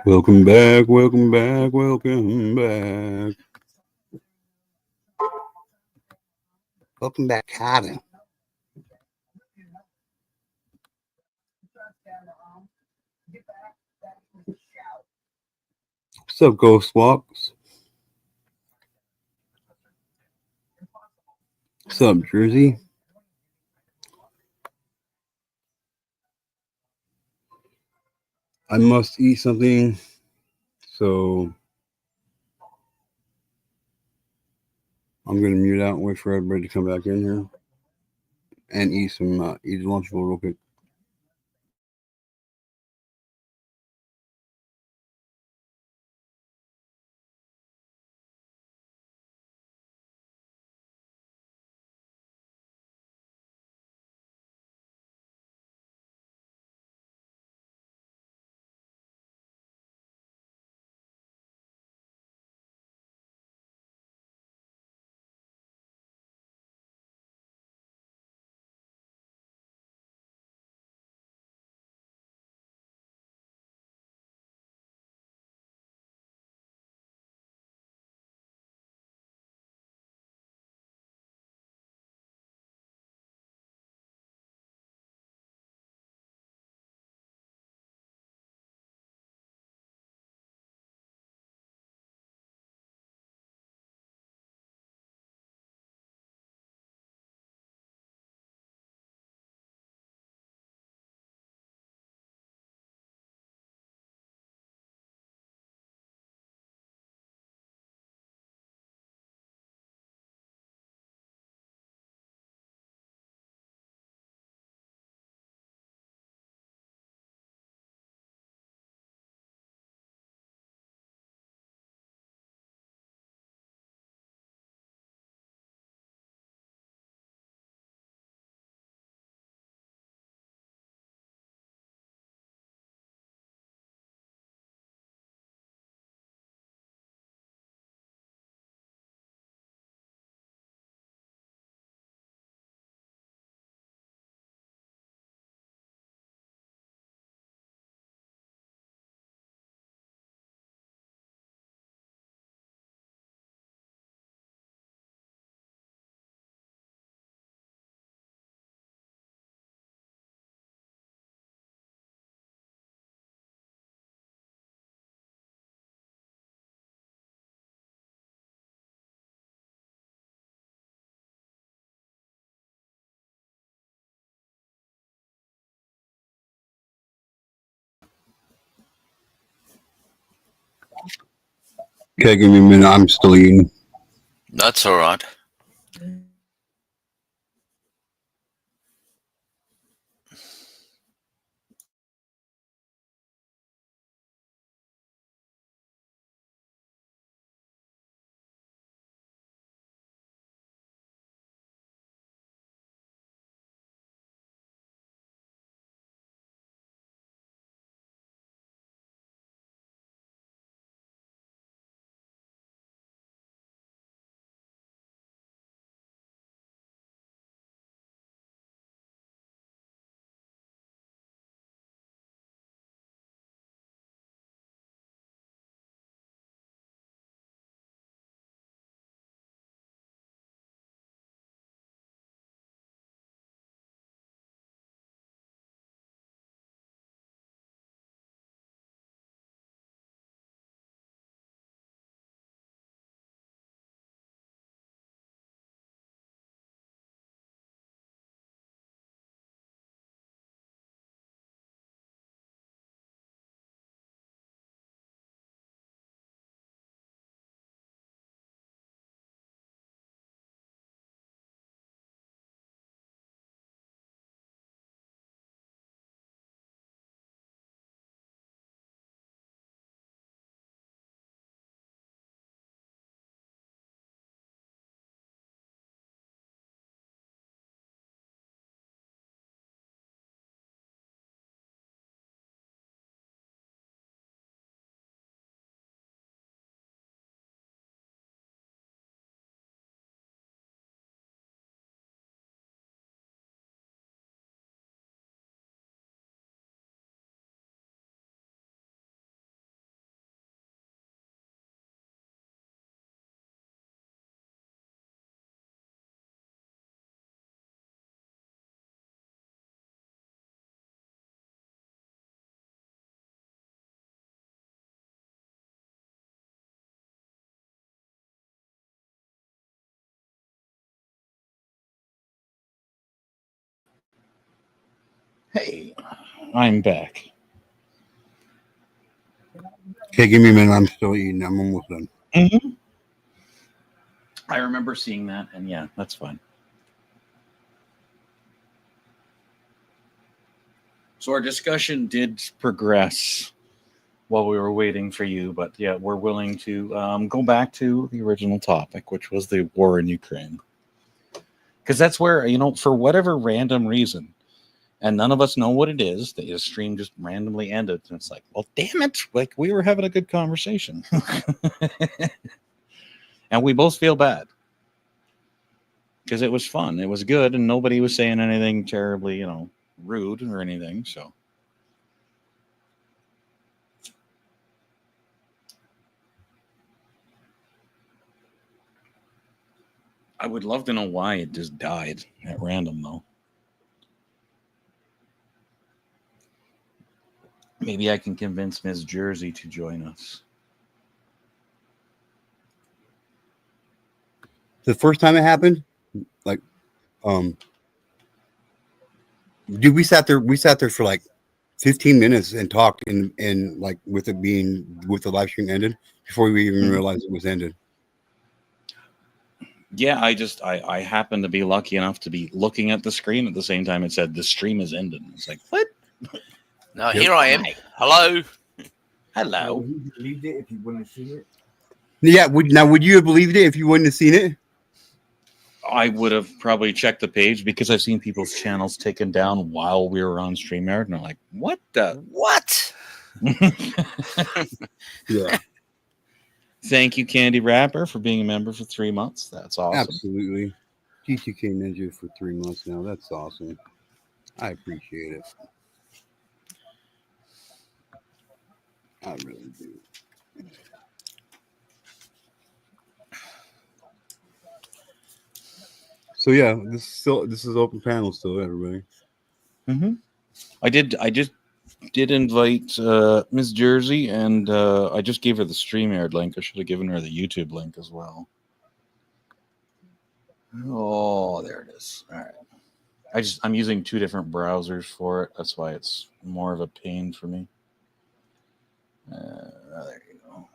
Welcome back, welcome back, welcome back. Welcome back, Kevin. What's up, Ghost Walks? What's up, Jersey? I must eat something, so I'm gonna mute out and wait for everybody to come back in here and eat a Lunchable real quick. Okay, give me a minute. I'm still eating. That's all right. Hey, I'm back. Okay, give me a minute. I'm still eating. I'm almost done. Mm-hmm. I remember seeing that, and yeah, that's fine. So our discussion did progress while we were waiting for you, but yeah, we're willing to go back to the original topic, which was the war in Ukraine. Because that's where, for whatever random reason, and none of us know what it is, the stream just randomly ended. And it's like, well, damn it. Like, we were having a good conversation. And we both feel bad. Because it was fun. It was good, and nobody was saying anything terribly, rude or anything. So. I would love to know why it just died at random, though. Maybe I can convince Ms. Jersey to join us. The first time it happened, dude, we sat there for like 15 minutes and talked and like with the live stream ended before we even realized it was ended. Yeah, I happened to be lucky enough to be looking at the screen at the same time it said the stream is ended. It's like, what? No, here I am. Hello. Hello. Would you believed it if you wouldn't have seen it? Yeah, would you have believed it if you wouldn't have seen it? I would have probably checked the page because I've seen people's channels taken down while we were on StreamYard, and I'm like, what the? What? Yeah, Thank you, Candy Rapper, for being a member for 3 months. That's awesome. absolutely. GTK Ninja for 3 months now. That's awesome. I appreciate it. I really do. So yeah, this is open panel still, everybody. Mm-hmm. I just did invite Ms. Jersey, and I just gave her the StreamYard link. I should have given her the YouTube link as well. Oh, there it is. All right. I'm using 2 different browsers for it. That's why it's more of a pain for me. There you go.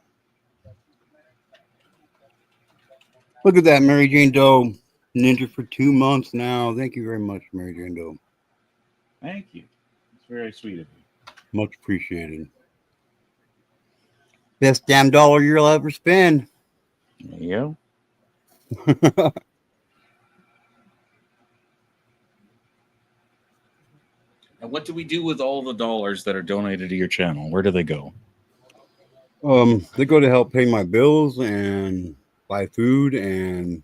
Look at that, Mary Jane Doe Ninja for 2 months now. Thank you very much, Mary Jane Doe. Thank you. It's very sweet of you. Much appreciated. Best damn dollar you'll ever spend. There you go. And what do we do with all the dollars that are donated to your channel? Where do they go? They go to help pay my bills and buy food, and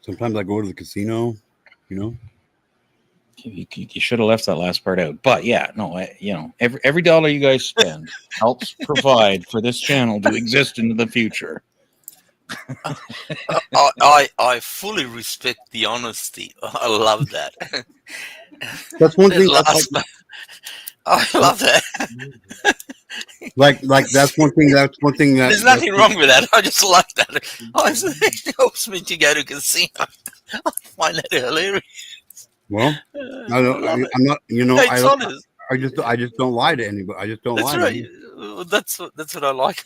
sometimes I go to the casino, You should have left that last part out. But yeah, no, every dollar you guys spend helps provide for this channel to exist into the future. I fully respect the honesty. I love that. That's one thing. I love that. Like that's one thing. That's one thing that There's nothing wrong with that. I just like that. It helps me to go to casino. I find that hilarious. Well, I'm not. It's honest. I just don't lie to anybody. I just don't That's lie. right. That's what I like.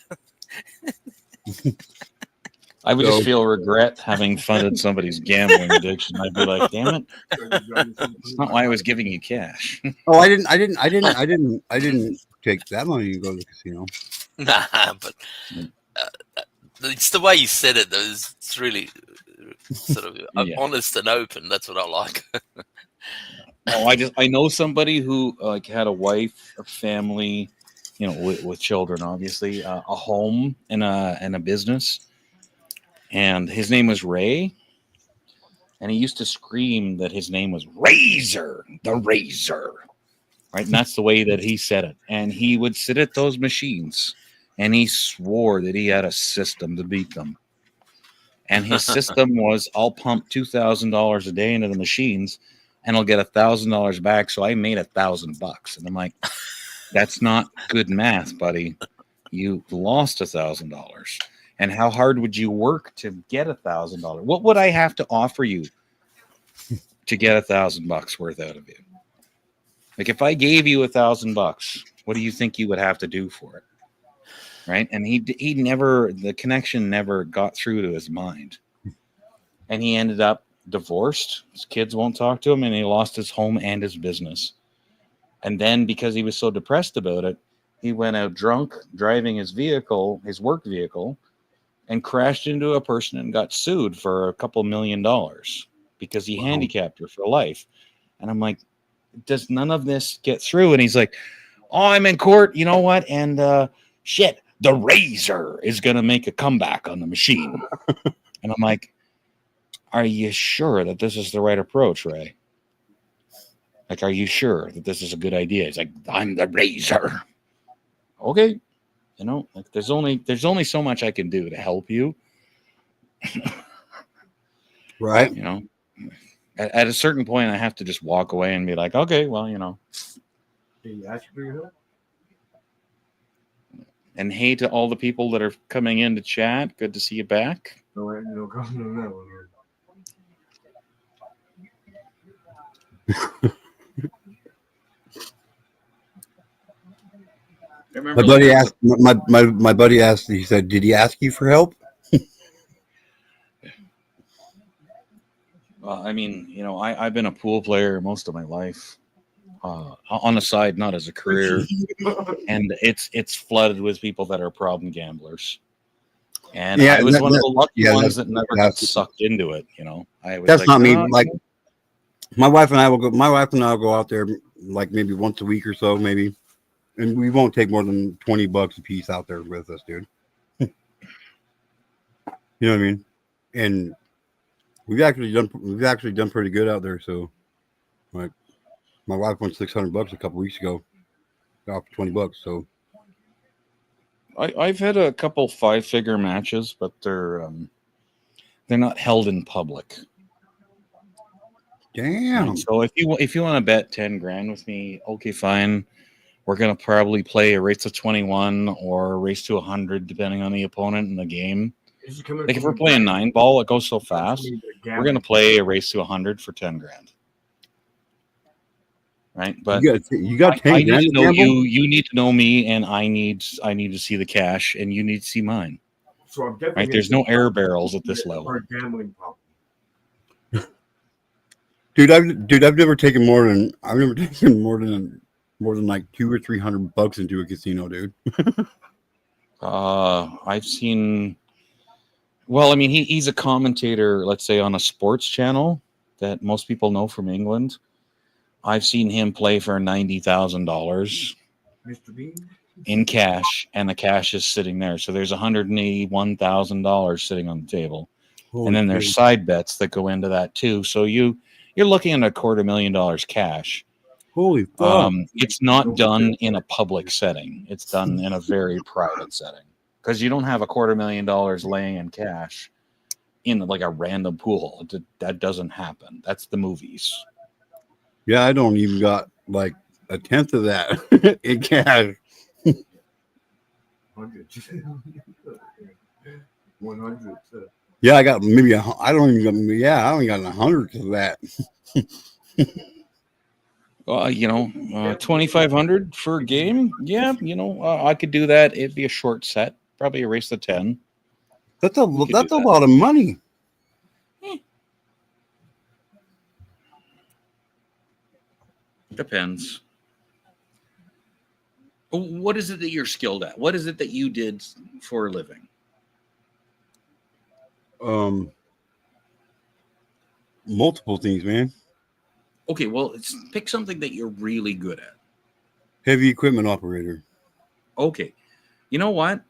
I would just feel regret having funded somebody's gambling addiction. I'd be like, damn it. It's not why I was giving you cash. Oh, I didn't take that money to go to the casino. Nah, but it's the way you said it. Though. It's really sort of honest and open. That's what I like. I know somebody who had a wife, a family, with children, obviously, a home and a business. And his name was Ray. And he used to scream that his name was Razor, the Razor. Right? And that's the way that he said it. And he would sit at those machines and he swore that he had a system to beat them. And his system was, I'll pump $2,000 a day into the machines and I'll get $1,000 back. So I made $1,000. And I'm like, that's not good math, buddy. You lost $1,000. And how hard would you work to get $1,000? What would I have to offer you to get $1,000 worth out of you. Like if I gave you $1,000, what do you think you would have to do for it? Right? And he never, the connection never got through to his mind. And he ended up divorced. His kids won't talk to him, and he lost his home and his business. And then because he was so depressed about it, he went out drunk, driving his vehicle, his work vehicle, and crashed into a person and got sued for a couple $1 million because he handicapped her for life. And I'm like, does none of this get through? And he's like, oh, I'm in court. You know what? And shit, the Razor is going to make a comeback on the machine. And I'm like, are you sure that this is the right approach, Ray? Like, are you sure that this is a good idea? He's like, I'm the Razor. Okay. You know, like there's only so much I can do to help you. Right. You know, at a certain point, I have to just walk away and be like, okay, well, you know. Did you ask for your help? And hey to all the people that are coming in to chat. Good to see you back. No comment on that one. My buddy asked. My buddy asked. He said, "Did he ask you for help?" Well, I mean, you know, I've been a pool player most of my life. On the side, not as a career, and it's flooded with people that are problem gamblers. And I was one of the lucky ones that never got sucked into it. You know, That's like, not me. Like my wife and I will go. My wife and I will go out there like maybe once a week or so, maybe, and we won't take more than $20 a piece out there with us, dude. You know what I mean? And we've actually done pretty good out there. So, like, my wife won $600 a couple weeks ago, off $20. So, I've had a couple 5-figure matches, but they're not held in public. Damn. Right? So if you want to bet 10 grand with me, okay, fine. We're gonna probably play a race to 21 or a race to 100, depending on the opponent in the game. Like if we're playing 9-ball, it goes so fast. We're gonna play a race to 100 for 10 grand. Right, but you got 10 I need grand to know you. You need to know me, and I need to see the cash, and you need to see mine. So I'm definitely right. There's no air barrels at this level. Gambling problem. Dude, I've never taken more than like $200 or $300 into a casino, dude. I've seen. Well, I mean, he's a commentator, let's say, on a sports channel that most people know from England. I've seen him play for $90,000 Mr. Bean? in cash, and the cash is sitting there. So there's $181,000 sitting on the table, and then there's side bets that go into that too. So you're looking at $250,000 cash. Holy fuck! It's not done in a public setting. It's done in a very private setting because you don't have $250,000 laying in cash in like a random pool. That doesn't happen. That's the movies. Yeah, I don't even got like a tenth of that in cash. 100. 100. Yeah, I got maybe I only got 100 of that. You know, 2,500 for a game. Yeah, you know, I could do that. It'd be a short set, probably a race to 10. That's a lot of money. Depends. What is it that you're skilled at? What is it that you did for a living? Multiple things, man. Okay, well, pick something that you're really good at. Heavy equipment operator. Okay. You know what?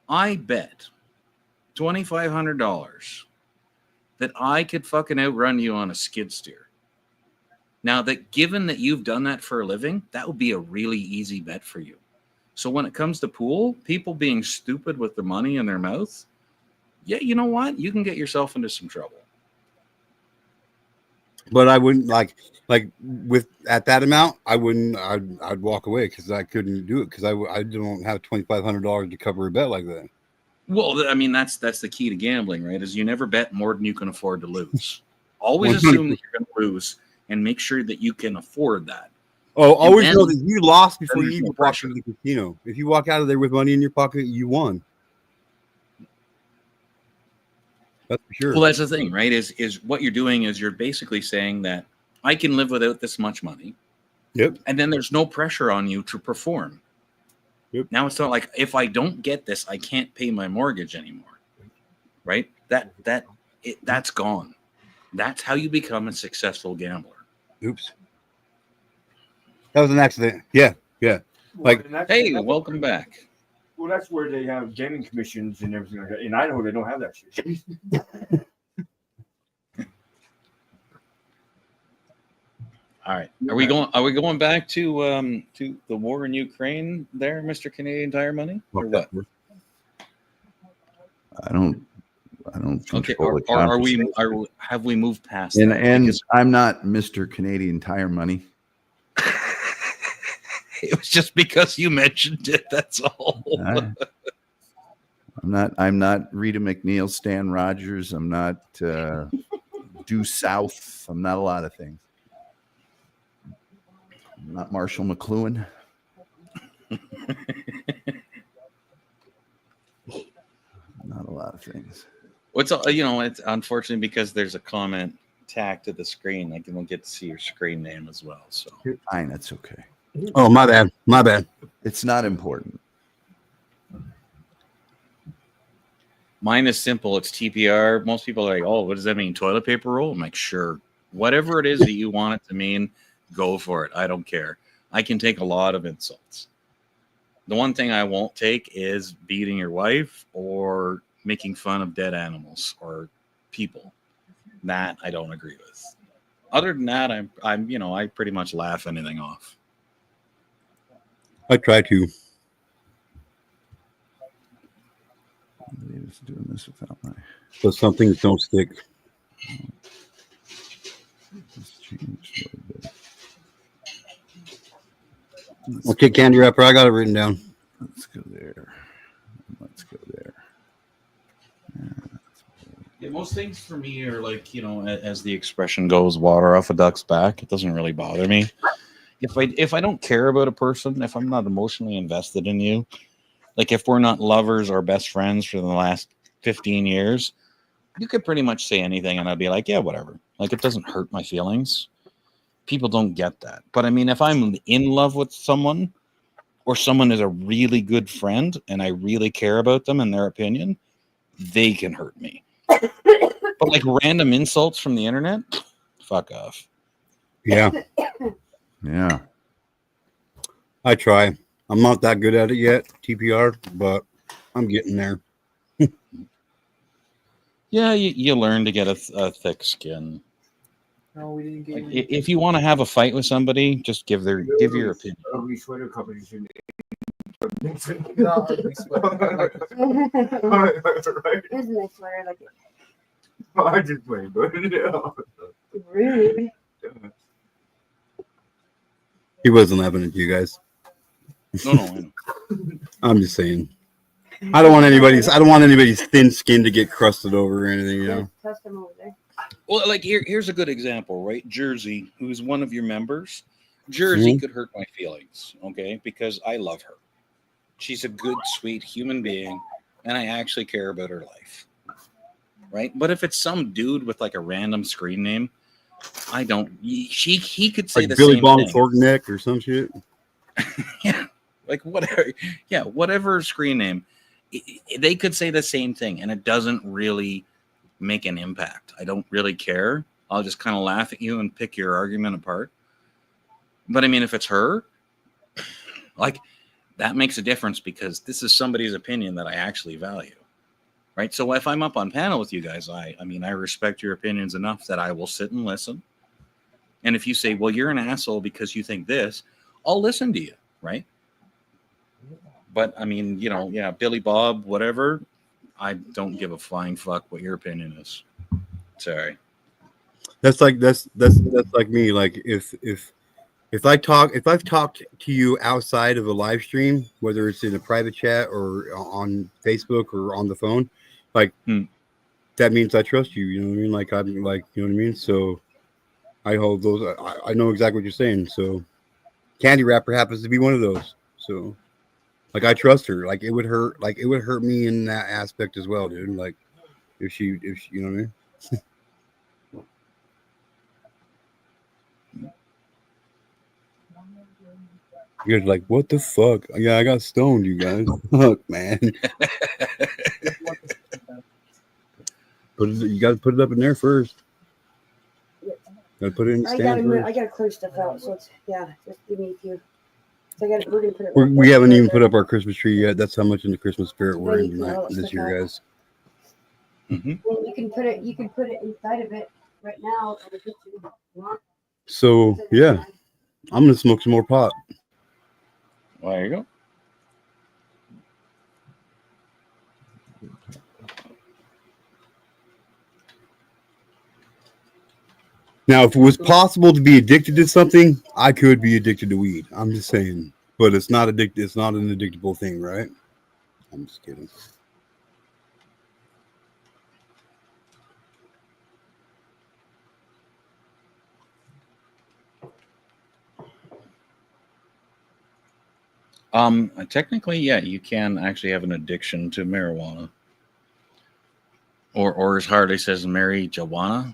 I bet $2,500 that I could fucking outrun you on a skid steer. Now, that given that you've done that for a living, that would be a really easy bet for you. So when it comes to pool, people being stupid with their money in their mouth, yeah, you know what? You can get yourself into some trouble. But I wouldn't like with at that amount. I'd walk away because I couldn't do it because I don't have $2,500 to cover a bet like that. Well, I mean that's the key to gambling, right? Is you never bet more than you can afford to lose. Always 100%. assume that you're going to lose and make sure that you can afford that. Oh, always then- know that you lost before then you there's no even walked pressure. into the casino. If you walk out of there with money in your pocket, you won. That's for sure. Well, that's the thing, right? Is what you're doing is you're basically saying that I can live without this much money. Yep. And then there's no pressure on you to perform. Yep. Now it's not like if I don't get this, I can't pay my mortgage anymore. Right? That's gone. That's how you become a successful gambler. Oops. That was an accident. Yeah. Like, and that's- Hey, that's- welcome back. Well, that's where they have gaming commissions and everything like that. In Idaho, they don't have that shit. All right. Are we going back to the war in Ukraine there, Mr. Canadian Tire Money? Or what? I don't Okay. control the Have we moved past and that? and Because I'm not Mr. Canadian Tire Money. it was just because you mentioned it, that's all. I'm not Rita McNeil, Stan Rogers. I'm not Due South. I'm not a lot of things. I'm not Marshall McLuhan. Not a lot of things. It's unfortunate because there's a comment tagged to the screen. Like you don't get to see your screen name as well. So Fine, it's okay. oh, my bad. My bad. It's not important. mine is simple. It's TPR. Most people are like, "Oh, what does that mean? Toilet paper roll?" I'm like, "Sure, whatever it is that you want it to mean, go for it. I don't care. I can take a lot of insults. The one thing I won't take is beating your wife or making fun of dead animals or people. That I don't agree with. Other than that, I pretty much laugh anything off. I try to. It's doing this without my. But some things don't stick. Let's change a little bit. Okay, candy wrapper, I got it written down. Let's go there. Let's go there. Yeah, most things for me are like, as the expression goes, water off a duck's back. It doesn't really bother me. If I don't care about a person, if I'm not emotionally invested in you, like if we're not lovers or best friends for the last 15 years, you could pretty much say anything and I'd be like, yeah, whatever. Like it doesn't hurt my feelings. People don't get that. But I mean, if I'm in love with someone or someone is a really good friend and I really care about them and their opinion, they can hurt me. But like random insults from the internet, fuck off. Yeah, Yeah. I try. I'm not that good at it yet, TPR, but I'm getting there. Yeah, you learn to get a thick skin. No, we didn't get Like, if you want to have a fight with somebody, just give your opinion. ugly sweater competition. Here's my sweater, like I just playing, but rude. He wasn't having it, you guys. No, I know. I'm just saying. I don't want anybody's thin skin to get crusted over or anything, you know. Test him over there. Well, like here's a good example, right? Jersey, who's one of your members, Jersey could hurt my feelings, okay? Because I love her. She's a good, sweet human being, and I actually care about her life, right? But if it's some dude with like a random screen name, I don't. He could say Like the Billy same Bong thing. Thornton or some shit. Yeah, like whatever. Yeah, whatever screen name, they could say the same thing, and it doesn't really make an impact. I don't really care. I'll just kind of laugh at you and pick your argument apart. But I mean, if it's her, like that makes a difference because this is somebody's opinion that I actually value, right? So if I'm up on panel with you guys, I respect your opinions enough that I will sit and listen. And if you say, well, you're an asshole because you think this, I'll listen to you, right? But I mean, Billy Bob, whatever, I don't give a flying fuck what your opinion is. Sorry. That's like me. Like if I've talked to you outside of a live stream, whether it's in a private chat or on Facebook or on the phone, like that means I trust you. You know what I mean? Like I'm like, you know what I mean? So I hold those. I know exactly what you're saying. So candy wrapper happens to be one of those. So like I trust her. Like it would hurt. Like it would hurt me in that aspect as well, dude. Like if she you know what I mean? You're like, what the fuck? Yeah, I got stoned, you guys. Fuck, man. You got to put it up in there first. Got to put it in the stand first. I gotta clear stuff out, so it's just give me a few. So we're gonna put it. We haven't even put up our Christmas tree yet. That's how much in the Christmas spirit we're in this year, guys. Mm-hmm. Well, you can put it inside of it right now. So yeah, I'm gonna smoke some more pot. Well, there you go. Now, if it was possible to be addicted to something, I could be addicted to weed. I'm just saying, but it's not addicted. It's not an addictable thing, right? I'm just kidding. Technically, yeah, you can actually have an addiction to marijuana, or as Harley says, marijuana.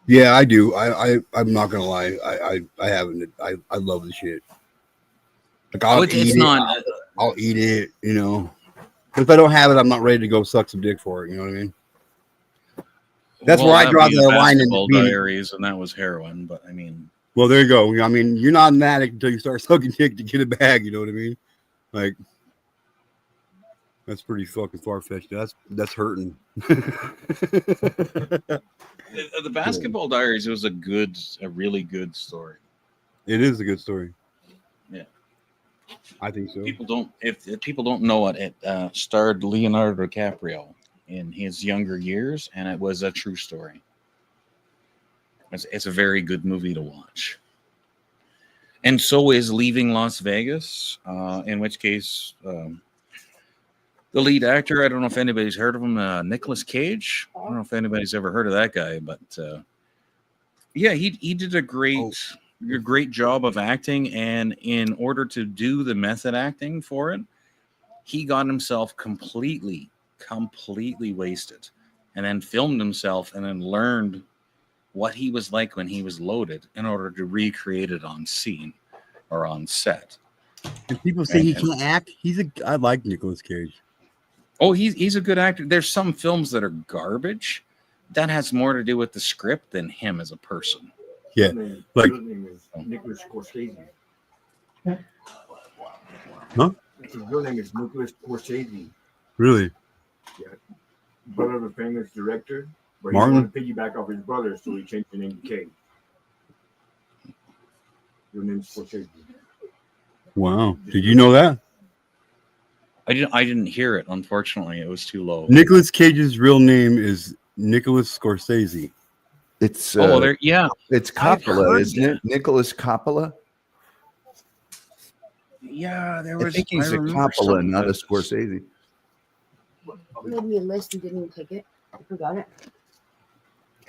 Yeah, I do. I'm not gonna lie. I haven't. I love the shit. Like I'll eat it. I'll eat it. You know, if I don't have it, I'm not ready to go suck some dick for it. You know what I mean? That's where I draw the line in being Diaries, and that was heroin. But I mean, well, there you go. I mean, you're not an addict until you start sucking dick to get a bag. You know what I mean? Like, that's pretty fucking far fetched. That's hurting. the Basketball Diaries was a really good story. It is a good story. Yeah, I think so. If people don't know it, starred Leonardo DiCaprio in his younger years, and it was a true story. It's a very good movie to watch. And so is Leaving Las Vegas, in which case the lead actor, I don't know if anybody's heard of him, Nicolas Cage. I don't know if anybody's ever heard of that guy, but yeah, he did a great job of acting. And in order to do the method acting for it, he got himself completely wasted, and then filmed himself and then learned what he was like when he was loaded in order to recreate it on scene or on set. And people say he can't act. I like Nicolas Cage. Oh, he's a good actor. There's some films that are garbage. That has more to do with the script than him as a person. Yeah, like Nicholas Scorsese. Huh? His real name is Nicholas Scorsese. Really? Yeah, brother of a famous director. But Martin? He wanted to piggyback off his brother, so he changed the name to Cage. Your name's Scorsese. Wow. Did you know that? I didn't hear it, unfortunately. It was too low. Nicolas Cage's real name is Nicholas Scorsese. It's it's Coppola, isn't it? Nicholas Coppola. Yeah, there was. I think he's a Coppola, not a Scorsese. Made me a list and didn't even take it. I forgot it.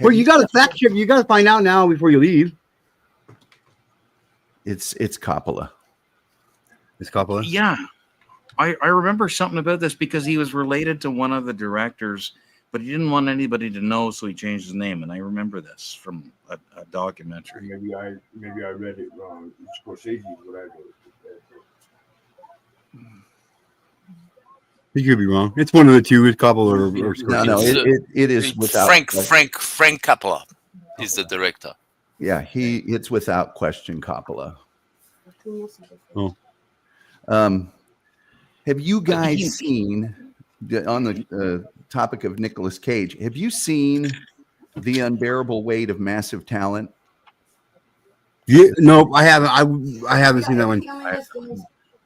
Well, you got to fact check. You got to find out now before you leave. It's Coppola. It's Coppola. Yeah, I remember something about this because he was related to one of the directors, but he didn't want anybody to know, so he changed his name. And I remember this from a documentary. Maybe I read it wrong. Scorsese is what I wrote. You could be wrong. It's one of the two. It's Coppola or Scorsese. No, it is without Frank Coppola is the director. Yeah, it's without question Coppola. Oh. Have you guys seen, on the topic of Nicolas Cage, have you seen The Unbearable Weight of Massive Talent? Yeah, no, I haven't. I haven't seen that one.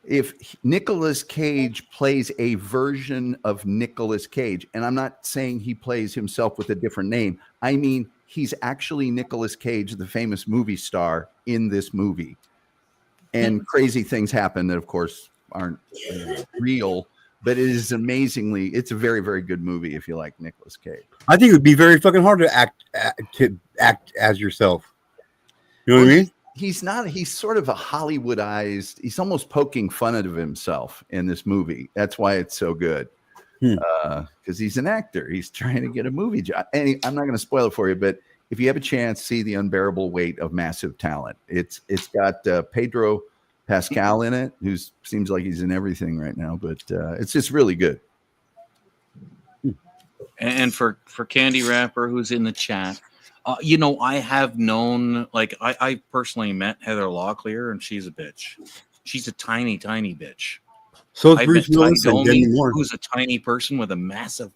If Nicolas Cage plays a version of Nicolas Cage, and I'm not saying he plays himself with a different name, I mean he's actually Nicolas Cage, the famous movie star, in this movie. And crazy things happen that, of course, aren't real. but it is amazingly. It's a very, very good movie if you like Nicolas Cage. I think it would be very fucking hard to act as yourself. You know what I mean? He's not. He's sort of a Hollywoodized. He's almost poking fun of himself in this movie. That's why it's so good. Because he's an actor. He's trying to get a movie job. And I'm not going to spoil it for you, but if you have a chance, see The Unbearable Weight of Massive Talent. It's got Pedro Pascal in it, who seems like he's in everything right now, but it's just really good. And for Candy Rapper, who's in the chat, I have known, like, I personally met Heather Locklear, and she's a bitch. She's a tiny, tiny bitch. So it's Bruce Willis and Demi Moore, who's a tiny person with a massive,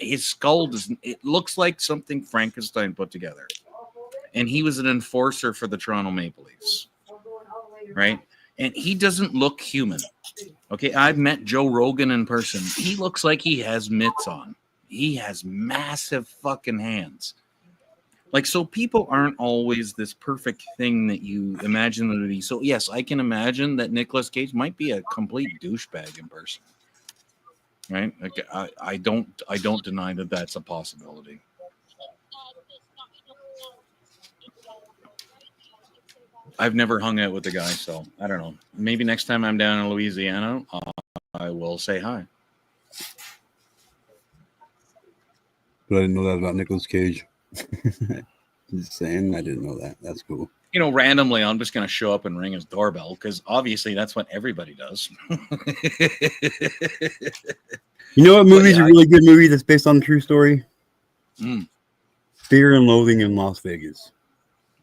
his skull it looks like something Frankenstein put together. And he was an enforcer for the Toronto Maple Leafs, right? And he doesn't look human. Okay, I've met Joe Rogan in person. He looks like he has mitts on. He has massive fucking hands. Like, so people aren't always this perfect thing that you imagine them to be. So yes, I can imagine that Nicolas Cage might be a complete douchebag in person, right? Like, I don't deny that that's a possibility. I've never hung out with the guy, so I don't know. Maybe next time I'm down in Louisiana, I will say hi. But I didn't know that about Nicolas Cage. Just saying, I didn't know that. That's cool. Randomly, I'm just going to show up and ring his doorbell because obviously that's what everybody does. You know what movie's a really good movie that's based on a true story? Fear and Loathing in Las Vegas.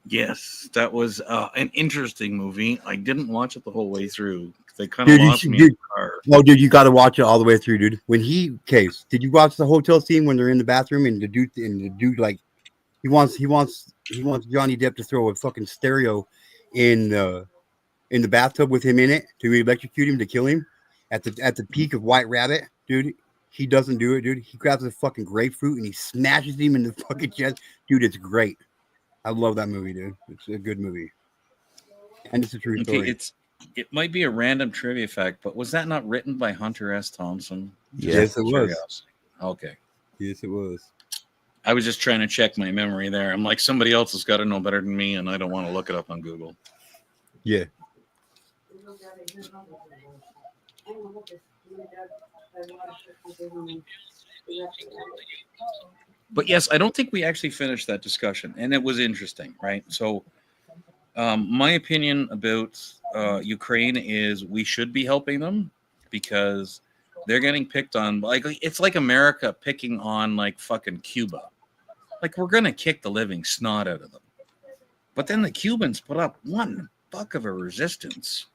Yes, that was an interesting movie. I didn't watch it the whole way through. They kind of lost me in the car. Oh, dude, you got to watch it all the way through, dude. Did you watch the hotel scene when they're in the bathroom and the dude like he wants Johnny Depp to throw a fucking stereo in the bathtub with him in it to electrocute him to kill him at the peak of White Rabbit, dude. He doesn't do it, dude. He grabs a fucking grapefruit and he smashes him in the fucking chest, dude. It's great. I love that movie, dude. It's a good movie, and it's a true story. It might be a random trivia fact, but was that not written by Hunter S. Thompson? Yes, it was. Okay. Yes, it was. I was just trying to check my memory there. I'm like, somebody else has got to know better than me, and I don't want to look it up on Google. Yeah. But yes, I don't think we actually finished that discussion, and it was interesting, right? So my opinion about Ukraine is we should be helping them because they're getting picked on. Like, it's like America picking on like fucking Cuba. Like, we're gonna kick the living snot out of them, but then the Cubans put up one fuck of a resistance,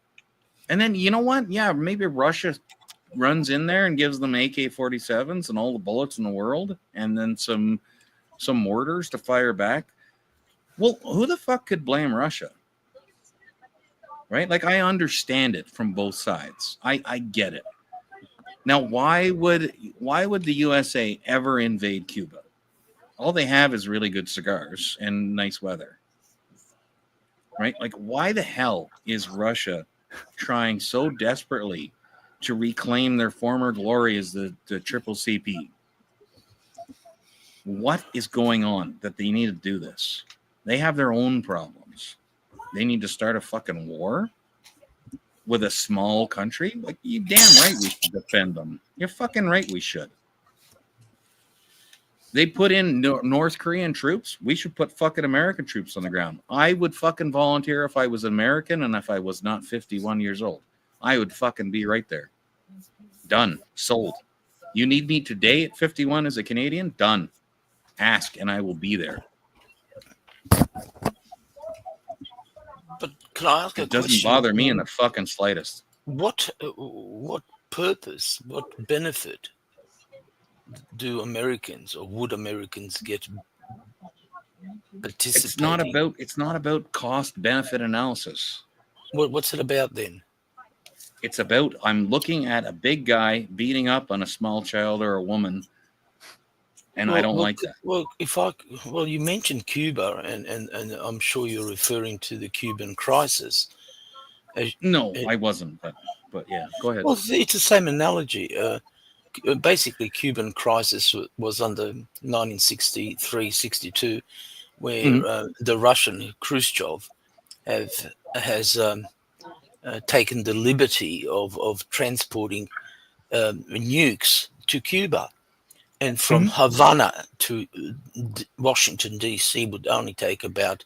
and then you know what? Yeah, maybe Russia runs in there and gives them AK-47s and all the bullets in the world, and then some mortars to fire back. Well, who the fuck could blame Russia? Right? Like, I understand it from both sides. I get it. Now, why would the USA ever invade Cuba? All they have is really good cigars and nice weather. Right? Like, why the hell is Russia trying so desperately to reclaim their former glory as the triple CP? What is going on that they need to do this? They have their own problems. They need to start a fucking war with a small country? Like, you damn right we should defend them. You're fucking right we should. They put in North Korean troops. We should put fucking American troops on the ground. I would fucking volunteer if I was American and if I was not 51 years old. I would fucking be right there. Done. Sold. You need me today at 51 as a Canadian? Done. Ask and I will be there. But can I ask a question? It doesn't bother me in the fucking slightest. What purpose, what benefit do Americans or would Americans get participating? It's not about cost benefit analysis. What's it about then? It's about, I'm looking at a big guy beating up on a small child or a woman, and I don't like that. Well, you mentioned Cuba, and I'm sure you're referring to the Cuban crisis. No, I wasn't. But But yeah, go ahead. Well, it's the same analogy. Basically, Cuban crisis was under 1963-62, where the Russian Khrushchev has taken the liberty of transporting nukes to Cuba, and from Havana to Washington D.C. would only take about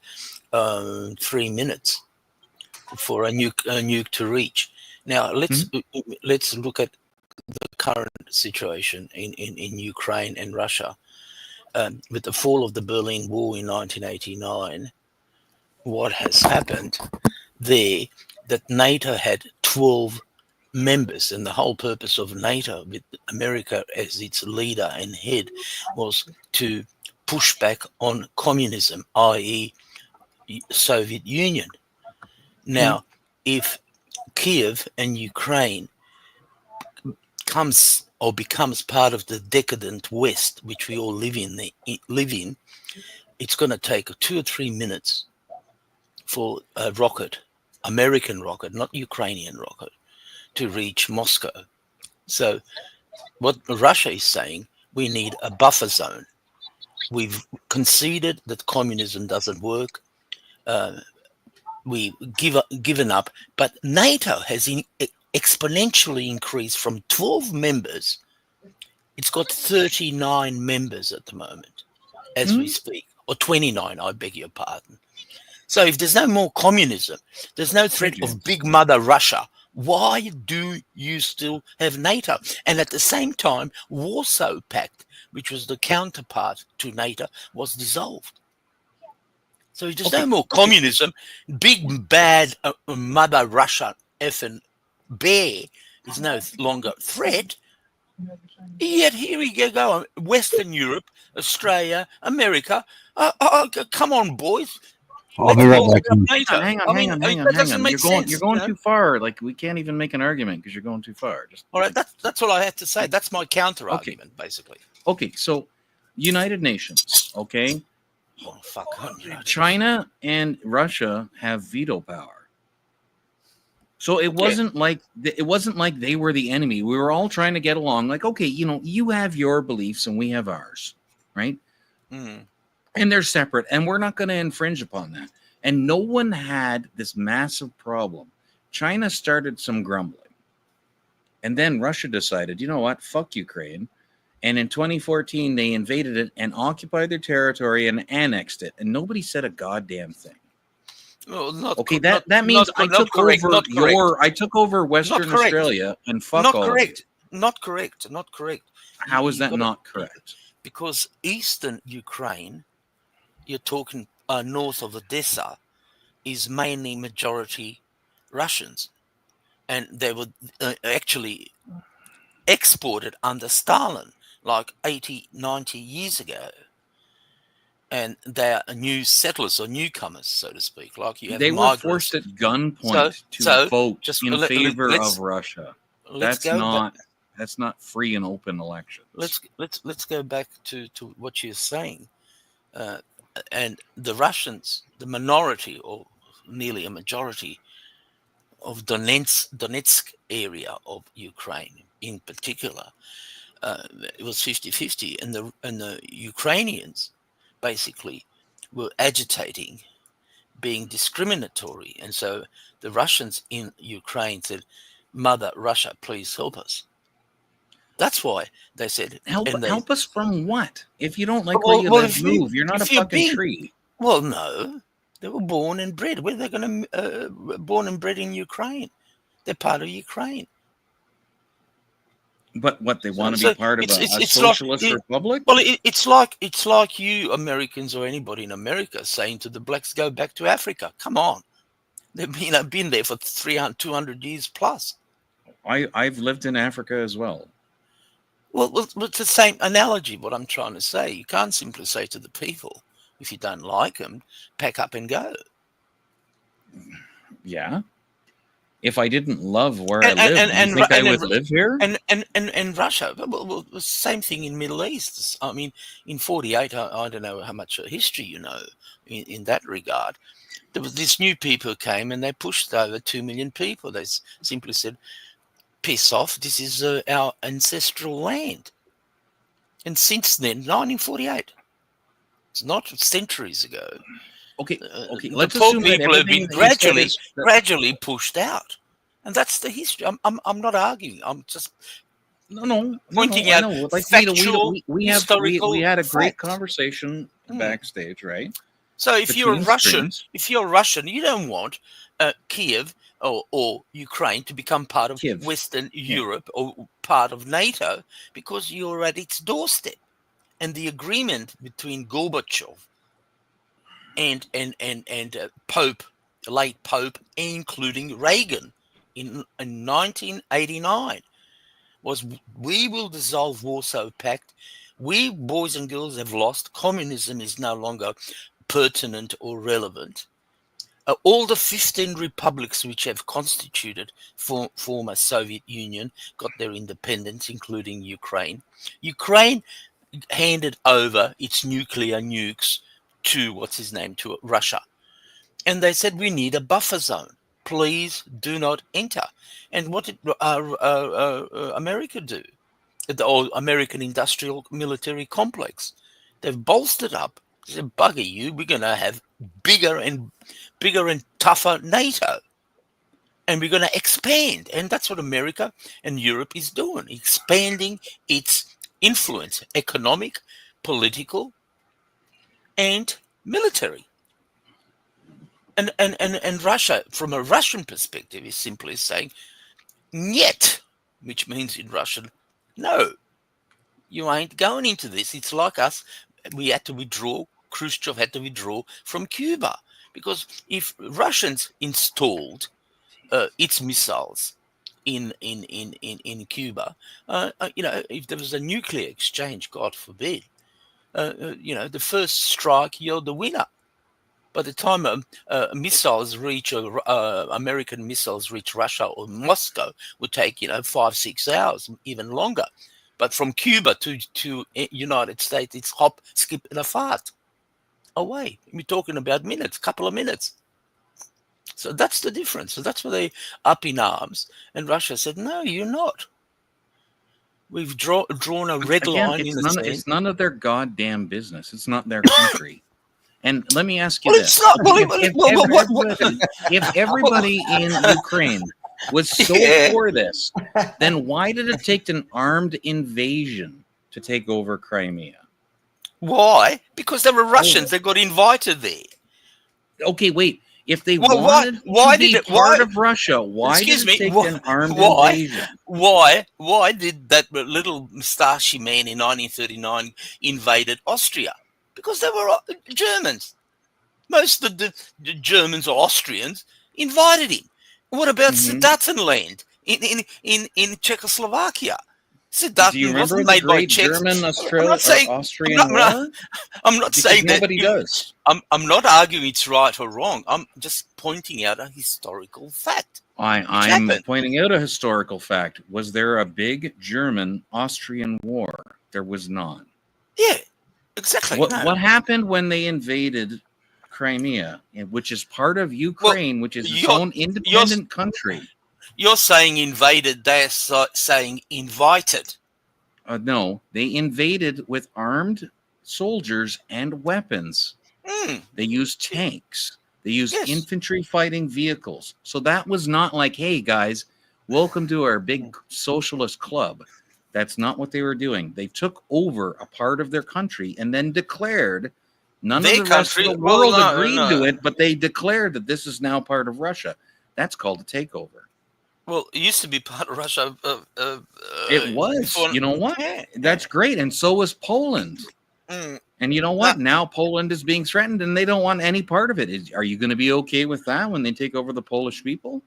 3 minutes for a nuke to reach. Now let's look at the current situation in Ukraine and Russia. With the fall of the Berlin Wall in 1989, what has happened there, that NATO had 12 members, and the whole purpose of NATO, with America as its leader and head, was to push back on communism, i.e. Soviet Union. Now, if Kiev and Ukraine becomes part of the decadent West, which we all live in, it's going to take 2 or 3 minutes for a rocket, American rocket, not Ukrainian rocket, to reach Moscow. So what Russia is saying, we need a buffer zone. We've conceded that communism doesn't work. We've given up, but NATO has exponentially increased from 12 members. It's got 39 members at the moment as we speak, or 29, I beg your pardon. So if there's no more communism, there's no threat of big mother Russia, why do you still have NATO? And at the same time, Warsaw Pact, which was the counterpart to NATO, was dissolved. So if there's no more communism, big bad mother Russia effing bear is no longer a threat. Yet here we go, Western Europe, Australia, America. Come on, boys. I'll be right back. Hang on. You're going too far. Like, we can't even make an argument because you're going too far. All right, that's all I have to say. That's my counter argument, basically. Okay, so United Nations. Okay, oh fuck, China and Russia have veto power. So it wasn't like they were the enemy. We were all trying to get along. Like, okay, you have your beliefs and we have ours, right? And they're separate, and we're not going to infringe upon that. And no one had this massive problem. China started some grumbling. And then Russia decided, you know what, fuck Ukraine. And in 2014, they invaded it and occupied their territory and annexed it. And nobody said a goddamn thing. Well, that means I took over Western Australia and fuck all of you. Not correct. How is that not correct? Because Eastern Ukraine, you're talking north of Odessa, is mainly majority Russians. And they were actually exported under Stalin like 80, 90 years ago. And they are new settlers or newcomers, so to speak. Like you have they were forced at gunpoint to vote in favor of Russia. That's not free and open elections. Let's go back to what you're saying. And the Russians, the minority or nearly a majority of Donetsk area of Ukraine in particular, it was 50-50, and the Ukrainians basically were agitating, being discriminatory. And so the Russians in Ukraine said, Mother Russia, please help us. That's why they said... Help us from what? If you don't like where you live, move. You're not a fucking tree. Well, no. They were born and bred. Where are they going to... born and bred in Ukraine. They're part of Ukraine. But what, they want to be part of a socialist republic? Well, it's like you Americans or anybody in America saying to the blacks, go back to Africa. Come on. They've been there for 200 years plus. I've lived in Africa as well. Well, it's the same analogy, what I'm trying to say. You can't simply say to the people, if you don't like them, pack up and go. Yeah. If I didn't love where I live, you think I would live here? And Russia, well, the same thing in Middle East. I mean, in 48, I don't know how much history you know in that regard. There was this new people who came and they pushed over 2 million people. They simply said, piss off. This is our ancestral land. And since then, 1948. It's not centuries ago. Okay. The poor people have been gradually pushed out. And that's the history. I'm not arguing. I'm just pointing out factual, we had a great conversation backstage, right? So if you're Russian, you don't want Kiev or Ukraine to become part of Western Europe or part of NATO because you're at its doorstep. And the agreement between Gorbachev and Pope, the late Pope, including Reagan in 1989 was, we will dissolve Warsaw Pact. We, boys and girls, have lost. Communism is no longer pertinent or relevant. All the 15 republics which have constituted former Soviet Union got their independence, including Ukraine. Ukraine handed over its nuclear nukes to to Russia. And they said, we need a buffer zone. Please do not enter. And what did America do? The American industrial military complex. They've bolstered up. They said, bugger you, we're going to have bigger and tougher NATO. And we're going to expand. And that's what America and Europe is doing, expanding its influence, economic, political, and military. And Russia, from a Russian perspective, is simply saying, "Niet," which means in Russian, no, you ain't going into this. It's like us. We had to withdraw. Khrushchev had to withdraw from Cuba because if Russians installed its missiles in Cuba, if there was a nuclear exchange, God forbid, the first strike, you're the winner. By the time missiles reach American missiles reach Russia or Moscow, would take 5-6 hours, even longer. But from Cuba to United States, it's hop, skip, and a fart away. We're talking about minutes, couple of minutes. So that's the difference. So that's why they up in arms. And Russia said, "No, you're not. We've drawn a red line in the sand." It's none of their goddamn business. It's not their country. And let me ask you this: if everybody in Ukraine was so for this, then why did it take an armed invasion to take over Crimea? Why? Because they were Russians. They got invited there. Okay, wait. If they wanted to be part of Russia, why did it take an armed invasion? Why did that little moustachy man in 1939 invaded Austria? Because they were Germans. Most of the Germans or Austrians invited him. What about Sudetenland in Czechoslovakia? Sudetenland wasn't made by Czechs. Austrian War? I'm not saying that nobody does. I'm not arguing it's right or wrong. I'm just pointing out a historical fact. I'm pointing out a historical fact. Was there a big German-Austrian war? There was not. Yeah, exactly. What happened when they invaded Crimea, which is part of Ukraine, which is its own independent country? You're saying invaded. They're saying invited. No, they invaded with armed soldiers and weapons. They used tanks. They used infantry fighting vehicles. So that was not like, hey, guys, welcome to our big socialist club. That's not what they were doing. They took over a part of their country and then declared, none of the rest of the world agreed to it, but they declared that this is now part of Russia. That's called a takeover. Well, it used to be part of Russia. It was. You know what? That's great. And so was Poland. And you know what? Now Poland is being threatened and they don't want any part of it. Are you going to be okay with that when they take over the Polish people?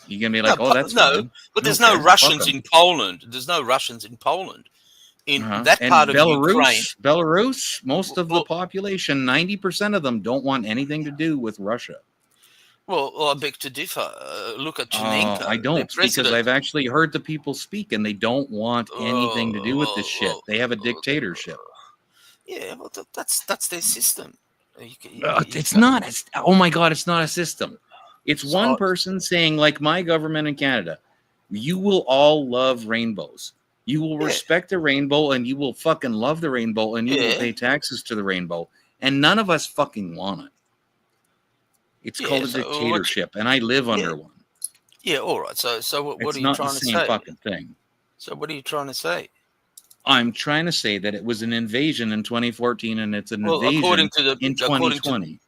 You're going to be like, that's fine. But there's no Russians in Poland. There's no Russians in Poland. In that part of Ukraine. Belarus, most of the population, 90% of them don't want anything to do with Russia. Well, I beg to differ. Look at Chernenko. I don't, because I've actually heard the people speak, and they don't want anything to do with this shit. They have a dictatorship. Yeah, well, that's their system. It's not. Oh my God, it's not a system. It's one person saying, like my government in Canada, You will all love rainbows. You will respect the rainbow, and you will fucking love the rainbow, and you will pay taxes to the rainbow. And none of us fucking want it. It's called a dictatorship, and I live under one. Yeah, all right. So what are you trying to say? It's not the same fucking thing. So what are you trying to say? I'm trying to say that it was an invasion in 2014, and it's an invasion in 2020.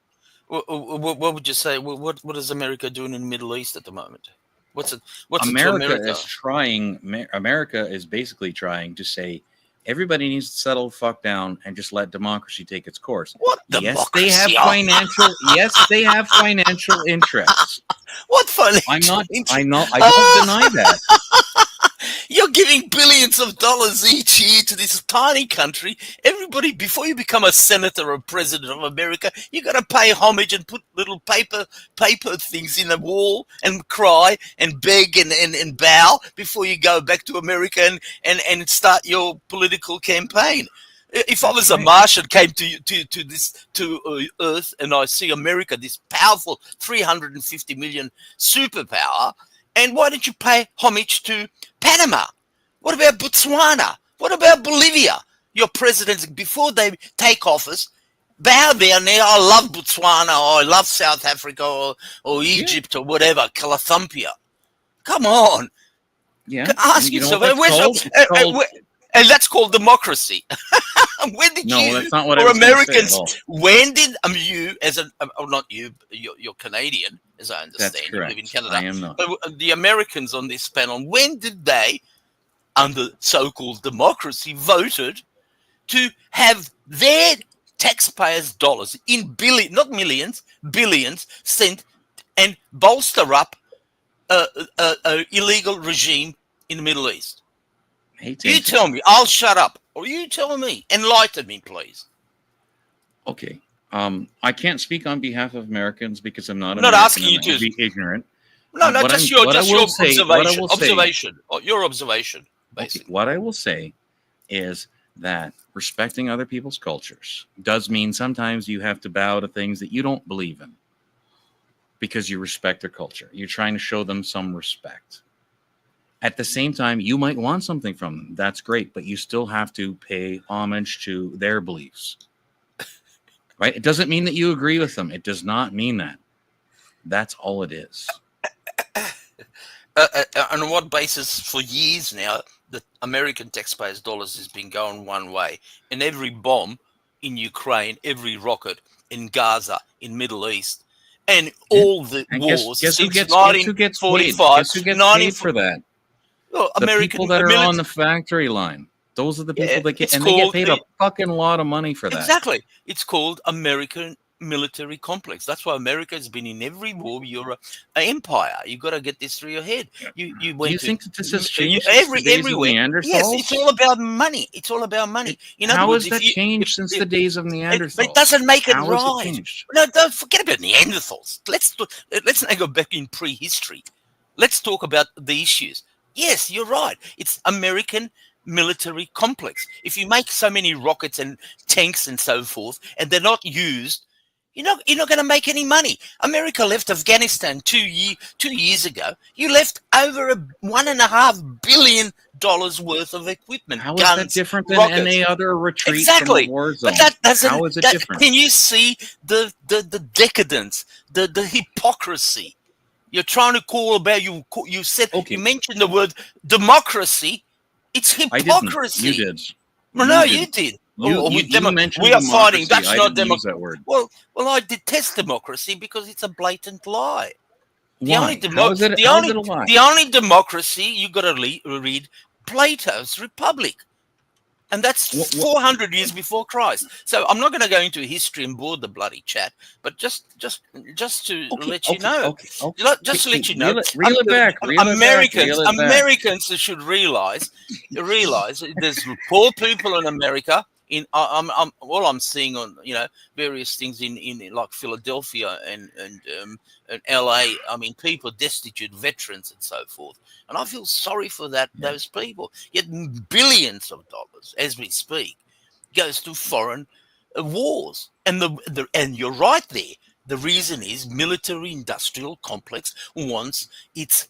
What would you say? What is America doing in the Middle East at the moment? What's America is trying? America is basically trying to say everybody needs to settle the fuck down and just let democracy take its course. What yes, democracy? they have financial. Yes, they have financial interests. What financial? I don't deny that. You're giving billions of dollars each year to this tiny country. Everybody, before you become a senator or president of America, you got to pay homage and put little paper things in the wall and cry and beg and bow before you go back to America and start your political campaign. If I was a Martian, came to Earth, and I see America, this powerful 350 million superpower, and why don't you pay homage to Panama? What about Botswana? What about Bolivia? Your presidents, before they take office, bow down there. I love Botswana, or I love South Africa, or Egypt, or whatever, Calathumphia. Come on. Yeah. Ask yourself. And that's called democracy. When did that's not what I was Americans? When did you, not you, you're Canadian, as I understand. That's correct. You live in Canada. I am not. But the Americans on this panel, when did they, under so-called democracy, voted to have their taxpayers' dollars in not millions, billions, sent and bolster up a illegal regime in the Middle East? You tell me. I'll shut up. Or you tell me. Enlighten me, please. Okay. I can't speak on behalf of Americans because I'm not. I'm not asking you to be ignorant. No, just your observation. Your observation, basically. Okay, what I will say is that respecting other people's cultures does mean sometimes you have to bow to things that you don't believe in because you respect their culture. You're trying to show them some respect. At the same time, you might want something from them. That's great, but you still have to pay homage to their beliefs. Right? It doesn't mean that you agree with them. It does not mean that. That's all it is. On what basis for years now, the American taxpayers' dollars has been going one way. And every bomb in Ukraine, every rocket in Gaza, in Middle East, and all the wars guess who gets 1945. Guess who gets paid for that? Well, the people that are on the factory line. Those are the people that get, and they get paid a fucking lot of money for that. Exactly. It's called American military complex. That's why America has been in every war. You're an empire. You got to get this through your head. You think that this has changed everywhere? Yes, it's all about money. It's all about money. How has that changed since the days of Neanderthals? It doesn't make it right. No, don't forget about Neanderthals. Let's not go back in prehistory. Let's talk about the issues. Yes, you're right. It's American military complex. If you make so many rockets and tanks and so forth, and they're not used, you're not going to make any money. America left Afghanistan 2 years ago. You left over $1.5 billion worth of equipment. How is that different than any other retreat from a war zone? But that doesn't. How is it different? Can you see the decadence, the hypocrisy? You're trying to call about you said you mentioned the word democracy. It's hypocrisy. You did. No, you did. You mentioned we are fighting. That's not democracy. That word. Well, I detest democracy because it's a blatant lie. Why? The only democracy you got to read Plato's Republic. And that's 400 years before Christ. So I'm not going to go into history and bore the bloody chat, but just to let you know, just to let you know, Americans should realize there's poor people in America. All I'm seeing on various things in like Philadelphia and LA. I mean, people destitute, veterans and so forth, and I feel sorry for those people. Yet billions of dollars, as we speak, goes to foreign wars, and and you're right there. The reason is military-industrial complex wants its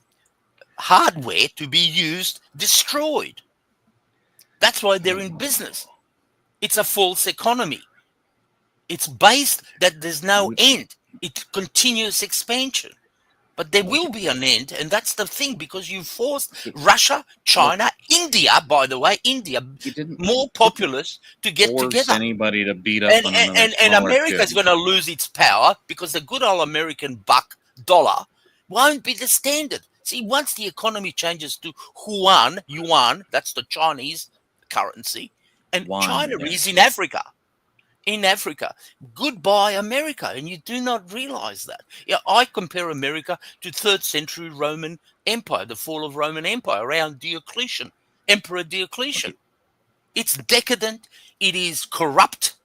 hardware to be used destroyed. That's why they're in business. It's a false economy. It's based that there's no end. It's continuous expansion. But there will be an end, and that's the thing, because you forced Russia, China, India, by the way, India, more populous to get together. Anybody to beat up and America's going to lose its power because the good old American dollar won't be the standard. See, once the economy changes to yuan, that's the Chinese currency, and China is in Africa. In Africa, goodbye America, and you do not realize that. Yeah, I compare America to 3rd century Roman Empire, the fall of Roman Empire around Diocletian, Emperor Diocletian. Okay. It's decadent. It is corrupt.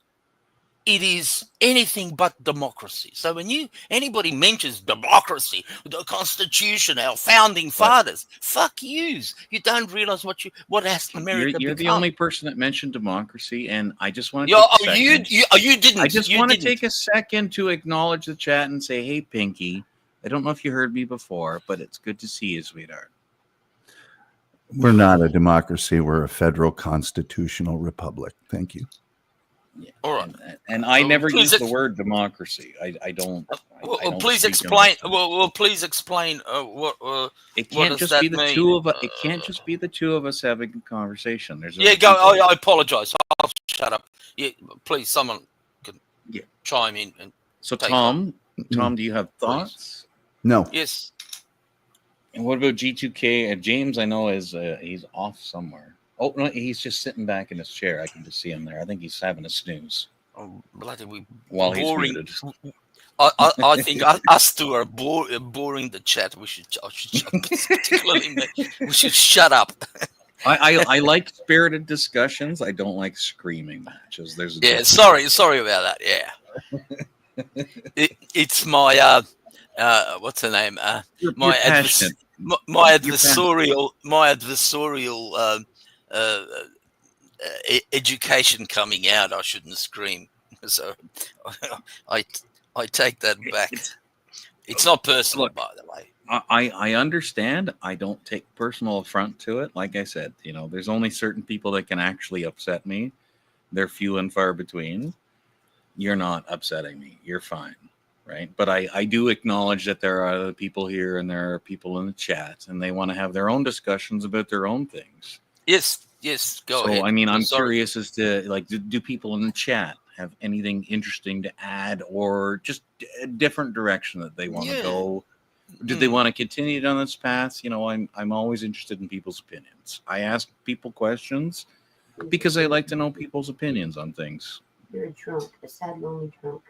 It is anything but democracy. So when anybody mentions democracy, the Constitution, our founding fathers, fuck yous. You don't realize what has America You're become. the only person that mentioned democracy, and I just want to you didn't. I just want to take a second to acknowledge the chat and say, hey, Pinky, I don't know if you heard me before, but it's good to see you, sweetheart. We're not a democracy. We're a federal constitutional republic. Thank you. Yeah. All right. And I never use the word democracy. I don't. Please explain. Well, please explain what. It can't just be the two of us. It can't just be the two of us having a conversation. Go. I apologize. I'll shut up. Yeah, please, someone can chime in. So, Tom, do you have thoughts? No. Yes. And what about G2K? James, I know he's off somewhere. Oh, no, he's just sitting back in his chair. I can just see him there. I think he's having a snooze. Oh, bloody while he's muted. I think us two are boring the chat. We should shut up. I like spirited discussions. I don't like screaming matches. Sorry about that. Yeah. It's my what's her name? My adversarial education coming out. I shouldn't scream, so I take that back. It's not personal, by the way. I understand. I don't take personal affront to it. Like I said, there's only certain people that can actually upset me. They're few and far between. You're not upsetting me. You're fine, right? But I do acknowledge that there are other people here and there are people in the chat, and they want to have their own discussions about their own things. Yes, go ahead. So, I mean, I'm curious as to, do people in the chat have anything interesting to add, or just a different direction that they want to go? Do they want to continue down this path? I'm always interested in people's opinions. I ask people questions because I like to know people's opinions on things. You're a drunk, a sad, lonely drunk.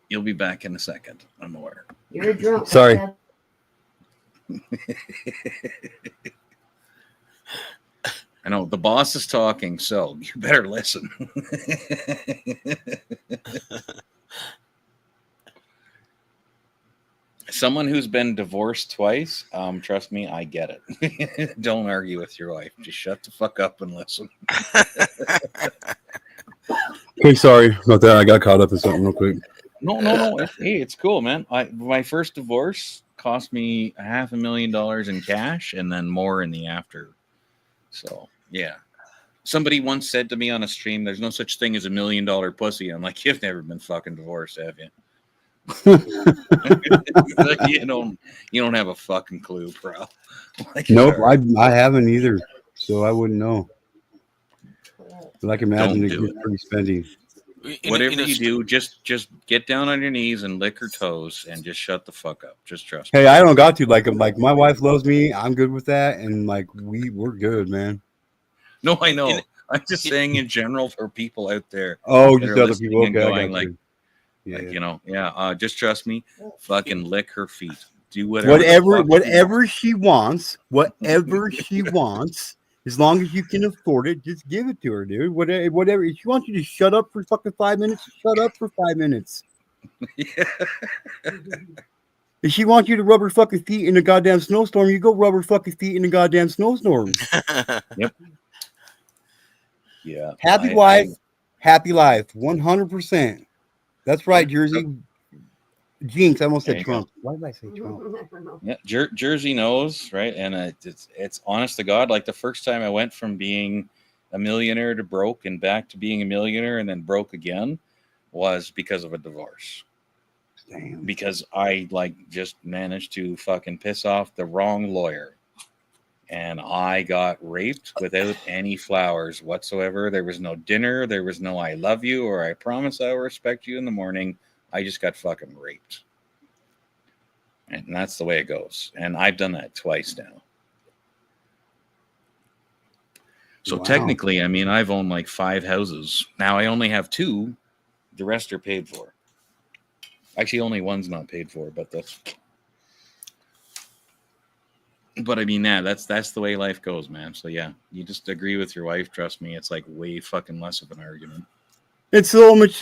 You'll be back in a second. I'm aware. You're a drunk. Sorry. I know the boss is talking, so you better listen. Someone who's been divorced twice, trust me, I get it. Don't argue with your wife. Just shut the fuck up and listen. Okay, sorry about that. I got caught up in something real quick. No. Hey, it's cool, man. My first divorce cost me $500,000 in cash and then more in the after. So, yeah. Somebody once said to me on a stream, there's no such thing as $1 million pussy. I'm like, you've never been fucking divorced, have you? you don't have a fucking clue, bro. Nope, I haven't either, so I wouldn't know. But I can imagine it gets pretty spendy. Whatever you do, just get down on your knees and lick her toes and just shut the fuck up. Just trust me. Hey, I don't got to like my wife loves me. I'm good with that, and we're good, man. No, I know. I'm just saying in general for people out there. Oh, just other people. Okay, just trust me. Fucking lick her feet. Do whatever she wants. Whatever she wants. As long as you can afford it, just give it to her, dude. Whatever. If she wants you to shut up for fucking 5 minutes, shut up for 5 minutes. Yeah. If she wants you to rub her fucking feet in a goddamn snowstorm, you go rub her fucking feet in a goddamn snowstorm. Yep. Yeah. Happy wife, happy life. 100%. That's right, Jersey. Jinx. I almost There said you go. Trump. Why did I say Trump? I don't know. Yeah, Jersey knows, right? And it's honest to God. Like the first time I went from being a millionaire to broke and back to being a millionaire and then broke again was because of a divorce. Damn. Because I like just managed to fucking piss off the wrong lawyer. And I got raped without any flowers whatsoever. There was no dinner. There was no I love you or I promise I will respect you in the morning. I just got fucking raped. And that's the way it goes. And I've done that twice now. So Wow. technically, I mean, I've owned like 5 houses. Now I only have 2. The rest are paid for. Actually, only one's not paid for, but that's... But I mean, yeah, that's the way life goes, man. So yeah, you just agree with your wife. Trust me, it's like way fucking less of an argument. It's so much.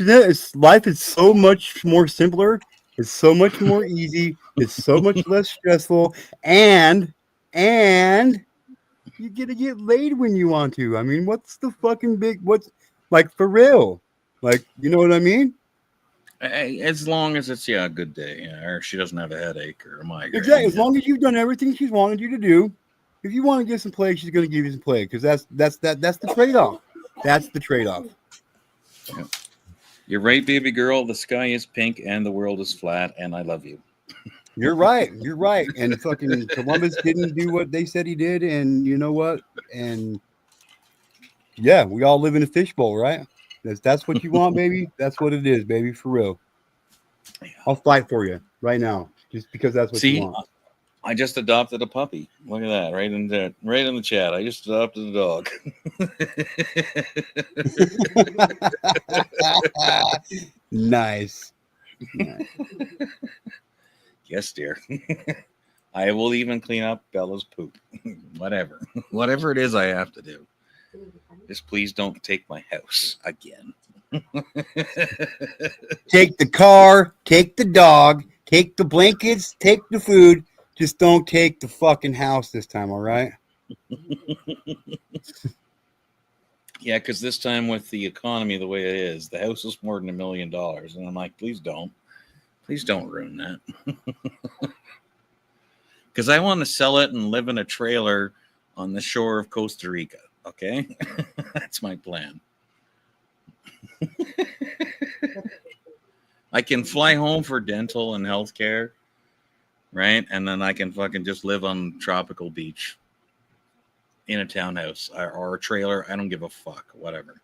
Life is so much more simpler. It's so much more easy. It's so much less stressful, and you get to get laid when you want to. I mean, what's the fucking big? What's like for real? Like, you know what I mean? As long as it's a good day, or she doesn't have a headache or a migraine. Exactly. As long as you've done everything she's wanted you to do. If you want to get some play, she's going to give you some play because that's the trade-off. That's the trade-off. Yeah. You're right, baby girl. The sky is pink and the world is flat, and I love you. You're right. You're right. And fucking Columbus didn't do what they said he did, and you know what? And yeah, we all live in a fishbowl, right? That's what you want, baby. That's what it is, baby. For real. I'll fight for you right now, just because that's what you want. I just adopted a puppy. Look at that, right in the chat. I just adopted a dog. Nice. Yes, dear. I will even clean up Bella's poop. Whatever it is I have to do. Just please don't take my house again. Take the car, take the dog, take the blankets, take the food. Just don't take the fucking house this time, all right? Yeah, because this time with the economy the way it is, the house is more than $1 million. And I'm like, please don't. Please don't ruin that. Because I want to sell it and live in a trailer on the shore of Costa Rica. Okay? That's my plan. I can fly home for dental and healthcare, right? And then I can fucking just live on tropical beach in a townhouse or a trailer. I don't give a fuck. Whatever.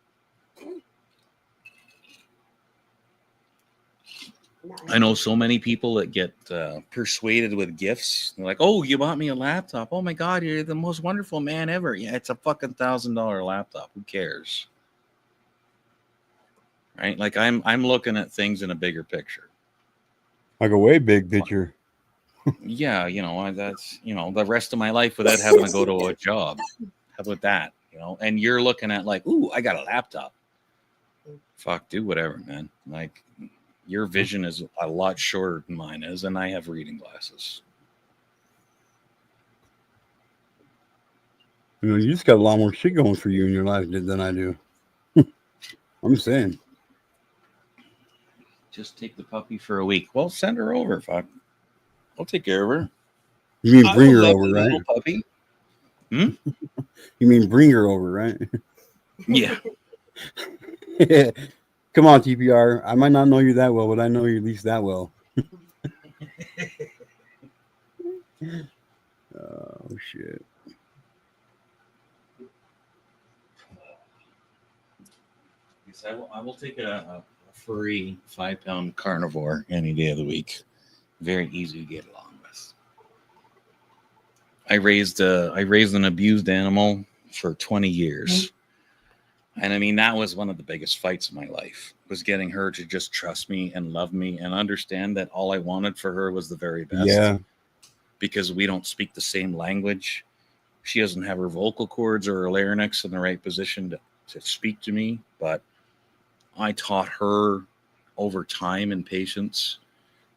I know so many people that get persuaded with gifts. They're like, "Oh, you bought me a laptop. Oh my God, you're the most wonderful man ever." Yeah, it's a fucking $1,000 laptop. Who cares? Right? Like I'm looking at things in a bigger picture. Like a way big picture. Yeah, that's the rest of my life without having to go to a job. How about that? And you're looking at like, ooh, I got a laptop. Fuck, do whatever, man. Like your vision is a lot shorter than mine is, and I have reading glasses. You just got a lot more shit going for you in your life than I do. I'm saying. Just take the puppy for a week. Well, send her over. Fuck. I'll take care of her. You mean bring her over, right? Puppy. You mean bring her over, right? Yeah. Come on, TPR. I might not know you that well, but I know you at least that well. Oh, shit. I will take a furry 5-pound carnivore any day of the week. Very easy to get along with. I raised an abused animal for 20 years. And I mean, that was one of the biggest fights of my life, was getting her to just trust me and love me and understand that all I wanted for her was the very best. Yeah. Because we don't speak the same language. She doesn't have her vocal cords or her larynx in the right position to speak to me. But I taught her over time and patience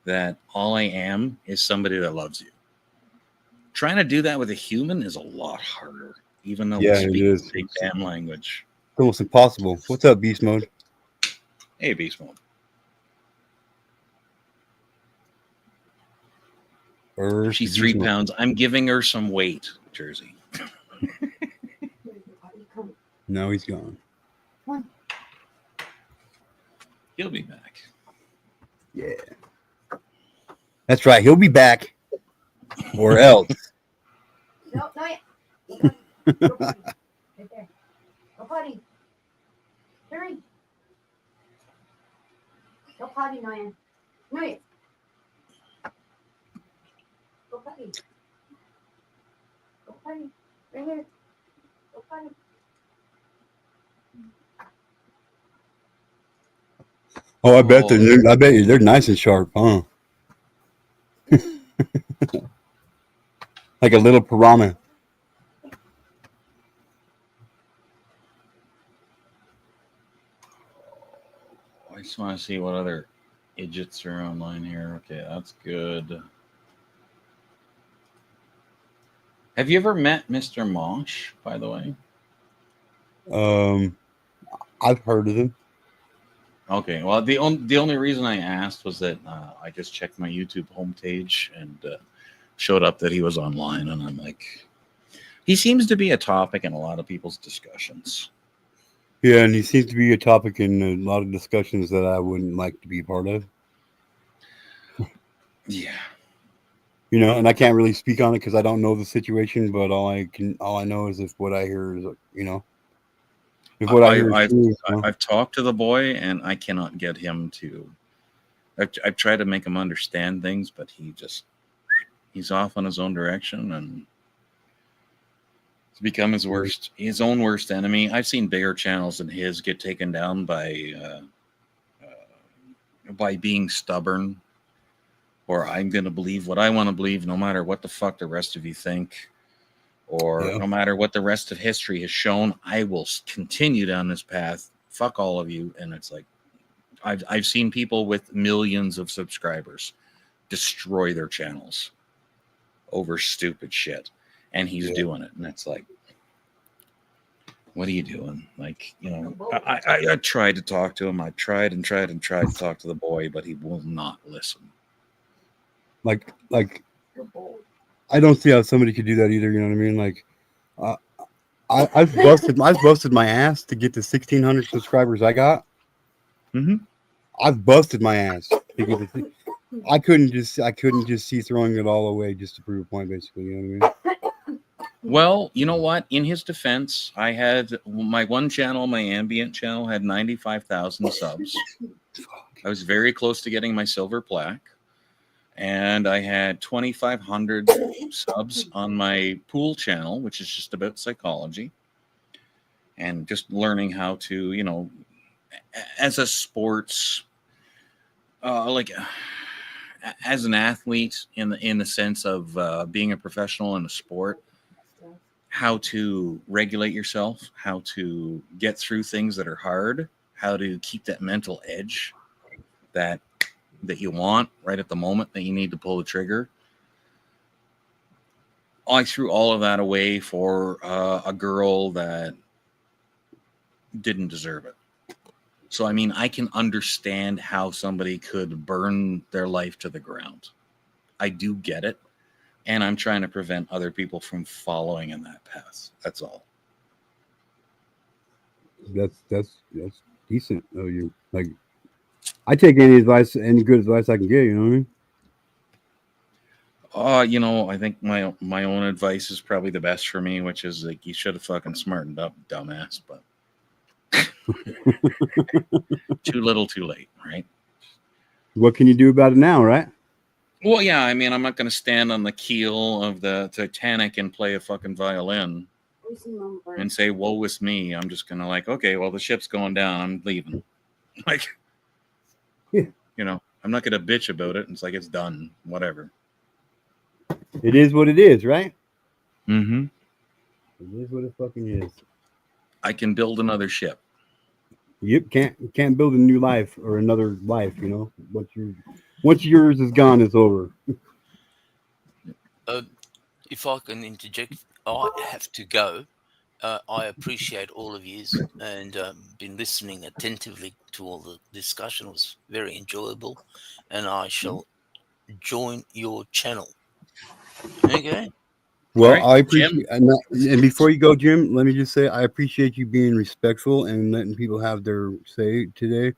that all I am is somebody that loves you. Trying to do that with a human is a lot harder, even though we speak the same damn language. It's almost impossible. What's up, Beast Mode? Hey, Beast Mode. She's 3 pounds. I'm giving her some weight, Jersey. No, he's gone. He'll be back. Yeah. That's right. He'll be back. Or else. No, not yet. Go potty. Right there. Go potty. Hurry. Go potty, Noyan. Noyan. Go potty. Go potty. Right here. Go potty. Oh, I bet they're nice and sharp, huh? Like a little piranha. I just want to see what other idiots are online here. Okay, that's good. Have you ever met Mr. Mosh, by the way? I've heard of him. Okay, well, the only reason I asked was that I just checked my YouTube homepage and showed up that he was online, and I'm like, he seems to be a topic in a lot of people's discussions. Yeah, and he seems to be a topic in a lot of discussions that I wouldn't like to be part of. Yeah. You know, and I can't really speak on it because I don't know the situation, but all I know is if what I hear is, you know, if what I hear is true, I've talked to the boy and I cannot get him to. I've tried to make him understand things, but he's off on his own direction, and it's become his own worst enemy. I've seen bigger channels than his get taken down by being stubborn, or I'm going to believe what I want to believe, no matter what the fuck the rest of you think, or no matter what the rest of history has shown. I will continue down this path. Fuck all of you. And it's like, I've seen people with millions of subscribers destroy their channels over stupid shit, and he's doing it. And it's like, what are you doing? Like, you know, I tried to talk to him. I tried to talk to the boy, but he will not listen. Like I don't see how somebody could do that either. You know what I mean? Like, I've busted my ass to get the 1,600 subscribers I got. Mm-hmm. I've busted my ass to get the. I couldn't just see throwing it all away just to prove a point, basically. You know what I mean? Well, you know what? In his defense, I had my one channel, my ambient channel, had 95,000 subs. I was very close to getting my silver plaque. And I had 2,500 subs on my pool channel, which is just about psychology and just learning how to, you know, as a sports, as an athlete in the sense of being a professional in a sport, how to regulate yourself, how to get through things that are hard, how to keep that mental edge that you want right at the moment that you need to pull the trigger. I threw all of that away for a girl that didn't deserve it. So, I mean, I can understand how somebody could burn their life to the ground. I do get it. And I'm trying to prevent other people from following in that path. That's all. That's decent. Oh, you like. I take any good advice I can get. You know what I mean? You know, I think my own advice is probably the best for me, which is like, you should have fucking smartened up, dumbass. But too little, too late, right? What can you do about it now, right? Well, yeah. I mean, I'm not going to stand on the keel of the Titanic and play a fucking violin and say, "Woe is me." I'm just going to like, okay, well, the ship's going down. I'm leaving. Like, yeah. You know, I'm not going to bitch about it. It's like, it's done. Whatever. It is what it is, right? Mm-hmm. It is what it fucking is. I can build another ship. You can't build a new life or another life. You know, once yours is gone, it's over. If I can interject, I have to go. I appreciate all of you and been listening attentively to all the discussion. It was very enjoyable, and I shall join your channel. Okay. Well, All right, I appreciate, and before you go, Jim, let me just say I appreciate you being respectful and letting people have their say today.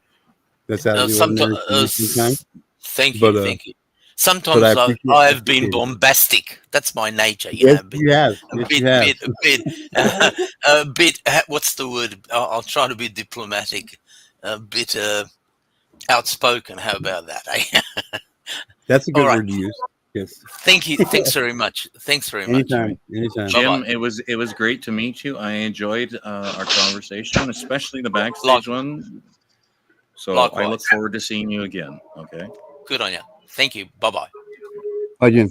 That's out of the ordinary for me sometimes. Thank you, But thank you. but I Sometimes appreciate, I've been bombastic. That's my nature, you yes, know. you have. Yes, you have. A bit. What's the word? I'll try to be diplomatic. A bit outspoken. How about that? Eh? That's a good All right. word to use. Yes. Thank you. Thanks very much. Thanks very much. Anytime. Anytime. Jim, Bye-bye. it was great to meet you. I enjoyed our conversation, especially the backstage one. So I look Likewise. forward to seeing you again. Okay. Good on you. Thank you. Bye bye. Hi, Jim.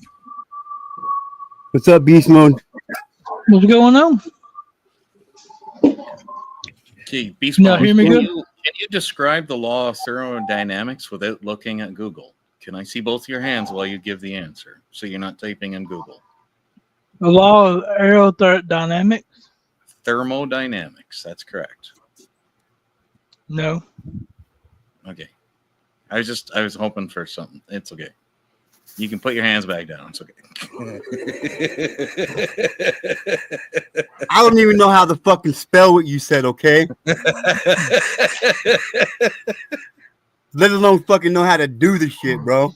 What's up, Beast Mode? What's going on? Okay, Beast Now Mode, hear me good? can you describe the law of thermodynamics without looking at Google? Can I see both your hands while you give the answer, so you're not typing in Google? The law of aerodynamics? Thermodynamics. That's correct. No. Okay. I was hoping for something. It's okay. You can put your hands back down. It's okay. I don't even know how to fucking spell what you said, okay? Let alone fucking know how to do the shit, bro.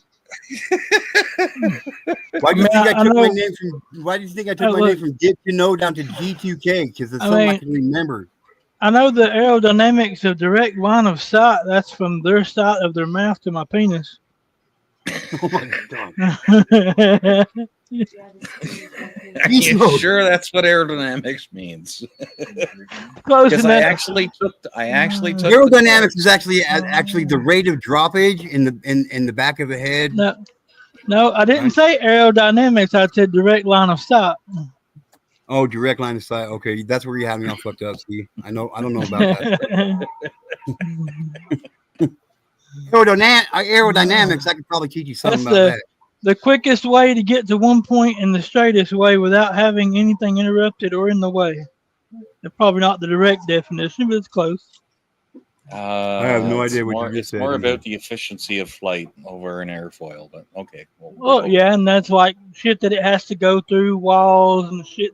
Why do you think I took my name from? Why do you think I took my name from Get to Know down to G2K? Because it's something I can remember. I know the aerodynamics of direct line of sight. That's from their side of their mouth to my penis. Oh my god! Are you sure that's what aerodynamics means? Close Because enough. I actually took. Aerodynamics is actually the rate of droppage in the back of the head. No, I didn't say aerodynamics. I said direct line of sight. Oh, direct line of sight. Okay, that's where you had me all fucked up. See, I don't know about that. Aerodynamics, I could probably teach you something about that. The quickest way to get to one point and the straightest way without having anything interrupted or in the way. They're probably not the direct definition, but it's close. I have no idea what you just said. It's more about the efficiency of flight over an airfoil, but okay. Well, yeah, and that's like shit that it has to go through walls and shit.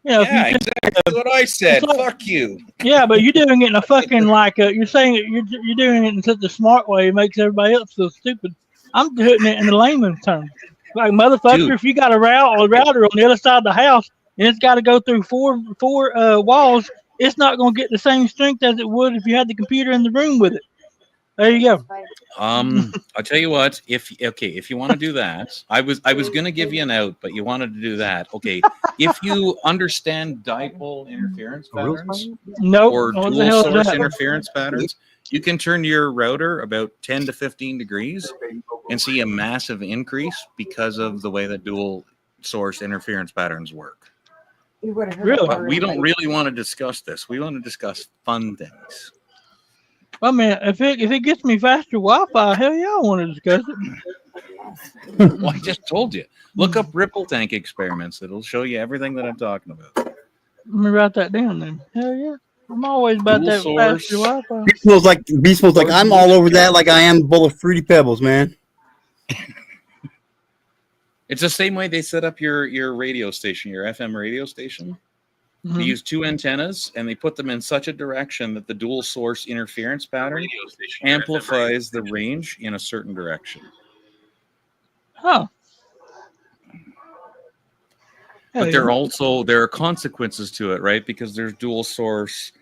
Yeah, exactly what I said. Like, fuck you. Yeah, but you're doing it in a fucking you're saying it, you're doing it in such a smart way. It makes everybody else feel stupid. I'm putting it in the layman's terms. Like, motherfucker, dude, if you got a router on the other side of the house and it's got to go through four walls, it's not going to get the same strength as it would if you had the computer in the room with it. There you go. I'll tell you what. If you want to do that, I was going to give you an out, but you wanted to do that. Okay, if you understand dipole interference patterns, or dual source interference patterns, you can turn your router about 10 to 15 degrees and see a massive increase because of the way that dual source interference patterns work. Really? But we don't really want to discuss this. We want to discuss fun things. I mean, if it gets me faster Wi-Fi, hell yeah, I want to discuss it. Well, I just told you. Look up ripple tank experiments. It'll show you everything that I'm talking about. Let me write that down then. Hell yeah. I'm always about Dual that source. faster Wi-Fi. Beast Mode's like, I'm all over that like I am a bowl of Fruity Pebbles, man. It's the same way they set up your radio station, your FM radio station. They use two antennas, and they put them in such a direction that the dual source interference pattern amplifies the range in a certain direction. Huh. But there are consequences to it, right? Because there's dual source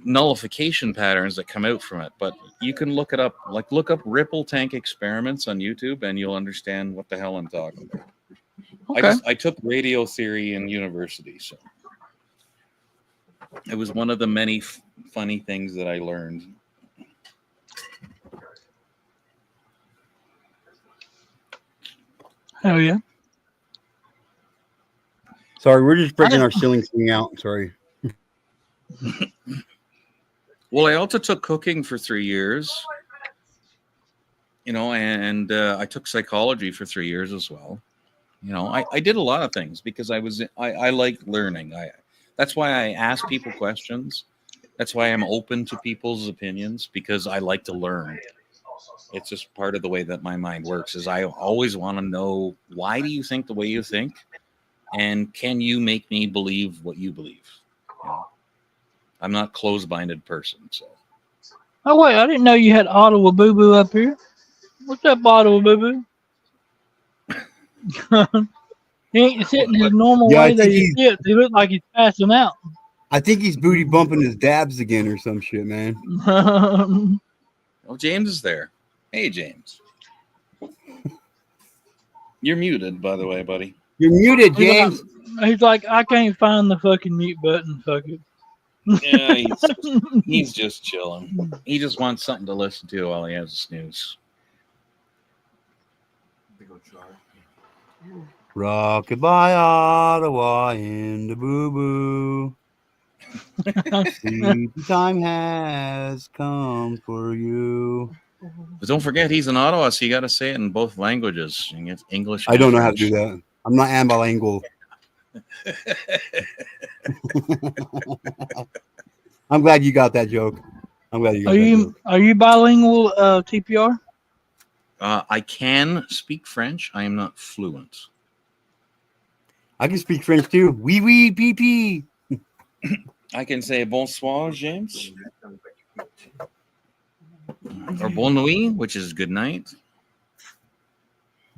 nullification patterns that come out from it. But you can look it up, look up ripple tank experiments on YouTube, and you'll understand what the hell I'm talking about. Okay. I took radio theory in university, so it was one of the many funny things that I learned. Hell yeah. Sorry, we're just breaking our ceiling thing out. Sorry. Well, I also took cooking for 3 years, and I took psychology for 3 years as well. I did a lot of things because I like learning. That's why I ask people questions. That's why I'm open to people's opinions, because I like to learn. It's just part of the way that my mind works. Is I always want to know, why do you think the way you think, and can you make me believe what you believe? You know? I'm not a closed-minded person, so. Oh wait, I didn't know you had Ottawa Boo Boo up here. What's up, Ottawa Boo Boo? He ain't sitting his normal Yeah, I way that think he sits. He looks like he's passing out. I think he's booty bumping his dabs again or some shit, man. Oh, James is there. Hey, James. You're muted, by the way, buddy. You're muted, James. He's like, I can't find the fucking mute button. Fuck it. Yeah, he's just chilling. He just wants something to listen to while he has a snooze. Rock goodbye, Ottawa in the boo boo. Sleepy time has come for you. But don't forget, he's in Ottawa, so you got to say it in both languages. You get English. I don't know how to do that. I'm not ambilingual. I'm glad you got that joke. I'm glad you got that joke. Are you bilingual, TPR? I can speak French. I am not fluent. I can speak French too. Oui, oui, pee pee. I can say bonsoir, James. Or bonne nuit, which is good night.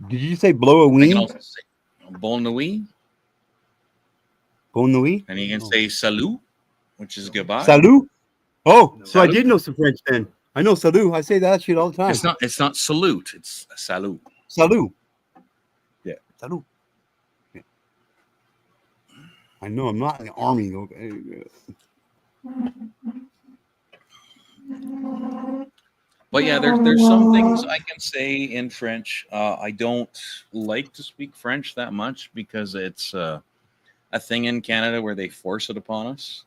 Did you say blow a I can wing? also say bonne nuit. Bonne nuit. And you can say salut, which is goodbye. Salut. Oh, so I Salut. did know some French then. I know salut. I say that shit all the time. It's not salute, it's salut. Salut. Yeah. Salut. Yeah. I know I'm not in the army. Okay. But yeah, there's some things I can say in French. I don't like to speak French that much because it's a thing in Canada where they force it upon us,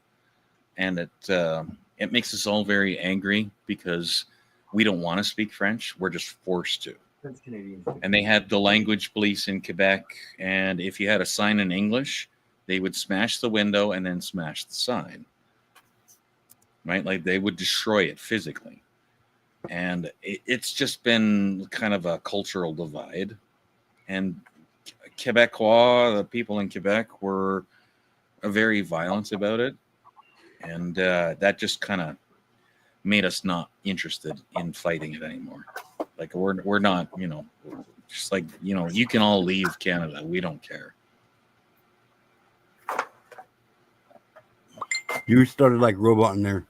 and it makes us all very angry because we don't want to speak French. We're just forced to. That's Canadian. And they had the language police in Quebec, and if you had a sign in English, they would smash the window and then smash the sign. Right? Like they would destroy it physically. And it's just been kind of a cultural divide. And Quebecois, the people in Quebec, were very violent about it. And that just kind of made us not interested in fighting it anymore. Like we're not, just like, you can all leave Canada. We don't care. You started like robot in there.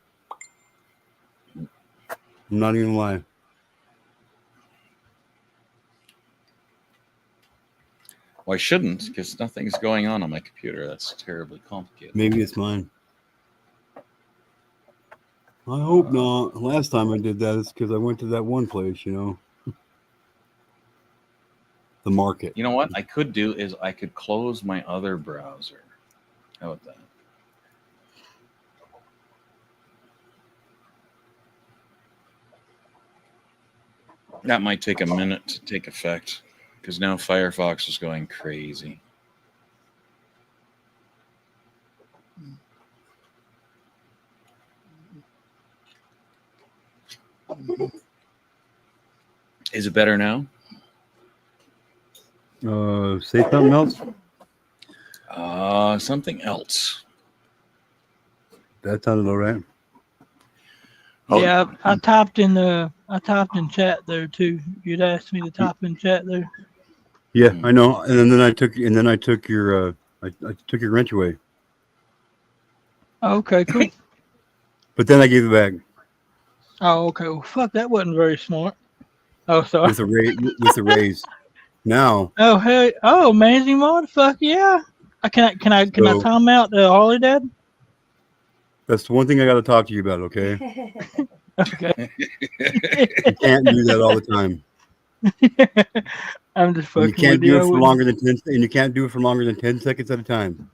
I'm not even lying. Well, I shouldn't, because nothing's going on my computer. That's terribly complicated. Maybe it's mine. I hope not. Last time I did that, it's because I went to that one place, the market. You know what I could do is I could close my other browser. How about that? That might take a minute to take effect because now Firefox is going crazy. Is it better now? Say something else. Something else. That sounded all right. Oh. Yeah, I typed in chat there too. You'd asked me to type in chat there. Yeah, I know. And then I took your I took your wrench away. Okay, cool. But then I gave it back Oh, okay. Well, fuck, that wasn't very smart. Oh, sorry. with a raise. Now, Oh, hey. Oh, amazing motherfucker. Yeah. Can I time out the Harley Dad? that's the one thing I got to talk to you about. Okay, Okay. you can't do that all the time. I'm just fucking. You can't with do it I for wouldn't- longer than 10, and you can't do it for longer than 10 seconds at a time.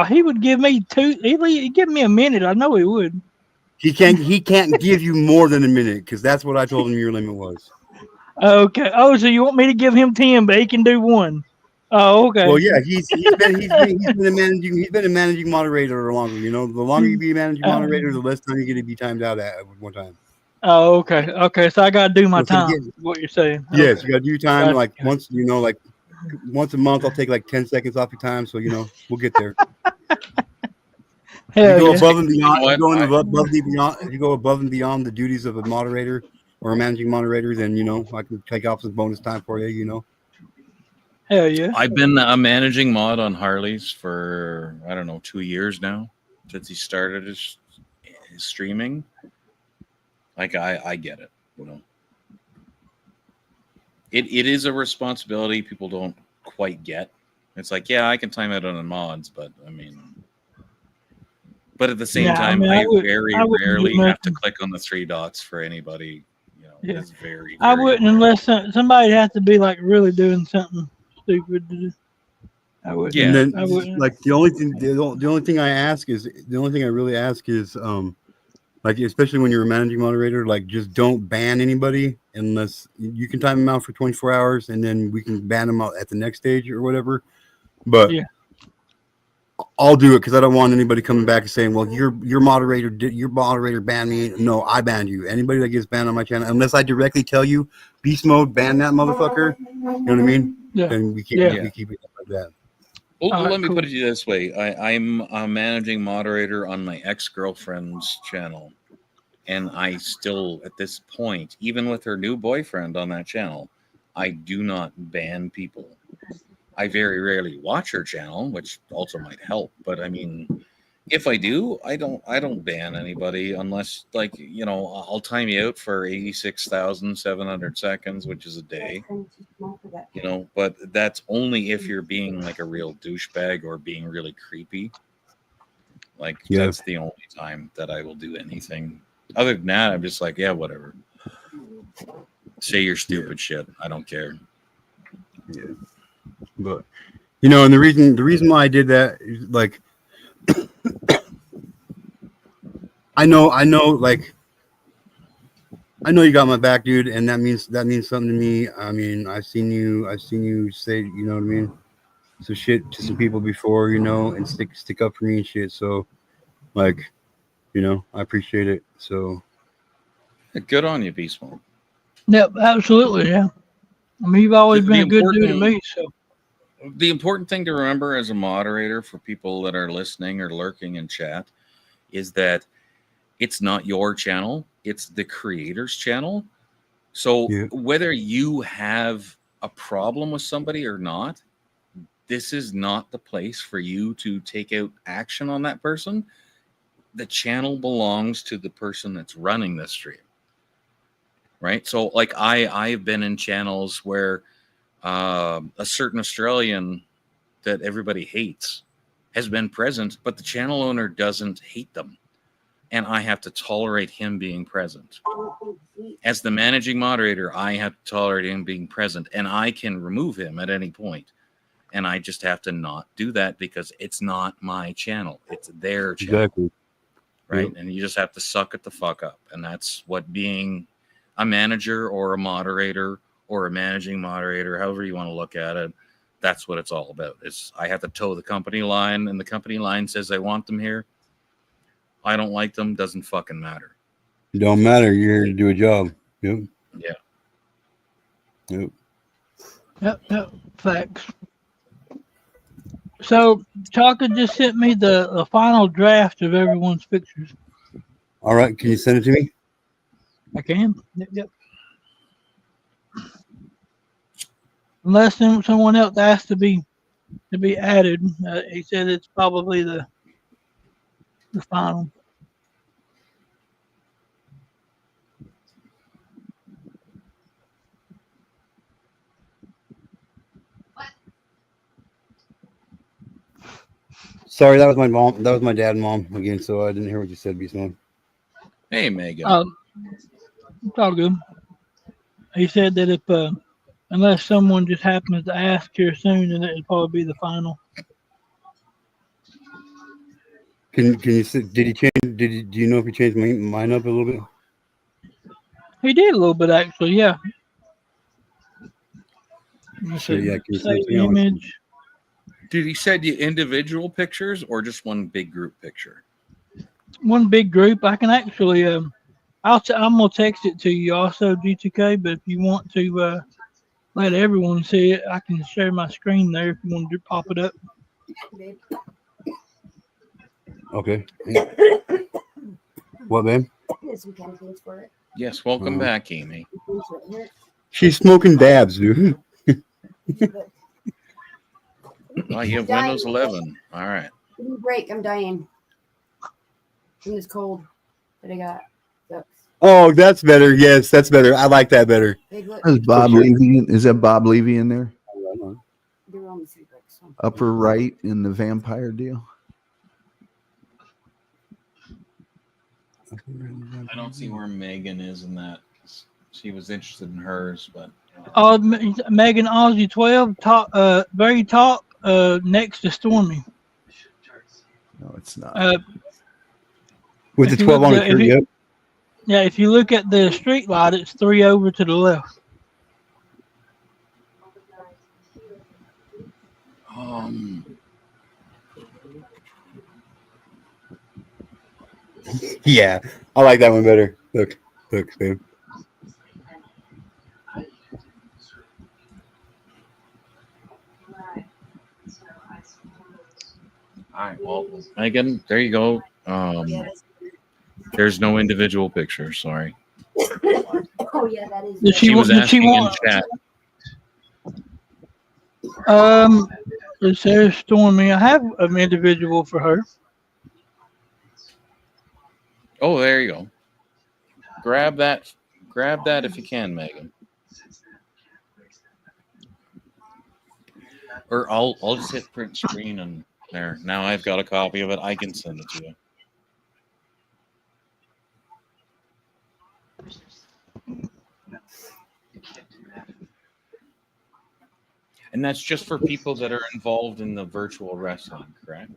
He would give me he'd give me a minute. I know he would. He can't give you more than a minute because that's what I told him your limit was. Okay. Oh, so you want me to give him 10, but he can do 1? Oh, okay. Well, yeah, he's been a managing moderator longer. The longer you be a managing moderator, the less time you get to be timed out at one time. Oh, okay. Okay. So I got to do my So for the time. game- What you're saying? Yes, Okay. you got to do your time. Gotcha. Like once, like once a month, I'll take like 10 seconds off your time. So we'll get there. If you Hell go yeah. above and beyond, You know what? if you go above and beyond the duties of a moderator or a managing moderator, then I can take off some bonus time for you. Hell yeah. I've been a managing mod on Harley's for I don't know 2 years now since he started his streaming. Like I get it, It is a responsibility people don't quite get. It's like, yeah, I can time out on the mods, but but at the same time, I very rarely have to click on the 3 dots for anybody. Yeah. It's very, I very wouldn't unless somebody has to be like really doing something stupid to do. I wouldn't. Yeah. And then, I wouldn't. like the only thing I really ask is, like especially when you're a managing moderator, like just don't ban anybody unless you can time them out for 24 hours, and then we can ban them out at the next stage or whatever. But Yeah. I'll do it because I don't want anybody coming back and saying, "Well, your moderator banned me." No, I banned you. Anybody that gets banned on my channel, unless I directly tell you, beast mode, ban that motherfucker. You know what I mean? Yeah. Then we keep Yeah. we keep it like that. Well, All right, let me cool. put it this way. I'm a managing moderator on my ex-girlfriend's channel. And I still, at this point, even with her new boyfriend on that channel, I do not ban people. I very rarely watch her channel, which also might help. But I mean, if I do, I don't ban anybody unless, like, I'll time you out for 86,700 seconds, which is a day. But that's only if you're being like a real douchebag or being really creepy. Like, Yeah. that's the only time that I will do anything. Other than that, I'm just like, yeah, whatever. Say your stupid shit. I don't care. Yeah. But and the reason why I did that is like I know you got my back, dude, and that means something to me. I mean, I've seen you say, you know what I mean, some shit to some people before, and stick up for me and shit. So like, I appreciate it. So good on you, Beast Mode. Yep, absolutely. Yeah. I mean, you've always been a good dude to me. So the important thing to remember as a moderator for people that are listening or lurking in chat is that it's not your channel, it's the creator's channel. So whether you have a problem with somebody or not, this is not the place for you to take out action on that person. The channel belongs to the person that's running the stream. Right? So like I've been in channels where a certain Australian that everybody hates has been present, but the channel owner doesn't hate them. And I have to tolerate him being present. As the managing moderator, I have to tolerate him being present, and I can remove him at any point. And I just have to not do that because it's not my channel. It's their channel. Exactly. Right? Yep. And you just have to suck it the fuck up. And that's what being a manager or a moderator or a managing moderator, however you want to look at it, that's what it's all about. Is I have to toe the company line, and the company line says I want them here. I don't like them, doesn't fucking matter. It don't matter. You're here to do a job. Yep. Yeah. Yep. Yep. Facts. So Chaka just sent me the final draft of everyone's pictures. All right. Can you send it to me? I can. Yep. Unless someone else asked to be added, he said it's probably the final. Sorry, that was my mom. That was my dad and mom again. So I didn't hear what you said, Beast Mode. Hey, Megan. It's all good. He said that if unless someone just happens to ask here soon, then it'll probably be the final. Can you say, did he change? Do you know if he changed mine up a little bit? He did a little bit actually, yeah. Sure, yeah. Can you send Save it to me? image. Did he send you individual pictures or just one big group picture? One big group. I can actually I'm gonna text it to you also, G2K. But if you want to let everyone see it, I can share my screen there if you want to pop it up. Babe. Okay. What, man? There's some campaigns for it. Yes, welcome back, Amy. She's smoking dabs, dude. Oh, you have Windows 11. All right. Give me a break. I'm dying from this cold that I got. Sucks. Oh, that's better. Yes, that's better. I like that better. Babe, look. Is Bob Levy? Is that Bob Levy in there? They're on the three bricks. So. Upper right in the vampire deal. I don't see where Megan is in that. She was interested in hers, but Oh, Megan Aussie 12, top, very top, next to Stormy. No, it's not. With the If you 12 on look the at- shirt, if you- yep. Yeah, if you look at the street light, it's 3 over to the left. Yeah, I like that one better. Look, babe. all right. Well, Megan, there you go. There's no individual picture. Sorry. Oh yeah, that is. Did She was did she asking in want? chat. It says Stormy. I have an individual for her. Oh, there you go. Grab that if you can, Megan. Or I'll just hit print screen and there. Now I've got a copy of it. I can send it to you. And that's just for people that are involved in the virtual wrestling, correct?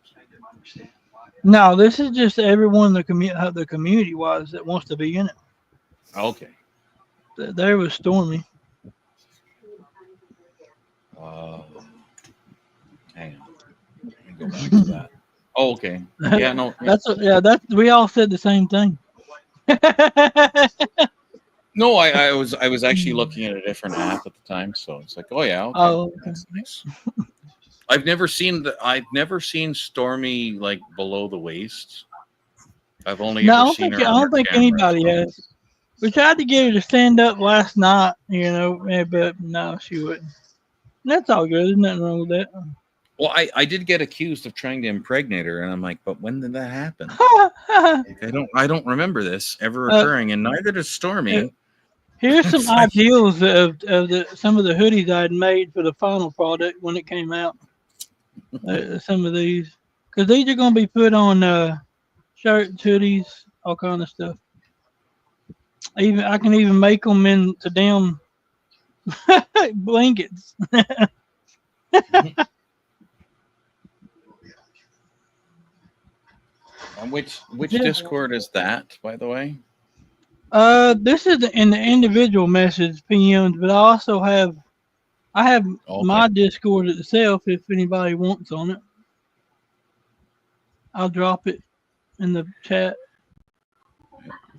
No, this is just everyone the community wise that wants to be in it. Okay. There was Stormy. Hang on. Let me go back to that. Oh, okay. Yeah, no. That's we all said the same thing. No, I was actually looking at a different app at the time, so it's like, oh yeah, okay, Oh, okay. that's nice. I've never seen Stormy like below the waist. I've only No, I ever don't seen think her. I don't think anybody has. We tried to get her to stand up last night, but no, she wouldn't. That's all good. There's nothing wrong with that. Well, I did get accused of trying to impregnate her, and I'm like, but when did that happen? I don't remember this ever occurring, and neither does Stormy. Here's some ideals of some of the hoodies I had made for the final product when it came out. Some of these, because these are going to be put on shirts, hoodies, all kind of stuff. I can even make them into damn blankets. And which Discord is that, by the way? This is in the individual message PMs, but I have my Discord itself if anybody wants on it. I'll drop it in the chat.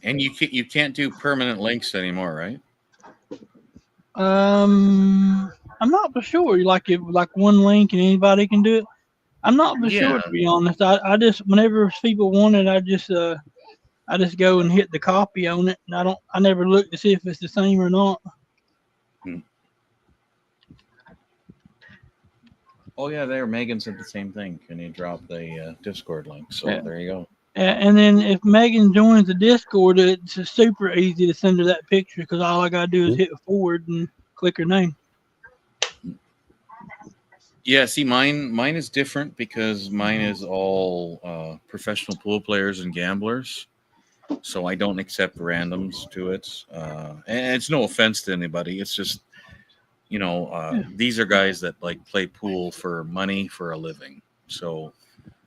And you can't do permanent links anymore, right? I'm not for sure. Like one link and anybody can do it. I'm not for sure, to be honest. I just whenever people want it, I just go and hit the copy on it, and I never look to see if it's the same or not. Oh yeah, there. Megan said the same thing. Can you drop the Discord link? So there you go. And then if Megan joins the Discord, it's super easy to send her that picture because all I gotta do is hit forward and click her name. Yeah, see, mine is different because mine is all professional pool players and gamblers. So I don't accept randoms to it. And it's no offense to anybody. It's just, these are guys that like play pool for money for a living. So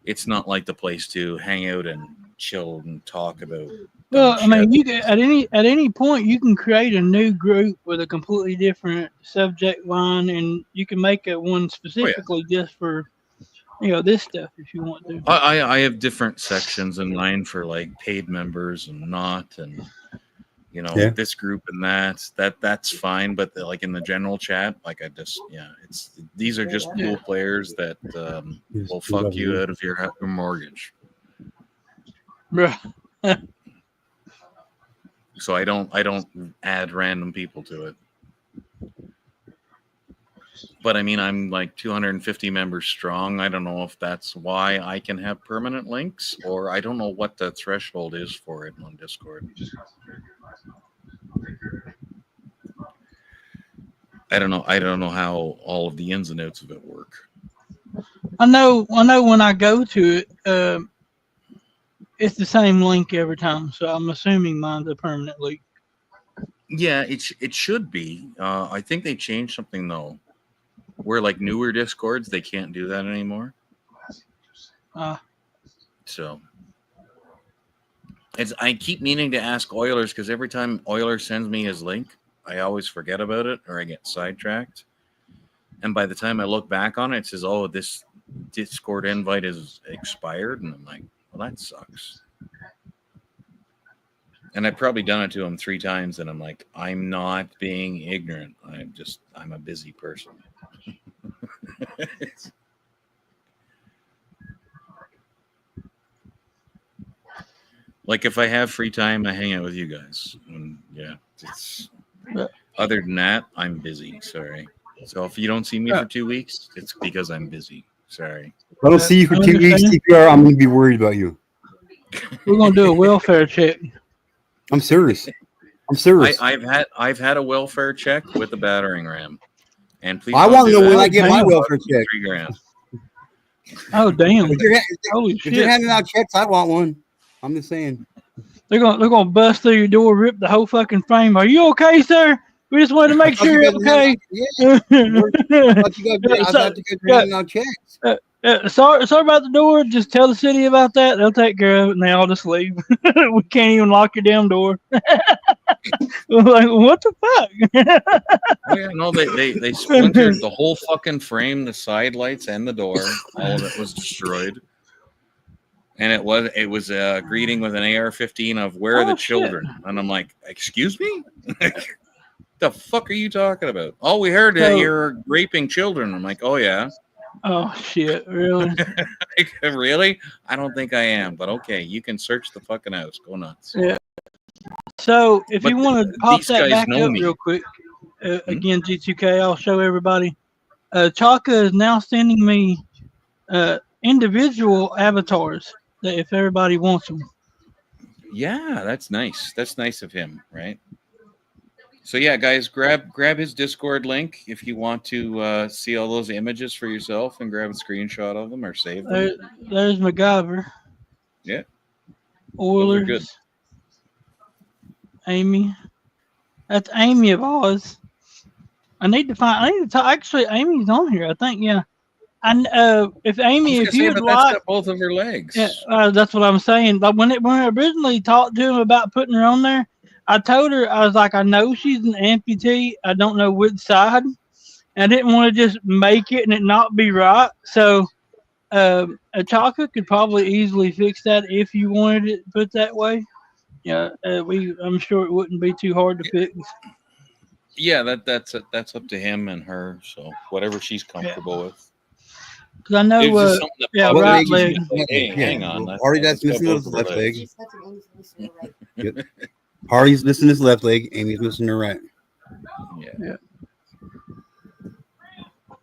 it's not like the place to hang out and chill and talk about. Well, I mean, you can, at any point you can create a new group with a completely different subject line, and you can make it one specifically just for this stuff if you want to. I have different sections in mine for like paid members and not, and you know, Yeah. this group and that's fine. But like in the general chat, like these are just pool players that will fuck you out of your mortgage. Bruh. So I don't add random people to it. But I mean, I'm like 250 members strong. I don't know if that's why I can have permanent links, or I don't know what the threshold is for it on Discord. I don't know how all of the ins and outs of it work. I know when I go to it, it's the same link every time. So I'm assuming mine's a permanent link. Yeah, it should be. I think they changed something though, where like newer Discords they can't do that anymore. So I keep meaning to ask Oilers because every time Oilers sends me his link, I always forget about it or I get sidetracked. And by the time I look back on it, it says, "Oh, this Discord invite is expired," and I'm like, "Well, that sucks." And I've probably done it to him 3 times, and I'm like, I'm not being ignorant. I'm a busy person. Like if I have free time, I hang out with you guys. And other than that, I'm busy. Sorry. So if you don't see me for 2 weeks, it's because I'm busy. Sorry. If I don't see you for 2 weeks, TPR, I'm going to be worried about you. We're going to do a welfare check. I'm serious. I've had a welfare check with a battering ram, and please. I want to know when I get my welfare check. $3,000. Oh damn! Holy shit! If you're handing out checks, I want one. I'm just saying. They're gonna bust through your door, rip the whole fucking frame. Are you okay, sir? We just wanted to make sure you're okay. Yeah. I thought you guys handing out checks. Sorry about the door. Just tell the city about that. They'll take care of it, and they all just leave. We can't even lock your damn door. Like, what the fuck? Oh yeah, no, they splintered the whole fucking frame, the side lights, and the door. All of it was destroyed. And it was a greeting with an AR-15 of "Where are the children?" Shit. And I'm like, "Excuse me." The fuck are you talking about? Oh, we heard that you're raping children. I'm like, oh yeah. Oh shit, really? Like, really? I don't think I am, but okay, you can search the fucking house. Go nuts. Yeah. So if you want to pop that back up me. real quick, again, G2K, I'll show everybody. Chaka is now sending me individual avatars that if everybody wants them. Yeah, that's nice. That's nice of him, right? So yeah, guys, grab his Discord link if you want to see all those images for yourself and grab a screenshot of them or save them. There's MacGyver. Yeah. Oilers. Good. Amy. That's Amy of Oz. I need to talk. Actually, Amy's on here. I think, yeah. And if Amy, if you'd like, that's got both of her legs. Yeah, that's what I'm saying. But when I originally talked to him about putting her on there, I told her, I was like, I know she's an amputee. I don't know which side. And I didn't want to just make it and it not be right. So Chaka could probably easily fix that if you wanted it put that way. Yeah, I'm sure it wouldn't be too hard to fix. Yeah, that's up to him and her. So whatever she's comfortable with. Because I know, right leg. Hey, hang on. Hardy, that's missing his left leg. Yep. Hardy's missing his left leg. Amy's missing her right. Yeah.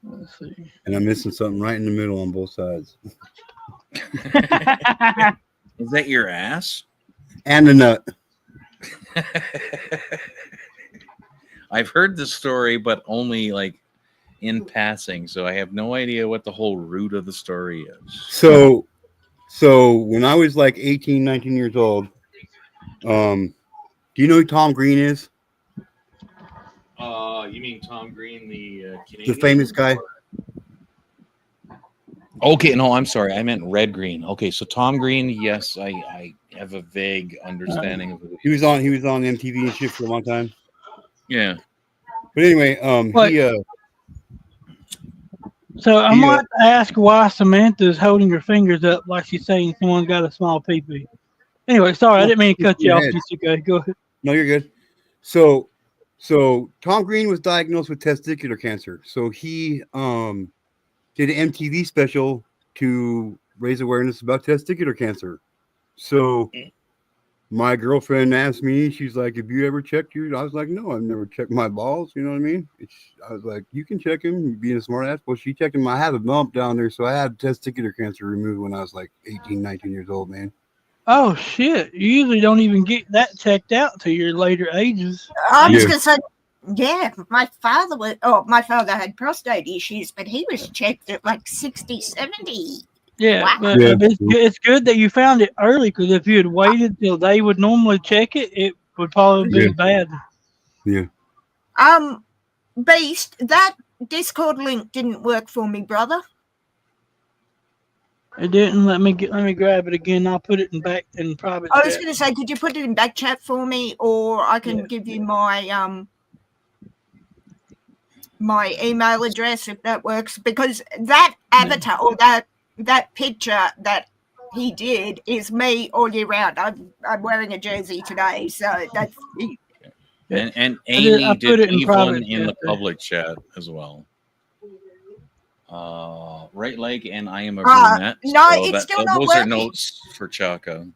Let's see. And I'm missing something right in the middle on both sides. Is that your ass? And the nut. I've heard the story, but only like in passing, so I have no idea what the whole root of the story is. So when I was like 18, 19 years old, do you know who Tom Green is? You mean Tom Green, the Canadian? The famous guy? Okay, no, I'm sorry. I meant Red Green. Okay, so Tom Green, yes, I have a vague understanding of it. He was on MTV and shit for a long time. Yeah. But anyway, So I might ask why Samantha's holding her fingers up like she's saying someone got a small pee-pee. Anyway, sorry, I didn't mean to cut you off. Go ahead. No, you're good. So Tom Green was diagnosed with testicular cancer. So he did an MTV special to raise awareness about testicular cancer. So my girlfriend asked me, she's like, "Have you ever checked your?" I was like, "No, I've never checked my balls." You know what I mean? I was like, "You can check him, being a smart ass." Well, she checked him. I have a bump down there, so I had testicular cancer removed when I was like 18, 19 years old, man. Oh shit! You usually don't even get that checked out till your later ages. I was gonna say, yeah, my father had prostate issues, but he was checked at like 60, 70. Yeah, Wow. but Yeah. it's good that you found it early, because if you had waited till they would normally check it, it would probably be bad. Yeah. Beast, that Discord link didn't work for me, brother. It didn't let me grab it again. I'll put it in private. I was chat. going to say, could you put it in back chat for me, or I can give you my my email address if that works, because that avatar or that picture that he did is me all year round. I'm wearing a jersey today, so that's me. And Amy I put did it in leave one private in the chat. public chat as well. Right leg and I am a brunette. No, it's still not those are working. notes for Chaka.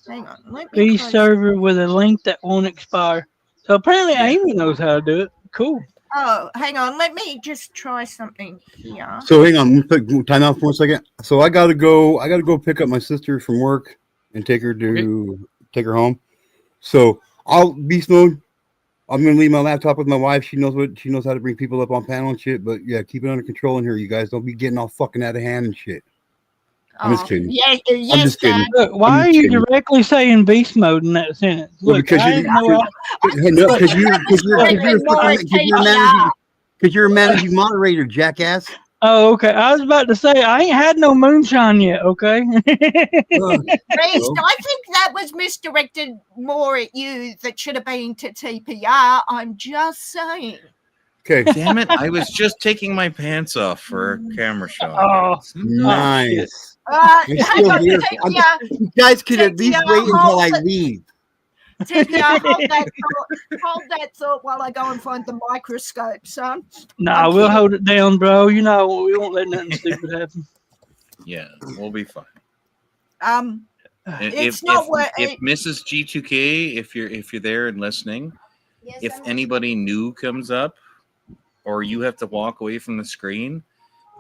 Hang on, let me B close- server with a link that won't expire. So apparently Amy knows how to do it. Cool. Oh, hang on, let me just try something here. So hang on, time out for a second. So I gotta go pick up my sister from work and take her home. So I'll beast mode. I'm gonna leave my laptop with my wife. She knows how to bring people up on panel and shit. But yeah, keep it under control in here, you guys. Don't be getting all fucking out of hand and shit. I'm just kidding. Yes, I'm just kidding. Dad. Look, why I'm are just you kidding. directly saying beast mode in that sentence? Well, Look, because I ain't no out- you're a managing moderator, jackass. Oh, okay. I was about to say I ain't had no moonshine yet. Okay. Beast, I think that was misdirected more at you that should have been to TPR. I'm just saying. Okay. Damn it! I was just taking my pants off for a camera shot. Oh, Nice. Hang still on, here. TPR, You guys could at least wait until I leave. TPR, hold that thought while I go and find the microscope, son. nah, we'll hold it down, bro. You know we won't let nothing stupid happen. Yeah, we'll be fine. It's not what if Mrs. G2K, if you're there and listening, if anybody new comes up, or you have to walk away from the screen,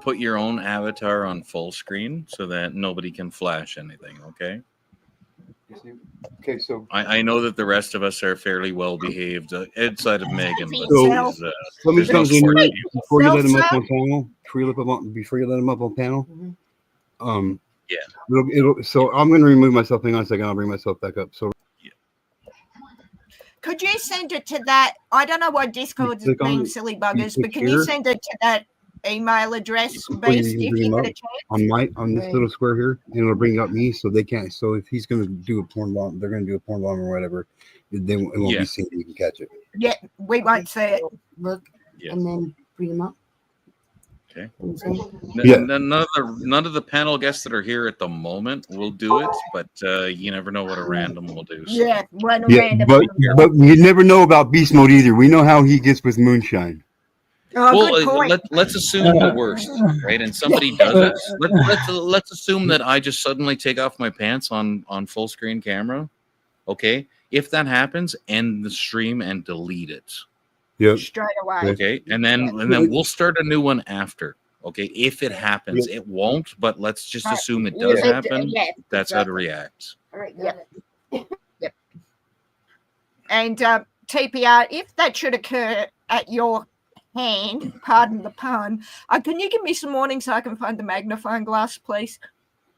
put your own avatar on full screen so that nobody can flash anything. Okay. Okay, so I know that the rest of us are fairly well behaved outside of Megan, but So- she's, somebody comes in Self-sort. here before you let him up Self-sort. on panel. Before you let him up on panel. Yeah. So I'm gonna remove myself. Hang on a second. I'll bring myself back up. So Could you send it to that? I don't know why Discord is click on being it, silly buggers, click but can you here. send it to that email address, you Beast, can if bring you him get a up. chance? on this little square here, and it'll bring up me, so they can't. So if he's gonna do a porn bomb, they're gonna do a porn bomb or whatever. It won't Yeah. be seen. You can catch it. Yeah, we won't see it. Look, Yeah. and then bring them up. Okay. You know what I'm saying? Yeah. None of the panel guests that are here at the moment will do it, but you never know what a random will do. So. Yeah, one Yeah, random. but you never know about beast mode either. We know how he gets with moonshine. Oh, Well, good point. let's assume the worst, right? And somebody does it. Let's assume that I just suddenly take off my pants on full screen camera. Okay, if that happens, end the stream and delete it. Yep. Straight away. Okay, and then we'll start a new one after. Okay, if it happens, it won't. But let's just assume it does happen. Yeah, That's how to react. All right, Yep. got it. and TPR, if that should occur at your hand, pardon the pun, can you give me some warning so I can find the magnifying glass, please?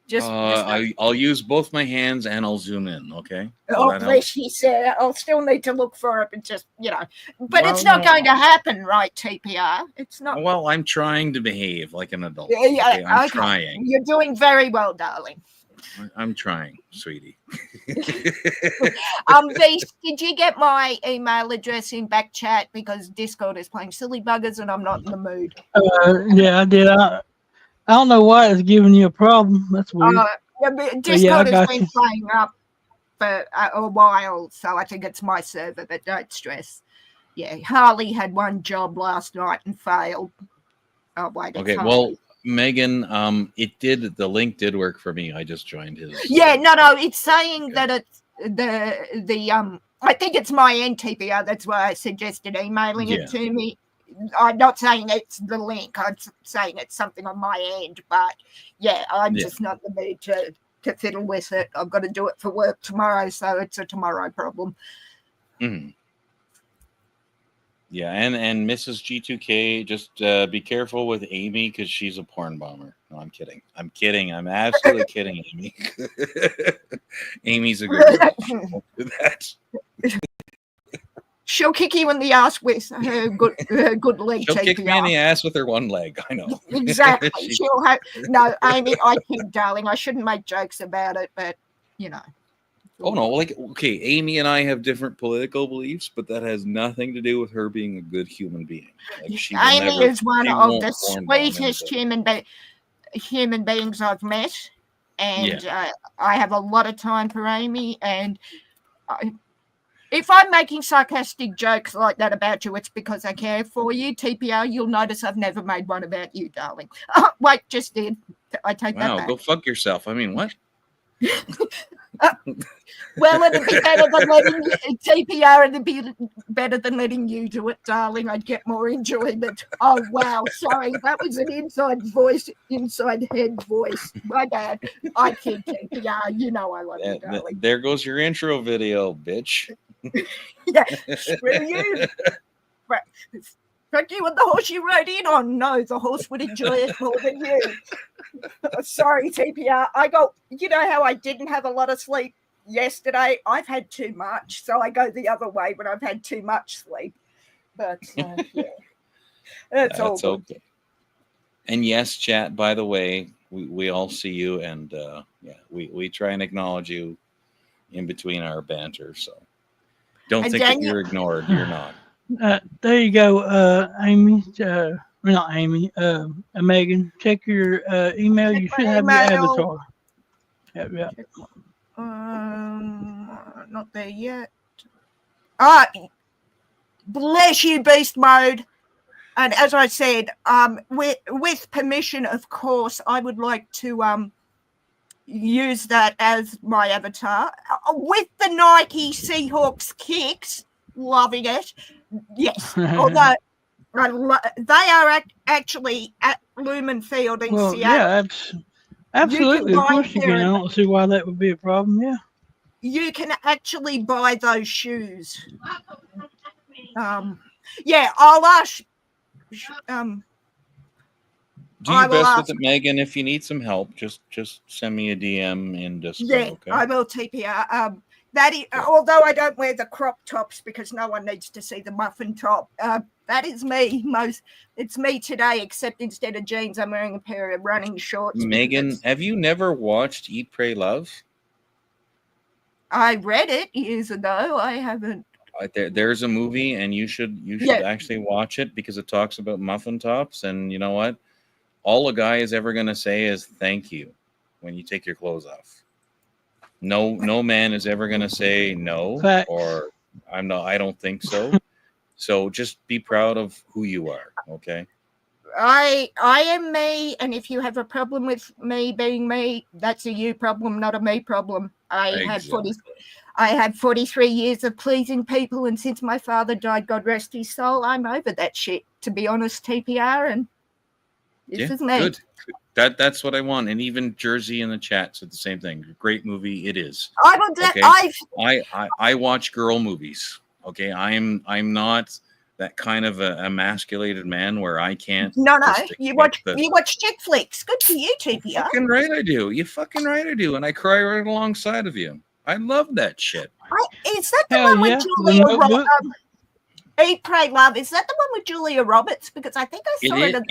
Just I'll use both my hands and I'll zoom in. Okay. Will oh, that help? bless you, sir. I'll still need to look for it, but just, but Well, it's not no. going to happen, right, TPR? It's not. Well, I'm trying to behave like an adult. Yeah, Okay, I'm okay. trying. You're doing very well, darling. I'm trying, sweetie. Beast, did you get my email address in back chat, because Discord is playing silly buggers and I'm not in the mood? Yeah, I did. I don't know why it's giving you a problem. That's weird. Yeah, but yeah, I Discord has got been you. playing up. for a while, so I think it's my server, but don't stress. Yeah, Harley had one job last night and failed. Oh, wait. Okay, well, Megan, the link did work for me. I just joined his. Yeah, no, it's saying that it's the I think it's my NTPR. That's why I suggested emailing it to me. I'm not saying it's the link. I'm saying it's something on my end, but yeah, I'm just not in the mood to fiddle with it. I've got to do it for work tomorrow, so it's a tomorrow problem. Mm-hmm. Yeah, and Mrs. G2K, just be careful with Amy because she's a porn bomber. No, I'm kidding. I'm absolutely kidding, Amy. Amy's a good that. She'll kick you in the ass with her good leg. She'll kick me in the ass with her one leg. I know. Exactly. She'll have Amy. I think, darling, I shouldn't make jokes about it, but you know. Oh no, like okay, Amy and I have different political beliefs, but that has nothing to do with her being a good human being. Like Amy is one of the sweetest human beings I've met, and I have a lot of time for Amy. And if I'm making sarcastic jokes like that about you, it's because I care for you. TPR, you'll notice I've never made one about you, darling. Wait, just did. I take that back. Go fuck yourself. I mean, what? Well, it'd be better than letting TPR. It'd be better than letting you do it, darling. I'd get more enjoyment. Oh wow, sorry, that was an inside head voice. My bad. I kid TPR. You know I love you, darling. There goes your intro video, bitch. Yeah, screw you. Fuck you and the horse you rode in on. No, the horse would enjoy it more than you. Sorry, TPR. You know how I didn't have a lot of sleep yesterday? I've had too much, so I go the other way when I've had too much sleep. But yeah, that's all good. Okay. And yes, chat, by the way, we all see you, and we try and acknowledge you in between our banter, so don't think that you're ignored. You're not. There you go, Amy. Not Amy. Megan. Check your email. You should have your avatar. Yeah. Not there yet. Bless you, beast mode. And as I said, with permission, of course, I would like to use that as my avatar with the Nike Seahawks kicks. Loving it. Yes. Although they are actually at Lumen Field in Seattle. Yeah, absolutely. Of course you can. I don't see why that would be a problem. Yeah. You can actually buy those shoes. Yeah, I'll ask. Do your best with it, Megan. If you need some help, just send me a DM in Discord. Yeah, okay? I will TPR. Although I don't wear the crop tops because no one needs to see the muffin top. That is me. It's me today, except instead of jeans, I'm wearing a pair of running shorts. Megan, have you never watched Eat, Pray, Love? I read it years ago. I haven't. There's a movie, and you should actually watch it because it talks about muffin tops. And you know what? All a guy is ever going to say is thank you when you take your clothes off. No man is ever going to say no. Facts. Or I don't think so. So just be proud of who you are. Okay. I am me, and if you have a problem with me being me, that's a you problem, not a me problem. I had 43 years of pleasing people, and since my father died, God rest his soul, I'm over that shit, to be honest, TPR, and this is me. Good. That's what I want. And even Jersey in the chat said the same thing. Great movie it is. I watch girl movies. Okay. I'm not that kind of a emasculated man where I can't. No. You watch chick flicks. Good for you, TPR. Fucking right I do. You fucking right I do. And I cry right alongside of you. I love that shit. Is that the one with Julia Roberts? Eat, Pray, Love. Is that the one with Julia Roberts? Because I think I saw it.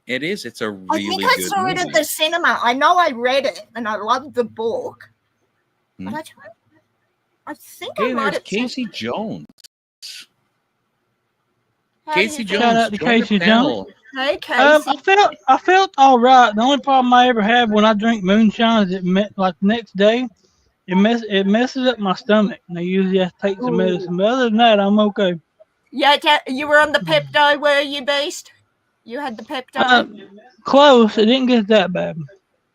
It is. It's a really good movie. I think I saw it at the cinema. I know I read it and I loved the book. But I think I might have Casey Jones. Casey Jones. Shout out to Casey Jones. Hey, Casey. I felt all right. The only problem I ever have when I drink moonshine is the next day it messes up my stomach, and I usually have to take some medicine. But other than that, I'm okay. Yeah, you were on the Pepto, were you, Beast? You had the Pepto? Close. It didn't get that bad.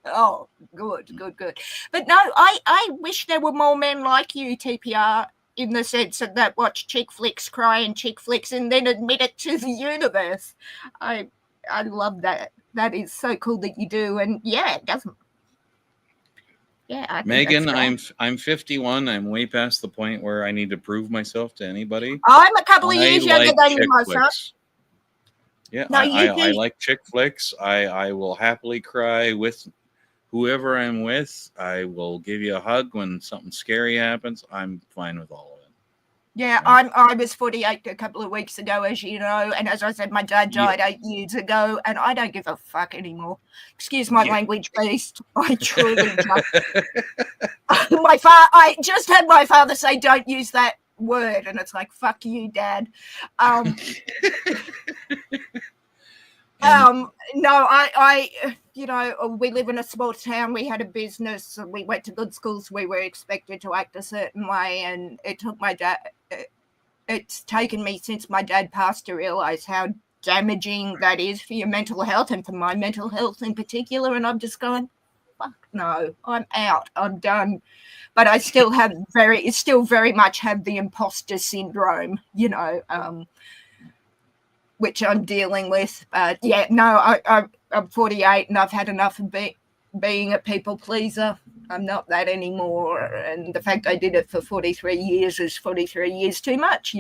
Oh, good. But no, I wish there were more men like you, TPR, in the sense that watch chick flicks, cry in chick flicks, and then admit it to the universe. I love that. That is so cool that you do, and yeah, it doesn't. Yeah, I think Megan, that's I'm 51. I'm way past the point where I need to prove myself to anybody. I'm a couple of years younger than you, chick my son. flicks. Yeah, No, I like chick flicks. I will happily cry with whoever I'm with. I will give you a hug when something scary happens. I'm fine with all of it. Yeah, I was 48 a couple of weeks ago, as you know, and as I said, my dad died 8 years ago, and I don't give a fuck anymore. Excuse my language, Beast. I truly don't. I just had my father say, "Don't use that word," and it's like, "Fuck you, Dad." No, we live in a small town. We had a business. We went to good schools. We were expected to act a certain way, and it took my dad. It's taken me since my dad passed to realize how damaging that is for your mental health and for my mental health in particular. And I'm just going, fuck no, I'm out. I'm done. But I still very much have the imposter syndrome, which I'm dealing with. But yeah, no, I'm 48 and I've had enough of being a people pleaser. I'm not that anymore. And the fact I did it for 43 years is 43 years too much,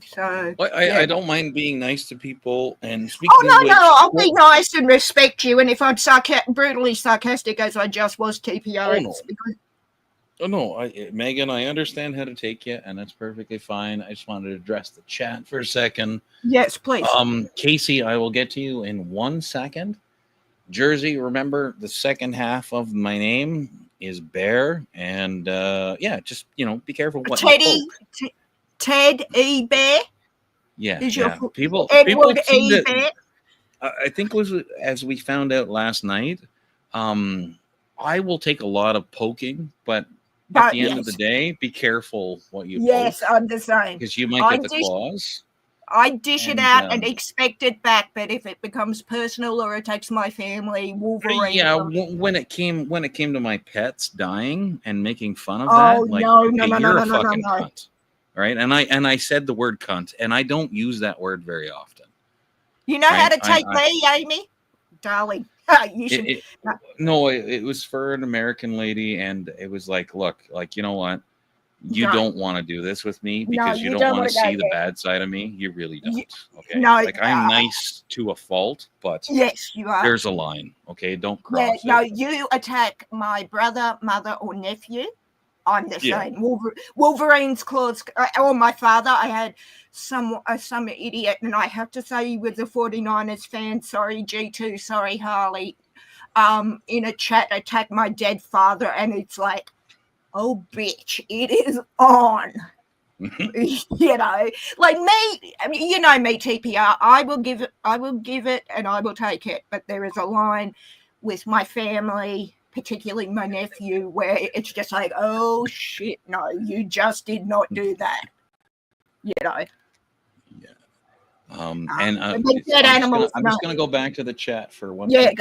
So I don't mind being nice to people and speaking. Oh no, I'll be nice and respect you. And if I'm brutally sarcastic as I just was, TPR, it's because. Oh no, Megan, I understand how to take you, and that's perfectly fine. I just wanted to address the chat for a second. Yes, please. Casey, I will get to you in 1 second. Jersey, remember the second half of my name is Bear, and just be careful what Teddy, Ted E. Bear. Yeah, People Edward E. Bear. I think as we found out last night. I will take a lot of poking, but at the end of the day, be careful what you poke. Yes, I'm the same. Because you might get the claws. I dish it out and expect it back, but if it becomes personal or attacks my family, Wolverine. Yeah, when it came to my pets dying and making fun of that, you're a fucking cunt. All right, and I said the word cunt, and I don't use that word very often. You know how to take me, Amy? Darling. You should. It was for an American lady, and it was like, look, you know what? You don't want to do this with me because you don't want to see the bad side of me. You really don't. Okay. I'm nice to a fault, but yes, you are. There's a line. Okay. Don't cross. Yeah, no, you attack my brother, mother, or nephew. I'm the same. Wolverine's claws, or my father. I had some idiot, and I have to say he was a 49ers fan. Sorry, G2. Sorry, Harley. In a chat, attack my dead father, and it's like, oh, bitch, it is on. Like me, I mean, you know me, TPR. I will give it, and I will take it. But there is a line with my family, particularly my nephew, where it's just like, oh shit, no, you just did not do that. Yeah. And I'm just gonna go back to the chat for one sec.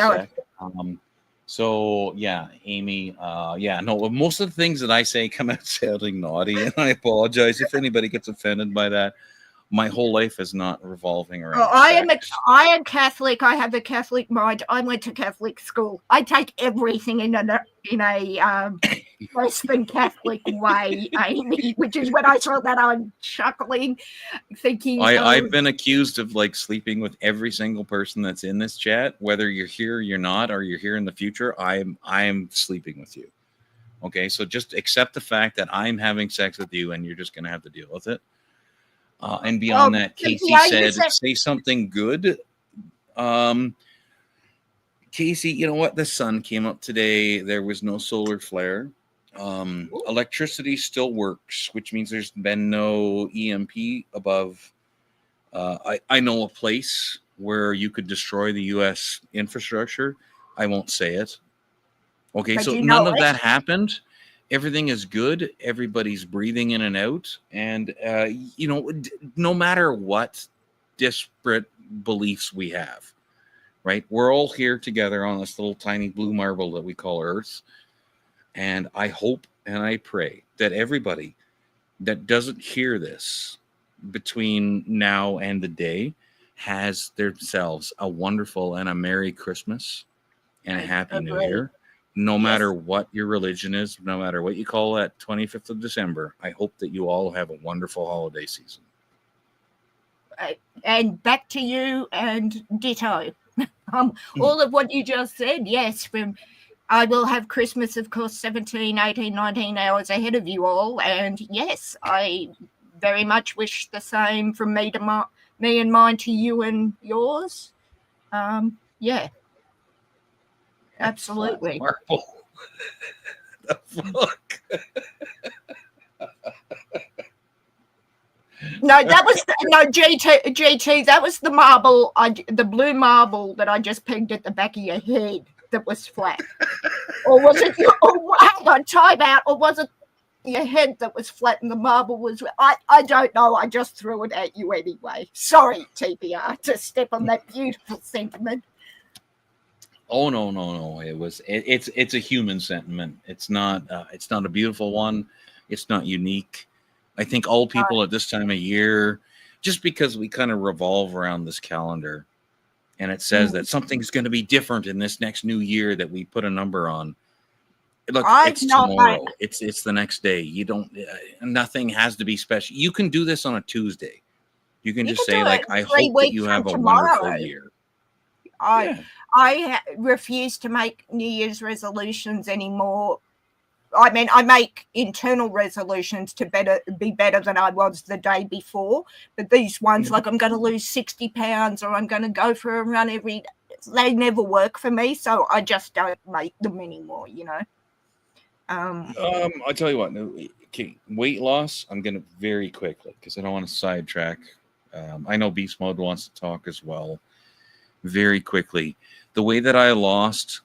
So yeah, Amy, most of the things that I say come out sounding naughty, and I apologize if anybody gets offended by that. My whole life is not revolving around. I am Catholic. I have a Catholic mind. I went to Catholic school. I take everything in a less than Catholic way, Amy. Which is when I saw that I'm chuckling, thinking. I've been accused of sleeping with every single person that's in this chat, whether you're here, you're not, or you're here in the future. I'm sleeping with you. Okay, so just accept the fact that I'm having sex with you, and you're just gonna have to deal with it. And beyond that, Casey said, say something good. Casey, you know what? The sun came up today. There was no solar flare. Electricity still works, which means there's been no EMP above. I know a place where you could destroy the U.S. infrastructure. I won't say it. Okay, But so you none know of it. that happened. Everything is good. Everybody's breathing in and out. And, no matter what disparate beliefs we have, right? We're all here together on this little tiny blue marble that we call Earth. And I hope and I pray that everybody that doesn't hear this between now and the day has themselves a wonderful and a Merry Christmas and a Happy New agree. Year. No Yes. matter what your religion is, no matter what you call that 25th of December, I hope that you all have a wonderful holiday season. And back to you and ditto. All of what you just said, yes. I will have Christmas, of course, 17, 18, 19 hours ahead of you all. And yes, I very much wish the same from me to me and mine to you and yours. Yeah. Absolutely. Marble. The fuck? No, that was GT. That was the marble, the blue marble that I just pegged at the back of your head that was flat. Or was it? Hang on, time out. Or was it your head that was flat and the marble was? I don't know. I just threw it at you anyway. Sorry, TPR, to step on that beautiful sentiment. Oh no! It's a human sentiment. It's not a beautiful one. It's not unique. I think all people at this time of year, just because we kind of revolve around this calendar, and it says that something's going to be different in this next new year that we put a number on. Look, it's tomorrow. It's the next day. You don't. Nothing has to be special. You can do this on a Tuesday. You can just say like, "I hope that you have a wonderful year." I refuse to make New Year's resolutions anymore. I mean, I make internal resolutions to be better than I was the day before. But these ones, like I'm going to lose 60 pounds or I'm going to go for a run every day, they never work for me. So I just don't make them anymore, you know. I'll tell you what. Okay, weight loss, I'm going to very quickly because I don't want to sidetrack. I know Beast Mode wants to talk as well. Very quickly. The way that I lost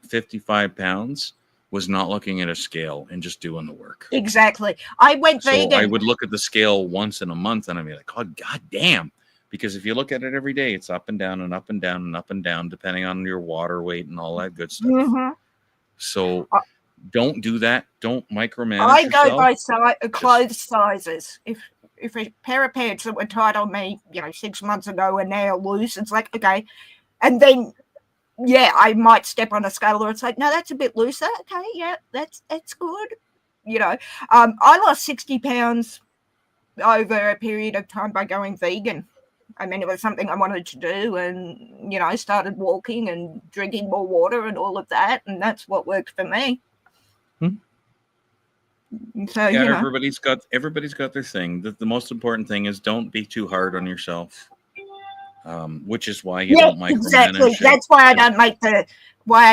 55 pounds was not looking at a scale and just doing the work. Exactly. I went vegan. So I would look at the scale once in a month and I'd be like, oh, God damn. Because if you look at it every day, it's up and down and up and down and up and down, depending on your water weight and all that good stuff. Mm-hmm. So don't do that. Don't micromanage I go yourself. by clothes sizes. If a pair of pants that were tight on me, 6 months ago are now loose, it's like, okay. And then, I might step on a scale or it's like, no, that's a bit looser. Okay, yeah, that's good. I lost 60 pounds over a period of time by going vegan. I mean, it was something I wanted to do, and I started walking and drinking more water and all of that, and that's what worked for me. So everybody's got their thing. The most important thing is don't be too hard on yourself. Which is why you don't micromanage. Exactly. That's why I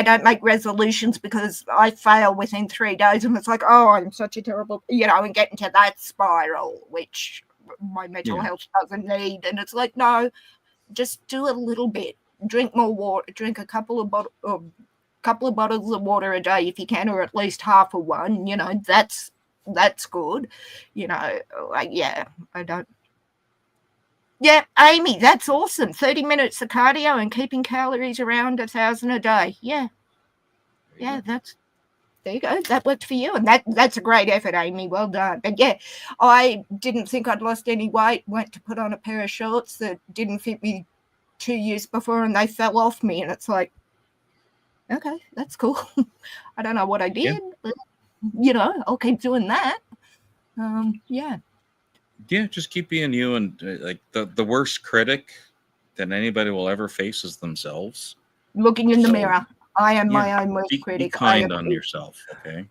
don't make resolutions, because I fail within 3 days and it's like, oh, I'm such a terrible, and get into that spiral, which my mental health doesn't need. And it's like, no, just do a little bit. Drink more water. Drink a couple of bottles of water a day if you can, or at least half of one. That's good. I don't. Yeah, Amy, that's awesome. 30 minutes of cardio and keeping calories around 1,000 a day. Yeah, there you go. That worked for you, and that's a great effort, Amy. Well done. But I didn't think I'd lost any weight. Went to put on a pair of shorts that didn't fit me 2 years before, and they fell off me. And it's like, okay, that's cool. I don't know what I did, but I'll keep doing that. Yeah, just keep being you, and like the worst critic that anybody will ever face is themselves. Looking in the mirror. I am my own worst critic. Be kind on yourself, okay?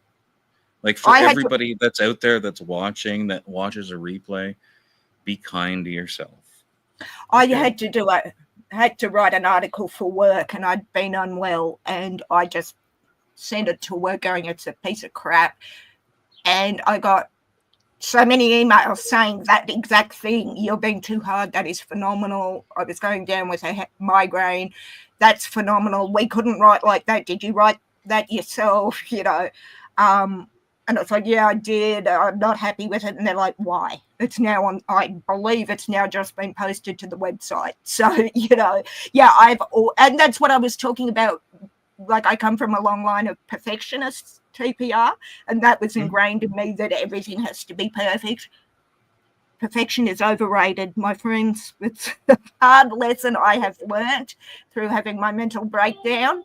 Like for everybody that's out there that's watching, that watches a replay, be kind to yourself. I had to write an article for work, and I'd been unwell, and I just sent it to work going, it's a piece of crap. And I got so many emails saying that exact thing. You're being too hard. That is phenomenal. I was going down with a migraine. That's phenomenal. We couldn't write like that. Did you write that yourself, you know. And it's like, yeah, I did. I'm not happy with it. And they're like, why? It's now on, I believe it's now just been posted to the website. So, you know, yeah, and that's what I was talking about. Like, I come from a long line of perfectionists, TPR, and that was ingrained in me that everything has to be perfect. Perfection is overrated, my friends. It's a hard lesson I have learned through having my mental breakdown.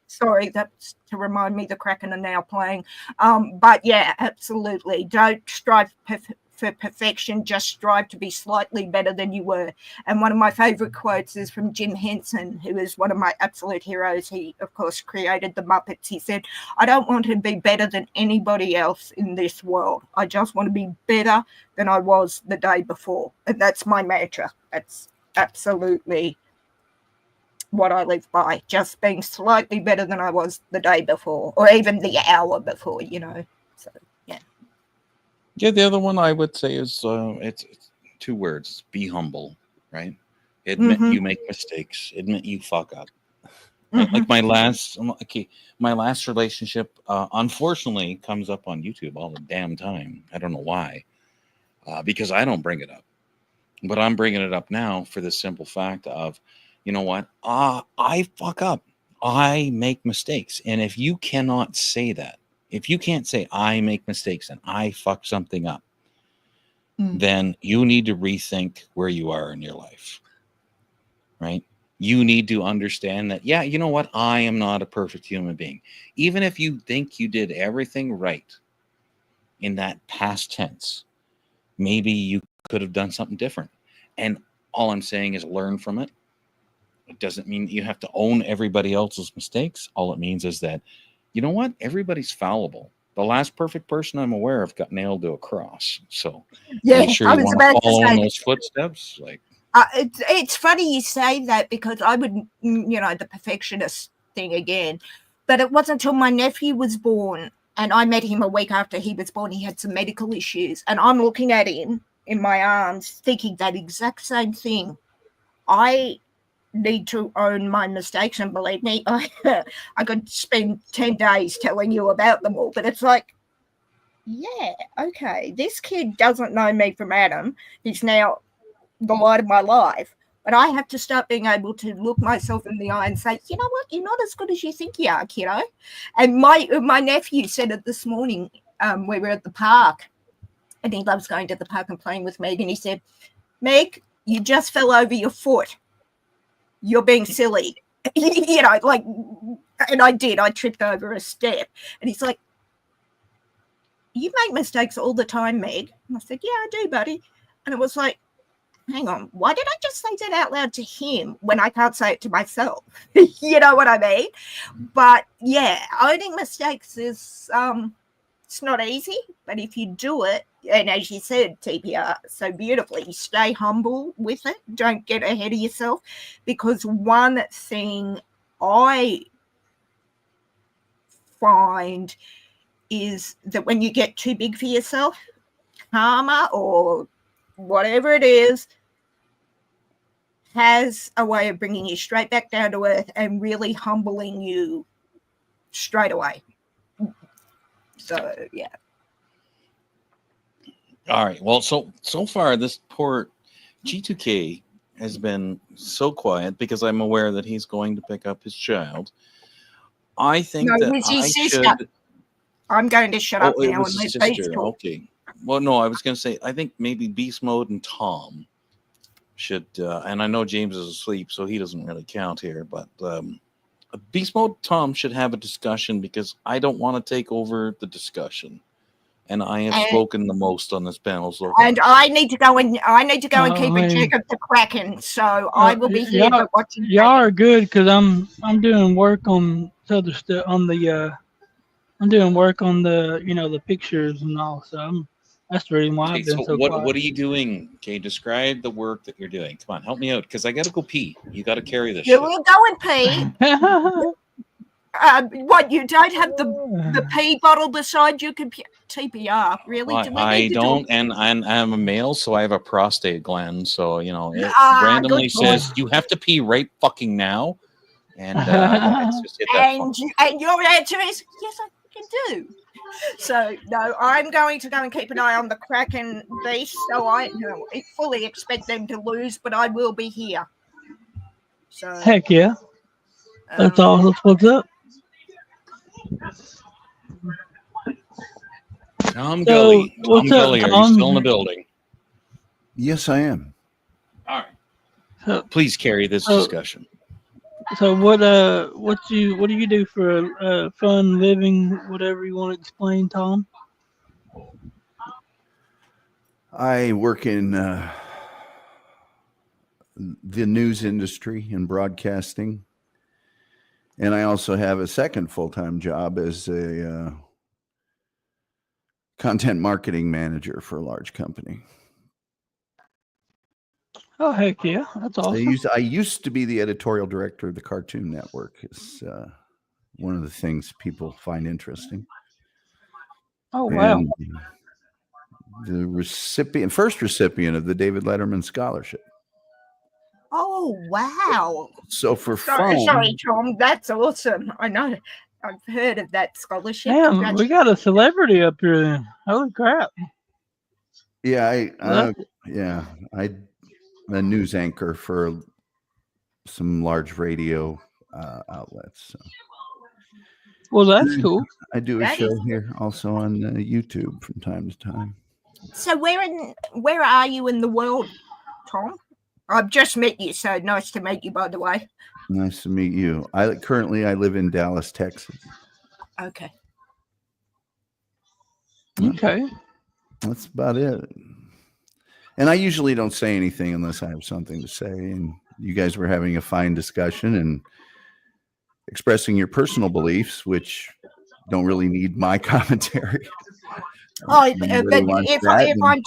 Sorry, that's to remind me the Kraken are now playing. But yeah, absolutely. Don't strive for perfection. Just strive to be slightly better than you were. And one of my favorite quotes is from Jim Henson, who is one of my absolute heroes. He, of course, created the Muppets. He said, I don't want to be better than anybody else in this world. I just want to be better than I was the day before. And that's my mantra. That's absolutely what I live by, just being slightly better than I was the day before, or even the hour before, you know. So yeah, the other one I would say is it's 2 words: be humble. Right? Admit you make mistakes. Admit you fuck up. Right? Like my last relationship, unfortunately, comes up on YouTube all the damn time. I don't know why, because I don't bring it up, but I'm bringing it up now for the simple fact of, you know what? I fuck up. I make mistakes. And if you cannot say that, if you can't say I make mistakes and I fuck something up, then you need to rethink where you are in your life. Right? You need to understand that, yeah, you know what? I am not a perfect human being. Even if you think you did everything right in that past tense, maybe you could have done something different. And all I'm saying is learn from it. It doesn't mean you have to own everybody else's mistakes. All it means is that, you know what? Everybody's fallible. The last perfect person I'm aware of got nailed to a cross. So yeah, make sure you want to follow in those footsteps. Like, it's funny you say that, because I would, you know, the perfectionist thing again. But it wasn't until my nephew was born, and I met him a week after he was born. He had some medical issues, and I'm looking at him in my arms thinking that exact same thing. I need to own my mistakes, and believe me, I could spend 10 days telling you about them all, but it's like, yeah, okay, this kid doesn't know me from Adam. He's now the light of my life, but I have to start being able to look myself in the eye and say, you know what, you're not as good as you think you are, kiddo. And my nephew said it this morning. We were at the park, and he loves going to the park and playing with Meg, and he said, Meg, you just fell over your foot. You're being silly. You know, like, and I did. I tripped over a step. And he's like, you make mistakes all the time, Meg. And I said, yeah, I do, buddy. And it was like, hang on, why did I just say that out loud to him when I can't say it to myself? You know what I mean? But yeah, owning mistakes is, it's not easy, but if you do it, and as you said, TPR, so beautifully, stay humble with it. Don't get ahead of yourself, because one thing I find is that when you get too big for yourself, karma or whatever it is has a way of bringing you straight back down to earth and really humbling you straight away. So, yeah. All right. Well, so far, this poor G2K has been so quiet because I'm aware that he's going to pick up his child. I think should. I'm going to shut up now and let Beast talk. Okay. Well, no, I was going to say, I think maybe Beast Mode and Tom should, and I know James is asleep, so he doesn't really count here, but Beast Mode Tom should have a discussion, because I don't want to take over the discussion. And I have spoken the most on this panel so far. And I need to go and keep a check of the Kraken. So I will be here watching. Y'all are good, because I'm doing work on other stuff on the I'm doing work on the the pictures and all. So that's the reason why I've been so quiet. What are you doing? Okay, describe the work that you're doing. Come on, help me out, because I got to go pee. You got to carry this. You will go and pee. What, you don't have the pee bottle beside your computer? TPR, really? I don't, and I'm a male, so I have a prostate gland. So it randomly says you have to pee right fucking now. And let's just hit that phone. And your answer is yes, I can do. So no, I'm going to go and keep an eye on the Kraken beast. So I fully expect them to lose, but I will be here. So Heck yeah. That's all. That's what's up. Tom Gully. Tom Gully, are you still in the building? Yes, I am. All right. Please carry this discussion. So what do you do for fun living, whatever you want to explain, Tom? I work in the news industry and broadcasting, and I also have a second full-time job as a content marketing manager for a large company. Oh heck yeah, that's awesome. I used to be the editorial director of the Cartoon Network. It's one of the things people find interesting. Oh wow! And the first recipient of the David Letterman Scholarship. oh wow! So for Sorry, fun, Tom, that's awesome. I know. I've heard of that scholarship. Damn, we got a celebrity up here then. Holy crap! yeah, I'm a news anchor for some large radio outlets. So. Well, that's cool. I do a That show is- here also on YouTube from time to time. So where are you in the world, Tom? I've just met you, so nice to meet you, by the way. Nice to meet you. I live in Dallas, Texas. Okay. Okay. That's about it. And I usually don't say anything unless I have something to say. And you guys were having a fine discussion and expressing your personal beliefs, which don't really need my commentary. Oh, If but anybody wants that,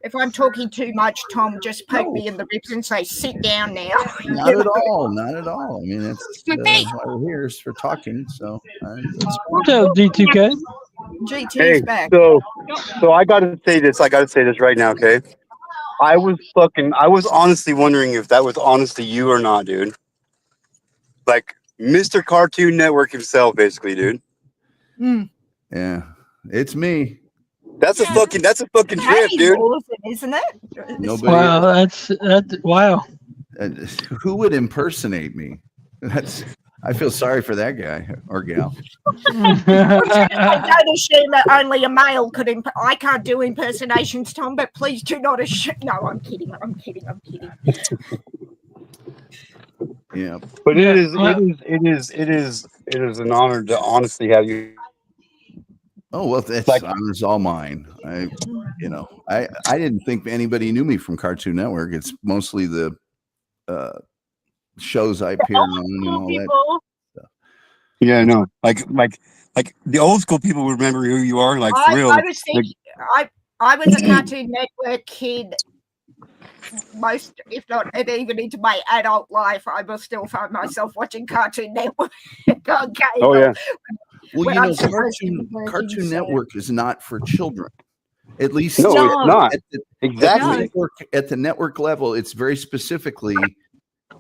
if I'm talking too much, Tom, just poke me in the ribs and say, "Sit down now." not at all. Not at all. I mean, that's Hey. why we're here is for talking. So What's up, D2K? GT's Hey, back. so I gotta say this. I gotta say this right now, okay? I was honestly wondering if that was honestly you or not, dude. Like Mr. Cartoon Network himself, basically, dude. yeah, it's me. That's a fucking trip, dude. Awesome, isn't it? Nobody. Wow, that's wow. Who would impersonate me? I feel sorry for that guy or gal. I don't assume that only a male could. I can't do impersonations, Tom, but please do not assume. No, I'm kidding. I'm kidding. Yeah, But it is an honor to honestly have you. oh well, that's honor's all mine. I didn't think anybody knew me from Cartoon Network. It's mostly the shows I appear on and all that stuff. Yeah, no, like the old school people remember who you are, like for real. I was thinking, I was a Cartoon Network kid. Most, if not even into my adult life, I will still find myself watching Cartoon Network. Okay. Oh yeah. Well, When you I'm know, supposed to be working, Cartoon so- Network is not for children. At least No, No. it's not. Exactly. At the network level, it's very specifically,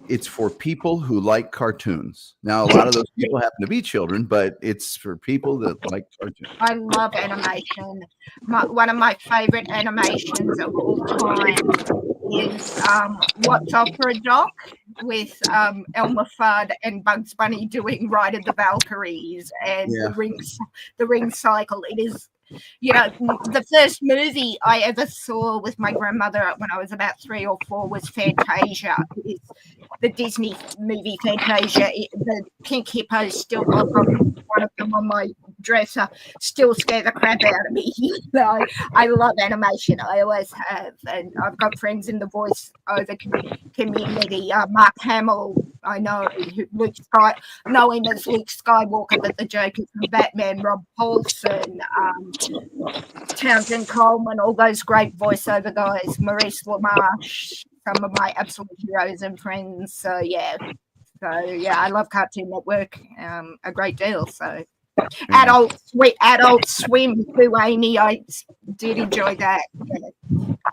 it's for people who like cartoons. Now, a lot of those people happen to be children, but it's for people that like cartoons. I love animation. One of my favorite animations of all time is What's Opera Doc with Elmer Fudd and Bugs Bunny doing Ride of the Valkyries and the Ring Cycle. It is, the first movie I ever saw with my grandmother when I was about 3 or 4 was Fantasia. It's the Disney movie Fantasia. The pink hippos still, I've got one of them on my dresser, still scare the crap out of me. I love animation. I always have. And I've got friends in the voice-over community. Mark Hamill, I know, know him as Luke Skywalker, but the Joker from Batman, Rob Paulson, Townsend Coleman, all those great voiceover guys, Maurice LaMarche, some of my absolute heroes and friends. So I love Cartoon Network a great deal. So Adult Swim too, Amy. I did enjoy that.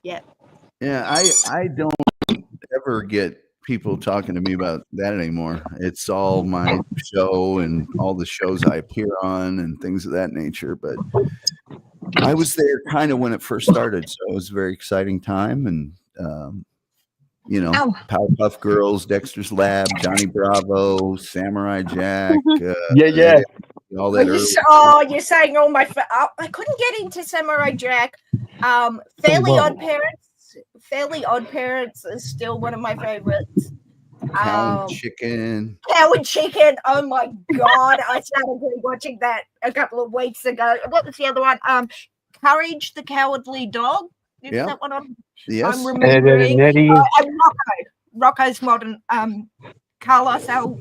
Yeah. Yeah, I don't ever get people talking to me about that anymore. It's all my show and all the shows I appear on and things of that nature. But I was there kind of when it first started, so it was a very exciting time. And you know, Powerpuff Girls, Dexter's Lab, Johnny Bravo, Samurai Jack. All that. You're saying all my. I couldn't get into Samurai Jack. Fairly Odd Parents. Fairly Odd Parents is still one of my favorites. Cow and Chicken. Cow and Chicken. Oh my god! I started watching that a couple of weeks ago. What was the other one? Courage the Cowardly Dog. Is that one on? Yes. I'm remembering. Rocco's Modern Carlos L.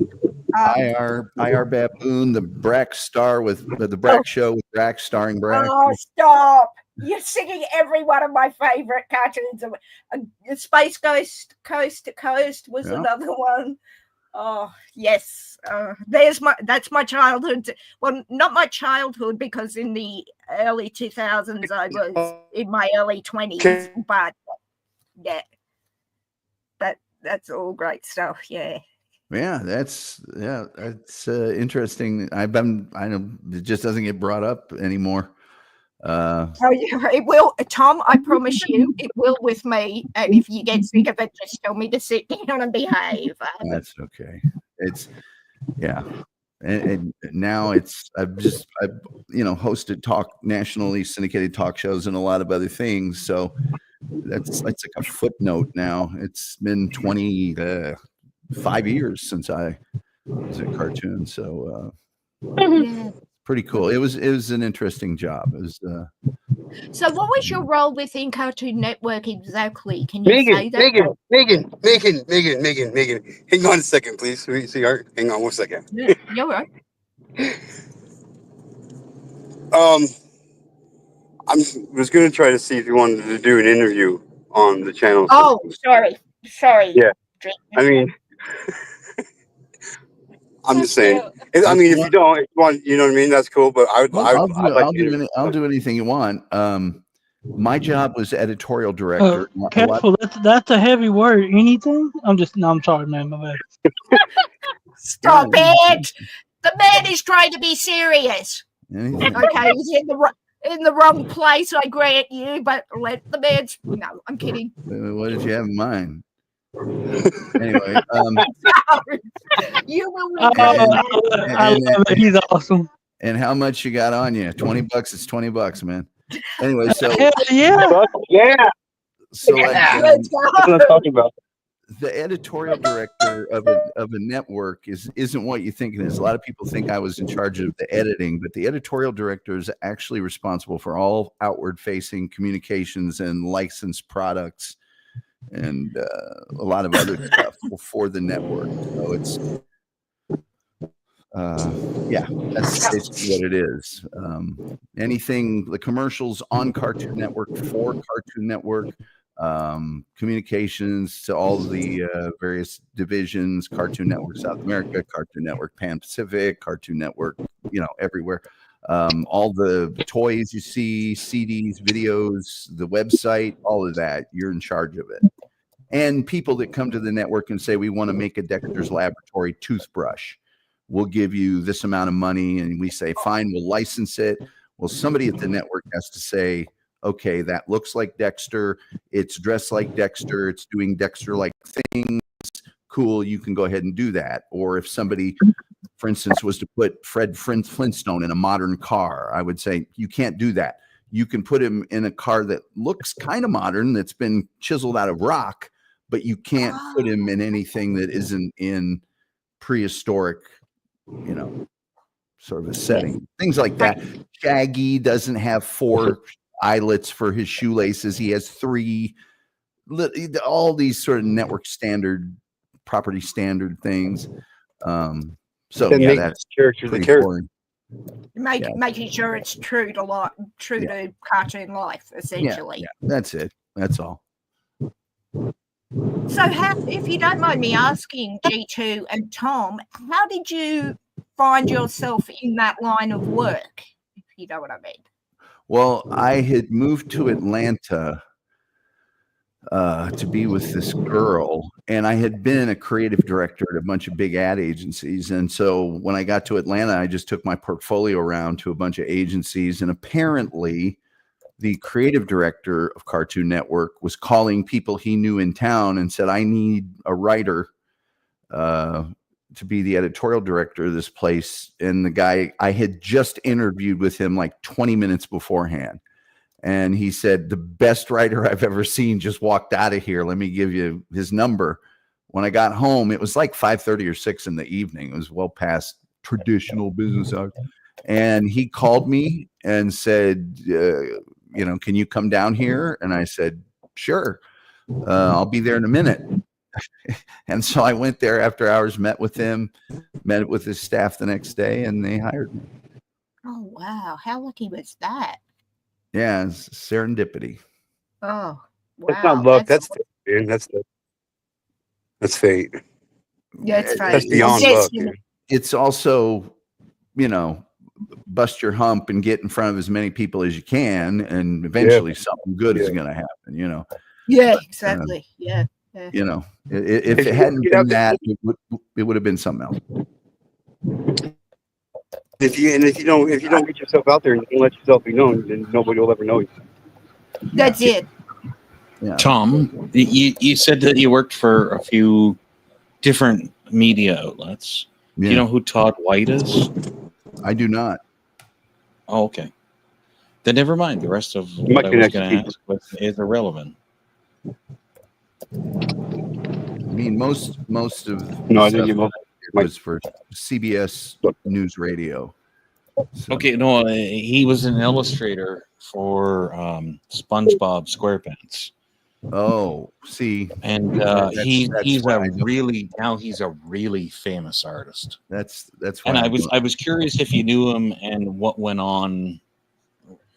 IR Baboon, the Brack Star with the Brack Show with Brack starring Brack. Oh, stop! You're singing every one of my favorite cartoons. Space Ghost, Coast to Coast was another one. Oh yes, that's my childhood. Well, not my childhood because in the early 2000s I was in my early 20s, but yeah, that's all great stuff. Yeah. Yeah, that's interesting. I know it just doesn't get brought up anymore. It will, Tom. I promise you, it will with me. And if you get sick of it, just tell me to sit down and behave. That's okay. It's and now I've hosted nationally syndicated talk shows and a lot of other things. So that's like a footnote now. It's been 25 years since I was a cartoon, so pretty cool. It was an interesting job. It was. So, what was your role within Cartoon Network exactly? Can you say that? Megan. Hang on a second, please, sweetheart. Hang on 1 second. Yeah, you're right. I was going to try to see if you wanted to do an interview on the channel. Oh, sorry. Yeah, I mean. I'm just saying. I mean, if you don't want, you know what I mean. That's cool. But I'll do anything you want. My job was editorial director. Careful, that's a heavy word. Anything? I'm sorry, man. My bad. Stop it! The man is trying to be serious. Anything. Okay, he's in the wrong place. I grant you, but let the man. No, I'm kidding. What did you have in mind? Anyway, you will. He's awesome. And how much you got on you? $20. It's $20, man. Anyway, so yeah. So that's what I'm talking about. The editorial director of a network isn't what you think it is. A lot of people think I was in charge of the editing, but the editorial director is actually responsible for all outward-facing communications and licensed products and a lot of other stuff for the network. So it's that's basically what it is. Anything, the commercials on Cartoon Network, for Cartoon Network, communications to all the various divisions, Cartoon Network South America, Cartoon Network Pan Pacific, Cartoon Network, everywhere. All the toys you see, CDs, videos, the website, all of that, you're in charge of it. And people that come to the network and say, we want to make a Dexter's Laboratory toothbrush. We'll give you this amount of money. And we say, fine, we'll license it. Well, somebody at the network has to say, okay, that looks like Dexter. It's dressed like Dexter. It's doing Dexter-like things. Cool, you can go ahead and do that. Or if somebody, for instance, was to put Fred Flintstone in a modern car, I would say, you can't do that. You can put him in a car that looks kind of modern, that's been chiseled out of rock, but you can't put him in anything that isn't in prehistoric, sort of a setting. Things like that. Shaggy doesn't have 4 eyelets for his shoelaces. He has 3. All these sort of network standard, property standard things. That's character. Making sure it's true to cartoon life, essentially. Yeah, that's it. That's all. So, if you don't mind me asking, G2 and Tom, how did you find yourself in that line of work, if you know what I mean? Well, I had moved to Atlanta to be with this girl. And I had been a creative director at a bunch of big ad agencies. And so when I got to Atlanta, I just took my portfolio around to a bunch of agencies. And apparently the creative director of Cartoon Network was calling people he knew in town and said, I need a writer to be the editorial director of this place. And the guy, I had just interviewed with him like 20 minutes beforehand. And he said, the best writer I've ever seen just walked out of here. Let me give you his number. When I got home, it was like 5:30 or 6 in the evening. It was well past traditional business hours. And he called me and said, can you come down here? And I said, sure. I'll be there in a minute. And so I went there after hours, met with him, met with his staff the next day, and they hired me. Oh, wow. How lucky was that? Yeah, it's serendipity. Oh, wow. That's not luck. That's fate, dude. That's fate. Yeah, it's fate. That's beyond luck, dude. It's also, bust your hump and get in front of as many people as you can, and eventually something good is going to happen, Yeah, exactly. Yeah. If it hadn't been that, it would have been something else. If you don't get yourself out there and you don't let yourself be known, then nobody will ever know you. That's it. Yeah. Tom, you said that you worked for a few different media outlets. Yeah. Do you know who Todd White is? I do not. Oh, okay. Then never mind. The rest of what I was going to ask is irrelevant. I mean, most of No, I didn't give up. Was for CBS News Radio. So. Okay, no, he was an illustrator for SpongeBob SquarePants. Oh, see, and he's a really famous artist. That's. And I was curious if you knew him and what went on,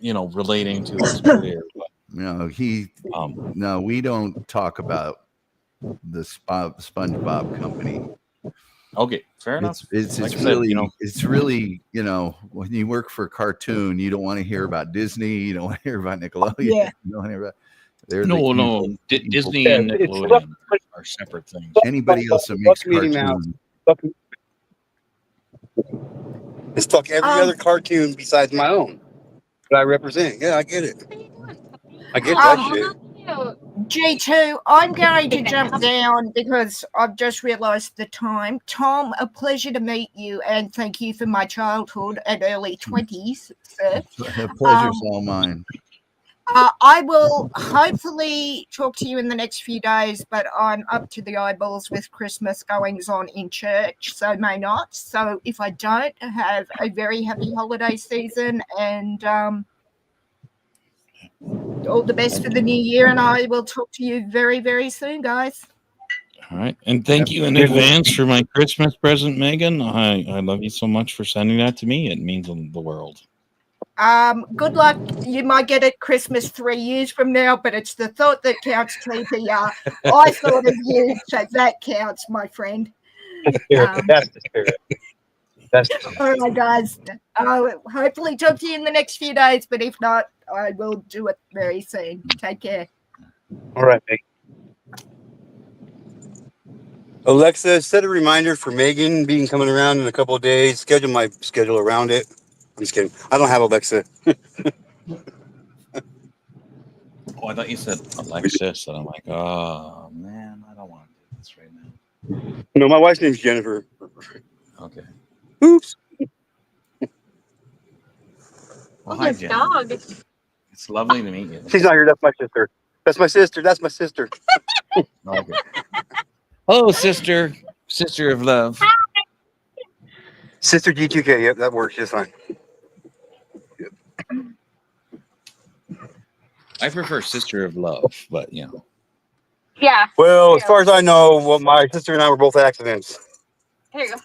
relating to his career. But, no, we don't talk about the SpongeBob company. Okay, fair enough. It's really when you work for a cartoon, you don't want to hear about Disney, you don't want to hear about Nickelodeon. Yeah. You don't want to hear about Disney and Nickelodeon are separate things. Anybody else that makes cartoons. It's fuck every other cartoon besides my own that I represent. Yeah, I get it. I get that shit. G2, I'm going to jump down because I've just realised the time. Tom, a pleasure to meet you, and thank you for my childhood and early 20s, sir. The pleasure's all mine. I will hopefully talk to you in the next few days, but I'm up to the eyeballs with Christmas goings on in church, so may not. So if I don't, have a very happy holiday season, and all the best for the new year, and I will talk to you very, very soon, guys. All right. And thank you in advance for my Christmas present, Megan. I love you so much for sending that to me. It means the world. Good luck. You might get it Christmas 3 years from now, but it's the thought that counts, TPR. I thought of you, so that counts, my friend. That's the spirit. All right, guys. I'll hopefully talk to you in the next few days, but if not, I will do it very soon. Take care. All right, Megan. Alexa, set a reminder for Megan being coming around in a couple of days. Schedule my schedule around it. I'm just kidding. I don't have Alexa. Oh, I thought you said Alexis, and I'm like, oh man, I don't want to do this right now. No, my wife's name's Jennifer. Okay. Oops. Well, hi, Jen. Dog. It's lovely to meet you. She's not here. That's my sister. That's my sister. That's my sister. Okay. Hello, sister. Sister of love. Hi. Sister G2K. Yep, that works just fine. Yep. I prefer sister of love, but Yeah. Well, as far as I know, my sister and I were both accidents. Here you go.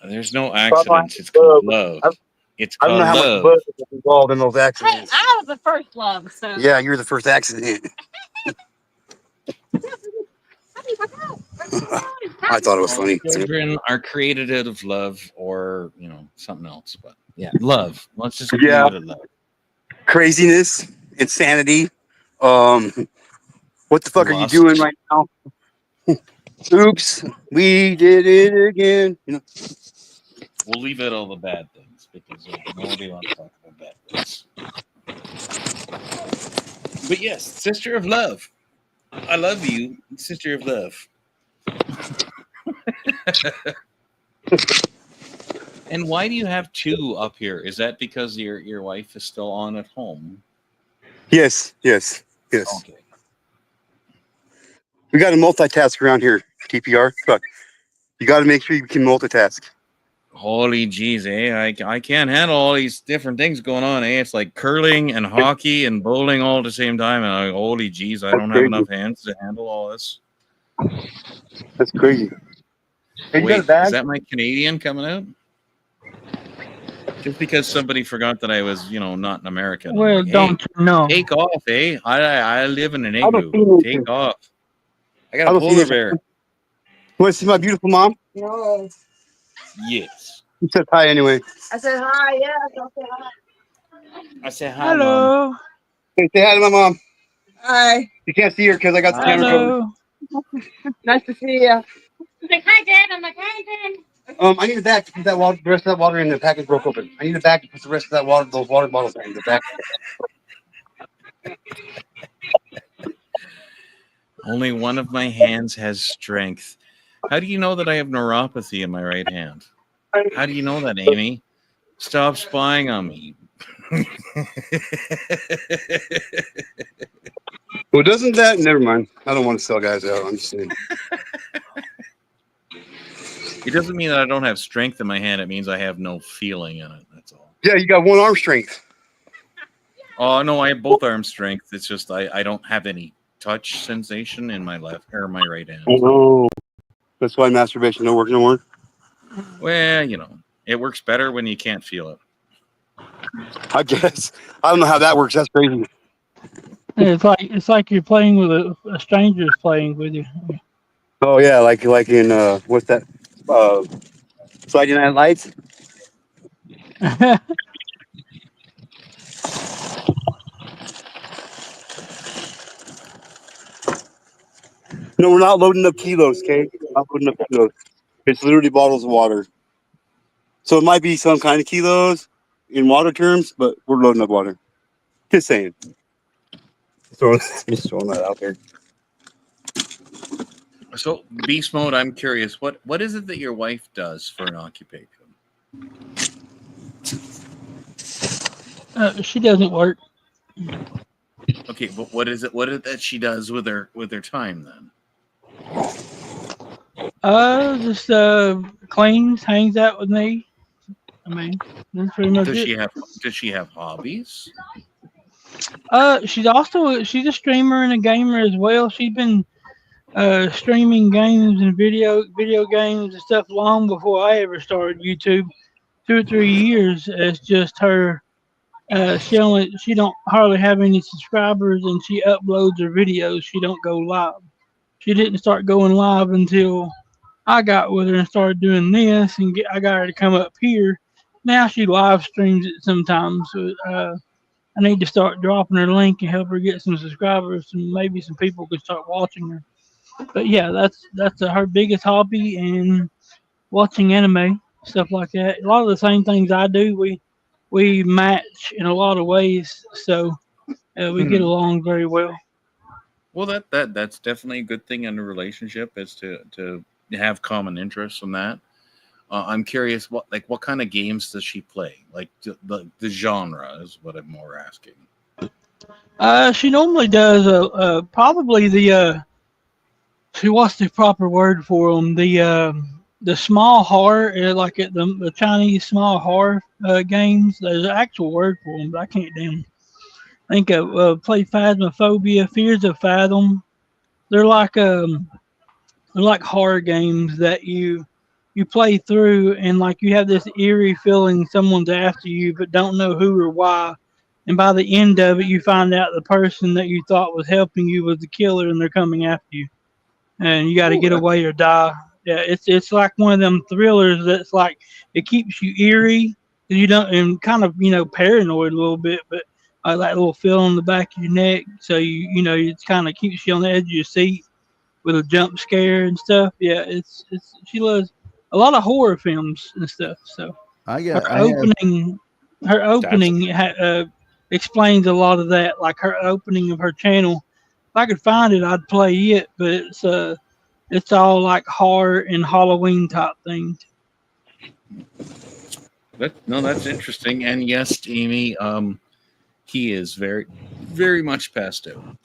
There's no accidents. It's called love. It's called I don't know how love. much blood was involved in those accidents. Hey, I was the first love, so. Yeah, you're the first accident. I thought it was funny. Children are created out of love, or something else. But yeah, love. Let's just leave it at love. Craziness, insanity, What the fuck are you doing right now? Oops, we did it again. You know. We'll leave out all the bad things because nobody wants to talk about bad things. But yes, sister of love. I love you, sister of love. And why do you have two up here? Is that because your wife is still on at home? Yes. Okay. We got to multitask around here, TPR. Fuck. You got to make sure you can multitask. Holy jeez, I can't handle all these different things going on, It's like curling and hockey and bowling all at the same time. And holy jeez, I don't have enough hands to handle all this. That's crazy. Hey, Wait, is that my Canadian coming out? Just because somebody forgot that I was, not an American. Well, like, don't you know? Take off, eh? I live in an igloo. Take off. I got a polar bear. You want to see my beautiful mom? No. Yes. You said hi anyway. I said hi. Yeah, I'll say hi. I said hi, Hello. Mom. Hey, say hi to my mom. Hi. You can't see her because I got the camera covered. Hello. Nice to see you. He's like, hi, Dad. I'm like, hi, Dad. I need a bag to put that water, the rest of that water in. The package broke open. I need a bag to put the rest of that water, those water bottles in the back. Only one of my hands has strength. How do you know that I have neuropathy in my right hand? How do you know that, Amy? Stop spying on me. Well, doesn't that? Never mind. I don't want to sell guys out. I'm just saying. It doesn't mean that I don't have strength in my hand. It means I have no feeling in it. That's all. Yeah, you got one arm strength. Oh, no, I have both arm strength. It's just I don't have any touch sensation in my left or my right hand. Oh, that's why masturbation don't work no more. Well, it works better when you can't feel it. I guess. I don't know how that works. That's crazy. It's like you're playing with a stranger's playing with you. Oh yeah, like in what's that? Friday Night Lights. No, we're not loading up kilos, okay? We're not loading up kilos. It's literally bottles of water. So it might be some kind of kilos in water terms, but we're loading up water. Just saying. Just throwing that out there. So, Beast Mode, I'm curious. What is it that your wife does for an occupation? She doesn't work. Okay, but what is it that she does with her time then? Just cleans, hangs out with me. I mean, that's pretty much it. Does she have hobbies? She's a streamer and a gamer as well. She's been streaming games and video games and stuff long before I ever started YouTube. 2 or 3 years. It's just her. She don't hardly have any subscribers, and she uploads her videos. She don't go live. She didn't start going live until I got with her and started doing this, and I got her to come up here. Now she live streams it sometimes. So, I need to start dropping her link and help her get some subscribers, and maybe some people could start watching her. But yeah, that's her biggest hobby, and watching anime, stuff like that. A lot of the same things I do, we match in a lot of ways, so we get along very well. Well, that's definitely a good thing in a relationship is to have common interests in that. I'm curious, what kind of games does she play? Like the genre is what I'm more asking. She normally does probably what's the proper word for them? The small horror, like at the Chinese small horror games. There's an actual word for them, but I can't think of. Play Phasmophobia, Fears of Fathom. They're like horror games that you play through, and like you have this eerie feeling someone's after you, but don't know who or why. And by the end of it, you find out the person that you thought was helping you was the killer, and they're coming after you, and you got to get away or die. Yeah, it's like one of them thrillers that's like it keeps you eerie, and you don't, and kind of paranoid a little bit, but that little feel on the back of your neck. So you know it kind of keeps you on the edge of your seat with a jump scare and stuff. Yeah, it's she loves a lot of horror films and stuff. So her opening explains a lot of that. Like her opening of her channel. If I could find it, I'd play it. But it's all like horror and Halloween type things. That's interesting. And yes, Amy, he is very, very much passed out.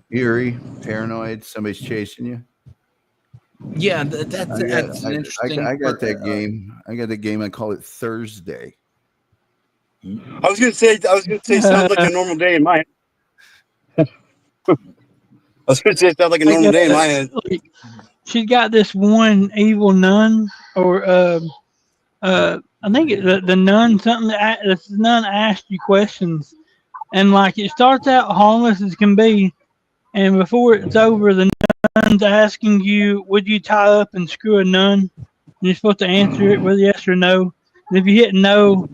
Eerie, paranoid, somebody's chasing you. Yeah, that's an interesting. I got that game. I got the game. I call it Thursday. I was gonna say sounds like a normal day in my head. I was gonna say it sounds like a normal day in my head. She's got this one evil nun, or I think the nun something. This nun asked you questions, and like it starts out harmless as can be, and before it's over, the nun's asking you, "Would you tie up and screw a nun?" And you're supposed to answer it with yes or no. And if you hit no,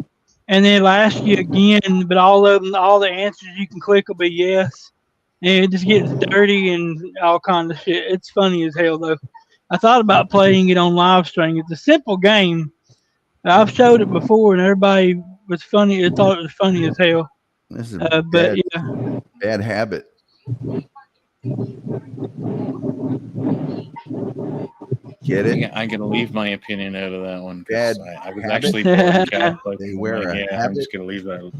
and then it'll ask you again, but all the answers you can click will be yes. And it just gets dirty and all kinds of shit. It's funny as hell though. I thought about playing it on live stream. It's a simple game. I've showed it before and everybody was funny. They thought it was funny as hell. This is a bad habit. Get it? I'm gonna leave my opinion out of that one. Bad I was habit? actually born Catholic. They wear a I'm habit? just gonna leave that.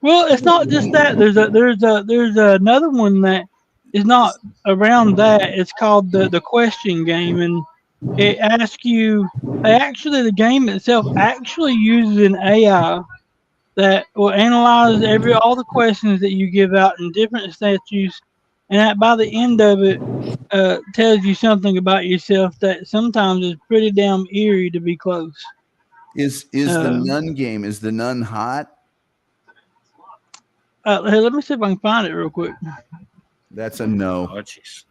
Well, it's not just that. There's another one that is not around that. It's called the question game, and it asks you. The game itself actually uses an AI that will analyze all the questions that you give out in different statues, and by the end of it, tells you something about yourself that sometimes is pretty damn eerie to be close. Is the nun game? Is the nun hot? Hey, let me see if I can find it real quick. That's a no. Oh, jeez.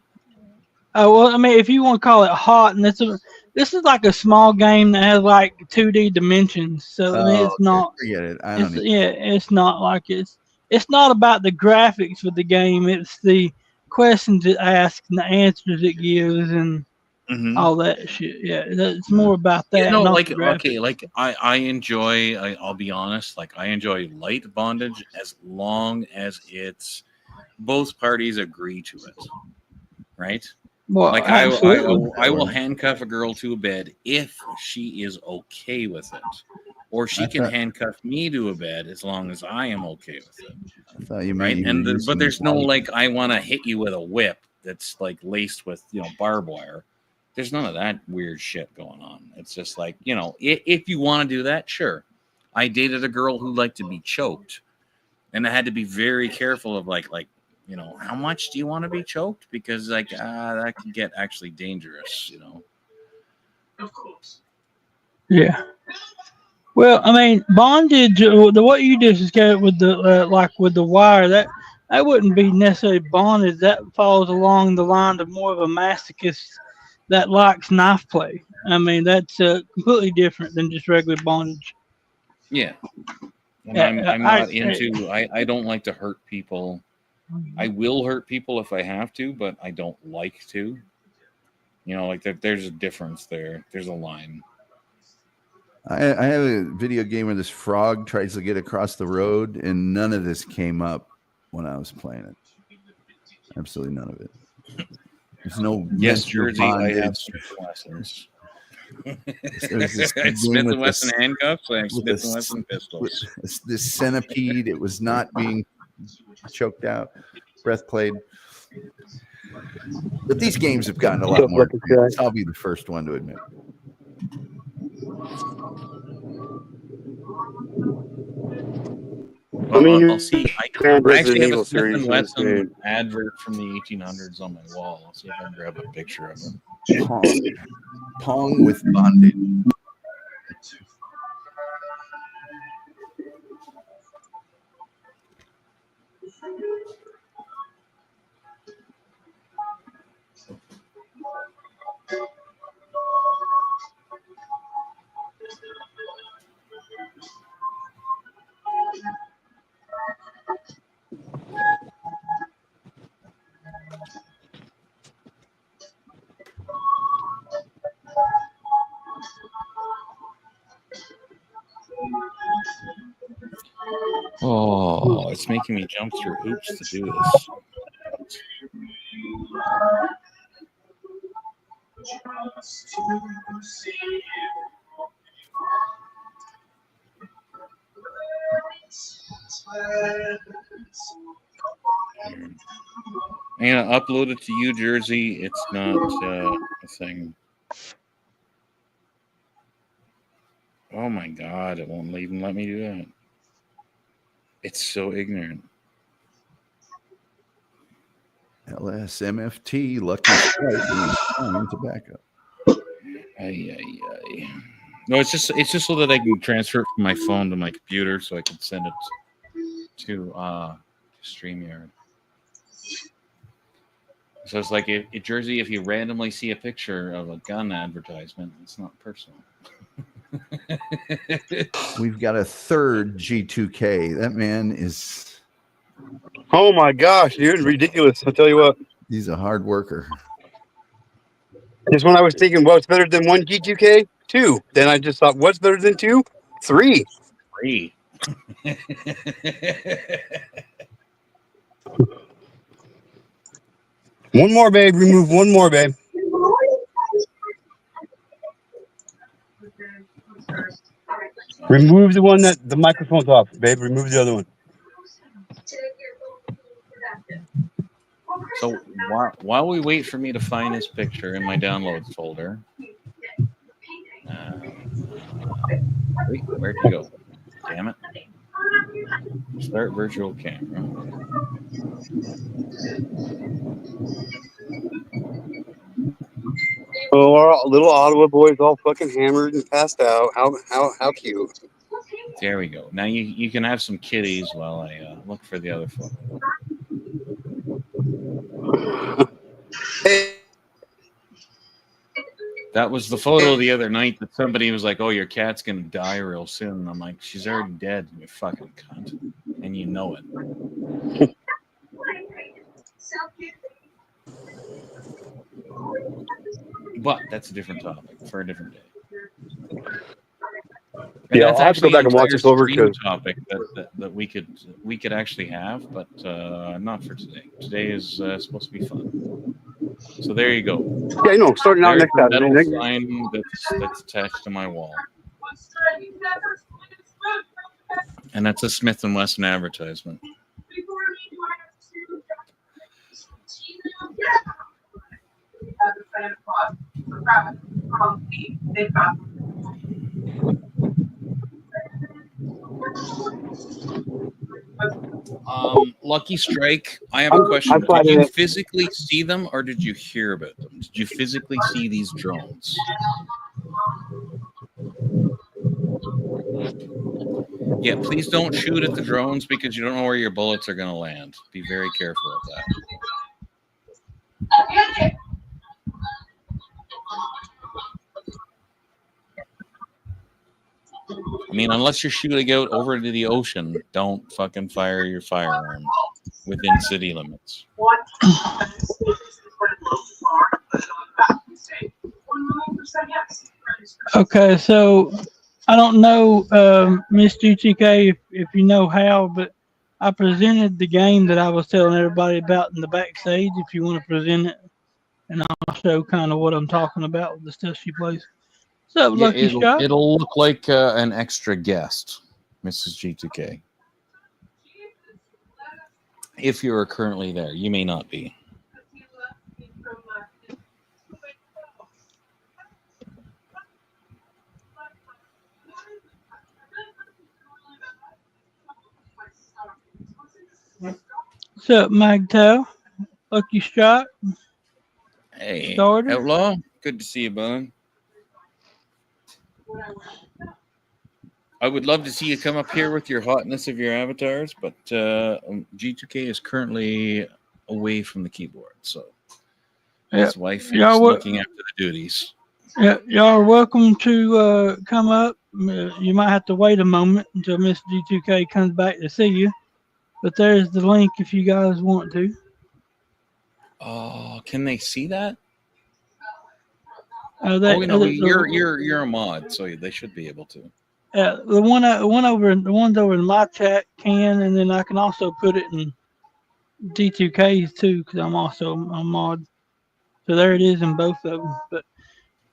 Well, I mean, if you want to call it hot, and this is like a small game that has like 2D dimensions, so I mean, it's not. Forget it. It's not like it's not about the graphics of the game. It's the questions it asks and the answers it gives and all that shit. Yeah, it's more about that. You know, not like the graphics. okay, like I enjoy. I'll be honest. Like I enjoy light bondage as long as it's both parties agree to it, right? Well, like I will handcuff a girl to a bed if she is okay with it, or she can handcuff me to a bed as long as I am okay with it. I thought you right? meant But there's no like I want to hit you with a whip that's like laced with barbed wire. There's none of that weird shit going on. It's just like if you want to do that, sure. I dated a girl who liked to be choked, and I had to be very careful of like. How much do you want to be choked? Because that can get actually dangerous, Of course. Yeah. Well, I mean, bondage. What you just got with the with the wire that wouldn't be necessarily bondage. That falls along the line of more of a masochist that likes knife play. I mean, that's completely different than just regular bondage. Yeah. And I'm not into. I don't like to hurt people. I will hurt people if I have to, but I don't like to. Like there's a difference there. There's a line. I have a video game where this frog tries to get across the road, and none of this came up when I was playing it. Absolutely none of it. There's no Jersey. I have Smith lessons. Smith & Wesson handcuffs. I have Smith & Wesson pistols. This centipede. It was not being choked out, breath played. But these games have gotten a lot more. I'll be the first one to admit. I'll see. I actually have a Smith & Wesson advert from the 1800s on my wall. I'll see if I can grab a picture of it. Pong with bondage. Oh, it's making me jump through hoops to do this. I'm gonna upload it to you, Jersey. It's not a thing. Oh my God! It won't even let me do that. It's so ignorant. LSMFT, Lucky Strike, tobacco. No, it's just so that I can transfer it from my phone to my computer, so I can send it to StreamYard. So it's like, if Jersey, if you randomly see a picture of a gun advertisement, it's not personal. We've got a third G2K. That man is. Oh my gosh, dude, ridiculous! I'll tell you what. He's a hard worker. Just when I was thinking, what's better than one G2K? 2. Then I just thought, what's better than 2? 3. 3. One more, babe. Remove one more, babe. Remove the one that the microphone's off, babe. Remove the other one. So while we wait for me to find this picture in my downloads folder, wait, where'd you go? Damn it! Start virtual camera. Oh, our little Ottawa boys all fucking hammered and passed out. How cute. There we go. Now you can have some kitties while I look for the other photo. Hey. That was the photo the other night that somebody was like, "Oh, your cat's gonna die real soon." And I'm like, "She's already dead, you fucking cunt, and you know it." But that's a different topic for a different day. And yeah, I'll have to go back and watch this over because topic that we could actually have, but not for today. Today is supposed to be fun. So there you go. Yeah, I know. Starting out next Saturday. Metal sign that's attached to my wall, and that's a Smith & Wesson advertisement. Lucky Strike, I have a question. Did you physically see them or did you hear about them? Did you physically see these drones? Yeah, please don't shoot at the drones because you don't know where your bullets are going to land. Be very careful of that. I mean, unless you're shooting out over into the ocean, don't fucking fire your firearm within city limits. Okay, so I don't know, Miss GTK, if you know how, but I presented the game that I was telling everybody about in the backstage. If you want to present it, and I'll show kind of what I'm talking about with the stuff she plays. What's up, Lucky Strike? It'll look like an extra guest, Mrs. G2K. If you are currently there, you may not be. What's up, Magtel? Lucky Strike? Hey, Starter? Outlaw. Good to see you, bud. I would love to see you come up here with your hotness of your avatars, but G2K is currently away from the keyboard, so his wife is looking after the duties. Yeah, y'all are welcome to come up. You might have to wait a moment until Miss G2K comes back to see you, but there's the link if you guys want to. Oh, can they see that? You're you're a mod, so they should be able to. The ones over in my chat can, and then I can also put it in G2Ks too, because I'm also a mod. So there it is in both of them. But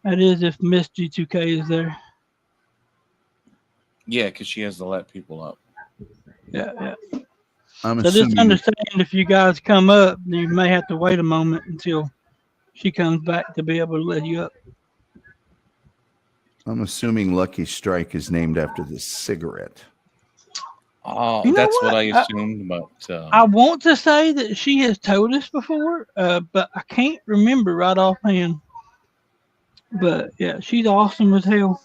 that is if Miss G2K is there. Yeah, because she has to let people up. Yeah. I'm So just understand if you guys come up, you may have to wait a moment until she comes back to be able to let you up. I'm assuming Lucky Strike is named after this cigarette. Oh, You know that's what? what I assumed. But I want to say that she has told us before, but I can't remember right offhand. But yeah, she's awesome as hell.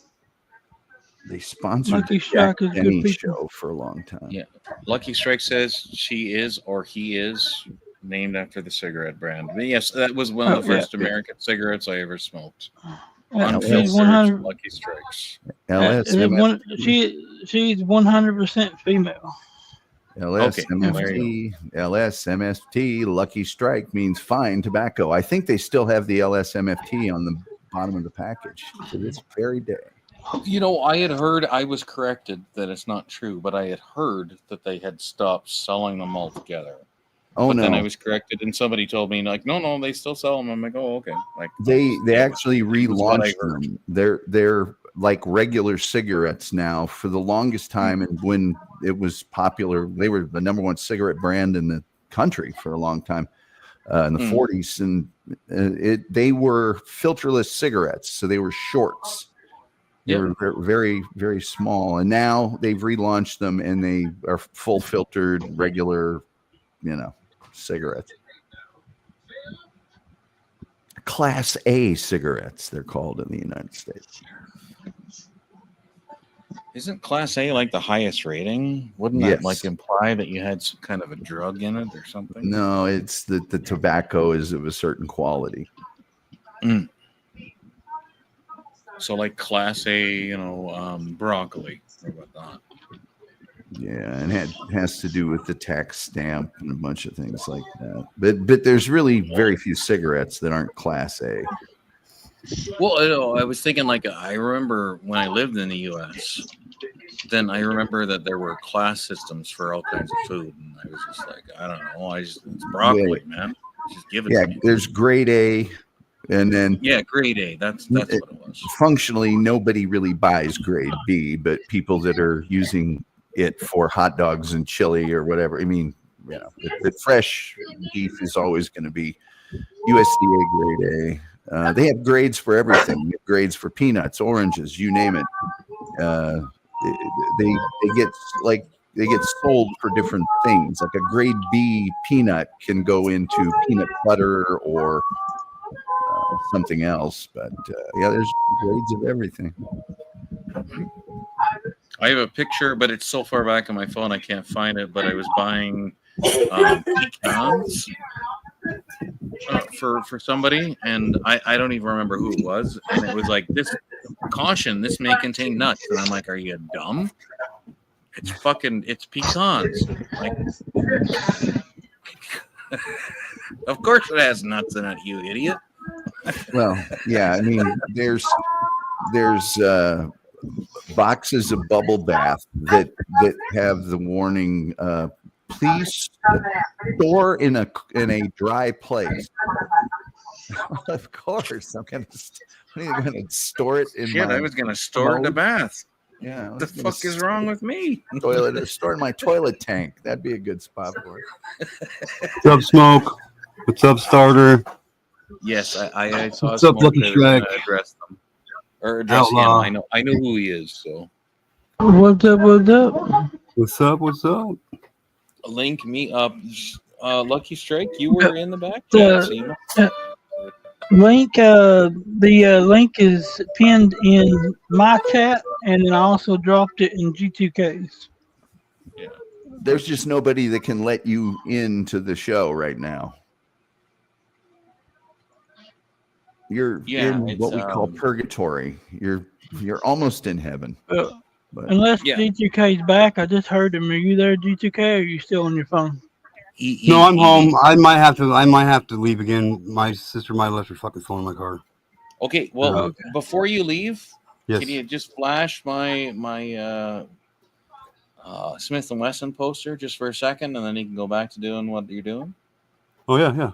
They sponsored Lucky the Jack Strike is good Benny people. show for a long time. yeah, Lucky Strike says she is or he is named after the cigarette brand. But yes, that was one of the first American cigarettes I ever smoked. She's Unfiltered Lucky Strikes. LSMFT. She's 100% female. LSMFT, LSMFT, Lucky Strike means fine tobacco. I think they still have the LSMFT on the bottom of the package to this very day. You know, I had heard, I was corrected that it's not true, but I had heard that they had stopped selling them altogether. Oh, but no. then I was corrected, and somebody told me, like, no, they still sell them. I'm like, oh, okay. Like They actually it was what I relaunched heard. them. They're like regular cigarettes now. For the longest time, and when it was popular, they were the number one cigarette brand in the country for a long time in the 40s, and they were filterless cigarettes, so they were shorts. They were very, very small, and now they've relaunched them, and they are full filtered, regular, cigarettes. Class A cigarettes, they're called in the United States. Isn't Class A like the highest rating? Wouldn't that like imply that you had some kind of a drug in it or something? No, it's that the tobacco is of a certain quality. So like Class A, broccoli or whatnot. Yeah, and it has to do with the tax stamp and a bunch of things like that. But there's really very few cigarettes that aren't Class A. Well, I was thinking I remember when I lived in the U.S., then I remember that there were class systems for all kinds of food. And I was just like, I don't know. It's broccoli, man. Just give it to me. There's grade A. And then grade A. That's what it was. Functionally, nobody really buys grade B, but people that are using it for hot dogs and chili or whatever. I mean, the fresh beef is always going to be USDA grade A. They have grades for everything. They have grades for peanuts, oranges, you name it. They get sold for different things. Like a grade B peanut can go into peanut butter or something else. But there's grades of everything. I have a picture, but it's so far back on my phone I can't find it. But I was buying pecans for somebody, and I don't even remember who it was. And it was like, this caution, this may contain nuts. And I'm like, are you dumb? It's pecans. Like, of course it has nuts in it, you idiot. Well, yeah, I mean, there's boxes of bubble bath that have the warning, please store in a dry place. Of course, I'm going to store it in I was going to store it in the bath. Yeah. What the fuck is wrong with me? Toilet, or store in my toilet tank. That'd be a good spot for it. What's up, Smoke? What's up, Starter? Yes, I saw What's up, Smoke Lucky Strike? address them. Or address him. Outlaw. I know who he is, so. What's up? What's up? What's up? Link me up. Lucky Strike, you were in the back? Link, the link is pinned in my chat, and then I also dropped it in G2K's. Yeah. There's just nobody that can let you into the show right now. You're in what we call purgatory. You're almost in heaven. Unless G2K's back, I just heard him. Are you there, G2K, or are you still on your phone? No, I'm home. I might have to leave again. My sister might have left her fucking phone in my car. Okay, well, before you leave, Yes. Can you just flash my Smith and Wesson poster just for a second, and then you can go back to doing what you're doing? Oh yeah.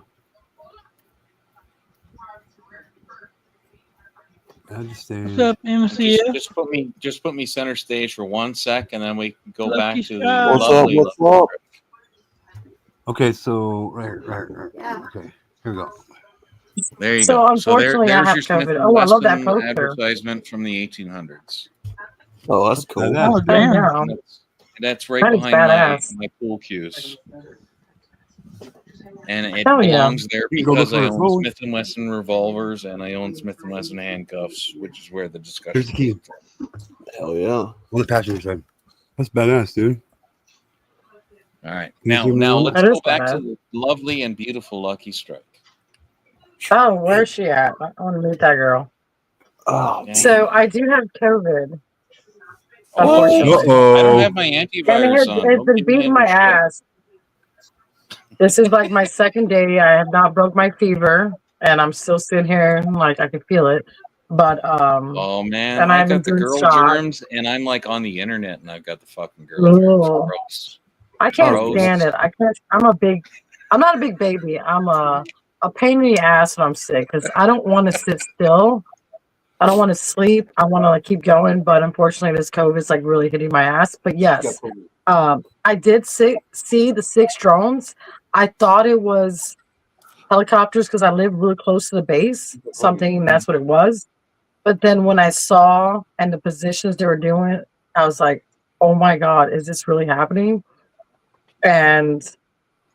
What's up, MCF? Just put me center stage for 1 sec, and then we can go Lucky back to the Sky. lovely. What's up? Okay, so right. Okay, here we go. There you So go. unfortunately, I there's have your Smith COVID. and Oh, I love that Wesson poster. advertisement from the 1800s. Oh, that's cool. Oh, damn. Yeah. That's right That is behind badass. my pool cues. And it Hell yeah. belongs there You can go because look I for a own phone. Smith and Wesson revolvers and I own Smith and Wesson handcuffs, which is where the discussion. Here's the key. came from. Hell yeah. On the passenger side. That's badass, dude. All right, Can you now zoom now in? let's That go is back badass. to the lovely and beautiful Lucky Strike. Oh, where's she at? I want to meet that girl. Oh, Yeah. So I do have COVID. Oh, Unfortunately. I don't have Uh-oh. my And antivirus on. it's Don't been give me beating my any shit. ass. This is like my second day. I have not broke my fever, and I'm still sitting here like I can feel it. But Oh man, and I I've been got the doing girl shots. germs, and I'm like on the internet, and I've got the fucking girl germs. Ugh. Gross. I can't Gross. stand it. I can't. I'm not a big baby. I'm a pain in the ass when I'm sick because I don't want to sit still. I don't want to sleep. I want to like keep going, but unfortunately, this COVID is like really hitting my ass. But yes, I did see the 6 drones. I thought it was helicopters because I live really close to the base. So I'm thinking that's what it was. But then when I saw and the positions they were doing, I was like, "Oh my god, is this really happening?" And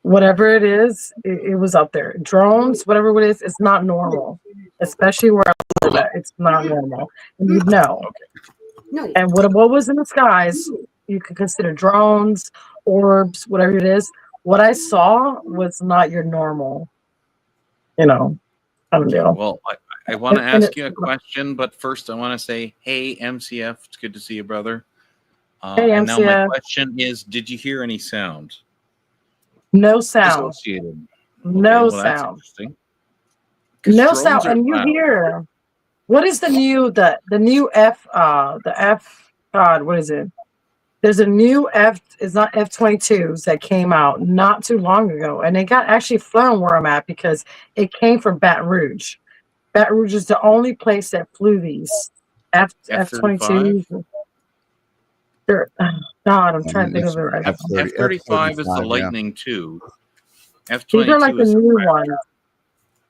whatever it is, it was up there. Drones, whatever it is, it's not normal, especially where I live at. It's not normal. And you know. No, And what was in the skies, you could consider drones, orbs, whatever it is. What I saw was not your normal, I don't know. Well, I want to And ask you a question, but first I want to say, hey, MCF, it's good to see you, brother. Hey, and now my MCF. question is, did you hear any sound No sound. associated? No well, that's sound. interesting. 'Cause No drones sound. are And you loud. hear what is the new F God, what is it? There's a new it's not F-22s that came out not too long ago, and they got actually flown where I'm at because it came from Baton Rouge. Baton Rouge is the only place that flew these F-22s. God, I'm trying to think of it right now. F-35 is the yeah. Lightning II. F-22 These are like the is new Raptor. ones.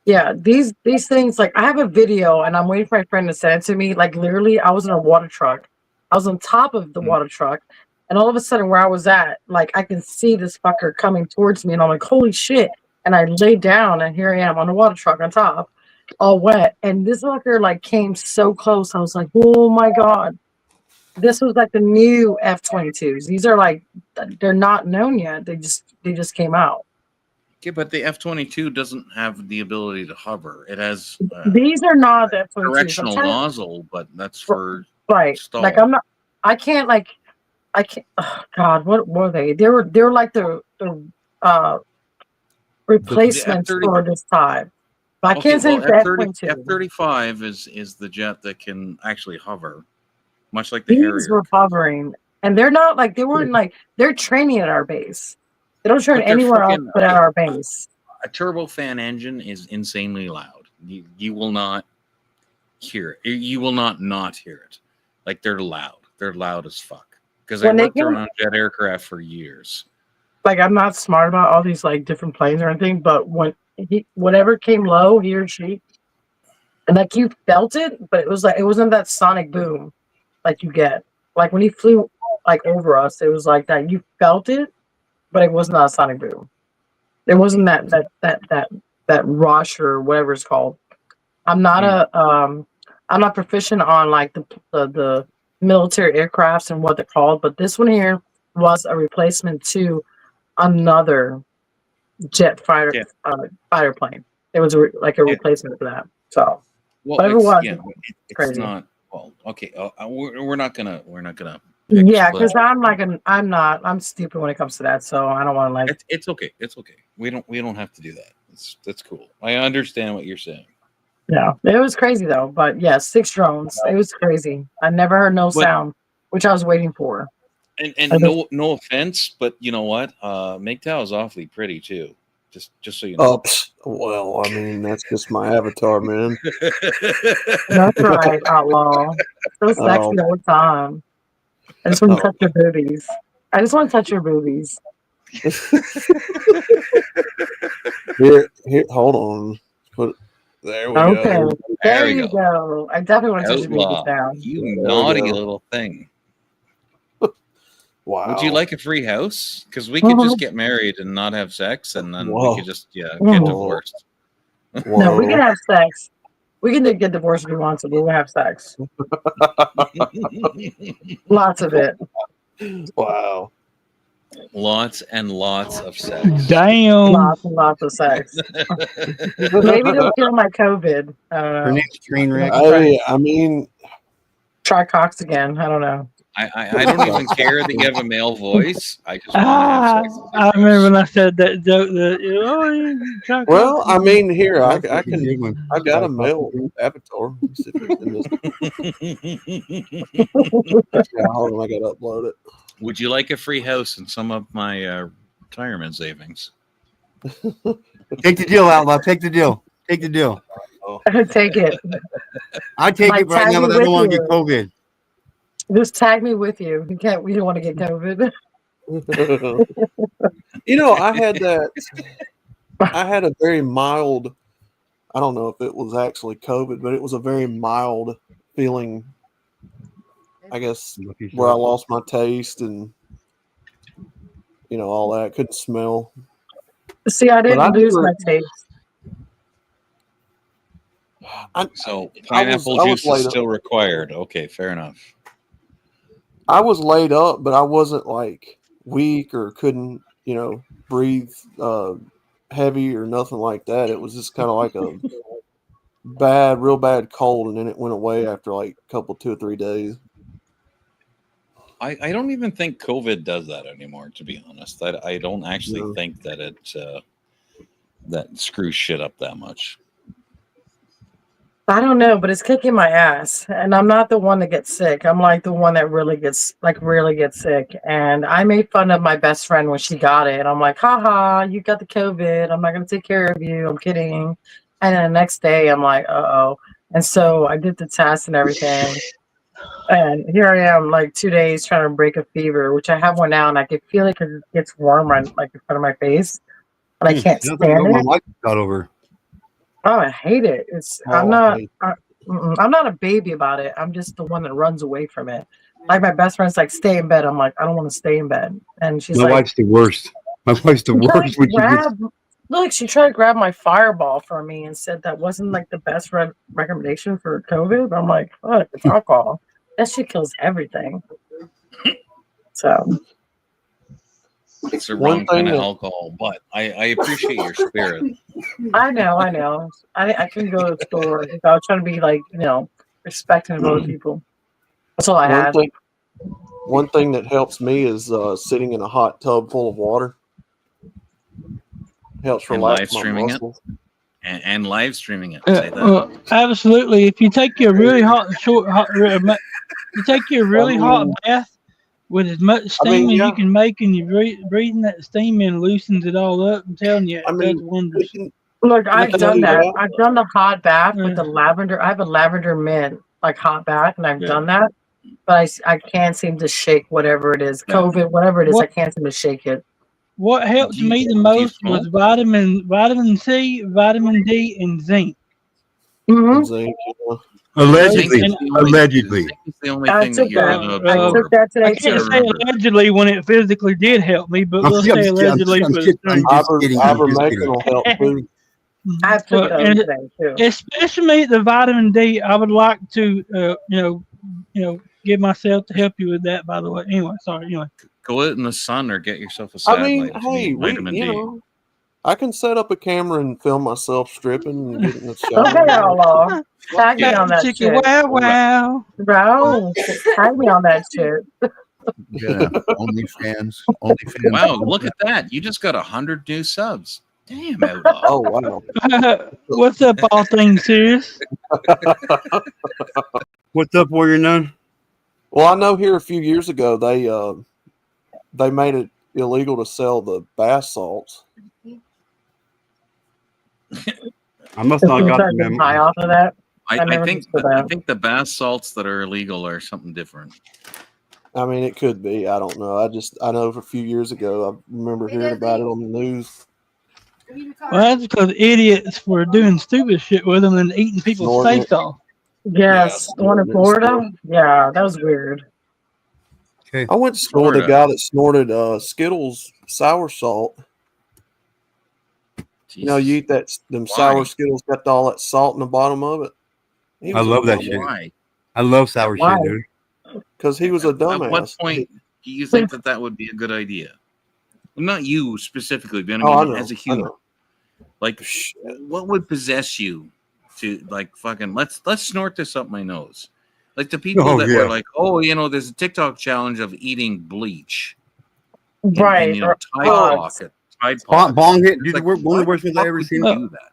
Yeah, these things, like I have a video and I'm waiting for my friend to send it to me. Like literally, I was in a water truck. I was on top of the water truck, and all of a sudden where I was at, like I can see this fucker coming towards me, and I'm like, holy shit. And I laid down and here I am on the water truck on top, all wet. And this fucker like came so close. I was like, oh my God. This was like the new F-22s. These are like, they're not known yet. They just came out. Okay, but the F-22 doesn't have the ability to hover. It has These are not the F-22s. directional nozzle, but that's for right. stall. Like I can't. Oh God, what were they? They were like the replacements F-30 for this time. But I Okay, can't say well, it's F-22. F-35 is the jet that can actually hover, much like the These Harrier. were hovering, and they're not like they weren't like they're training at our base. They don't train But they're anywhere else fucking- but at our base. A turbofan engine is insanely loud. You will not hear it. You will not hear it. Like they're loud. They're loud as fuck. Because I When they worked came- around jet aircraft for years. Like I'm not smart about all these like different planes or anything, but whatever came low, he or she, and like you felt it, but it wasn't that sonic boom like you get. Like when he flew like over us, it was like that. You felt it, but it was not a sonic boom. There wasn't that rush or whatever it's called. I'm not I'm not proficient on like the military aircrafts and what they're called, but this one here was a replacement to another jet fighter plane. It was like a replacement for that. So Well, whatever it's, it was, yeah, it's crazy. not. Well, okay. We're not gonna. Yeah, because I'm stupid when it comes to that, so I don't want to like. It's okay. It's okay. We don't have to do that. That's cool. I understand what you're saying. Yeah, it was crazy though. But yeah, 6 drones. It was crazy. I never heard no sound, which I was waiting for. And no offense, but you know what? MGTOW is awfully pretty too. Just so you know. Well, I mean, that's just my avatar, man. That's right, outlaw. So sexy all the time. I just want to touch your boobies. I just want to touch your boobies. Here, hold on. There we go. There you go. I definitely want to touch your boobies now. You naughty little thing. Wow. Would you like a free house? Because we could just get married and not have sex, and then we could just get divorced. No, we can have sex. We can get divorced if we want to, but we'll have sex. Lots of it. Wow. Lots and lots of sex. Damn. Lots and lots of sex. Maybe they'll kill my COVID. Her name's Trainwreck. I mean, try Cox again. I don't know. I don't even care that you have a male voice. I just want to have sex. I remember when I said that joke. Well, I mean, here I got a male avatar. Hold on, I got to upload it. Would you like a free house and some of my retirement savings? Take the deal, Outlaw. Take the deal. Take the deal. Take it. I take it right now, but I don't want to get COVID. Just tag me with you. We don't want to get COVID. You know, I had a very mild, I don't know if it was actually COVID, but it was a very mild feeling, I guess, where I lost my taste and, you know, all that. Couldn't smell. See, I didn't lose my taste. So pineapple juice is still required. Okay, fair enough. I was laid up, but I wasn't like weak or couldn't, you know, breathe heavy or nothing like that. It was just kind of like a real bad cold, and then it went away after like a couple, 2 or 3 days. I don't even think COVID does that anymore, to be honest. I don't actually think that it that screws shit up that much. I don't know, but it's kicking my ass, and I'm not the one that gets sick. I'm like the one that really gets sick. And I made fun of my best friend when she got it. I'm like, haha, you got the COVID. I'm not going to take care of you. I'm kidding. And then the next day I'm like, uh-oh. And so I did the test and everything. And here I am, like 2 days trying to break a fever, which I have one now, and I can feel like it gets warm right, like in front of my face, but I can't stand it. My life got over. Oh, I hate it. I'm not a baby about it. I'm just the one that runs away from it. Like my best friend's like, stay in bed. I'm like, I don't want to stay in bed. And she's my wife's the worst. My wife's the worst. Look, she tried to grab my Fireball from me and said that wasn't like the best recommendation for COVID. I'm like, fuck, it's alcohol. That shit kills everything. So it's the wrong kind of alcohol, but I appreciate your spirit. I know. I couldn't go to the store. I was trying to be like, you know, respecting of other people. That's all I had. One thing that helps me is sitting in a hot tub full of water. Helps relax live streaming my muscles. And live streaming it. Say that. Absolutely. If you take your really hot bath with as much steam as you can make, and you're breathing that steam in, loosens it all up. I'm telling you, it does wonders. Look, I've done that. I've done the hot bath with the lavender. I have a lavender mint, like hot bath, and I've done that. But I can't seem to shake whatever it is. COVID, whatever it is, I can't seem to shake it. What helped me the most was vitamin C, vitamin D, and zinc. Mm-hmm. Zinc, Allegedly. It's the only thing that you're going to I took that today. I can't say allegedly when it physically did help me, but we'll say allegedly. Ivermectin will help too. I took those today too. Especially the vitamin D. I would like to, give myself to help you with that. By the way, anyway. Go out in the sun or get yourself a satellite. Vitamin D. Know, I can set up a camera and film myself stripping and getting the shower. Okay, Allah. Tag me on that shit. Wow. Bro, tag me on that shit. Yeah, OnlyFans. Wow, look at that. You just got 100 new subs. Damn, outlaw. Oh wow. What's up, all things serious? What's up, Warrior Nun? Well, I know here a few years ago they made it illegal to sell the bath salts. I must not got the memo. High off of that. I think the bath salts that are illegal are something different. I mean, it could be. I don't know. I know a few years ago, I remember hearing about it on the news. Well, that's because idiots were doing stupid shit with them and eating people's Snorting face off. Yes, the one in Florida. Yeah, that was weird. Okay. I went to school with a guy that snorted Skittles sour salt. You know, you eat them sour Skittles, got all that salt in the bottom of it. I love that shit. I love sour shit, dude. Because he was a dumbass. At what point do you think that would be a good idea? Well, not you specifically, but I mean, I know, as a human. Like, what would possess you to like fucking let's snort this up my nose? Like the people that were like, oh, you know, there's a TikTok challenge of eating bleach, Right? And, you know, Tide Pocket. Bong hit, dude. One of the worst ones I ever seen. Do that.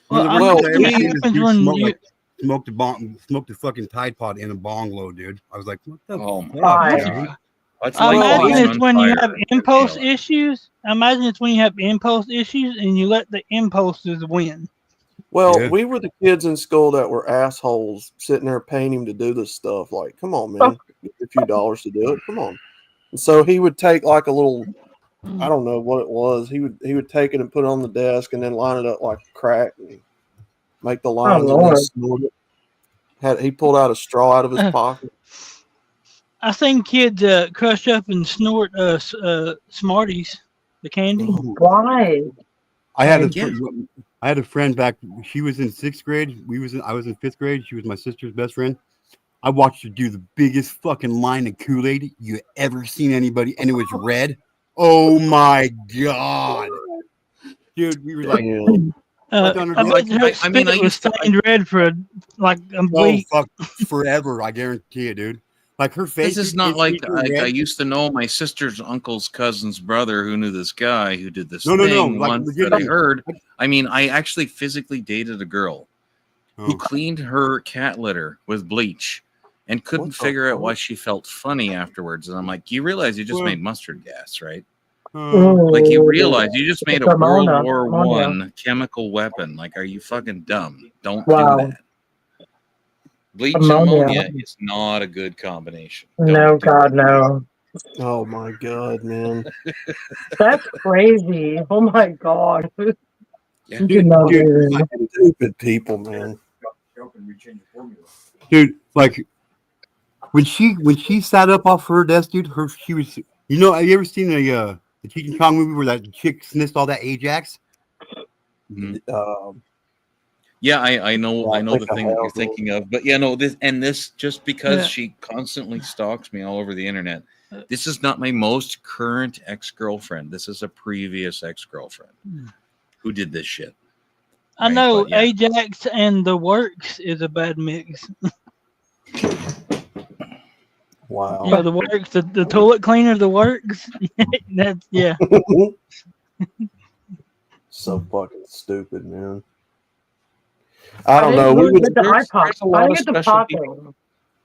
One of the worst ones I ever seen is dude smoked the fucking Tide Pod in a bong load, dude. I was like, what the fuck? I imagine it's when you have impulse issues. I imagine it's when you have impulse issues and you let the impulses win. Well, we were the kids in school that were assholes sitting there paying him to do this stuff. Like, come on, man, get a few dollars to do it. Come on. And so he would take like a little, I don't know what it was. He would take it and put it on the desk and then line it up like a crack and make the lines and then snort it. He pulled out a straw out of his pocket. I seen kids crush up and snort Smarties, the candy. Why? I had a friend back. She was in 6th grade. I was in 5th grade. She was my sister's best friend. I watched her do the biggest fucking line of Kool-Aid you ever seen anybody, and it was red. Oh my god, dude! We were like, I mean, it was stained red for like a week. Fuck, forever. I guarantee it, dude. Like her face. This is not like I used to know my sister's uncle's cousin's brother who knew this guy who did this thing once that I heard. I mean, I actually physically dated a girl who cleaned her cat litter with bleach and couldn't figure out why she felt funny afterwards. And I'm like, you realize you just made mustard gas, right? Like you realize you just made a World War I chemical weapon. Like, are you fucking dumb? Don't do that. Bleach and ammonia is not a good combination. No, God, no. Oh my God, man. That's crazy. Oh my God. Yeah. Stupid people, man. Dude, like when she sat up off her desk, dude, she was. You know, have you ever seen the Cheech and Chong movie where that chick sniffed all that Ajax? Yeah, I know the thing that you're thinking of, but yeah, no, this just because she constantly stalks me all over the internet. This is not my most current ex-girlfriend. This is a previous ex-girlfriend who did this shit. I know Ajax and the Works is a bad mix. Wow. You know, the Works, the toilet cleaner, the Works. That's so fucking stupid, man. I don't know. We would get the iPod. I didn't get the pot thing.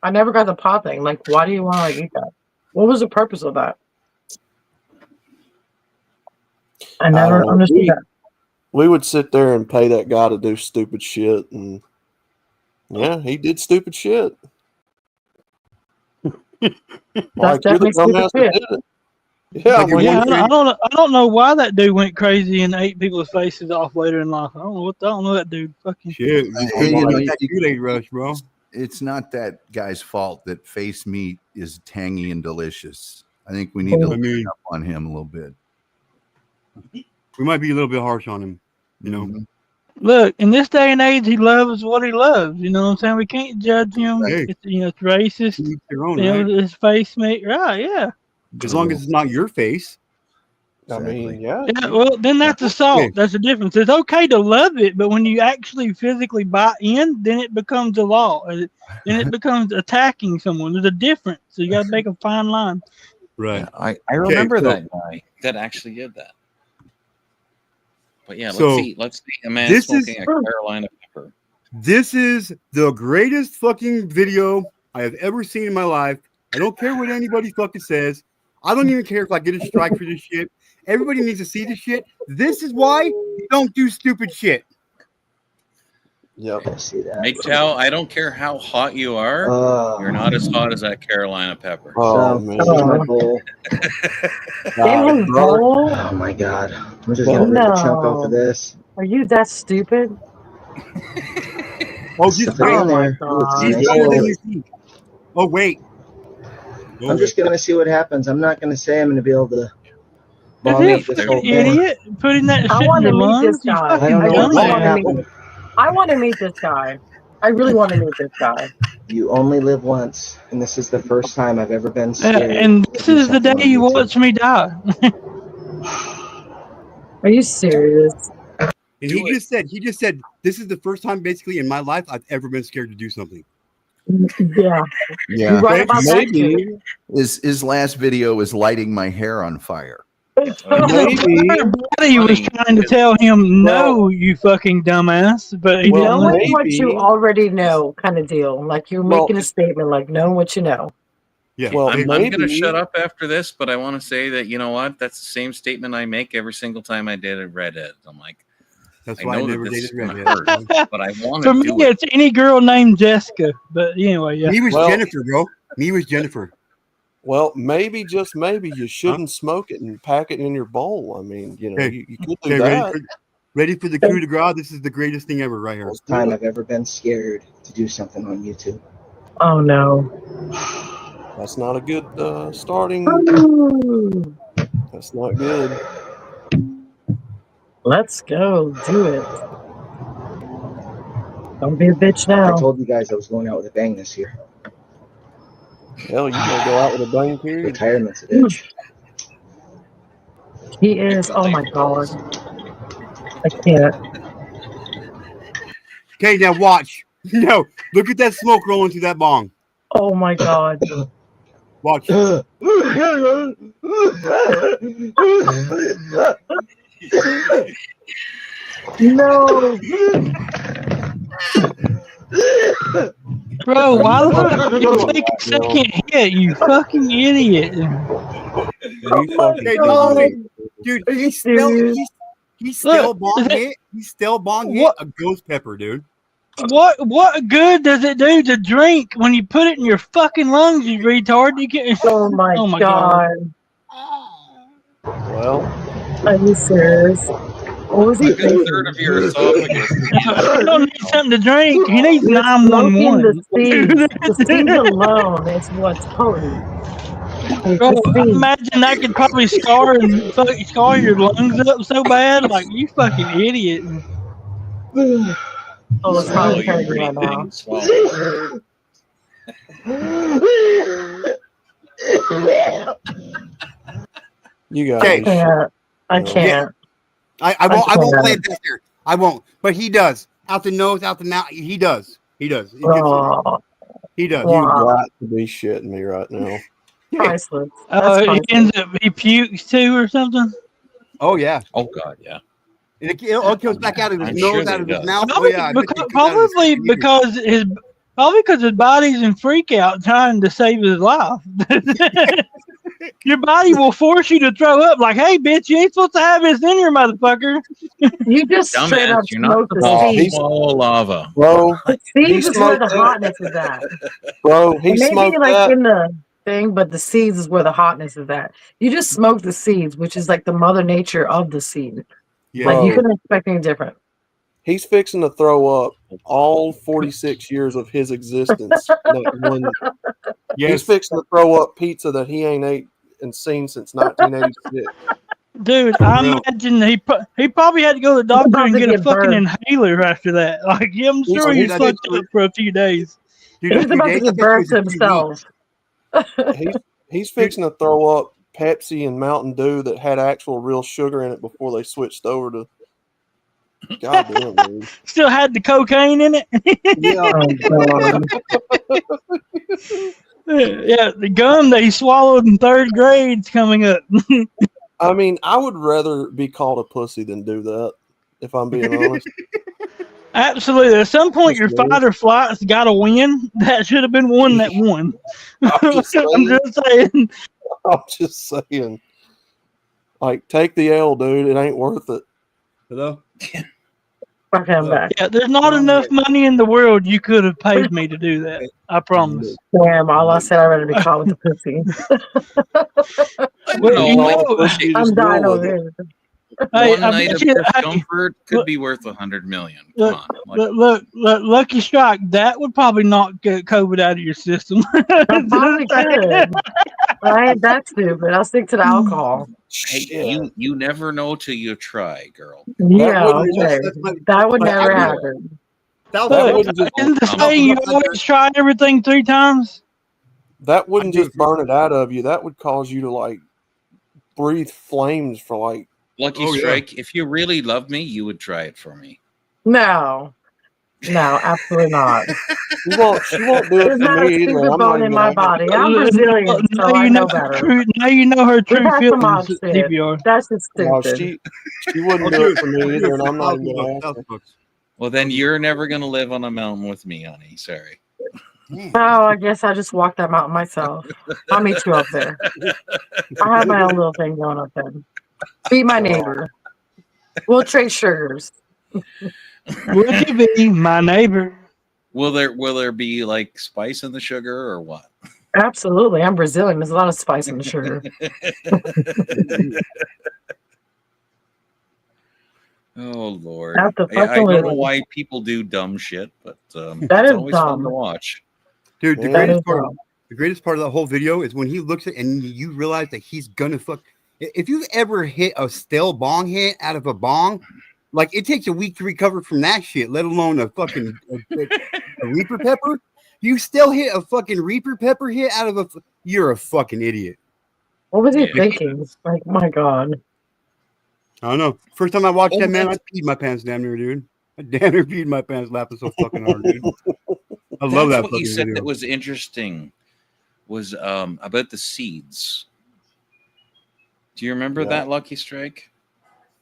I never got the pot thing. Like, why do you want to eat that? What was the purpose of that? I never understood that. We would sit there and pay that guy to do stupid shit, and yeah, he did stupid shit. That's definitely stupid shit. Yeah, I don't know why that dude went crazy and ate people's faces off later in life. I don't know that dude. Fucking shit. Kool-Aid rush, bro. It's not that guy's fault that face meat is tangy and delicious. I think we need to look up on him a little bit. We might be a little bit harsh on him, you know. Look, in this day and age, he loves what he loves. You know what I'm saying? We can't judge him. Hey. It's racist. Right? His face meat, right? Yeah. As long as it's not your face. I mean, yeah. Well, then that's assault. That's the difference. It's okay to love it, but when you actually physically buy in, then it becomes a law. Then it becomes attacking someone. There's a difference. So you got to make a fine line. Right. I remember that guy that actually did that. But yeah, So, let's see a man this smoking is- a Carolina pepper. This is the greatest fucking video I have ever seen in my life. I don't care what anybody fucking says. I don't even care if I get a strike for this shit. Everybody needs to see this shit. This is why you don't do stupid shit. Yep. I see that. MGTOW, I don't care how hot you are. You're not as hot as that Carolina pepper. Oh, So, man. here's my bowl. In his bowl? Oh my god. I'm just gonna rip a chunk off of this. Are you that stupid? Oh, just Stuff it in there. Ooh, it's He's nice. better than you think. Oh, wait. I'm just gonna see what happens. I'm not gonna say I'm gonna be able to Is bomb he a eat this whole fucking thing. idiot putting that I shit in want your to meet lungs? this You guy. I fucking don't know I what's really gonna want to meet. happen. I want to meet this guy. I really want to meet this guy. You only live once, and this is the first time I've ever been Yeah, scared. and to this do is the something day on you YouTube. watch me die. Are you serious? And he just said, this is the first time basically in my life I've ever been scared to do something. Yeah. Yeah. You're right about that Maybe. too. His last video is lighting my hair on fire. Maybe. Everybody was trying to tell him, no, you fucking dumbass, but he Well, didn't Knowing what maybe. you already know, kind of deal. Like you're Well, making a statement, like knowing what you know. Yeah. Well, I'm going to maybe. shut up after this, but I want to say that, you know what? That's the same statement I make every single time I did a redhead. I'm like, That's I why I know that never this dated is going to redhead. hurt, but I want For to me, do it. it's any girl named Jessica. But anyway, yeah. Me was Well- Jennifer, bro. Me was Jennifer. Well, maybe, just maybe, you shouldn't smoke it and pack it in your bowl. I mean, you know, Hey, you could do Okay, that. ready for the coup de grace? This is the greatest thing ever right here. First time I've ever been scared to do something on YouTube. Oh no. That's not a good starting. Ooh, That's not good. let's go do it. Don't be a bitch I now. told you guys I was going out with a bang this year. Hell, you may go out with a bang period. Retirement's a bitch. He is. Oh my god. I can't. Okay, now watch. No, look at that smoke rolling through that bong. Oh my god. Watch. No. Bro, why the fuck did you take a second hit, you fucking idiot? You fucking Okay, God. no, dude, Are you he still serious? he still Look, bong is it- hit. He still bong hit What- a ghost pepper, dude. What good does it do to drink when you put it in your fucking lungs, you retard? You get Oh my, Oh my god. Well, Are you serious? What was he A good thinking? third of your esophagus. He don't need something to drink. He needs You're 911. smoking the seeds alone is what's potent. It's Bro, the I seeds. imagine that could probably scar your lungs up so bad. Like, you fucking idiot. Oh, it's Swallow probably your hurting right now. breathing. Swallow. you got Okay. I can't. I No. can't. I won't can't. play it back there. I won't. But he does. Out the nose, out the mouth. He does. He does. He, gets it. Oh, He does. You Wow. got to be shitting me right now. priceless. That's He priceless. ends up, he pukes too or something. Oh yeah. Oh, God, yeah. And it all comes back out of his I'm nose, sure out that of it his does. mouth. Oh Probably, yeah. I bet because, you it comes out of his probably ears. because his body's in freak out trying to save his life. Your body will force you to throw up like, hey bitch, you ain't supposed to have this in here, motherfucker. You just straight up Dumbass, you're not smoke the supposed to seeds. swallow lava. Bro, The he seeds is where the smoked that. hotness is at. Bro, he It may be smoked like that. in the thing, but the seeds is where the hotness is at. You just smoke the seeds, which is like the mother nature of the seed. Yeah. Like you Bro. couldn't expect any different. He's fixing to throw up all 46 years of his existence. That one, he's Yes. fixing to throw up pizza that he ain't ate and seen since 1986. Dude, I Well- imagine he probably had to go to the doctor about and to get a give fucking birth. inhaler after that. Like, yeah, I'm He's- sure he was that fucked is up for a few days. Dude, He's a few about to days, I give bet you birth it's to a few himself. He's he's fixing to throw up Pepsi and Mountain Dew that had actual real sugar in it before they switched over to. God damn, dude. Still had the cocaine in it. Oh, God. Yeah, the gum that he swallowed in third grade's coming up. I mean, I would rather be called a pussy than do that. if I'm being honest. Absolutely. At some point, your Just me. fight or flight's got to win. That should have been one that won. I'm just saying. I'm just saying. I'm just saying. Like, take the L, dude. It ain't worth it. Hello? Okay, I'm back. Yeah, there's not enough money in the world you could have paid me to do that. I promise. Damn, all I said I'd rather be caught with the pussy. Well, you know, I'm dying over here. Hey, One I night bet of you- discomfort could be worth 100 million. Come on. Look, Lucky Strike, that would probably knock COVID out of your system. I probably could. I ain't that stupid. I'll stick to the alcohol. Hey, you never know till you try, girl. Yeah, okay. That would never happen. Look, isn't the saying you always try everything 3 times? That wouldn't just burn it out of you. That would cause you to like breathe flames for like. Lucky Strike, if you really love me, you would try it for me. No, absolutely not. She won't do it There's for not a me either. stupid I'm bone not in even my body. I'm Brazilian, so I know better. Now you know her true We've had some odd feelings, shit. DVR. That's just No, stupid. she wouldn't do it for me either, and I'm not even gonna ask her. Well, then you're never going to live on a mountain with me, honey. Sorry. Oh, I guess I just walked that mountain myself. I'll meet you up there. I have my own little thing going up there. Be my neighbor. We'll trade sugars. Would you be my neighbor? Will there be like spice in the sugar or what? Absolutely. I'm Brazilian. There's a lot of spice in the sugar. Oh Lord! Have to I fucking don't know live. why people do dumb shit, but That it's is always fun dumb. to watch. Dude, the That greatest is part, dumb. the greatest part of the whole video is when he looks at and you realize that he's gonna fuck. If you've ever hit a stale bong hit out of a bong, like it takes a week to recover from that shit, let alone a fucking a Reaper pepper. You still hit a fucking Reaper pepper hit out of you're a fucking idiot. What was he Yeah. thinking? Like, my God. I don't know. First time I watched Oh, that, man, I that's- peed my pants damn near, dude. I damn near peed my pants laughing so fucking hard, dude. I love that That's what fucking you said video. that was interesting. Was about the seeds. Do you remember that, Lucky Strike?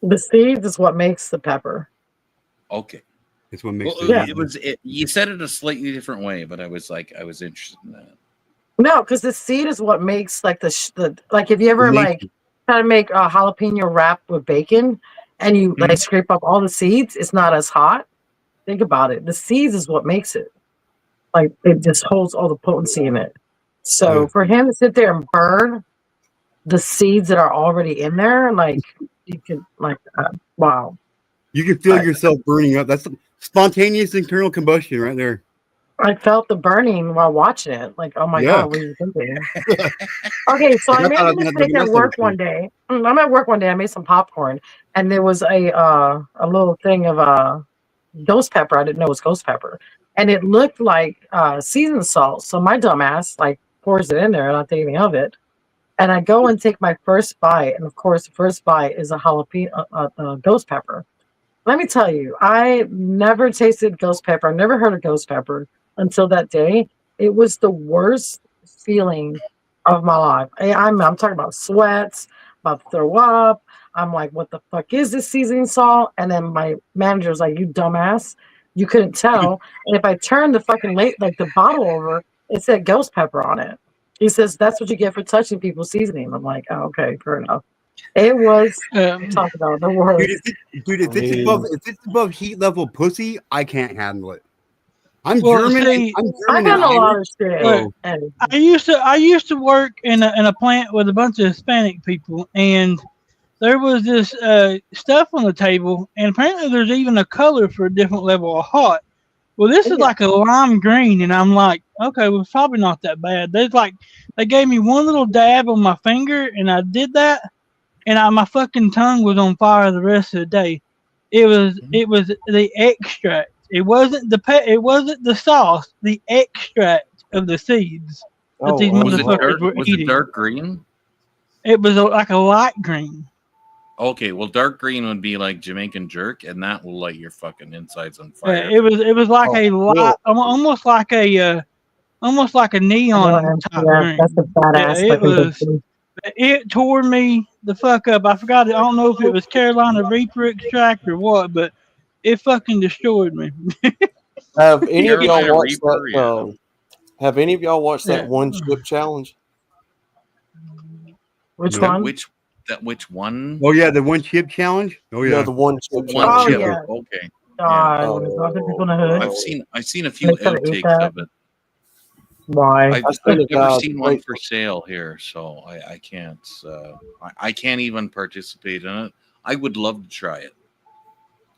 The seeds is what makes the pepper. Okay. It's what makes Well, it. you said it a slightly different way, but I was interested in that. No, because the seed is what makes like the like if you ever Makes like try to make a jalapeno wrap with bacon and you like scrape up all the seeds, it's not as hot. Think about it. The seeds is what makes it. Like it just holds all the potency in it. So for him to sit there and burn the seeds that are already in there, like you can like wow. You can feel yourself burning up. That's spontaneous internal combustion right there. I felt the burning while watching it. Like, oh my Yeah. God, what are you thinking? Okay, so I That's made how a I'm gonna mistake do at this work everything. one day. I'm at work one day. I made some popcorn, and there was a little thing of ghost pepper. I didn't know it was ghost pepper, and it looked like seasoned salt. So my dumbass like pours it in there, and I think anything of it. And I go and take my first bite, and of course, the first bite is a jalapeno ghost pepper. Let me tell you, I never tasted ghost pepper. I never heard of ghost pepper until that day. It was the worst feeling of my life. I'm talking about sweats, about to throw up. I'm like, what the fuck is this seasoning salt? And then my manager was like, you dumbass, you couldn't tell. And if I turned the fucking the bottle over, it said ghost pepper on it. He says that's what you get for touching people's seasoning. I'm like, oh, okay, fair enough. It was talk about the worst. Dude, if it's above heat level pussy, I can't handle it. I'm Well, German. see, I've done a lot of shit. Look, And I used to work in a plant with a bunch of Hispanic people, and there was this stuff on the table, and apparently there's even a color for a different level of hot. Well, this is like a lime green, and I'm like, okay, well, it's probably not that bad. They gave me one little dab on my finger, and I did that, and my fucking tongue was on fire the rest of the day. It was the extract. It wasn't the sauce. The extract of the seeds that these motherfuckers were Was eating. it dark green? It was like a light green. Okay, well, dark green would be like Jamaican jerk, and that will light your fucking insides on fire. It was like a light, almost like a neon type green. that's a badass Yeah, it looking was. thing. It tore me the fuck up. I forgot it. I don't know if it was Carolina Reaper extract or what, but it fucking destroyed me. Have any of y'all Carolina watched Reaper, that? Have any of y'all watched that Yeah. one chip challenge? Which No. one? Which one? Oh yeah, the one chip challenge. Oh Yeah, yeah. the one chip One challenge. Oh, chip. yeah. Okay. God, when it's other people in the hood. I've seen a few They could've ate outtakes that. of it. Why? I've seen a never guy seen one wait- for sale here, so I can't. I can't even participate in it. I would love to try it.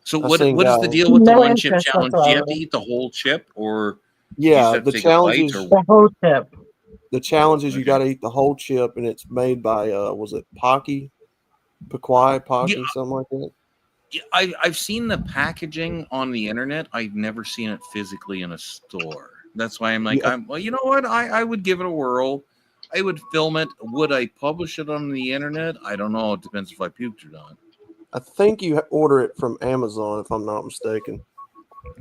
So I've what seen is the guys- deal with the No one chip interest challenge? Do you have to whatsoever. eat the whole chip, or Yeah, you just have the to take challenge a is bite, or The whole chip. the challenge is you Okay. got to eat the whole chip, and it's made by was it Pocky, Pocky, something like that. Yeah, I've seen the packaging on the internet. I've never seen it physically in a store. That's why I'm like, Yeah. well, you know what? I would give it a whirl. I would film it. Would I publish it on the internet? I don't know. It depends if I puked or not. I think you order it from Amazon, if I'm not mistaken.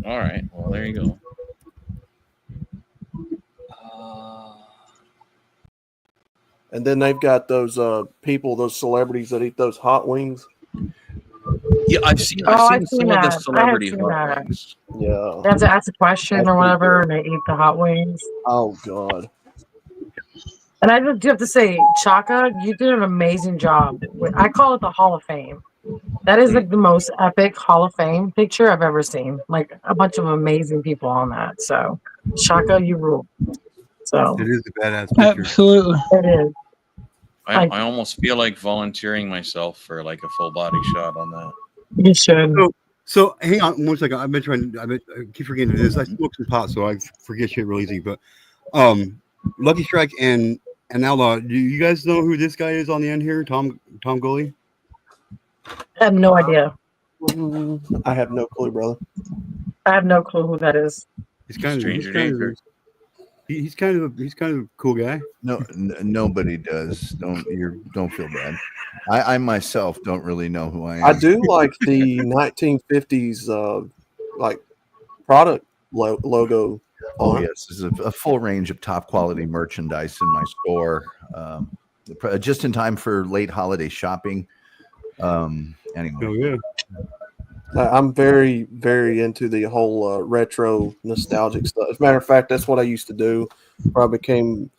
All right. Well, there you go. And then they've got those people, those celebrities that eat those hot wings. Yeah, I've seen Oh, some I've seen of the that. I have celebrity seen hot that. wings. Yeah. They have to ask a question That's or pretty whatever, cool. and they eat the hot wings. Oh God. And I do have to say, Chaka, you did an amazing job. I call it the Hall of Fame. That is like the most epic Hall of Fame picture I've ever seen. Like a bunch of amazing people on that. So, Chaka, you rule. So It is a badass picture. Absolutely. it is. I almost feel like volunteering myself for like a full body shot on that. You should. So hang on one second. I've been trying. I keep forgetting to do this. I smoke some pot, so I forget shit real easy. But Lucky Strike and Outlaw. Do you guys know who this guy is on the end here? Tom Goley. I have no idea. I have no clue, brother. I have no clue who that is. He's kind of Stranger danger. he's kind of a cool guy. No, nobody does. Don't feel bad. I myself don't really know who I am. I do like the 1950s like product logo. Oh yes, there's a full range of top quality merchandise in my store, just in time for late holiday shopping. Anyway, Oh yeah. I'm very, very into the whole retro nostalgic stuff. As a matter of fact, that's what I used to do. Before I became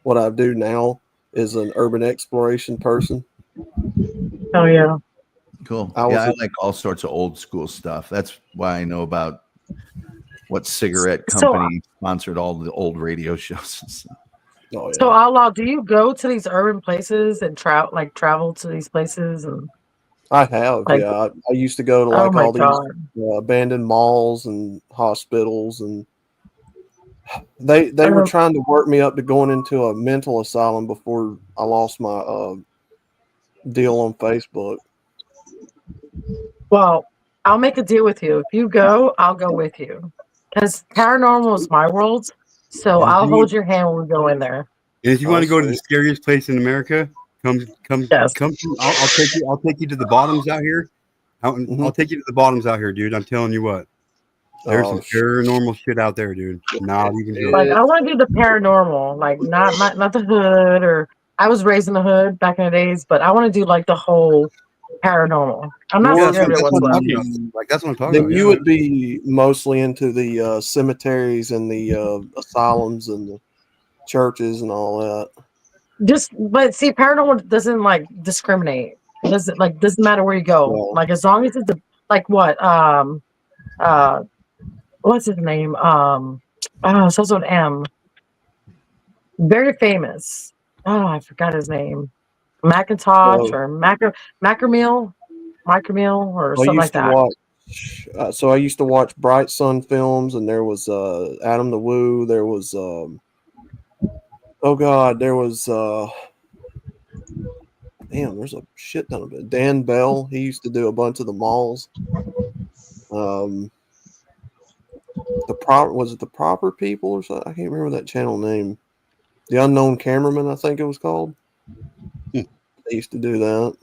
what I do now is an urban exploration person. Oh yeah. cool. I I was- like all sorts of old school stuff. That's why I know about what cigarette So- company sponsored all the old radio shows and stuff. Oh, yeah. So Outlaw, do you go to these urban places and travel to these places? And I have, Like- yeah. I used to go to oh like my all god, these abandoned malls and hospitals, and they were Oh. trying to work me up to going into a mental asylum before I lost my deal on Facebook. well, I'll make a deal with you. If you go, I'll go with you. Because paranormal is my world. So And I'll you- hold your hand when we go in there. And if you want to go to the sweet. scariest place in America, come. Yes. I'll take you. I'll take you to the bottoms out here. I'll take you to the bottoms out here, dude. I'm telling you what. There's Oh, some paranormal shit out there, dude. Not even joking. Like I want to do the paranormal, like not the hood. Or I was raised in the hood back in the days, but I want to do like the whole paranormal. I'm not Well, scared of it that's what I'm whatsoever. talking about. Like that's what I'm talking Then about. you yeah. would be mostly into the cemeteries and the asylums and the churches and all that. But see, paranormal doesn't like discriminate. It doesn't matter where you go. No. Like as long as it's like what what's his name? Starts with M. Very famous. Oh, I forgot his name. Macintosh or Mackermeal or I something like used to that. watch. So I used to watch Bright Sun films, and there was Adam the Woo. There was there was there's a shit ton of it. Dan Bell. He used to do a bunch of the malls. Was it the Proper People or something? I can't remember that channel name. The Unknown Cameraman, I think it was called. They used to do that.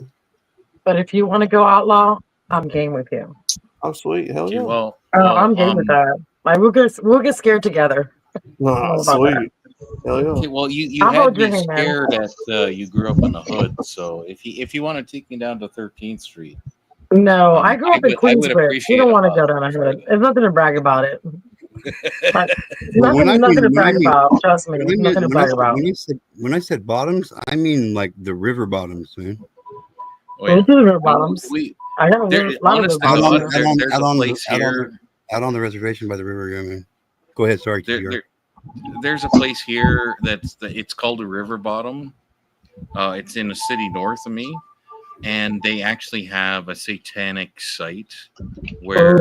But if you want to go outlaw, I'm game with you. Oh, sweet. Hell yeah. I'm game with that. Like we'll get scared together. Ah, How about that? sweet. Hell yeah. Okay, well, you I'll had hold your me hand, man. scared that you grew up in the hood. So if you want to take me down to 13th Street, No, I grew up in I would Queensbridge. You appreciate don't a want to hug. go down the hood. There's nothing to brag about it. But But when I nothing to brag when about. Trust me, I mean, nothing to brag about. when I said bottoms, I mean like the river bottoms, man. Oh, yeah. We do river bottoms. I got a There, lot of honest river to bottoms. God, there's a place here. Out on the reservation by the river. Yeah, man. Go ahead. Sorry. There's a place here it's called a river bottom. It's in a city north of me, and they actually have a satanic site where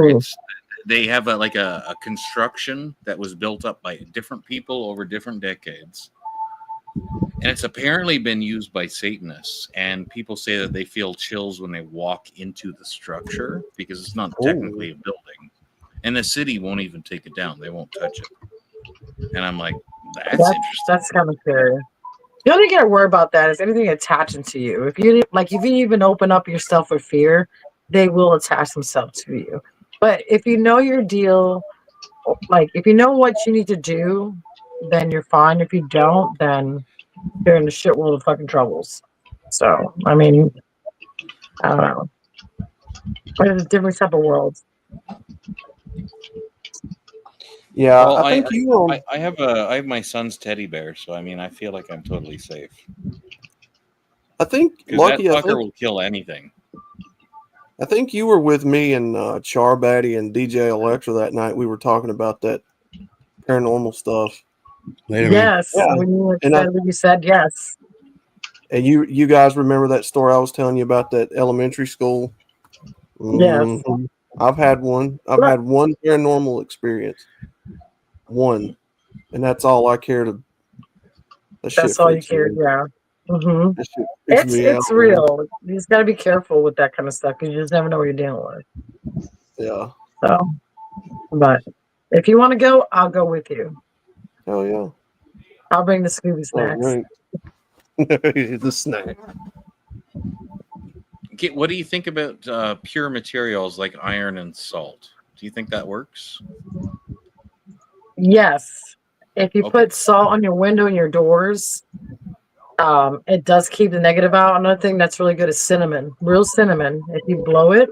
they have a construction that was built up by different people over different decades, and it's apparently been used by Satanists, and people say that they feel chills when they walk into the structure because it's not technically a building, and the city won't even take it down. They won't touch it. And I'm like, that's interesting. That's kind of scary. The only thing I worry about that is anything attaching to you. If you even open up yourself for fear, they will attach themselves to you. But if you know your deal, like if you know what you need to do, then you're fine. If you don't, then you're in the shit world of fucking troubles. So I mean, I don't know. But it's a different type of world. Yeah, Well, I think I have my son's teddy bear, so I mean, I feel like I'm totally safe. I think Because Lucky. that I fucker think will kill anything. I think you were with me and Charbaddy and DJ Electra that night. We were talking about that paranormal stuff. Yes, Yeah. when And you said yes. And you guys remember that story I was telling you about that elementary school? Yes. Mhm. I've had one. I've had one paranormal experience. One. And that's all I care to. That's all you care. Yeah. Mm-hmm. That shit freaks me It's out, man. real. You just got to be careful with that kind of stuff because you just never know what you're dealing with. Yeah. So, but if you want to go, I'll go with you. Hell yeah. I'll bring the Scooby snacks. Right. The snack. Okay, what do you think about pure materials like iron and salt? Do you think that works? Yes. If you put salt on your window and your doors, it does keep the negative out. Another thing that's really good is cinnamon. Real cinnamon. If you blow it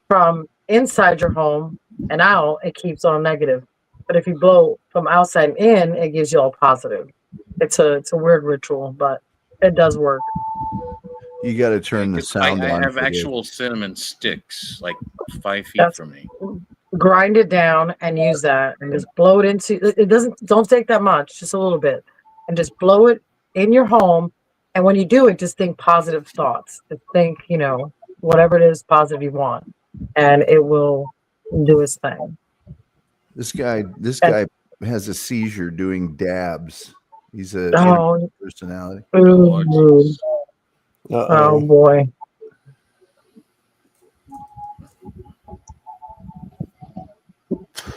from inside your home and out, it keeps all negative. But if you blow from outside and in, it gives you all positive. It's a weird ritual, but it does work. You got to turn the sound I on. have for actual cinnamon sticks like 5 feet from me. Grind it down and use that and just blow it into don't take that much, just a little bit, and just blow it in your home. And when you do it, just think positive thoughts. Just think, whatever it is positive you want, and it will do its thing. This guy has a seizure doing dabs. He's a personality. Oh boy.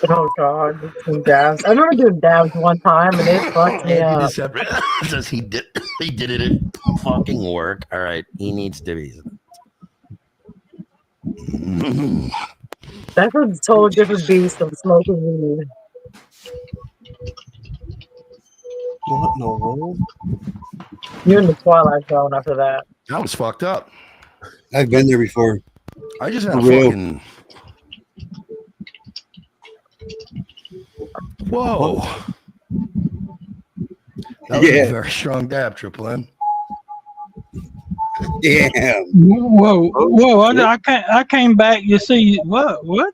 Oh God, dabs. I remember doing dabs one time and it fucked me up. Says he did it at fucking work. All right, he needs to be. That's a total different beast from smoking weed. What in the world? You're in the Twilight Zone after that. That was fucked up. I've been there before. I just had For a real. fucking. Whoa. That was a very strong dab, Triple M. Yeah. Whoa! I came back. You see what? What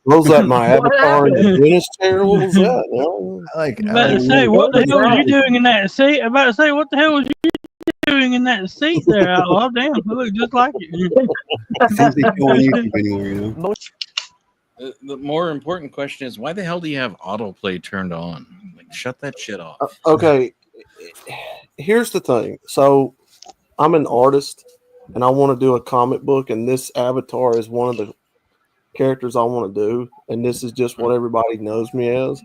was that? My avatar in the dentist chair? What was that? About to say, what the hell was you doing in that seat? About to say, what the hell was you doing in that seat there, Outlaw? Damn, it looked just like it. The more important question is, why the hell do you have autoplay turned on? Like, shut that shit off. Okay. Here's the thing. So I'm an artist and I want to do a comic book, and this avatar is one of the characters I want to do, and this is just what everybody knows me as.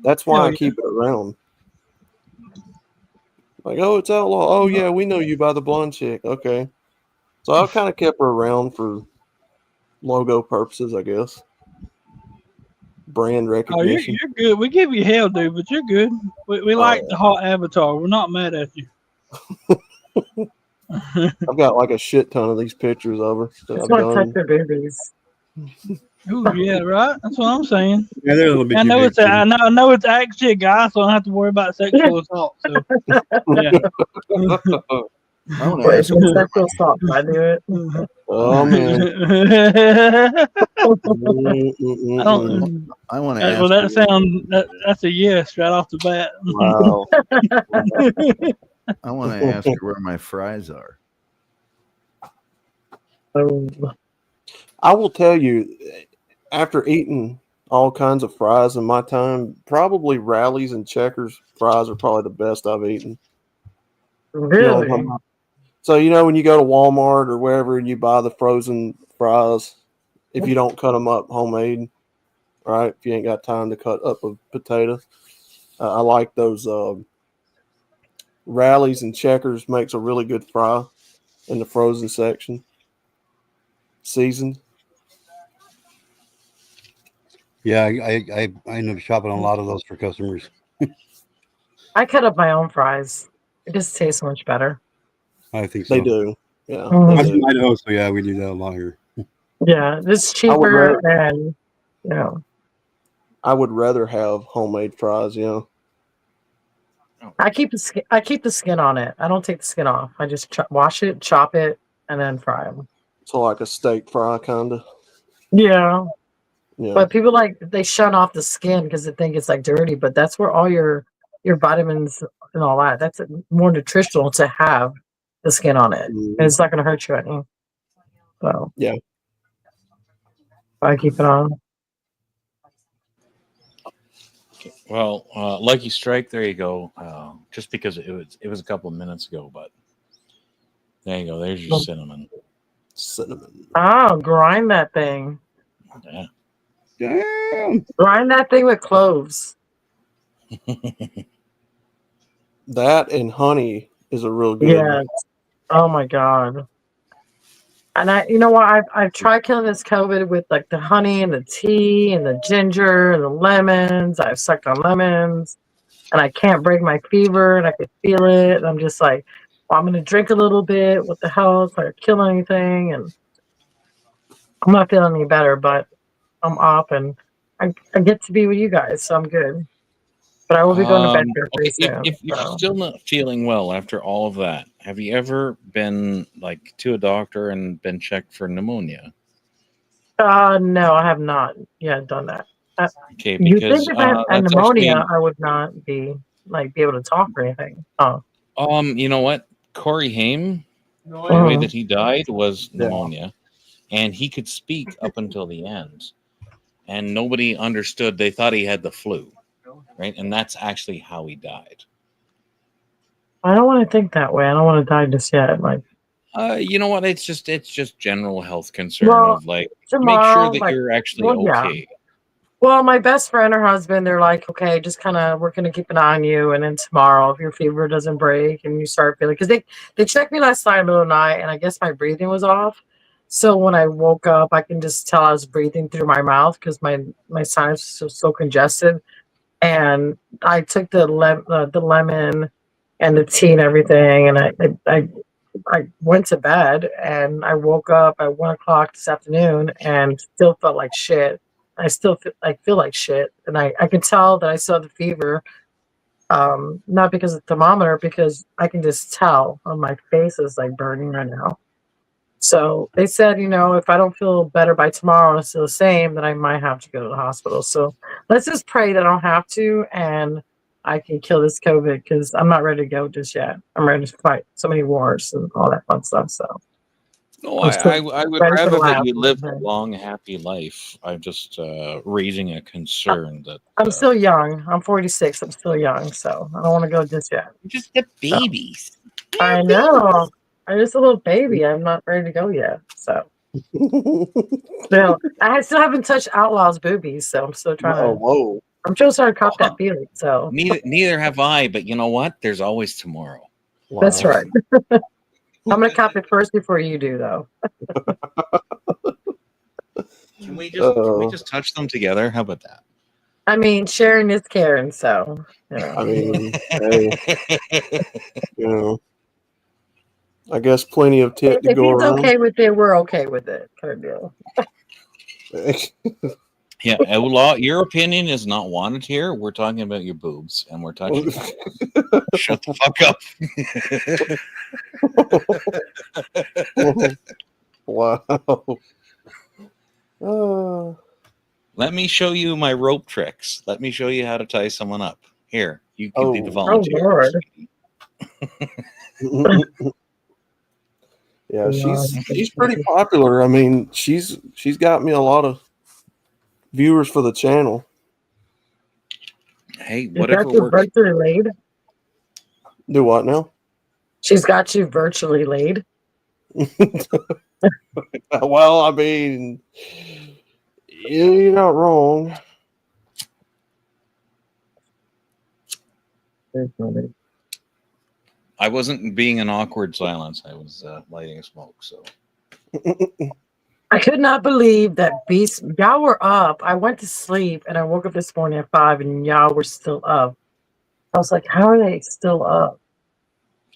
That's why I keep it around. Like, oh, it's Outlaw. Oh yeah, we know you by the blonde chick. Okay. So I kind of kept her around for logo purposes, I guess. brand Oh, recognition. you're good. We give you hell, dude, but you're good. We like the hot avatar. We're not mad at you. I've got like a shit ton of these pictures of her that Just I've want to touch done. their babies. Ooh, yeah, right. That's what I'm saying. Yeah, they're a little bit I too know big it's a, for me. I know it's actually a guy, so I don't have to worry about sexual assault. So, yeah. I want to Wait, ask it's you. sexual assault. I do it. Oh man. I don't. I want to Well, ask. that's a yes right off the bat. Wow. I want to ask you where my fries are. I will tell you, after eating all kinds of fries in my time, probably Rallies and Checkers fries are probably the best I've eaten. Really? So, when you go to Walmart or wherever and you buy the frozen fries, if you don't cut them up homemade, right? If you ain't got time to cut up a potato, I like those Rallies and Checkers makes a really good fry in the frozen section. Seasoned. Yeah, I end up shopping a lot of those for customers. I cut up my own fries. It just tastes so much better. I think so. They do. Yeah. Mhm. I'm from Idaho, so yeah, we do that a lot here. Yeah, it's I would cheaper rather- and I would rather have homemade fries, I keep the skin on it. I don't take the skin off. I just wash it, chop it, and then fry them. So like a steak fry kind of. Yeah. Yeah. But people they shun off the skin because they think it's like dirty, but that's where all your vitamins and all that. That's more nutritional to have the skin on it. And it's not going to hurt you any. So yeah, I keep it on. Well, Lucky Strike, there you go. Just because it was a couple of minutes ago, but there you go. There's your cinnamon. Cinnamon. Oh, grind that thing. Yeah. Damn. Grind that thing with cloves. That and honey is a real good Yeah. one. Oh my god. And you know what? I've tried killing this COVID with like the honey and the tea and the ginger and the lemons. I've sucked on lemons, and I can't break my fever, and I could feel it. And I'm just like, well, I'm gonna drink a little bit. What the hell? It's not gonna kill anything, and I'm not feeling any better. But I'm up, and I get to be with you guys, so I'm good. But I will be going to bed here pretty soon. If you're so. still not feeling well after all of that, have you ever been to a doctor and been checked for pneumonia? No, I have not yet done that. Okay, You because think if I had that's pneumonia, actually, I would not be able to talk or anything. Oh, you know what? Corey Haim, the way Uh-huh. that he died was pneumonia, and he could speak up until the end, and nobody understood. They thought he had the flu, right? And that's actually how he died. I don't want to think that way. I don't want to die just yet. Like, You know what? It's just general health concern Well, of make tomorrow, sure that like, you're actually well, yeah. okay. Well, my best friend, her husband, they're like, okay, just kind of, we're going to keep an eye on you. And then tomorrow, if your fever doesn't break and you start feeling, because they checked me last night in the middle of the night, and I guess my breathing was off. So when I woke up, I can just tell I was breathing through my mouth because my sinus was so congested. And I took the lemon and the tea and everything, and I went to bed, and I woke up at 1 o'clock this afternoon and still felt like shit. I still feel like shit, and I can tell that I still have the fever. Not because of the thermometer, because I can just tell on my face is like burning right now. So they said, if I don't feel better by tomorrow and it's still the same, then I might have to go to the hospital. So let's just pray that I don't have to, and I can kill this COVID, because I'm not ready to go just yet. I'm ready to fight so many wars and all that fun stuff. So No, I'm still I would ready for the rather that laugh. you live a long, happy life. I'm just raising a concern that I'm still young. I'm 46. I'm still young, so I don't want to go just yet. just the babies. I know. I'm just a little baby. I'm not ready to go yet. So I still haven't touched Outlaw's boobies, so I'm still trying to. Whoa. I'm still trying to cop that feeling. So Neither have I, but you know what? There's always tomorrow. that's right. I'm gonna cop it first before you do, though. Can we just touch them together? How about that? I mean, sharing is caring, so you know. I mean, hey, you know, I guess plenty of tit to If go he's around. okay with it, we're okay with it, kind of deal. Yeah, Outlaw, your opinion is not wanted here. We're talking about your boobs, and we're talking. Shut the fuck up. Wow. Let me show you my rope tricks. Let me show you how to tie someone up. Here, you can be the Oh volunteer. Lord. Yeah, she's pretty popular. I mean, she's got me a lot of viewers for the channel. Hey, She's whatever got you works. virtually laid. Do what now? She's got you virtually laid. Well, I mean, you're not wrong. I wasn't being an awkward silence. I was lighting a smoke. So I could not believe that Beast. Y'all were up. I went to sleep and I woke up this morning at 5, and y'all were still up. I was like, how are they still up?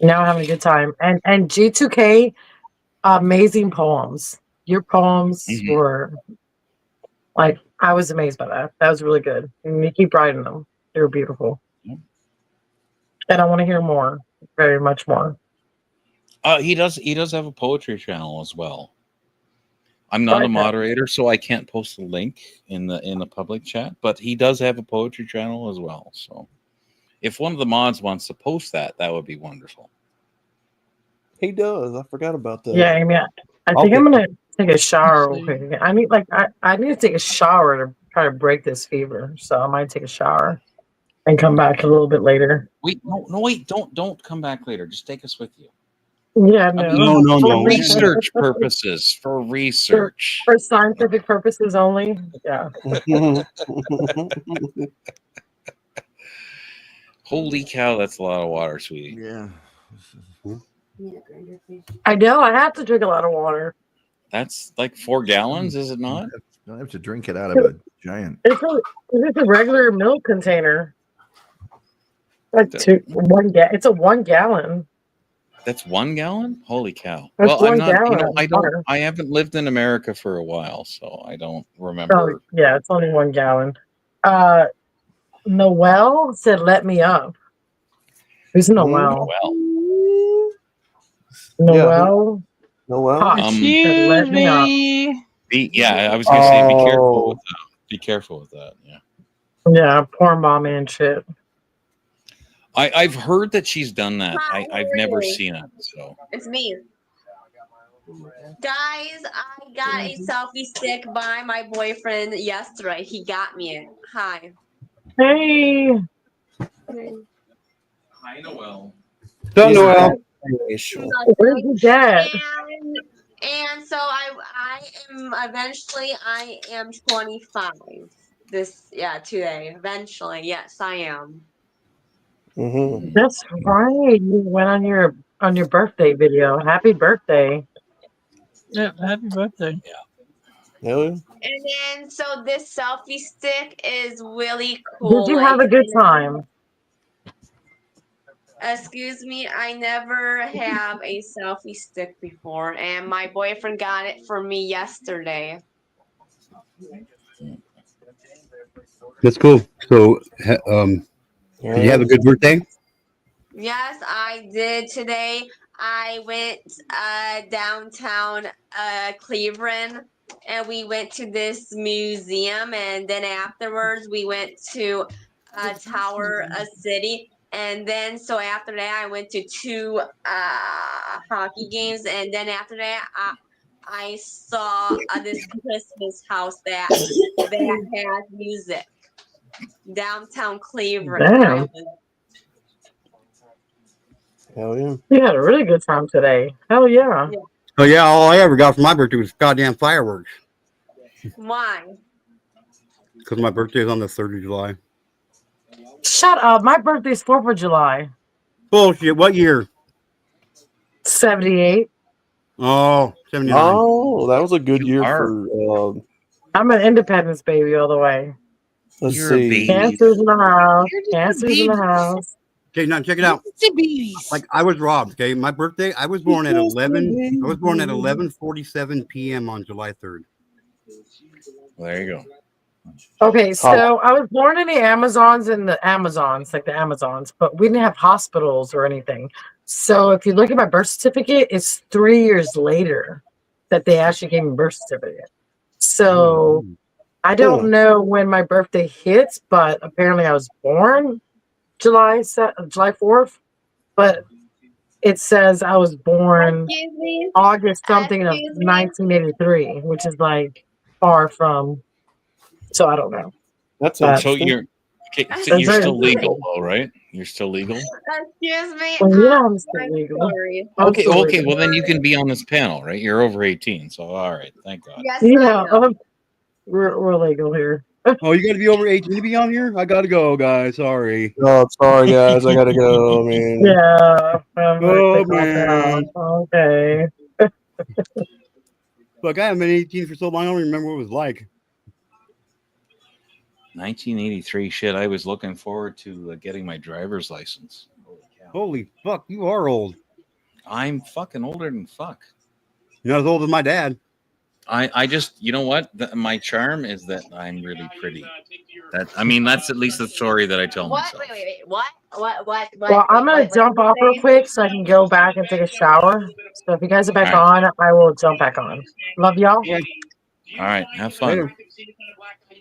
Now having a good time. And G2K, amazing poems. Your poems were like, I was amazed by that. That was really good. And you keep writing them. They were beautiful. And I want to hear more, very much more. he does have a poetry channel as well. I'm not a moderator, so I can't post a link in the public chat, but he does have a poetry channel as well. So if one of the mods wants to post that would be wonderful. He does. I forgot about that. Yeah, I mean, I think I'm gonna take a shower real quick. I need I need to take a shower to try to break this fever. So I might take a shower and come back a little bit later. Wait, wait, don't come back later. Just take us with you. Yeah, no. For research purposes. For research. For scientific purposes only. Yeah. Holy cow, that's a lot of water, sweetie. Yeah. I know. I have to drink a lot of water. That's like 4 gallons, is it not? You don't have to drink it out of a giant. It's a regular milk container. Like it's a 1 gallon. That's 1 gallon? Holy cow. That's Well, I'm 1 not, gallon I haven't lived in America for a while, so I don't remember. Oh, yeah, it's only 1 gallon. Noel said, "Let me up." Who's Noel? Noel. Noel. Let me up. Yeah, I was gonna say be careful with that. Be careful with that. Yeah. Yeah, poor mom and shit. I've heard that she's done that. I've never seen it. So It's me. Guys, I got a selfie stick by my boyfriend yesterday. He got me it. Hi. Hey. Hi, Noel. So Noel. Where's your dad? And so I am eventually, I am 25. Today. Eventually, yes, I am. That's right. You went on your birthday video. Happy birthday. Yeah, happy birthday. Yeah. And then, so this selfie stick is really cool. Did you have a good time? Excuse me, I never have a selfie stick before, and my boyfriend got it for me yesterday. That's cool. So, did you have a good birthday? Yes, I did today. I went downtown Cleveland, and we went to this museum, and then afterwards we went to Tower City. And then, so after that, I went to 2 hockey games. And then after that, I saw this Christmas house that has music. Downtown Cleveland. Damn. Hell yeah. You had a really good time today. Hell yeah. Oh yeah, all I ever got for my birthday was goddamn fireworks. Why? Because my birthday is on the 3rd of July. Shut up. My birthday's 4th of July. Bullshit. What year? 78. Oh, 79. Oh, that was a good year for. I'm an Independence baby all the way. Let's You're a see. baby. Cancer's in the house. You're just a Cancer's in the baby. house. Okay, now check it out. It's a babies. Like I was robbed. Okay, my birthday. I was born at 11. I was born at 11:47 p.m. on July 3rd. Well, there you go. Okay, so I was born in the Amazons, like the Amazons, but we didn't have hospitals or anything. So if you look at my birth certificate, it's 3 years later that they actually gave me a birth certificate. So I don't know when my birthday hits, but apparently I was born July 4th, but it says I was born Excuse me. August something of Excuse me. 1983, which is like far from. So I don't know. That's But- So you're okay, so That's you're very still legal interesting. though, right? You're still legal. Excuse me. Well, yeah, I'm still legal. Sorry. Okay, Absolutely. okay. Well, then you can be on this panel, right? You're over 18, so all right. Thank God. Yes, Yeah, I am. we're legal here. Oh, you got to be over 18 to be on here. I gotta go, guys. Sorry. Oh, sorry guys, I gotta go. I mean, Yeah. I'm gonna Oh take my man. out. Okay. Look, I haven't been 18 for so long. I don't remember what it was like. 1983. Shit, I was looking forward to getting my driver's license. Holy cow. Holy fuck, you are old. I'm fucking older than fuck. You're not as old as my dad. I just, you know what? My charm is that I'm really pretty. That's at least the story that I tell What? myself. Wait. What? Well, I'm gonna jump off real quick so I can go back and take a shower. So if you guys are back on, I will jump back on. Love y'all. All right, have fun.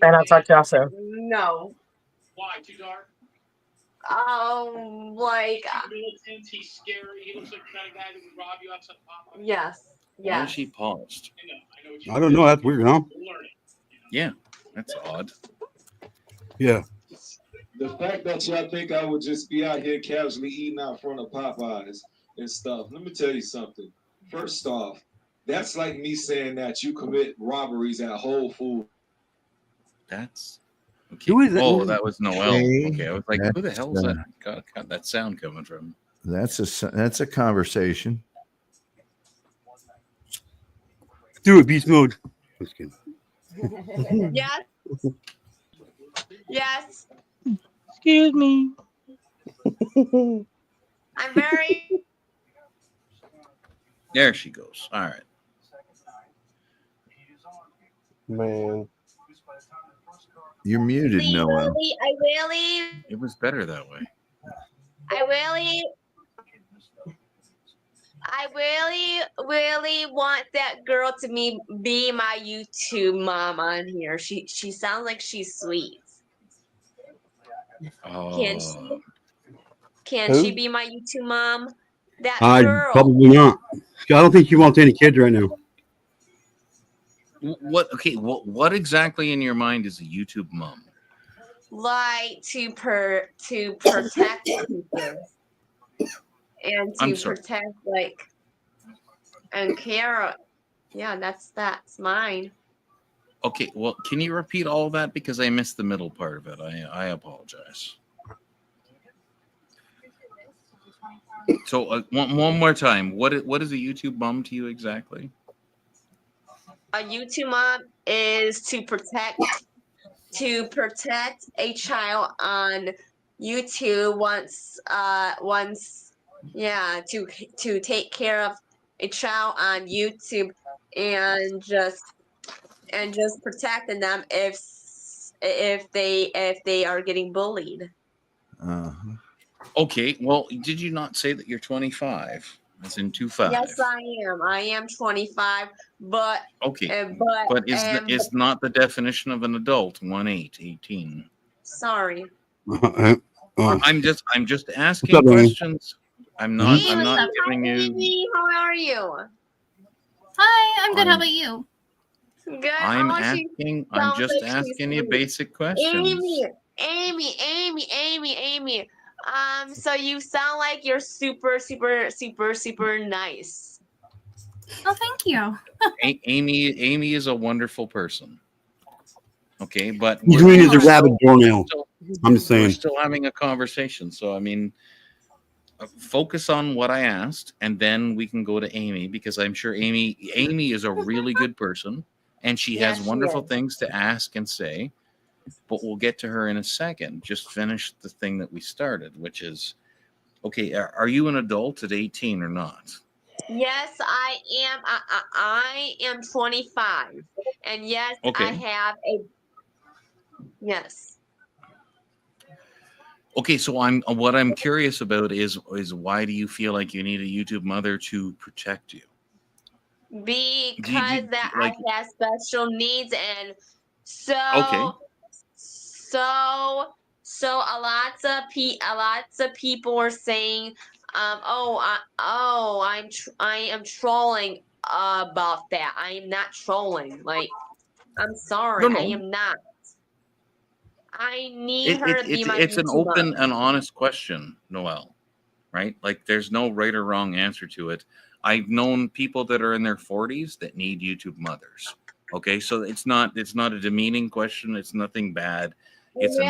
And I'll talk to y'all soon. No. Why? Too dark? Like. He's scary. He looks like the kind of guy that would rob you outside Popeye. Yes. Why Yes. she paused? I don't know. That's weird, huh? Yeah, that's odd. Yeah. The fact that y'all think I would just be out here casually eating out front of Popeyes and stuff. Let me tell you something. First off, that's like me saying that you commit robberies at Whole Foods. That's okay. Who is that? Oh, that was Noel. Okay, Okay, I was like, who the that's, hell is that? Got that sound coming from? That's a conversation. Do it, beast mode. Just kidding. Yes. Yes. Excuse me. I'm very. There she goes. All right. man. You're muted, See, Noel. It was better that way. I really want that girl to be my YouTube mom on here. She sounds like she's sweet. Can she? Can Who? she be my YouTube mom? That I girl. probably not. I don't think she wants any kids right now. What? Okay. What exactly in your mind is a YouTube mom? Like to protect people and I'm to sorry. protect and care. Yeah, that's mine. Okay. Well, can you repeat all of that because I missed the middle part of it? I apologize. So one more time. What is a YouTube mom to you exactly? A YouTube mom is to protect a child on YouTube to take care of a child on YouTube and just protecting them if they are getting bullied. Okay. Well, did you not say that you're 25? That's in 25. Yes, I am. I am 25, but Okay. but is not the definition of an adult 18? sorry. I'm just asking What's up, man? questions. I'm not Hey, I'm what's not up? giving Hi, you. baby. How are you? Hi, I'm good. How about you? Good. I'm Oh, she asking. I'm sounds just like she's asking you sweet. basic questions. Amy. So you sound like you're super nice. Oh, thank you. Amy is a wonderful person. Okay, but He's we're green as a still- rabbit doornail. I'm just We're saying. still having a conversation, so I mean, focus on what I asked, and then we can go to Amy because I'm sure Amy is a really good person, and she Yes, has she wonderful is. things to ask and say. but we'll get to her in a second. Just finish the thing that we started, which is, okay, are you an adult at 18 or not? Yes, I am. I am 25, and yes, Okay. I have a. Yes. Okay, so what I'm curious about is why do you feel like you need a YouTube mother to protect you? Because that like- I have special needs, and so Okay. so a lots of people are saying, I am trolling about that. I am not trolling. Like, I'm sorry, No. I am not. I need her to be my It's an YouTube open mom. and honest question, Noelle, right? Like there's no right or wrong answer to it. I've known people that are in their 40s that need YouTube mothers. Okay, so it's not a demeaning question. It's nothing bad. It's an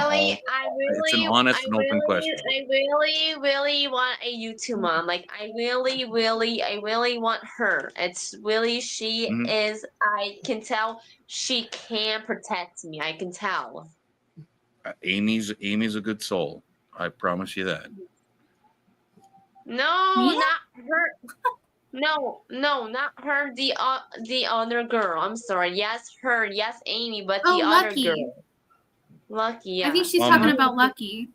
honest and open question. I really want a YouTube mom. Like, I really want her. It's really, she Mhm. is, I can tell she can protect me. I can tell. Amy's a good soul. I promise you that. No, Me? not her. No, not her. The other girl. I'm sorry. Yes, her. Yes, Amy. But Oh, the other Lucky. girl. Lucky. Yeah. I think she's talking about Lucky.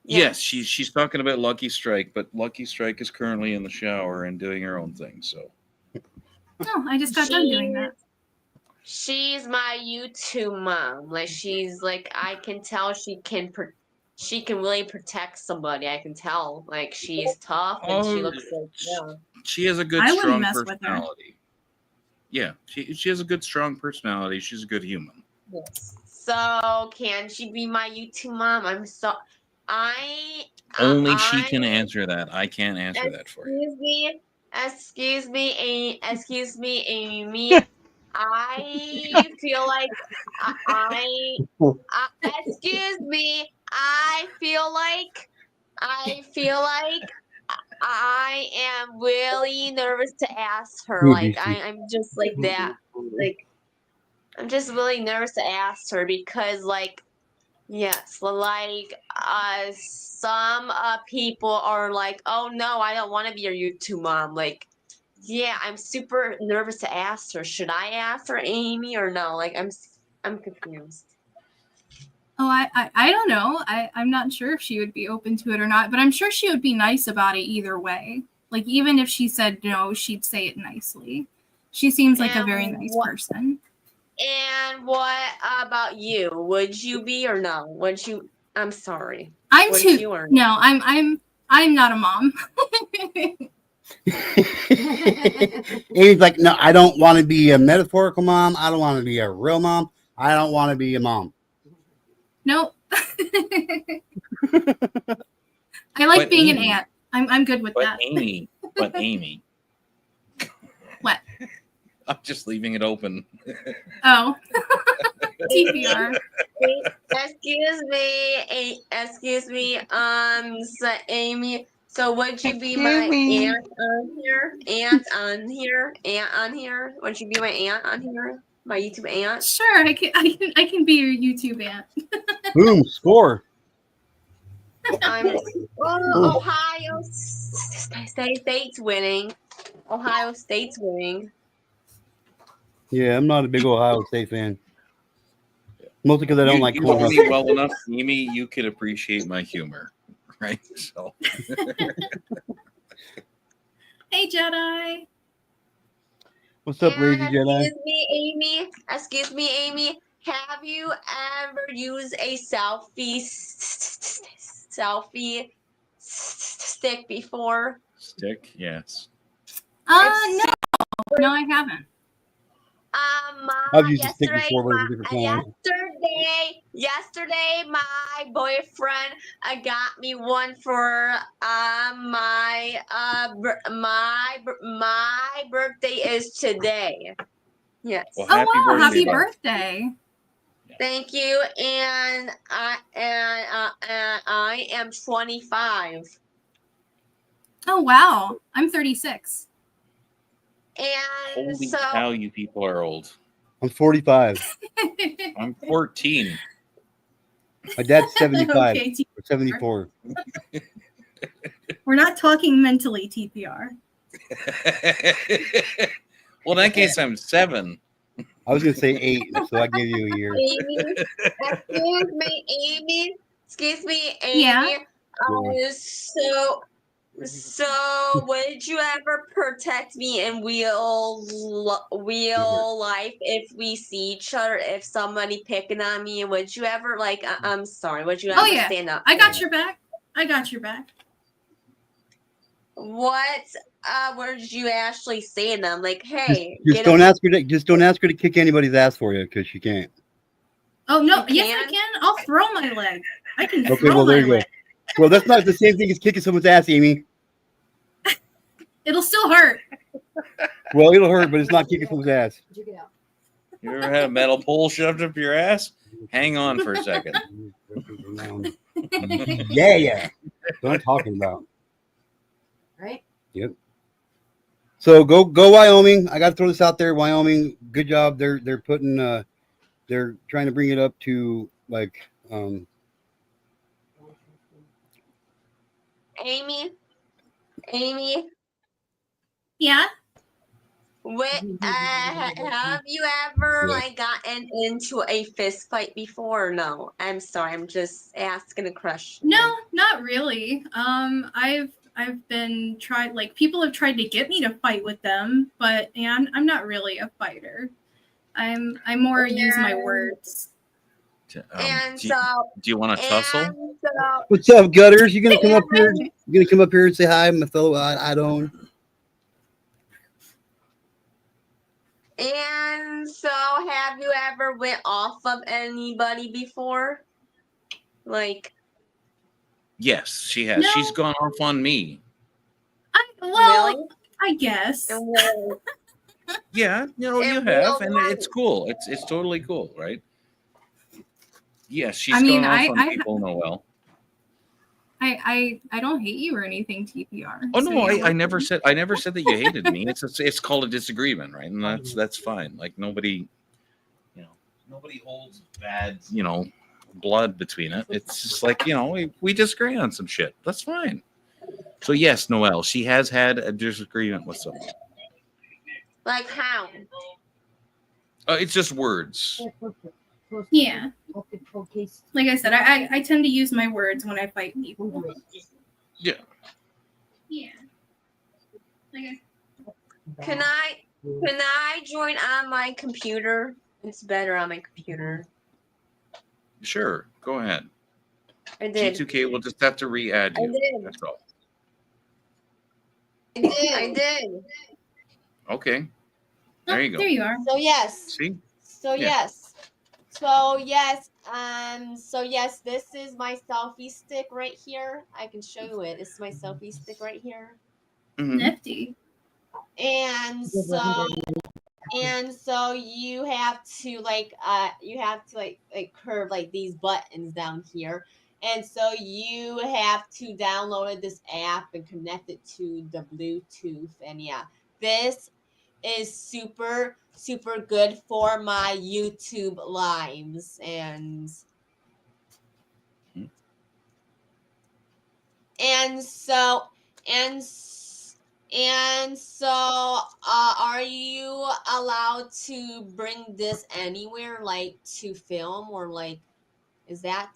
Yes, she's talking about Lucky Strike, but Lucky Strike is currently in the shower and doing her own thing. So. No, I just got done doing that. She's my YouTube mom. Like, she's like, I can tell she can really protect somebody. I can tell. Like, she's tough and she looks like, yeah. She has a good, I wouldn't strong mess with her. personality. Yeah, she has a good, strong personality. She's a good human. Yes. So, can she be my YouTube mom? I'm so. Only she can answer that. I can't answer that for you. Excuse me, Amy. I feel like excuse me. I feel like I am really nervous to ask her. Like, I'm just like that. Like, I'm just really nervous to ask her because, like, yes, like, some people are like, oh no, I don't want to be your YouTube mom. Like, yeah, I'm super nervous to ask her. Should I ask her, Amy, or no? Like, I'm confused. Oh, I don't know. I'm not sure if she would be open to it or not, but I'm sure she would be nice about it either way. Like, even if she said no, she'd say it nicely. She seems like a very nice person. And what about you? Would you be or no? Would you? I'm sorry. I'm Would too. you or No, I'm not a mom. Amy's like, no, I don't want to be a metaphorical mom. I don't want to be a real mom. I don't want to be a mom. Nope. I like But being an Amy- aunt. I'm good with that. But Amy. What? I'm just leaving it open. Oh. TPR. Excuse me, so Amy, so would you be my aunt on here? Aunt on here? Would you be my aunt on here? My YouTube aunt? Sure, I can be your YouTube aunt. Boom, score. I'm Ohio State's winning. Ohio State's winning. Yeah, I'm not a big Ohio State fan. Mostly because I don't like you cold know me weather. well enough, Amy. You could appreciate my humor, right? So. Hey, Jedi. What's up, Lazy Jedi? Excuse me, Amy. Have you ever used a selfie stick before? Stick, yes. No, I haven't. I've used a stick before, but it was a different kind. Yesterday, my boyfriend got me one for my birthday is today. Yes. Well, Happy birthday. Thank you, and I am 25. Oh wow, I'm 36. And Holy so cow, you people are old. I'm 45. I'm 14. My dad's 75 Okay, or 74. We're not talking mentally TPR. Well, in that case, I'm 7. I was gonna say 8, so I give you a year. Amy, excuse me, Amy. Yeah. So would you ever protect me in real life if we see each other? If somebody picking on me, would you ever I'm sorry, would you ever Oh yeah, stand up? I got your back. I got your back. What would you actually say to them? Like, hey, Just don't ask her to kick anybody's ass for you because she can't. Oh no, yes I can. I'll throw my leg. I can Okay, throw well my there you go. leg. Well, that's not the same thing as kicking someone's ass, Amy. It'll still hurt. Well, it'll hurt, but it's not kicking someone's ass. You ever had a metal pole shoved up your ass? Hang on for a second. Yeah. That's what I'm talking about. Right? Yep. So go Wyoming. I got to throw this out there. Wyoming, good job. They're putting they're trying to bring it up to like Amy. Yeah. Have you ever gotten into a fist fight before? Or no, I'm sorry. I'm just asking a question. No, not really. I've been tried. Like people have tried to get me to fight with them, but yeah, I'm not really a fighter. I more use my words. Do you want to tussle? what's up, Gutters? You gonna come up here? You gonna come up here and say hi, my fellow I don't. And so, have you ever went off of anybody before? Like, Yes, she has. No. She's gone off on me. really? I guess. Yeah, you In have, real and life? it's cool. It's totally cool, right? Yes, she's I mean, gone off on I- people, Noel. I don't hate you or anything, TPR. Oh so no, yeah, I never said that you hated me. It's called a disagreement, right? And that's fine. Like nobody holds bad, blood between it. It's just like, we disagree on some shit. That's fine. So yes, Noel, she has had a disagreement with someone. Like how? It's just words. Yeah. Like I said, I tend to use my words when I fight people. Yeah. Yeah. Okay. Can I join on my computer? It's better on my computer. Sure, go ahead. I did. G2K will just have to re-add I you. did. That's all. I did. Okay. There you go. There you are. So yes. See? So Yeah. yes. So yes, this is my selfie stick right here. I can show you it. This is my selfie stick right here. Mhm. Nifty. And so you have to curve like these buttons down here. And so you have to download this app and connect it to the Bluetooth. And yeah, this is super, super good for my YouTube lives. And so are you allowed to bring this anywhere, like to film, or like is that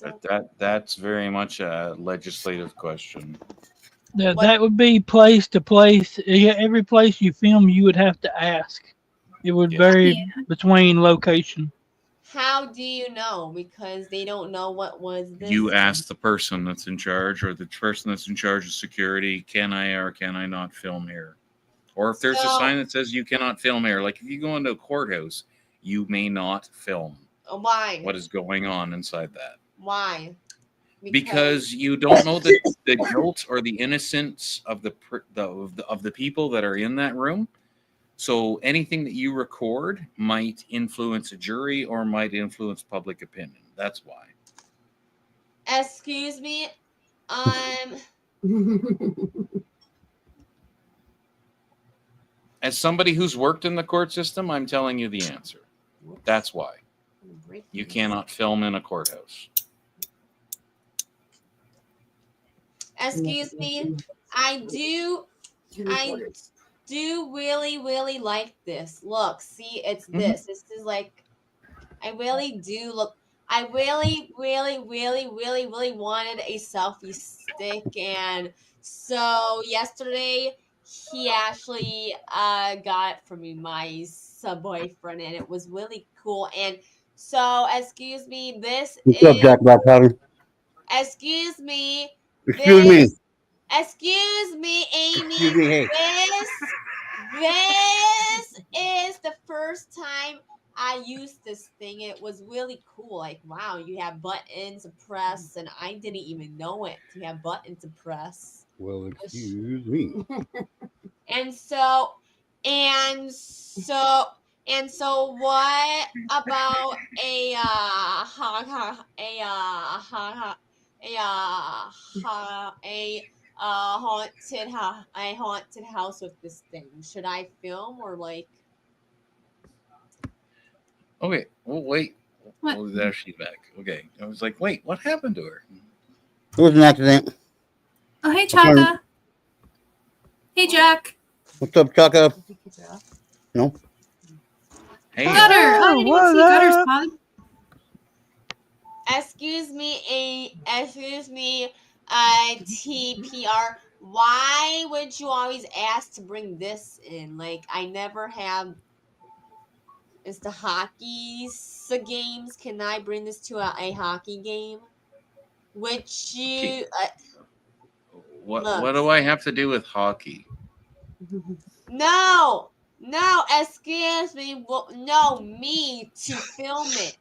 That's very much a legislative question. That would be place to place. Yeah, every place you film, you would have to ask. It would vary between location. How do you know? Because they don't know what was this. You ask the person that's in charge, or the person that's in charge of security, can I or can I not film here? Or if there's a sign that says you cannot film here, like if you go into a courthouse, you may not film Why? what is going on inside that. Why? Because you don't know the guilt or the innocence of the people that are in that room. So anything that you record might influence a jury or might influence public opinion. That's why. Excuse me. As somebody who's worked in the court system, I'm telling you the answer. That's why. You cannot film in a courthouse. Excuse me. I do really like this. Look, see, it's this. This is like, I really do look. I really wanted a selfie stick, and so yesterday he actually got it for me, my boyfriend, and it was really cool. And so, excuse me, this What's is. up, Jack Black Powder? Excuse me. Excuse me. Excuse me, Amy. Excuse me, hey. This is the first time I used this thing. It was really cool. Like, wow, you have buttons to press, and I didn't even know it. You have buttons to press. Well, excuse me. And so, what about a haunted house with this thing? Should I film or like? Okay. Well, wait. What? Oh, there she's back. Okay. I was like, wait, what happened to her? It was an accident. Oh, hey, Chaka. Hey, Jack. What's up, Chaka? No. Hey. Gutter. Oh, I didn't even see Gutter's pod. Excuse me, TPR. Why would you always ask to bring this in? Like, I never have. It's the hockey games. Can I bring this to a hockey game? Which you. What Look. do I have to do with hockey? No, excuse me. Well, no, me to film it.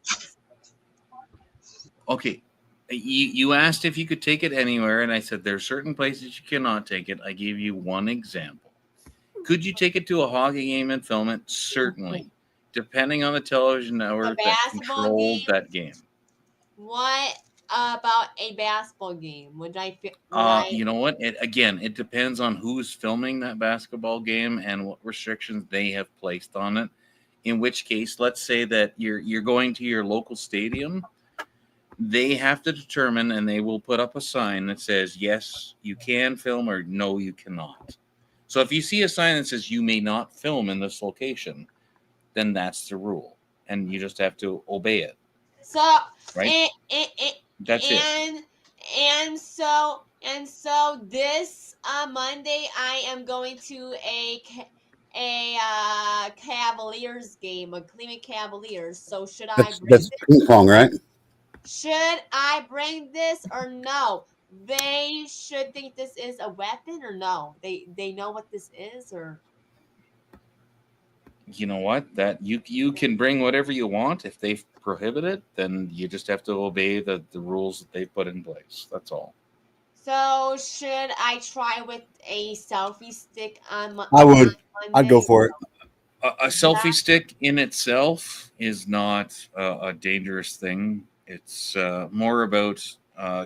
Okay. You asked if you could take it anywhere, and I said there's certain places you cannot take it. I gave you one example. Could you take it to a hockey game and film it? Certainly. Depending on the television network that controlled that game. What about a basketball game? You know what? It depends on who's filming that basketball game and what restrictions they have placed on it. In which case, let's say that you're going to your local stadium. They have to determine, and they will put up a sign that says, yes, you can film, or no, you cannot. So if you see a sign that says you may not film in this location, then that's the rule, and you just have to obey it. So, right? That's it. And so this Monday I am going to a Cavaliers game, a Cleveland Cavaliers. So should I bring That's ping pong, right? Should I bring this or no? They should think this is a weapon or no? They know what this is, or You know what? That you can bring whatever you want. If they prohibit it, then you just have to obey the rules that they put in place. That's all. so should I try with a selfie stick on I would. on I'd go for it. A selfie stick in itself is not a dangerous thing. It's more about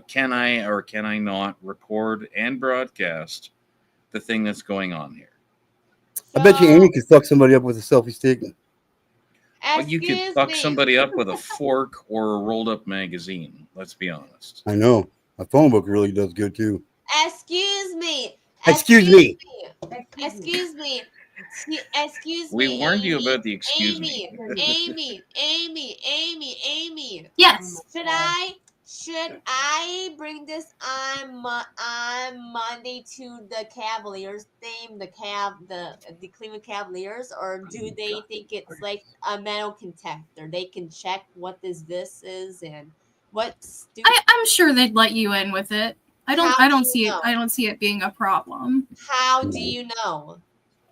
can I or can I not record and broadcast the thing that's going on here. I bet you Amy could fuck somebody up with a selfie stick. But you could fuck somebody up with a fork or a rolled up magazine. Let's be honest. I know. My phone book really does good too. Excuse me. Excuse me. Excuse me. Excuse me. We warned you about the excuse Amy, me. Amy. Yes. Should I bring this on Monday to the Cavaliers theme, the Cleveland Cavaliers, or do they think it's like a metal detector? They can check what this is and what's. I'm sure they'd let you in with it. I don't see it being a problem. How do you know?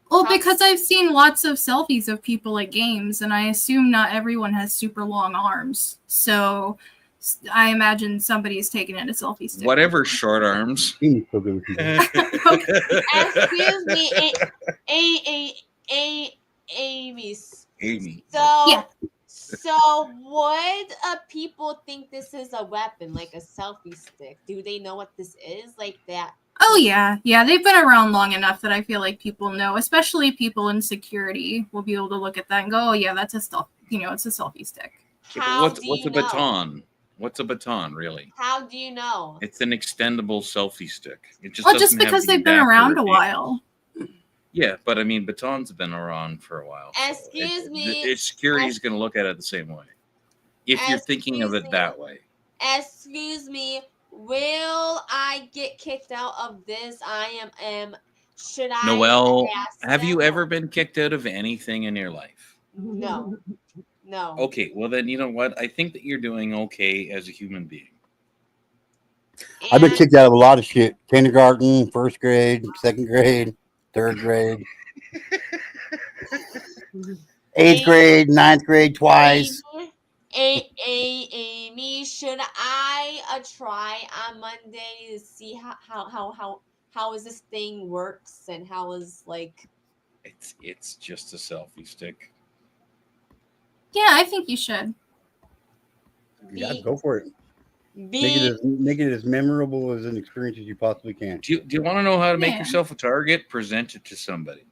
Well, because I've seen lots of selfies of people at games, and I assume not everyone has super long arms. So I imagine somebody's taking in a selfie stick. Whatever, short arms. Excuse me, Amy. So would people think this is a weapon, like a selfie stick? Do they know what this is, like that? Oh yeah, they've been around long enough that I feel like people know, especially people in security will be able to look at that and go, "Oh yeah, that's a it's a selfie stick." What's a baton? What's a baton, really? How do you know? It's an extendable selfie stick. It just Well, just doesn't have because the they've been around a adapter. while. Yeah, but I mean, batons have been around for a while. Excuse me. Security is going to look at it the same way. If you're thinking of it that way. Excuse me. Will I get kicked out of this? Should I? Noelle, ask have you them? ever been kicked out of anything in your life? No. No. Okay, well then, you know what? I think that you're doing okay as a human being. I've been kicked out of a lot of shit. Kindergarten, first grade, second grade, third grade, 8th grade, 9th grade, twice. Amy, should I try on Monday to see how is this thing works and how is like? It's just a selfie stick. Yeah, I think you should. Yeah, go for it. Make it as memorable as an experience as you possibly can. Do you want to know how to make yourself a target? Present it to somebody.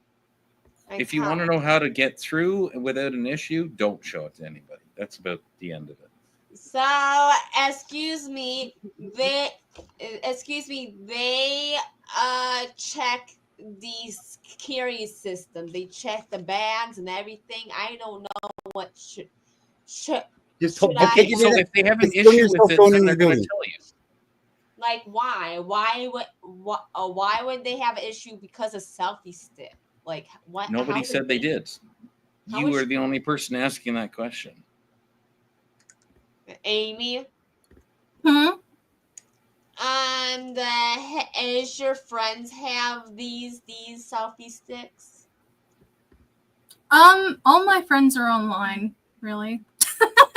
If you want to know how to get through without an issue, don't show it to anybody. That's about the end of it. So, excuse me, they check the security system. They check the bags and everything. I don't know what should Just should I? So if they have an issue with it, then they're going to tell you. Like why? Why would they have an issue because of selfie stick? Like what? Nobody said they did. How You is- were the only person asking that question. Amy. Hmm. And is your friends have these selfie sticks? All my friends are online, really.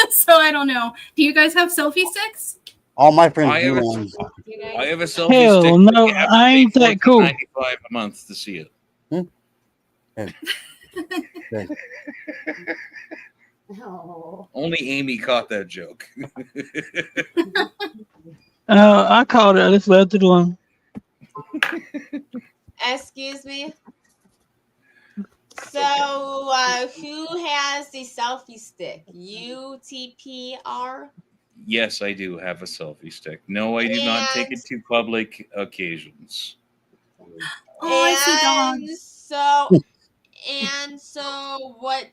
So I don't know. Do you guys have selfie sticks? All my friends I do have one. I have a selfie Hell stick. no, but you have to I ain't pay that cool. $14.95 a month to see it. No. Only Amy caught that joke. I called it. I just left it alone. Excuse me. So, who has the selfie stick? UTPR? Yes, I do have a selfie stick. No, I do not take it to public occasions. Oh, I see dogs. So, what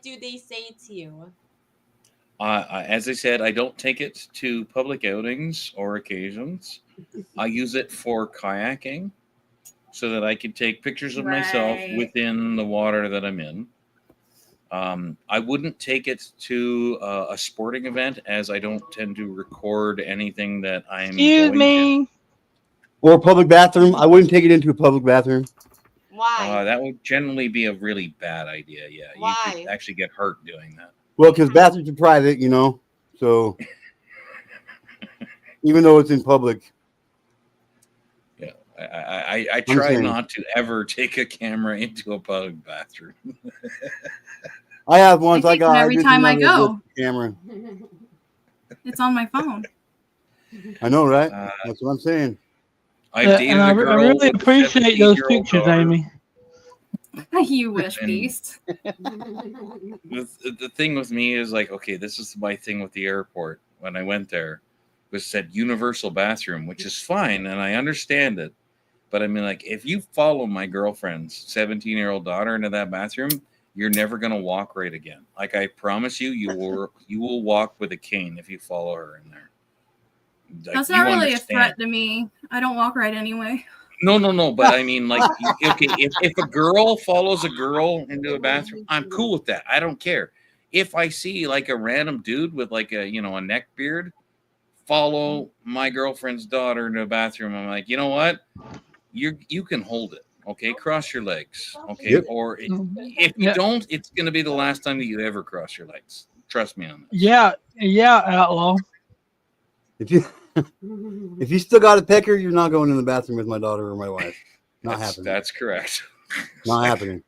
do they say to you? As I said, I don't take it to public outings or occasions. I use it for kayaking so that I can take pictures of myself Right. within the water that I'm in. I wouldn't take it to a sporting event as I don't tend to record anything that I'm Excuse going me. Or a public bathroom. I wouldn't take it into a public bathroom. Why? That would generally be a really bad idea. Yeah, you Why? could actually get hurt doing that. Well, because bathrooms are private, you know. So even though it's in public, Yeah, I I'm try saying- not to ever take a camera into a public bathroom. I have once. I I take got them every just time I never go. with the camera. It's on my phone. I know, right? That's what I'm saying. I've dated And I a girl really with a appreciate those 17-year-old pictures, daughter. Amy. You wish, And- beast. The thing with me is like, okay, this is my thing with the airport. When I went there, it was said universal bathroom, which is fine, and I understand it. But I mean, like, if you follow my girlfriend's 17-year-old daughter into that bathroom, you're never gonna walk right again. Like, I promise you, you will walk with a cane if you follow her in there. Like, That's you not really understand. a threat to me. I don't walk right anyway. No. But I mean, like, okay, if a girl follows a girl into a bathroom, I'm cool with that. I don't care. If I see like a random dude with like a a neck beard follow my girlfriend's daughter into a bathroom, I'm like, you know what? You can hold it. Okay, cross your legs. Okay, Yep. or if you Yeah. don't, it's gonna be the last time that you ever cross your legs. Trust me on that. Yeah, outlaw. If you still got a pecker, you're not going in the bathroom with my daughter or my wife. Not happening. That's correct. Not happening.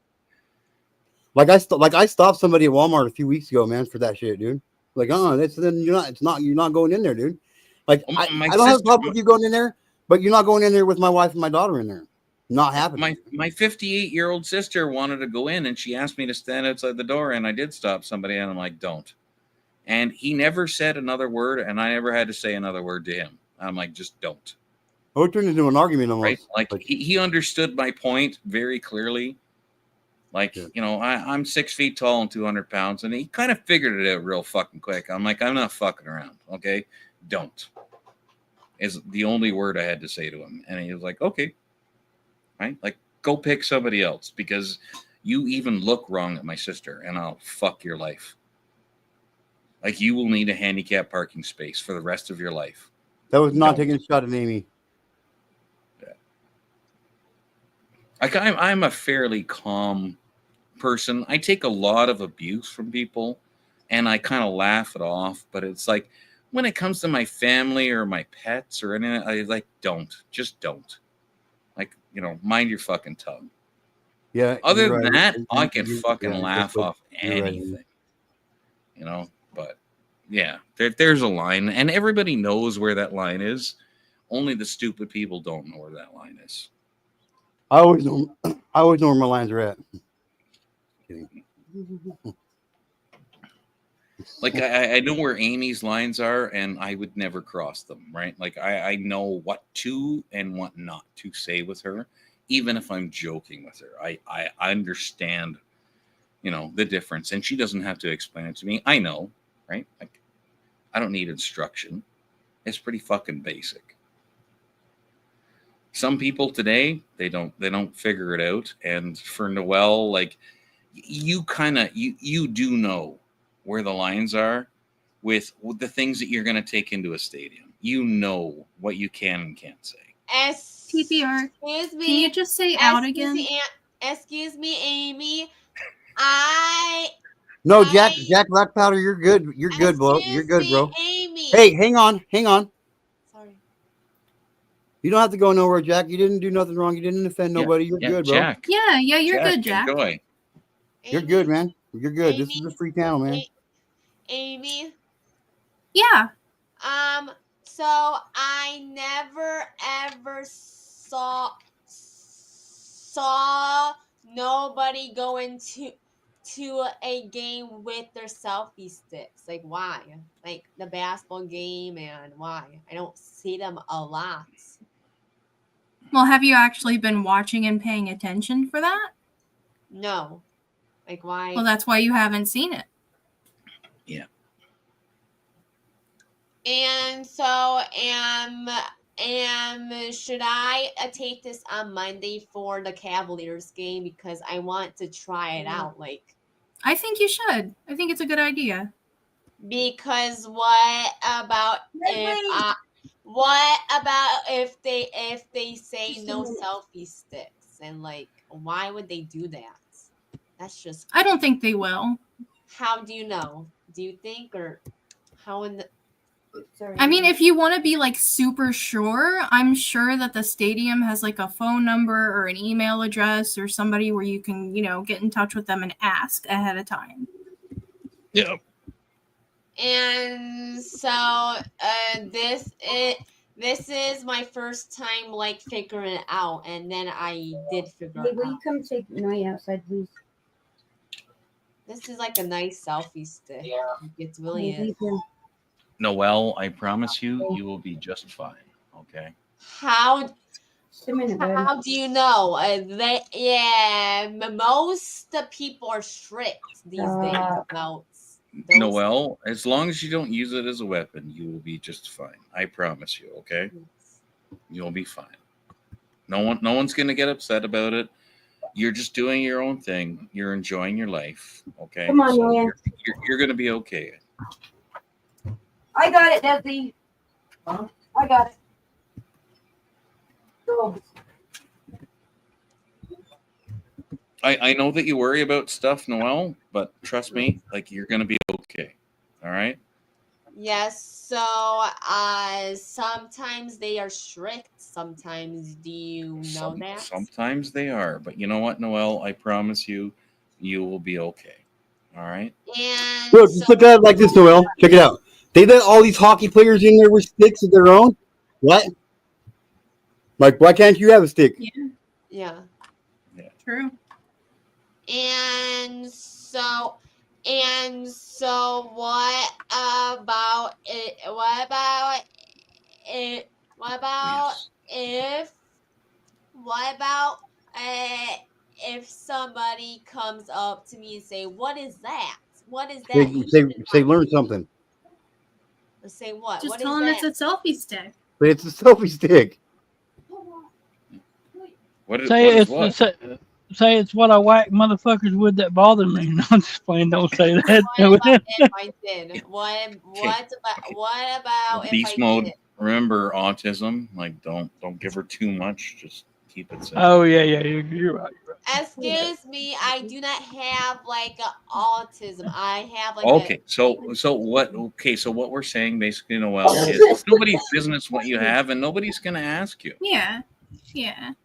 Like I stopped somebody at Walmart a few weeks ago, man, for that shit, dude. Like, you're not going in there, dude. Like, My I don't have a sister- problem with you going in there, but you're not going in there with my wife and my daughter in there. Not happening. My 58-year-old sister wanted to go in, and she asked me to stand outside the door, and I did stop somebody, and I'm like, don't. And he never said another word, and I never had to say another word to him. I'm like, just don't. Oh, it turned into an argument almost. Right? Like he understood my point very clearly. Like, you know, I'm 6 feet tall and 200 pounds, and he kind of figured it out real fucking quick. I'm like, I'm not fucking around, okay? Don't. Is the only word I had to say to him. And he was like, okay. Right? Like, go pick somebody else, because you even look wrong at my sister, and I'll fuck your life. Like, you will need a handicap parking space for the rest of your life. That was not taking a shot at Amy. Like, I'm a fairly calm person. I take a lot of abuse from people, and I kind of laugh it off. But it's like, when it comes to my family or my pets or anything, I like, just don't. Like, you know, mind your fucking tongue. Yeah. Other than right. that, I can fucking laugh off You're right. anything. You know, but yeah, there's a line, and everybody knows where that line is. Only the stupid people don't know where that line is. I always know where my lines are at. Kidding. Like, I know where Amy's lines are, and I would never cross them, right? Like, I know what to and what not to say with her, even if I'm joking with her. I understand, you know, the difference, and she doesn't have to explain it to me. I know, right? Like, I don't need instruction. It's pretty fucking basic. Some people today, they don't figure it out. And for Noelle, like, you do know where the lines are with the things that you're going to take into a stadium. You know what you can and can't say. TPR. Excuse me. Can you just say out again? Excuse me, Amy. No, Jack Black Powder, you're good. You're good, bro. You're good, bro. Amy. Hey, hang on. Sorry. You don't have to go nowhere, Jack. You didn't do nothing wrong. You didn't offend nobody. You're good, bro. Jack. Yeah, you're good, Jack. Enjoy. You're good, man. You're good. This is a free channel, man. Amy. Yeah. So I never ever saw nobody go into a game with their selfie sticks. Like, why? Like the basketball game, and why? I don't see them a lot. Well, have you actually been watching and paying attention for that? No. Like, why? Well, that's why you haven't seen it. Yeah. And so, should I take this on Monday for the Cavaliers game, because I want to try it out? Like, I think you should. I think it's a good idea. Because what about if they say no selfie sticks, and like, why would they do that? That's just. I don't think they will. How do you know? Do you think, or how in the? Sorry. I mean, if you want to be like super sure, I'm sure that the stadium has like a phone number or an email address or somebody where you can, you know, get in touch with them and ask ahead of time. Yeah. And so this is my first time like figuring it out, and then I did figure it Will out. you come take Noe outside, please? This is like a nice selfie stick. Yeah. It's really is. Noelle, I promise you will be just fine. Okay. How do you know? Most people are strict these days about those. Noelle, as long as you don't use it as a weapon, you will be just fine. I promise you. Okay. You'll be fine. No one's gonna get upset about it. You're just doing your own thing. You're enjoying your life. Okay. Come on, so Noelle. you're gonna be okay. I got it, Desi. I got it. Go. I know that you worry about stuff, Noelle, but trust me, like, you're gonna be okay. All right. Yes. So sometimes they are strict. Sometimes, do you know that? Sometimes they are, but you know what, Noelle? I promise you will be okay. All right. And Look, just look at it like this, Noelle. Check it out. They let all these hockey players in there with sticks of their own. What? Like, why can't you have a stick? Yeah. True. And so And so what about it? What about it? What about if somebody comes up to me and say, "What is that? What is that?" Say learn something. Say what? Just What tell is them that? it's a selfie stick. But it's a selfie stick. Say it's what I whack motherfuckers with that bother me. No, I'm just playing. Don't say that. What about if I did? What about Beast if I mode. did? Remember autism. Like don't give her too much. Just keep it simple. Oh yeah, you're right. Excuse me, I do not have like autism. I have like Okay, so what? Okay, so what we're saying basically, Noel, is it's nobody's business what you have, and nobody's gonna ask you. Yeah.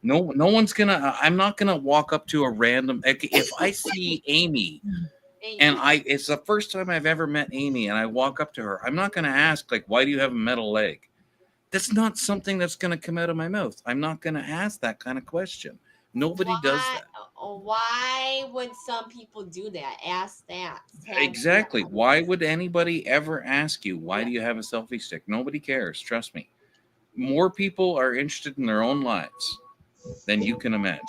No one's gonna. I'm not gonna walk up to a random. If I see Amy, and it's the first time I've ever met Amy, and I walk up to her, I'm not gonna ask like, "Why do you have a metal leg?" That's not something that's gonna come out of my mouth. I'm not gonna ask that kind of question. Nobody does that. Why would some people do that? Ask that. Exactly. Why would anybody ever ask you, why do you have a selfie stick? Nobody cares. Trust me. More people are interested in their own lives than you can imagine.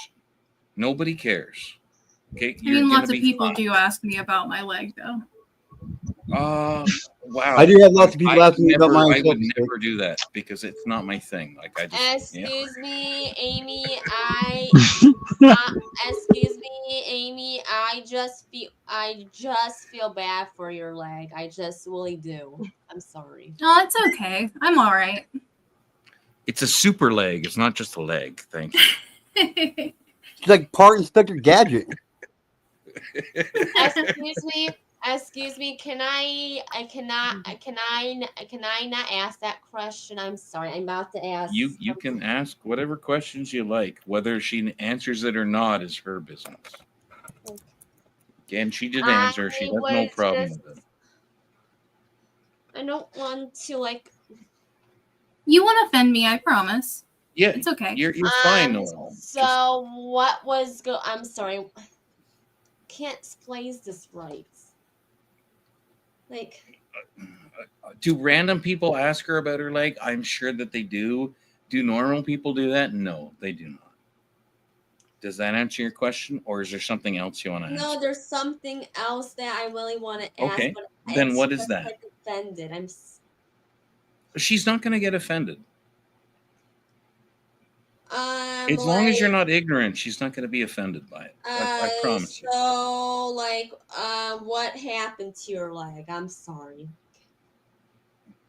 Nobody cares. Okay. I mean, lots of people do ask me about my leg, though. Wow. I do have lots of people asking me about my I would selfie stick. never do that because it's not my thing. Like I just. Excuse me, Amy. Excuse me, Amy. I just feel bad for your leg. I just really do. I'm sorry. No, it's okay. I'm all right. It's a super leg. It's not just a leg. Thank you. It's like part Inspector Gadget. Excuse me. Can I not ask that question? I'm sorry. I'm about to ask. You can ask whatever questions you like. Whether she answers it or not is her business. Again, she did answer. She has no problem with it. I don't want to like. You won't offend me, I promise. Yeah, it's okay. You're fine, Noel. So what was I'm sorry. Can't explain this right. Like, do random people ask her about her leg? I'm sure that they do. Do normal people do that? No, they do not. Does that answer your question, or is there something else you want to ask? No, there's something else that I really want to ask. Okay, but then it's what is just, that? like, offended. She's not going to get offended. As long as you're not ignorant, she's not going to be offended by it. I promise you. So, like, what happened to your leg? I'm sorry.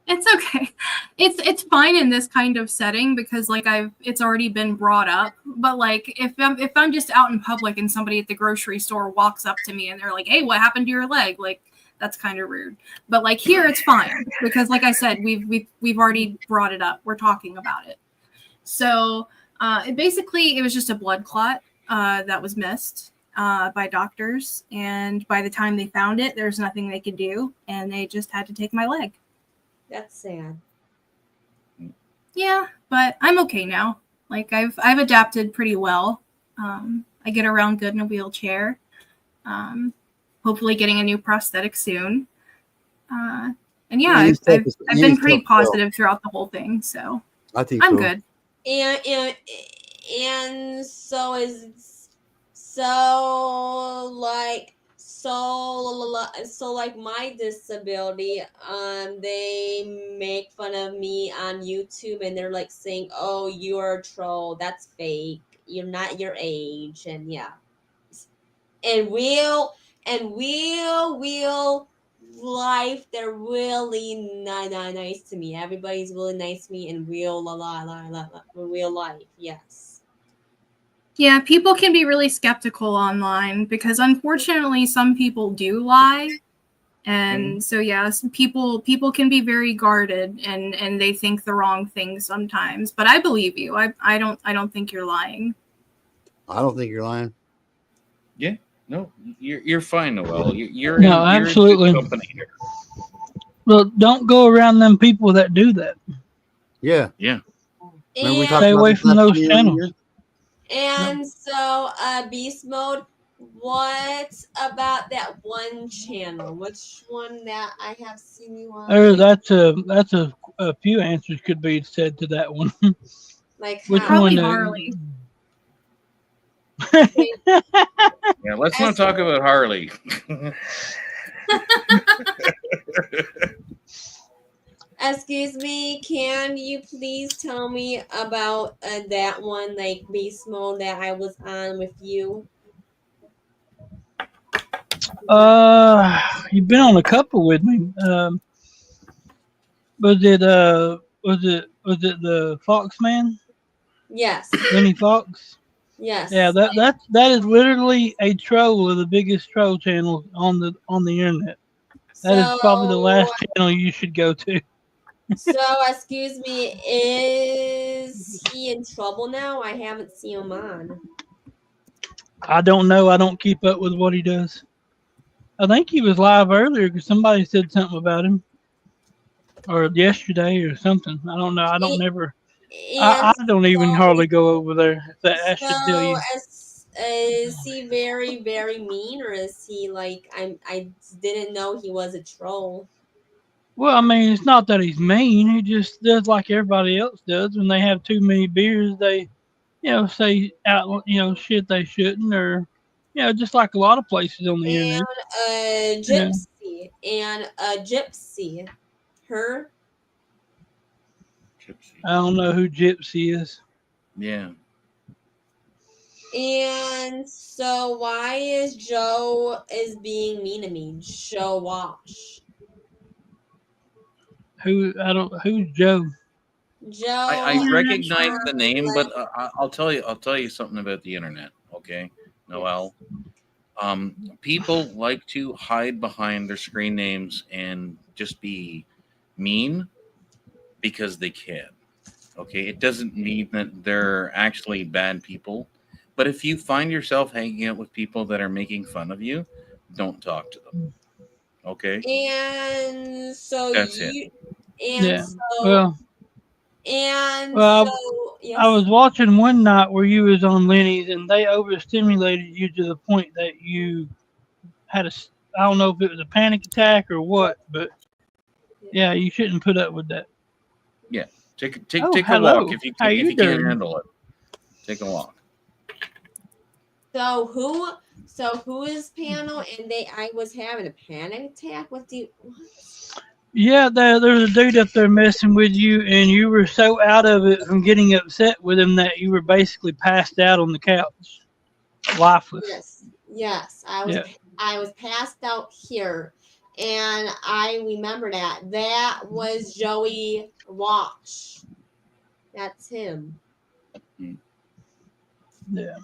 It's okay. It's fine in this kind of setting because like it's already been brought up. But like if I'm just out in public and somebody at the grocery store walks up to me and they're like, "Hey, what happened to your leg?" Like that's kind of rude. But like here it's fine because like I said, we've already brought it up. We're talking about it. So it was just a blood clot that was missed by doctors, and by the time they found it, there's nothing they could do, and they just had to take my leg. That's sad. Yeah, but I'm okay now. Like I've adapted pretty well. I get around good in a wheelchair. Hopefully getting a new prosthetic soon. And yeah, I've been pretty positive throughout the whole thing. So I think I'm so. good. And so like my disability, they make fun of me on YouTube and they're like saying, "Oh, you're a troll. That's fake. You're not your age." And yeah, and real life, they're really not nice to me. Everybody's really nice to me in real real life. Yes. Yeah, people can be really skeptical online because unfortunately some people do lie. And so yes, people can be very guarded and they think the wrong thing sometimes. But I believe you. I don't think you're lying. I don't think you're lying. Yeah. No, you're fine, Noel. You're absolutely. in good company here. Well, don't go around them people that do that. Yeah. Yeah. Stay away from those channels. And so, Beast Mode, What about that one channel? Which one that I have seen you on? That's a few answers could be said to that one. Like Which how? one? Harley. Yeah, let's not talk about Harley. Excuse me, can you please tell me about that one, like Beast Mode that I was on with you? You've been on a couple with me. Was it the Fox Man? Yes. Lenny Fox? Yes. Yeah, that is literally a troll of the biggest troll channels on the internet. That is probably the last channel you should go to. So, excuse me, is he in trouble now? I haven't seen him on. I don't know. I don't keep up with what he does. I think he was live earlier because somebody said something about him, or yesterday or something. I don't know. I don't never. I don't even hardly go over there. I should tell you. Is he very, very mean, or is he like I didn't know he was a troll? Well, I mean, it's not that he's mean. He just does like everybody else does. When they have too many beers, they, say out, shit they shouldn't, or, just like a lot of places on the internet. And a gypsy, her. I don't know who Gypsy is. Yeah. And so why is Joe is being mean to me? Joe Wash. Who's Joe? Joe. I recognize the name, but I'll tell you something about the internet. Okay, Noel. People like to hide behind their screen names and just be mean because they can. Okay, it doesn't mean that they're actually bad people. But if you find yourself hanging out with people that are making fun of you, don't talk to them. Okay? And so That's it. And Yeah. so yes. yes. I was watching one night where you was on Lenny's and they overstimulated you to the point that you had I don't know if it was a panic attack or what, but yeah, you shouldn't put up with that. Yeah. Take Oh, a hello. walk if you How if you you can't doing? handle it. Take a walk. So who is panel and I was having a panic attack? What? Yeah, there's a dude up there messing with you, and you were so out of it from getting upset with him that you were basically passed out on the couch, lifeless. Yes. Yeah. I was passed out here, and I remember that was Joey Wash. That's him. Yeah.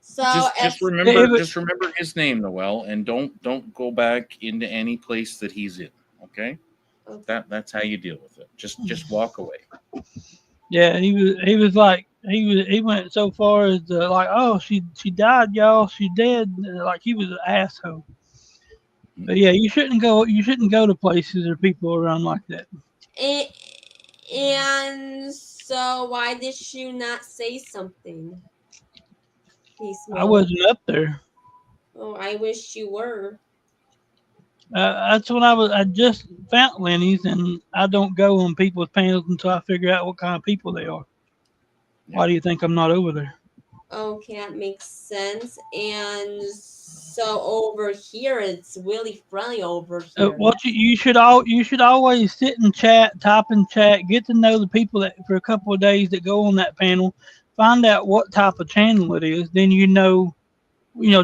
So just remember his name, Noel, and don't go back into any place that he's in. Okay? That's how you deal with it. Just walk away. Yeah, he went so far as to like, oh, she died, y'all, she dead. Like he was an asshole. But yeah, you shouldn't go to places or people around like that. And so why did you not say something? I wasn't up there. Oh, I wish you were. That's when I just found Lenny's, and I don't go on people's panels until I figure out what kind of people they are. Why do you think I'm not over there? Okay, that makes sense. And so over here, it's really friendly over here. You should always sit and chat, type in chat, get to know the people that for a couple of days that go on that panel, find out what type of channel it is. Then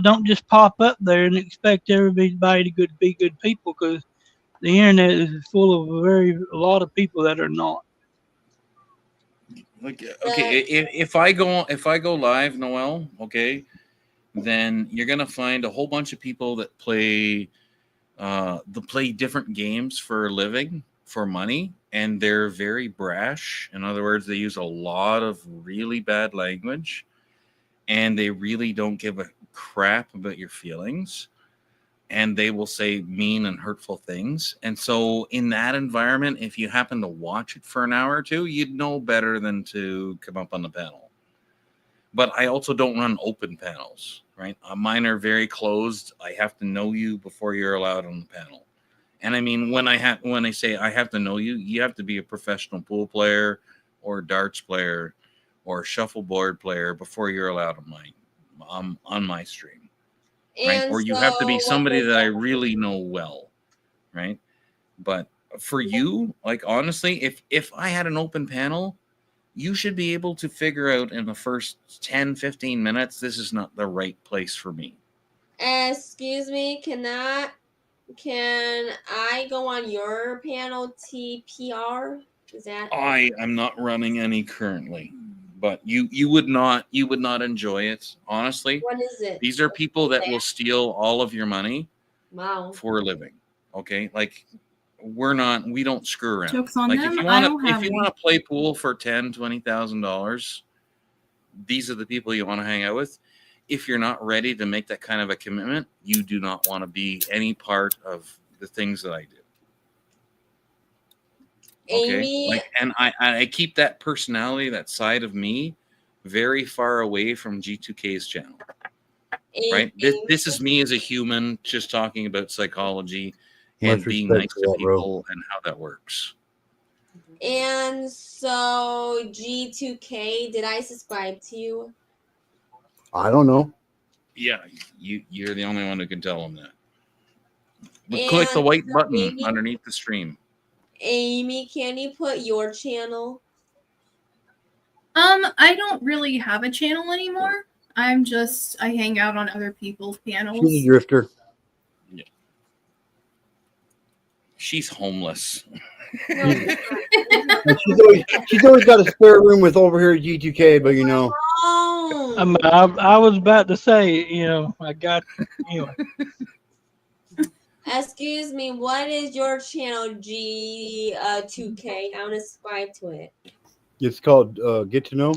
don't just pop up there and expect everybody to be good people, because the internet is full of a lot of people that are not. Like, okay, if I go live, Noel, okay, then you're gonna find a whole bunch of people that play different games for a living for money, and they're very brash. In other words, they use a lot of really bad language, and they really don't give a crap about your feelings, and they will say mean and hurtful things. And so in that environment, if you happen to watch it for an hour or two, you'd know better than to come up on the panel. but I also don't run open panels, right? Mine are very closed. I have to know you before you're allowed on the panel. And I mean, when I say I have to know you, you have to be a professional pool player or darts player or shuffleboard player before you're allowed on my stream, right? Or you have to be somebody that I really know well, right? But for you, like honestly, if I had an open panel, you should be able to figure out in the first 10, 15 minutes, this is not the right place for me. Excuse me, can I go on your panel TPR? Is that I am not running any currently, but you would not enjoy it, honestly. What is it? These are people that will steal all of your money for a living. Okay, like we don't screw around. Joke's on like them. if you want to play pool for $10,000-$20,000, these are the people you want to hang out with. If you're not ready to make that kind of a commitment, you do not want to be any part of the things that I do. Okay, Amy, and I keep that personality, that side of me, very far away from G2K's channel. Right? This is me as a human, just talking about psychology and being nice to people and how that works. And so G2K, did I subscribe to you? I don't know. Yeah, you're the only one who can tell them that. But click the white button underneath the stream. Amy, can you put your channel? I don't really have a channel anymore. I hang out on other people's panels. She's a drifter. Yeah. She's homeless. she's always got a spare room with over here at G2K, but you know. I was about to say, I got anyway. Excuse me, what is your channel, G2K? I want to subscribe to it. It's called Get to Know.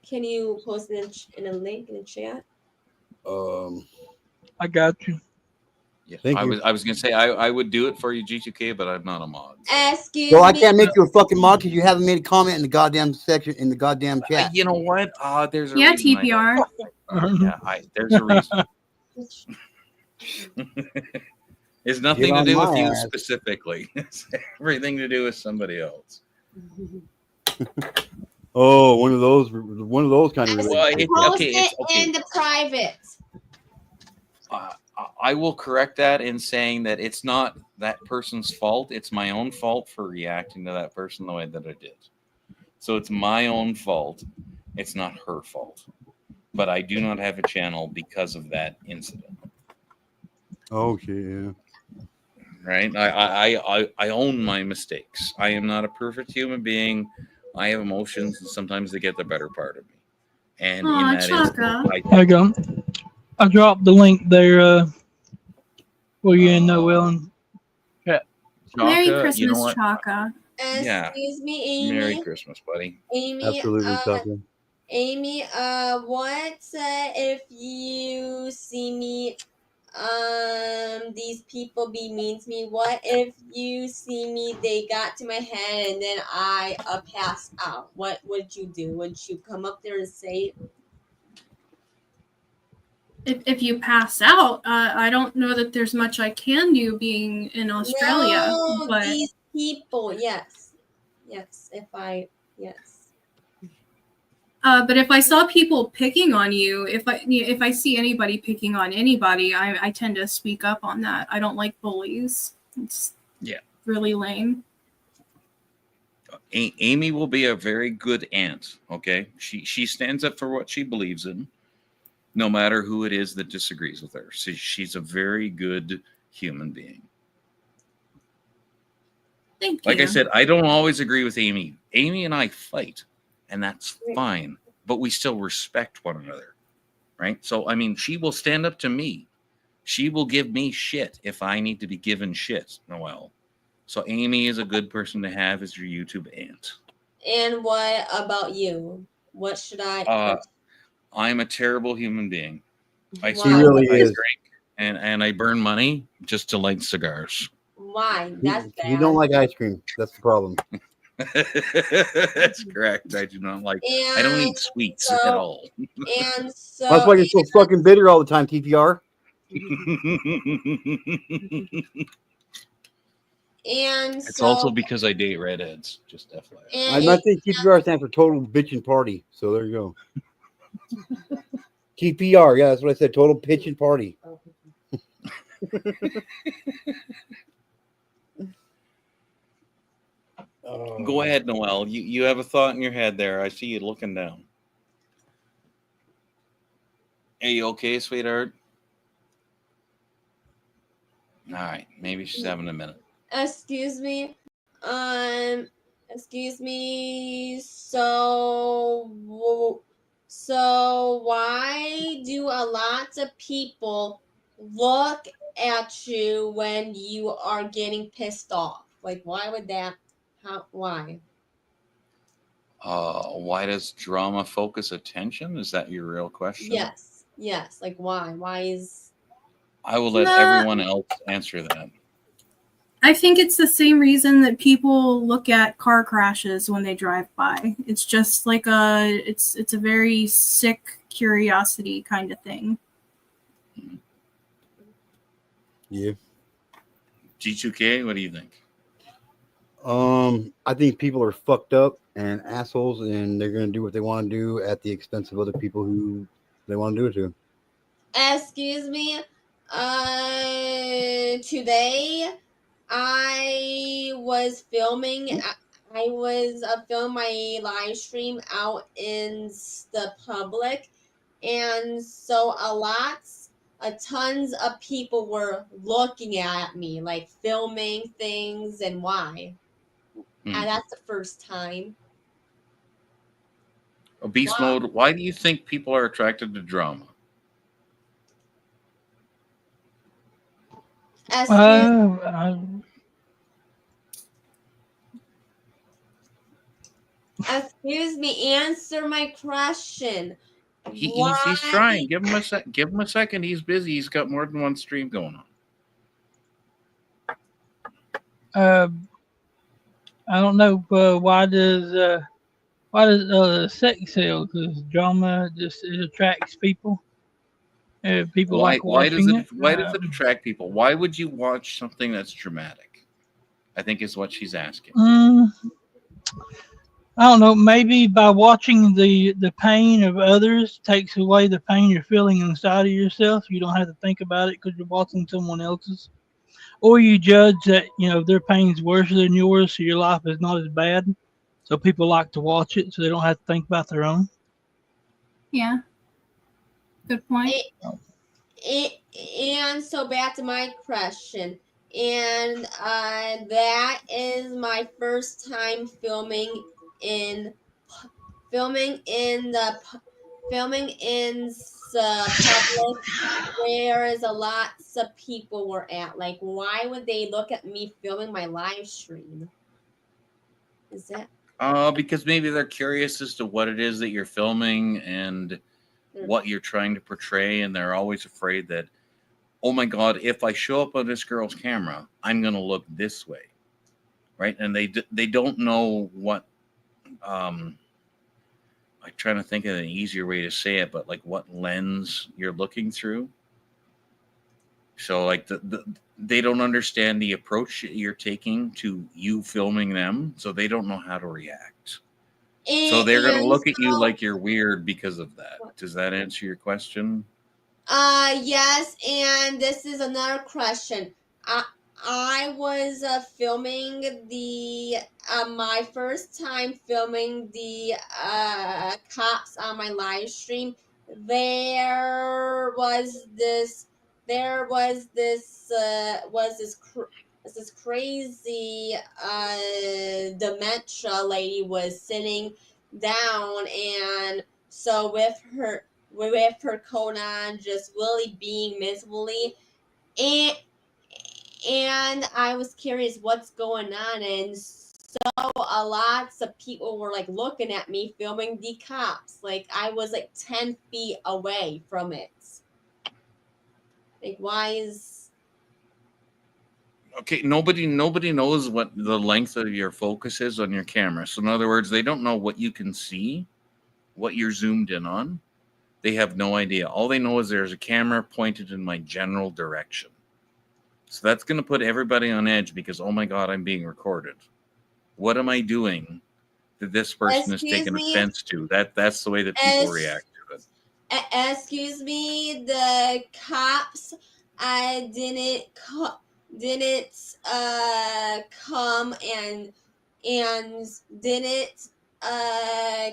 Can you post it in a link in the chat? I got you. Yeah, I was gonna say I would do it for you, G2K, but I'm not a mod. Excuse Well, I me. can't make you a fucking mod because you haven't made a comment in the goddamn section in the goddamn chat. You know what? There's a Yeah, reason TPR. there's a reason. It's nothing to do with you specifically. It's everything to do with somebody else. Oh, one of those kind of. Well, Post it in the private. I will correct that in saying that it's not that person's fault. It's my own fault for reacting to that person the way that I did. So it's my own fault. It's not her fault. But I do not have a channel because of that incident. Okay, yeah. Right? I own my mistakes. I am not a perfect human being. I have emotions, and sometimes they get the better part of me. And in that instance, There you go. I dropped the link there for you and Noel and chat. Merry Chaka, Christmas, you know what? Chaka. Yeah. Excuse me, Amy. Merry Christmas, buddy. Amy, Absolutely, Chaka. Amy, what if you see me, these people be mean to me? What if you see me, they got to my head and then I passed out? What would you do? Would you come up there and say, If you pass out, I don't know that there's much I can do being in Australia. no, But these people, yes. but if I saw people picking on you, if I see anybody picking on anybody, I tend to speak up on that. I don't like bullies. It's really lame. Amy will be a very good aunt. Okay, she stands up for what she believes in, no matter who it is that disagrees with her. She's a very good human being. Thank you. Like I said, I don't always agree with Amy. Amy and I fight, and that's fine. But we still respect one another, right? So, I mean, she will stand up to me. She will give me shit if I need to be given shit, Noel. So Amy is a good person to have as your YouTube aunt. and what about you? What should I? I'm a terrible human being. I Why? smoke, really I is. drink, and I burn money just to light cigars. Why? That's bad. You don't like ice cream. That's the problem. That's correct. I do not like. I don't eat sweets at all. And so That's why you're so fucking bitter all the time, TPR. And It's so also because I date redheads. Just FYI. I'm not saying TPR stands for total bitchin' party. So there you go. TPR, yeah, that's what I said. Total pitchin' party. Go ahead, Noel. You have a thought in your head there. I see you looking down. Are you okay, sweetheart? All right. Maybe she's having a minute. excuse me. Excuse me. So why do a lot of people look at you when you are getting pissed off? Like, why would that? Why? Why does drama focus attention? Is that your real question? Yes. Like, why? Why is? I will let everyone else answer that. I think it's the same reason that people look at car crashes when they drive by. It's just like it's a very sick curiosity kind of thing. Yeah. G2K, what do you think? I think people are fucked up and assholes, and they're gonna do what they want to do at the expense of other people who they want to do it to. Excuse me. Today I was filming. I was filming my live stream out in the public, and so tons of people were looking at me, like filming things, and why? And that's the first time. Beast Mode, why do you think people are attracted to drama? Excuse me, answer my question. He's trying. Give him a sec. Give him a second. He's busy. He's got more than one stream going on. I don't know. Why does sex sell? Because drama just it attracts people. People like watching it. Why does it attract people? Why would you watch something that's dramatic? I think is what she's asking. I don't know. Maybe by watching the pain of others takes away the pain you're feeling inside of yourself. You don't have to think about it because you're watching someone else's, or you judge that their pain's worse than yours, so your life is not as bad. So people like to watch it, so they don't have to think about their own. Yeah. Good point. And so back to my question, and that is my first time filming in the public, whereas a lot of people were at. Like, why would they look at me filming my live stream? Is that? Because maybe they're curious as to what it is that you're filming and what you're trying to portray, and they're always afraid that, oh my God, if I show up on this girl's camera, I'm going to look this way, right? And they don't know what. I'm trying to think of an easier way to say it, but like what lens you're looking through. So like they don't understand the approach you're taking to you filming them, so they don't know how to react. So they're going to look at you like you're weird because of that. Does that answer your question? Yes, and this is another question. I was filming my first time filming the cops on my live stream. There was this crazy dementia lady was sitting down, and so with her coat on, just really being miserably, and I was curious what's going on, and so a lot of people were like looking at me filming the cops. Like, I was like 10 feet away from it. Like, why is Okay, nobody knows what the length of your focus is on your camera. So in other words, they don't know what you can see, what you're zoomed in on. They have no idea. All they know is there's a camera pointed in my general direction. So that's going to put everybody on edge because, oh my God, I'm being recorded. What am I doing that this person is taking offense to? That's the way that people react to it. Excuse me, the cops didn't come and didn't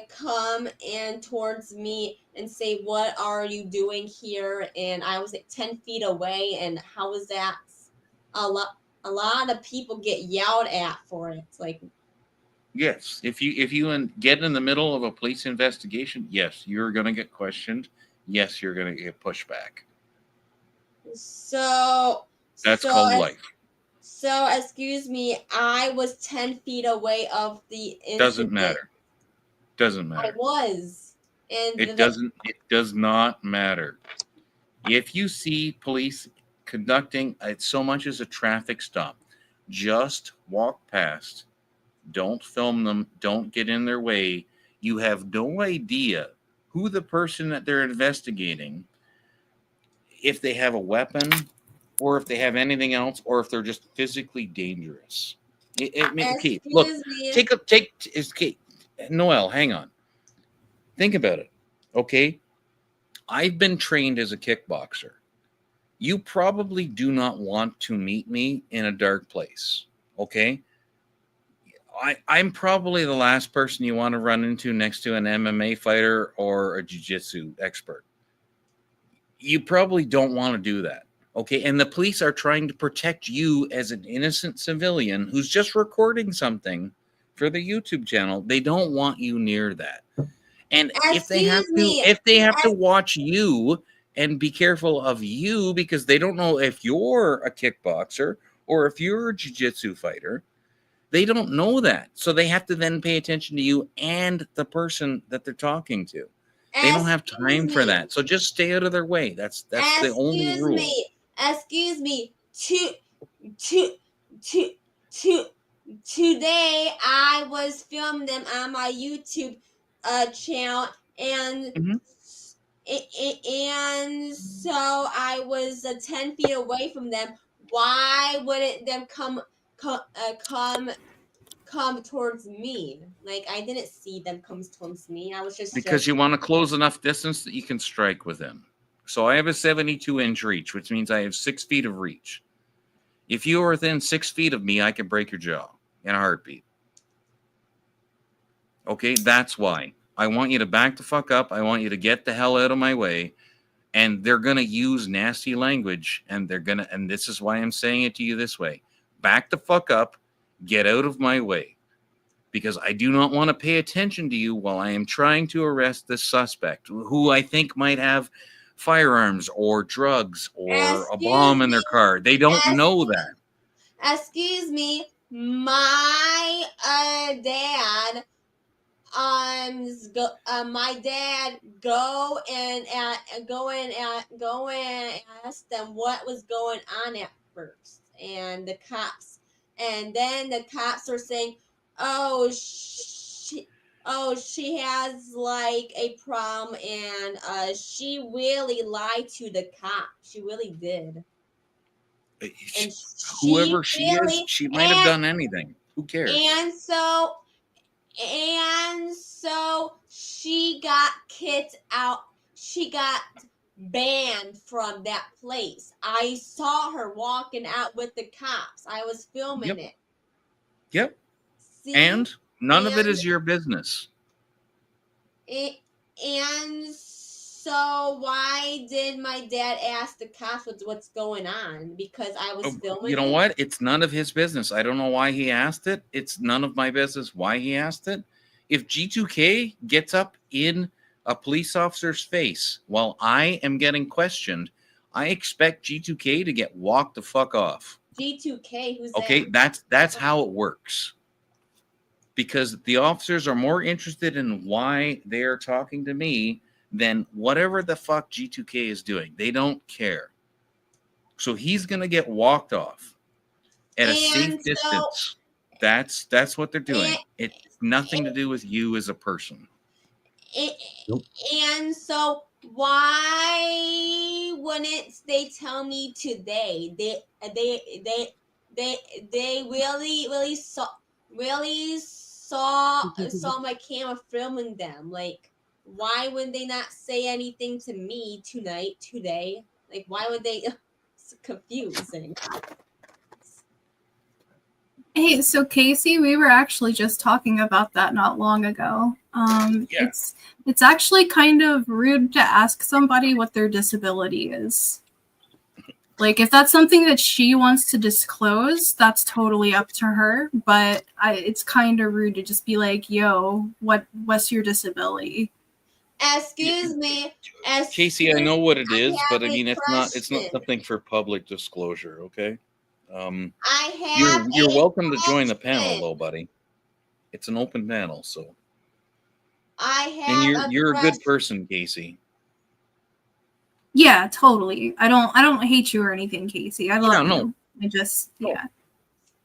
come and towards me and say, what are you doing here? And I was like 10 feet away, and how was that? A lot of people get yelled at for it. It's like, yes, if you get in the middle of a police investigation, yes, you're going to get questioned. Yes, you're going to get pushback. So that's called life. So, excuse me, I was 10 feet away of the incident. Doesn't matter. Doesn't matter. I was. And it does not matter. If you see police conducting so much as a traffic stop, just walk past. Don't film them. Don't get in their way. You have no idea who the person that they're investigating, if they have a weapon or if they have anything else, or if they're just physically dangerous. Okay, look, take Noel, hang on. Think about it. Okay. I've been trained as a kickboxer. You probably do not want to meet me in a dark place. Okay. I'm probably the last person you want to run into next to an MMA fighter or a jiu-jitsu expert. You probably don't want to do that. Okay. And the police are trying to protect you as an innocent civilian who's just recording something for the YouTube channel. They don't want you near that. And if they have to watch you and be careful of you because they don't know if you're a kickboxer or if you're a jiu-jitsu fighter, they don't know that. So they have to then pay attention to you and the person that they're talking to. They don't have time for that. So just stay out of their way. That's the only rule. Excuse me. Today I was filming them on my YouTube channel, and and so I was 10 feet away from them. Why wouldn't them come towards me? Like, I didn't see them come towards me. I was just because you want to close enough distance that you can strike with them. So I have a 72-inch reach, which means I have 6 feet of reach. If you are within 6 feet of me, I can break your jaw in a heartbeat. Okay, that's why. I want you to back the fuck up. I want you to get the hell out of my way. And they're going to use nasty language, and and this is why I'm saying it to you this way. Back the fuck up. Get out of my way. Because I do not want to pay attention to you while I am trying to arrest this suspect, who I think might have firearms or drugs or a bomb in their car. They don't know that. Excuse me, my dad. My dad go and ask them what was going on at first, and the cops, and then the cops are saying, "Oh, she has like a problem," and she really lied to the cop. She really did. And whoever she is, she might have done anything. Who cares? And so she got kicked out. She got banned from that place. I saw her walking out with the cops. I was filming it. Yep. See? And none of it is your business. And so why did my dad ask the cops what's going on? Because I was filming. You know what? It's none of his business. I don't know why he asked it. It's none of my business why he asked it. If G2K gets up in a police officer's face while I am getting questioned, I expect G2K to get walked the fuck off. G2K, who's okay? that? That's how it works. Because the officers are more interested in why they are talking to me than whatever the fuck G2K is doing. They don't care. So he's going to get walked off. at a safe distance. That's what they're doing. It's nothing to do with you as a person. And so why wouldn't they tell me today? They really saw my camera filming them. Like, why would they not say anything to me today? Like, why would they? It's confusing. Hey, so Casey, we were actually just talking about that not long ago. It's actually kind of rude to ask somebody what their disability is. Like, if that's something that she wants to disclose, that's totally up to her. But it's kind of rude to just be like, "Yo, what's your disability?" Excuse me. Casey, I know what it is, but I mean, it's not something for public disclosure. Okay. You're welcome to join the panel, though, buddy. It's an open panel, so. And you're a good person, Casey. Yeah, totally. I don't hate you or anything, Casey. I love you. I just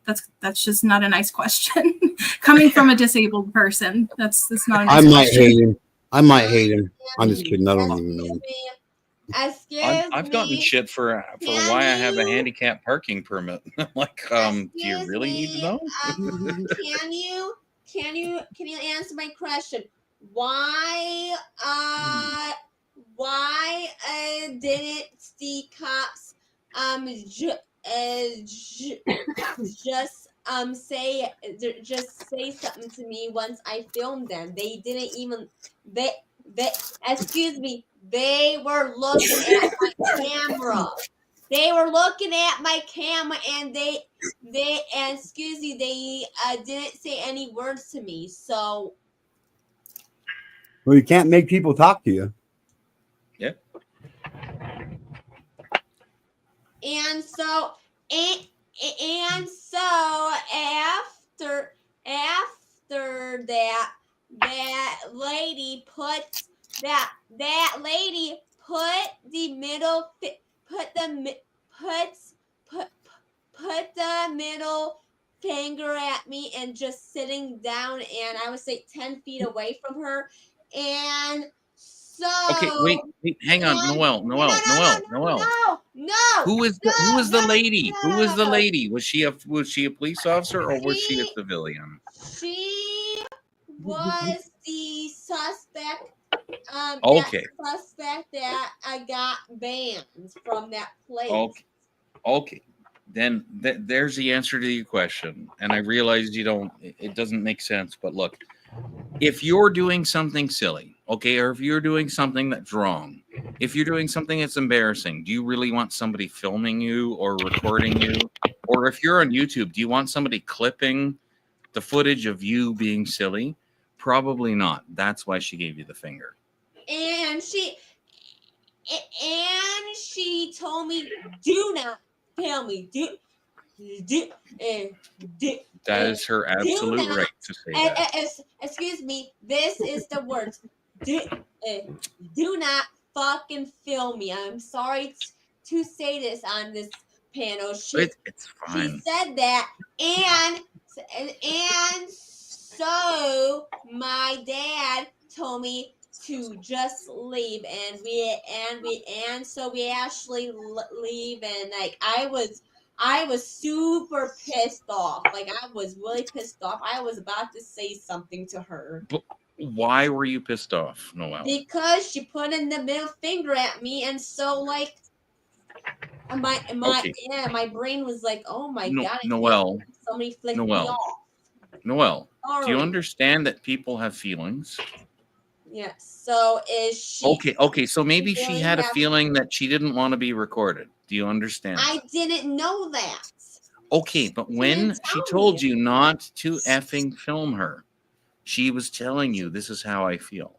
that's just not a nice question coming from a disabled person. That's not a nice question. I might hate him. I'm just kidding. I don't even know him. I've gotten shit for why I have a handicap parking permit. Like, do you really need to know? Can you answer my question? Why didn't the cops just say something to me once I filmed them? They didn't even they excuse me. They were looking at my camera. They were looking at my camera, and they didn't say any words to me. So, well, you can't make people talk to you. Yeah. And so after that lady put the middle finger at me and just sitting down, and I would say 10 feet away from her. And so okay, wait, hang on, Noelle. No. Who was the lady? Who was the lady? Was she a police officer or was she a civilian? She was the suspect. Okay. That suspect that I got banned from that place. Okay. Then there's the answer to your question. And I realize it doesn't make sense, but look, if you're doing something silly, okay, or if you're doing something that's wrong, if you're doing something that's embarrassing, do you really want somebody filming you or recording you? Or if you're on YouTube, do you want somebody clipping the footage of you being silly? Probably not. That's why she gave you the finger. And she told me, do not film me. That is her absolute right to say that. Excuse me. This is the words. Do not fucking film me. I'm sorry to say this on this panel. It's fine. She said that, and so my dad told me to just leave, and so we actually leave, and like I was super pissed off. Like, I was really pissed off. I was about to say something to her. But why were you pissed off, Noelle? Because she put in the middle finger at me, and so like my brain was like, oh my god, Noelle, somebody flicked me off. Noelle, Sorry. do you understand that people have feelings? Yeah. So is she Okay, so maybe she had a feeling that she didn't want to be recorded. Do you understand? I didn't know that. Okay, but when she told you not to effing film her, she was telling you, this is how I feel.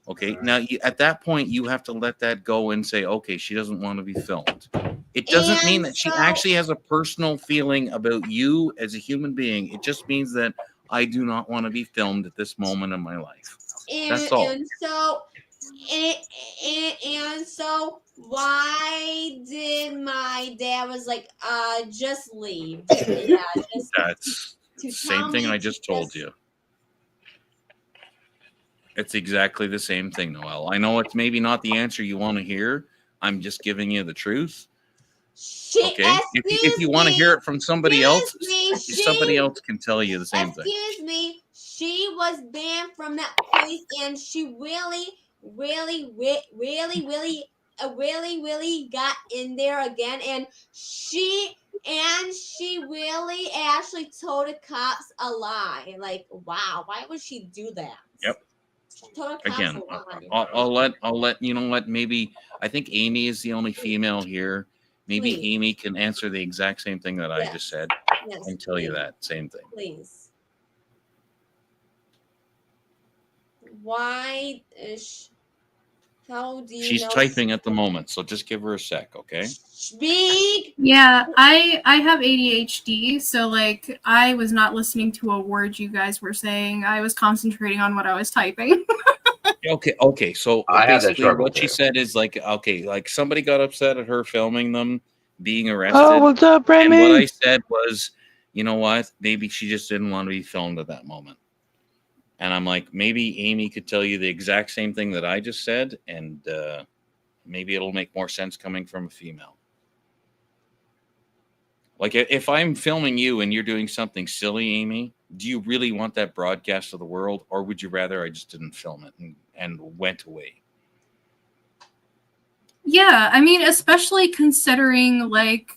Okay, now at that point, you have to let that go and say, okay, she doesn't want to be filmed. It doesn't mean that she actually has a personal feeling about you as a human being. It just means that I do not want to be filmed at this moment in my life. That's all. And so And so why did my dad was like, just leave? Yeah, just That's to same tell thing me I to just told you. It's exactly the same thing, Noel. I know it's maybe not the answer you want to hear. I'm just giving you the truth. Okay. If you want to hear it from somebody else, somebody else can tell you the same thing. Excuse me, she was banned from that place, and she really got in there again, and she really actually told the cops a lie. Like, wow, why would she do that? Yep. Told the cops Again, a lie. I'll let you know what. Maybe I think Amy is the only female here. Maybe Please. Amy can answer the exact same thing that I Yes. just said Yes, and tell you please. that same thing. Please. Why is how do you She's know typing at the moment, so just give her a sec, okay? speak? Yeah, I have ADHD, so like I was not listening to a word you guys were saying. I was concentrating on what I was typing. Okay. So I had that basically, struggle what she too. said is like, okay, like somebody got upset at her filming them being arrested. Oh, what's up, And Remy? what I said was, you know what? Maybe she just didn't want to be filmed at that moment. And I'm like, maybe Amy could tell you the exact same thing that I just said, and maybe it'll make more sense coming from a female. Like if I'm filming you and you're doing something silly, Amy, do you really want that broadcast to the world, or would you rather I just didn't film it and went away? Yeah, I mean, especially considering like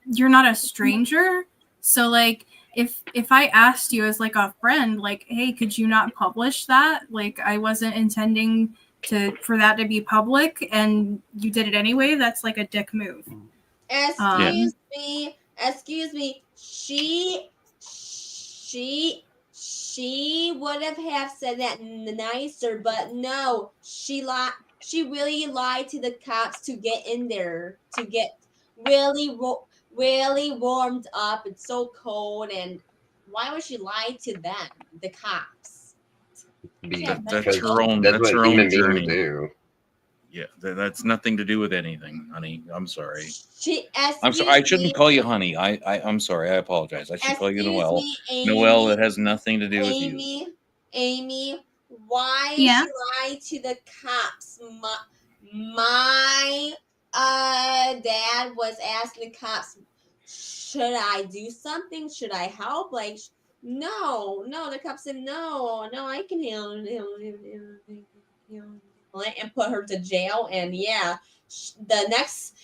you're not a stranger, so like if I asked you as like a friend, like, hey, could you not publish that? Like, I wasn't intending for that to be public, and you did it anyway. That's like a dick move. Excuse me. She would have said that nicer, but no, she lied. She really lied to the cops to get in there, to get really warmed up. It's so cold, and why would she lie to them, the cops? That's her own. That's That's what her human own beings journey. do. Yeah, that's nothing to do with anything, honey. I'm sorry. I'm Excuse sorry. I shouldn't me. call you honey. I'm sorry. I apologize. I should call you Excuse Noel. me, Amy. Noel, it has nothing to do with you. Amy, why Yeah? she lied to the cops? My dad was asking the cops, should I do something? Should I help? Like, no. The cops said, no, I can handle it and put her to jail. And yeah, the next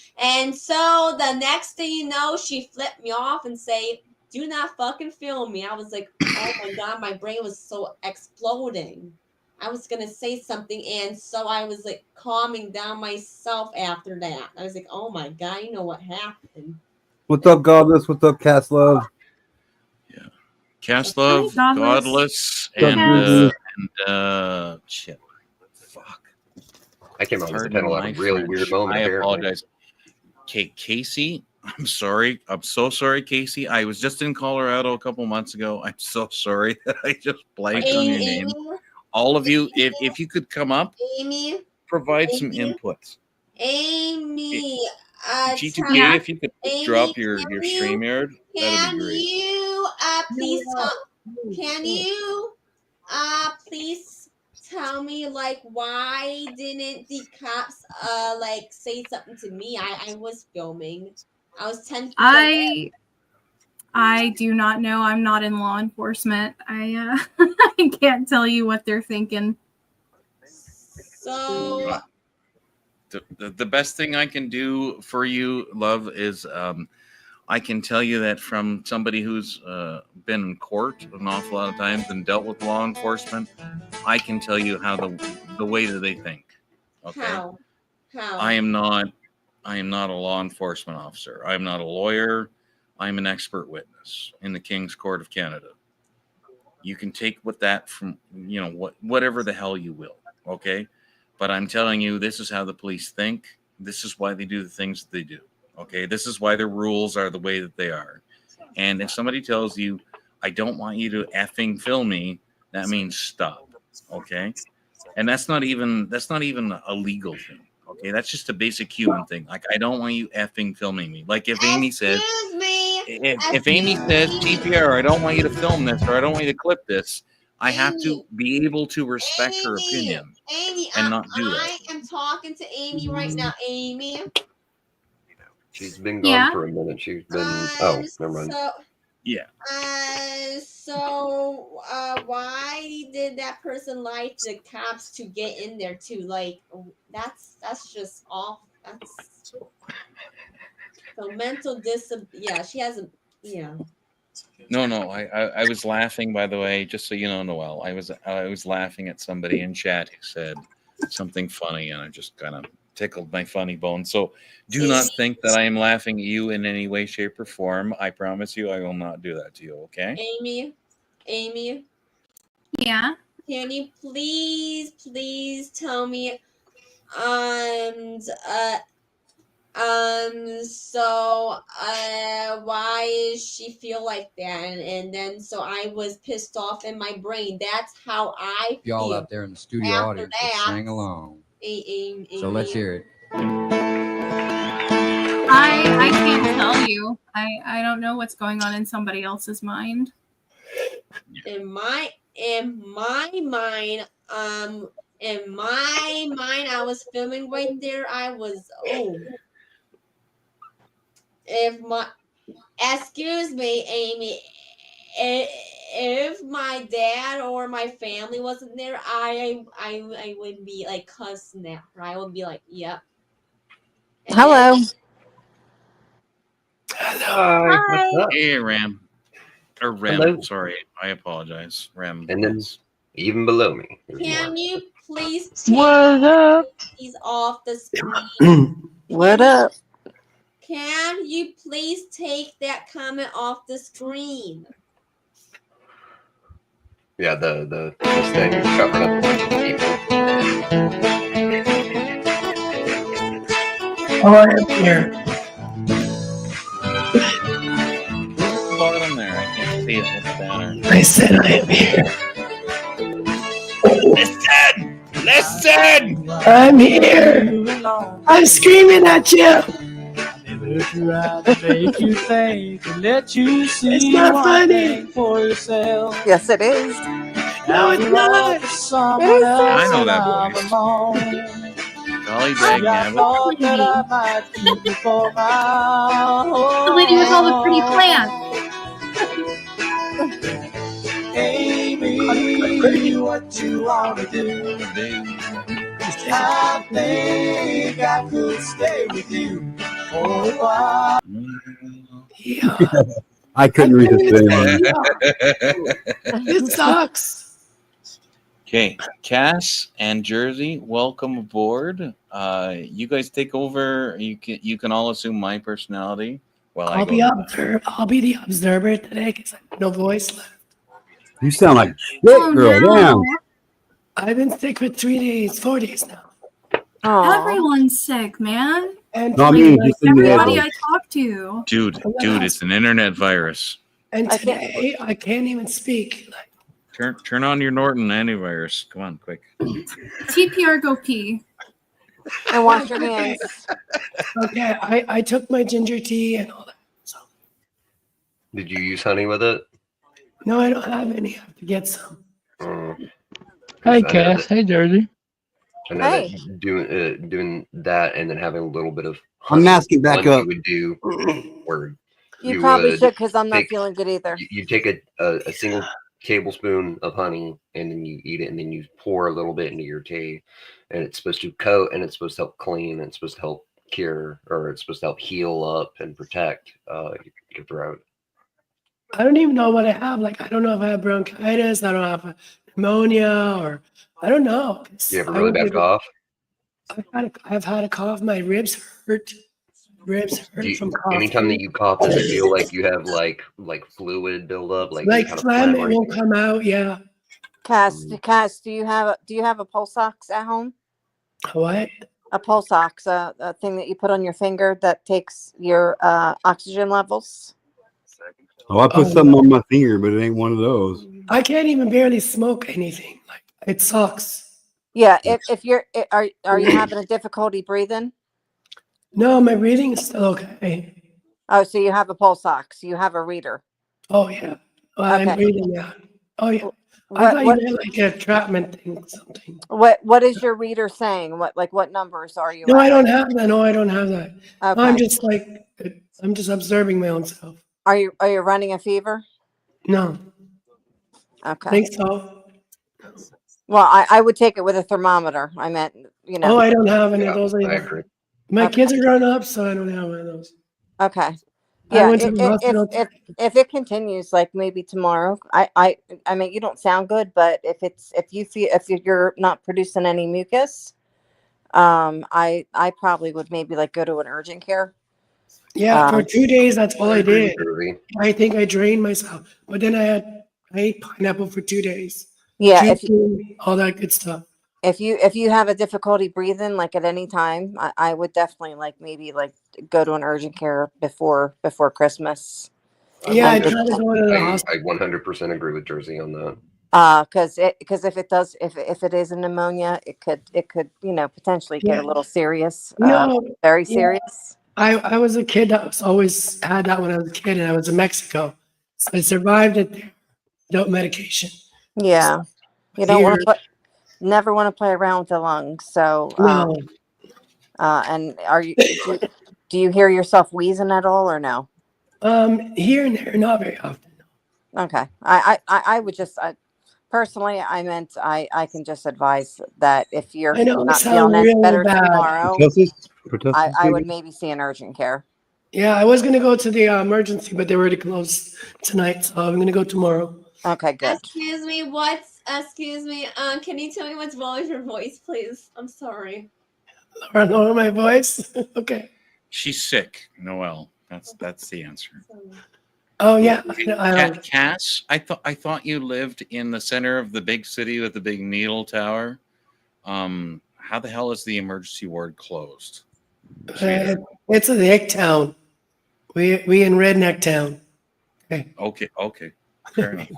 thing you know, she flipped me off and say, do not fucking film me. I was like, oh my God, my brain was so exploding. I was going to say something. And so I was like calming down myself after that. I was like, oh my God, you know what happened. What's up, Godless? What's up, Cast Love? Cast Love, Hi, Godless. Godless, What's up, and Gigi? shit. Fuck. I came on with the Pardon panel at my a really French. weird moment. I apparently. apologize. Casey, I'm sorry. I'm so sorry, Casey. I was just in Colorado a couple months ago. I'm so sorry that I just blanked on your name. All of you, if you could come up, Amy, provide some input. Amy, G2K, if you could Amy, drop your can StreamYard, that'd be Can great. you please please tell me like why didn't the cops like say something to me? I was filming. I was 10 feet away. I do not know. I'm not in law enforcement. I I can't tell you what they're thinking. So The best thing I can do for you, love, is I can tell you that from somebody who's been in court an awful lot of times and dealt with law enforcement, I can tell you how the way that they think. Okay. How? I am not a law enforcement officer. I'm not a lawyer. I'm an expert witness in the King's Court of Canada. You can take with that from, whatever the hell you will. Okay. But I'm telling you, this is how the police think. This is why they do the things that they do. Okay. This is why their rules are the way that they are. And if somebody tells you, I don't want you to effing film me, that means stop. Okay. And that's not even a legal thing. Okay, that's just a basic human thing. Like, I don't want you effing filming me. Like, if Amy says, if Amy says, TPR, I don't want you to film this, or I don't want you to clip this, I have to be able to respect her opinion and not do that. I am talking to Amy right now. Amy. She's been gone for a minute. She's been. Oh, never mind. Yeah. So why did that person lie to the cops to get in there too? Like, that's just off. That's so mental Yeah, she has a. Yeah. No, I was laughing, by the way, just so you know, Noel. I was laughing at somebody in chat who said something funny, and I just kind of tickled my funny bone. So do not think that I am laughing at you in any way, shape, or form. I promise you I will not do that to you, okay? Amy. Yeah. Can you please tell me why does she feel like that? And then so I was pissed off in my brain. That's how I feel. Y'all out there in the studio After audience that, sing along. Amy. So let's hear it. I can't tell you. I don't know what's going on in somebody else's mind. In my mind, I was filming right there. I was excuse me, Amy. If my dad or my family wasn't there, I would be like cussing at her. I would be like, yep. Hello. Hi. Hey, Ram. Or Rem. Hello. Sorry, I apologize. Rem. And then even below me. Can you please take these off the screen? What up? Can you please take that comment off the screen? Yeah, the thing is covering up a bunch of people. Oh, I am here. Bottom there, I can't see it with the banner. I said I am here. Listen! I'm here. I'm screaming at you. Make you think and let you see. It's not funny. For yourself. Yes, it is. No, it's not. It is I know that voice. Golly dang, I thought that I might keep you for my The lady with all the pretty plants. Amy, what you want to do? I think I could stay with you for a while. I couldn't read the thing. It sucks. Okay, Cass and Jersey, welcome aboard. You guys take over. You can all assume my personality. While I'll be the observer today because I have no voice left. You sound like shit, girl. Damn. I've been sick for 3 days, 4 days now. Everyone's sick, man. And No, I mean, just in the everybody head, I talk to. Dude, it's an internet virus. And today I can't even speak. Turn on your Norton antivirus. Come on, quick. TPR, go pee. And wash your hands. Okay, I took my ginger tea and all that. Did you use honey with it? No, I don't have any. I have to get some. Hey, Cass. Hey, Jersey. I know that doing that and then having a little bit of I'm masking back up. You would do where You probably would should because I'm not take- feeling good either. You take a single tablespoon of honey and then you eat it and then you pour a little bit into your tea and it's supposed to coat and it's supposed to help clean and it's supposed to help cure or it's supposed to help heal up and protect your throat. I don't even know what I have. Like, I don't know if I have bronchitis. I don't have pneumonia or I don't know. You have a really bad cough? I've had a cough. My ribs hurt. From coughing. Anytime that you cough, does it feel like you have like fluid buildup? Like phlegm, it won't come out. Yeah. Cass, do you have a pulse ox at home? What? A pulse ox, a thing that you put on your finger that takes your oxygen levels. Oh, I put something on my finger, but it ain't one of those. I can't even barely smoke anything. Like, it sucks. Yeah, if you're are you having a difficulty breathing? No, my reading is still okay. Oh, so you have a pulse ox. You have a reader. Oh yeah. Well, I'm Okay. reading now. Oh yeah. I What thought you meant like a trapment thing, something. what is your reader saying? What numbers are you No, at? I don't have that. No, I don't have that. Okay. I'm just like I'm just observing my own self. Are you running a fever? No. Okay. Think so. Well, I would take it with a thermometer. I meant, you know. Oh, I don't have any of Yeah, those I either. agree. My Okay. kids are grown up, so I don't have one of those. Okay. I Yeah, went to the hospital. if it continues, like maybe tomorrow, I mean, you don't sound good, but if you're not producing any mucus, I probably would maybe like go to an urgent care. Yeah, for 2 days, that's all I agree did. with Ruby. I think I drained myself, but then I ate pineapple for 2 days. Yeah, if Juicing, all that good stuff. if you have a difficulty breathing, like at any time, I would definitely like maybe like go to an urgent care before Christmas. Yeah, I And tried to go to the I hospital. 100% agree with Jersey on that. because if it does, if it is a pneumonia, it could potentially get Yeah. a little serious, No, very yeah. serious. I was a kid that was always had that when I was a kid, and I was in Mexico. So I survived it there without medication. Yeah, you don't want Here, to never want to play around with the lungs. So, no. and do you hear yourself wheezing at all or no? Here and there, not very often. Okay, I would just personally, I meant I can just advise that if you're I know, it not sounds feeling any really better bad. tomorrow, Pertussis, I would baby. maybe see an urgent care. Yeah, I was gonna go to the emergency, but they were already closed tonight, so I'm gonna go tomorrow. Okay, good. Excuse me, can you tell me what's wrong with your voice, please? I'm sorry. Lower my voice. Okay. She's sick, Noelle. That's the answer. Oh yeah, I Cass, I thought you lived in the center of the big city with the big needle tower. How the hell is the emergency ward closed? it's a hick town. We in redneck town. Okay. Okay. Fair enough.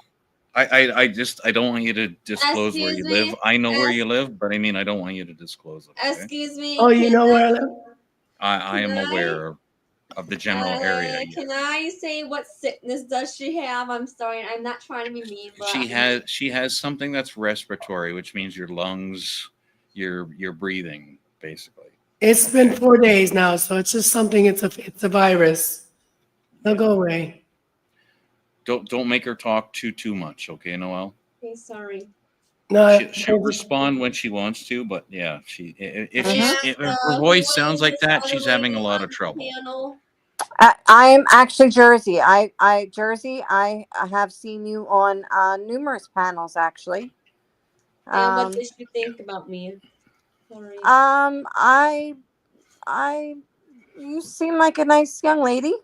I don't want you to disclose where you Excuse me? live. I know where you live, but I mean I don't want you to disclose it. Okay? Excuse me. Oh, you know where I live? I am aware of the general area. Can I say what sickness does she have? I'm sorry, I'm not trying to be mean, but She has something that's respiratory, which means your lungs, your breathing, basically. It's been 4 days now, so it's just something. It's a virus. They'll go away. Don't make her talk too much, okay, Noelle? Okay, sorry. No, She'll respond when she wants to, but yeah, if Yeah, her voice sounds like that, she's having a lot of trouble. Panel. I'm actually Jersey. I have seen you on numerous panels actually. And what did you think about me? Sorry. You seem like a nice young lady.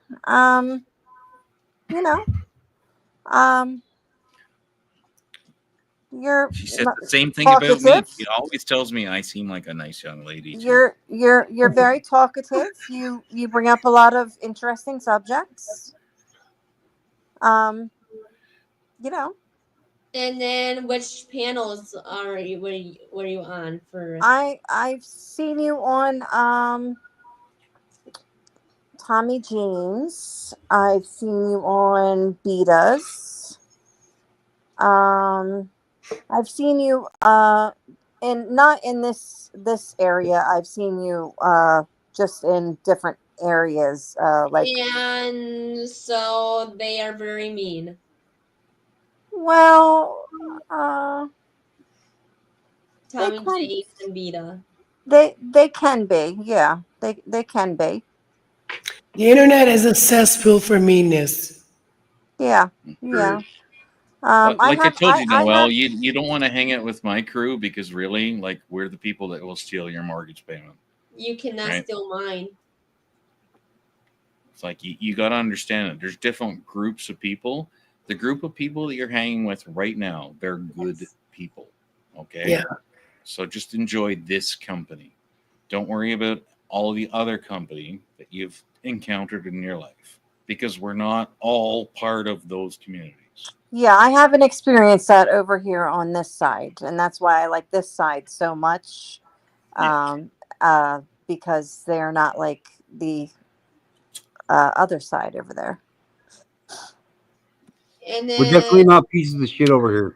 You know, you're. She said the same thing about me. talkative. She always tells me I seem like a nice young lady. Too. You're very talkative. You bring up a lot of interesting subjects. You know. And then which panels are you were you on for? I've seen you on Tommy Jeans. I've seen you on Betas. I've seen you not in this area. I've seen you just in different areas like And so they are very mean. well Tommy can- James and Beta. they can be. Yeah. They can be. The internet is a cesspool for meanness. Yeah. Yeah. But like I told you, I Noelle, have- you don't want to hang out with my crew because really, like, we're the people that will steal your mortgage payment. You cannot Right. steal mine. It's like you got to understand it. There's different groups of people. The group of people that you're hanging with right now, they're good people. Okay. Yeah. So just enjoy this company. Don't worry about all the other company that you've encountered in your life because we're not all part of those communities. Yeah, I haven't experienced that over here on this side, and that's why I like this side so much. Because they're not like the other side over there. And We're definitely then not pieces of shit over here.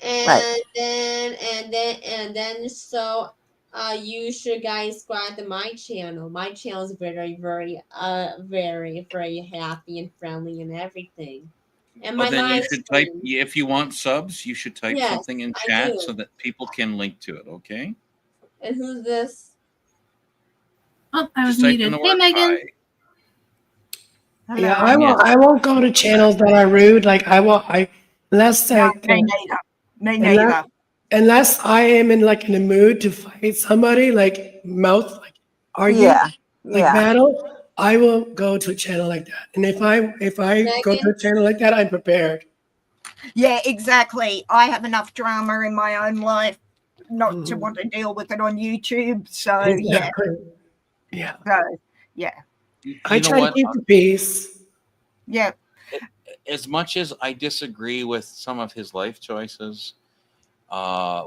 and then so you should guys subscribe to my channel. My channel is very very happy and friendly and everything. And my But then you live should type, stream. if you want subs, you should type Yes, something in I chat do. so that people can link to it, okay? And who's this? Oh, I was Just type in muted. the Hey, word Megan. hi. Yeah, I won't go to channels that are rude. Like unless No, like me neither. Me unless, neither. unless I am in like in a mood to fight somebody, like argue, Yeah, like yeah. battle, I will go to a channel like that. And if I go to a channel like that, I'm prepared. Yeah, exactly. I have enough drama in my own life not to want to deal with it on YouTube. So Exactly. Yeah. So yeah. I You know try to what? keep the peace. Yeah. As much as I disagree with some of his life choices,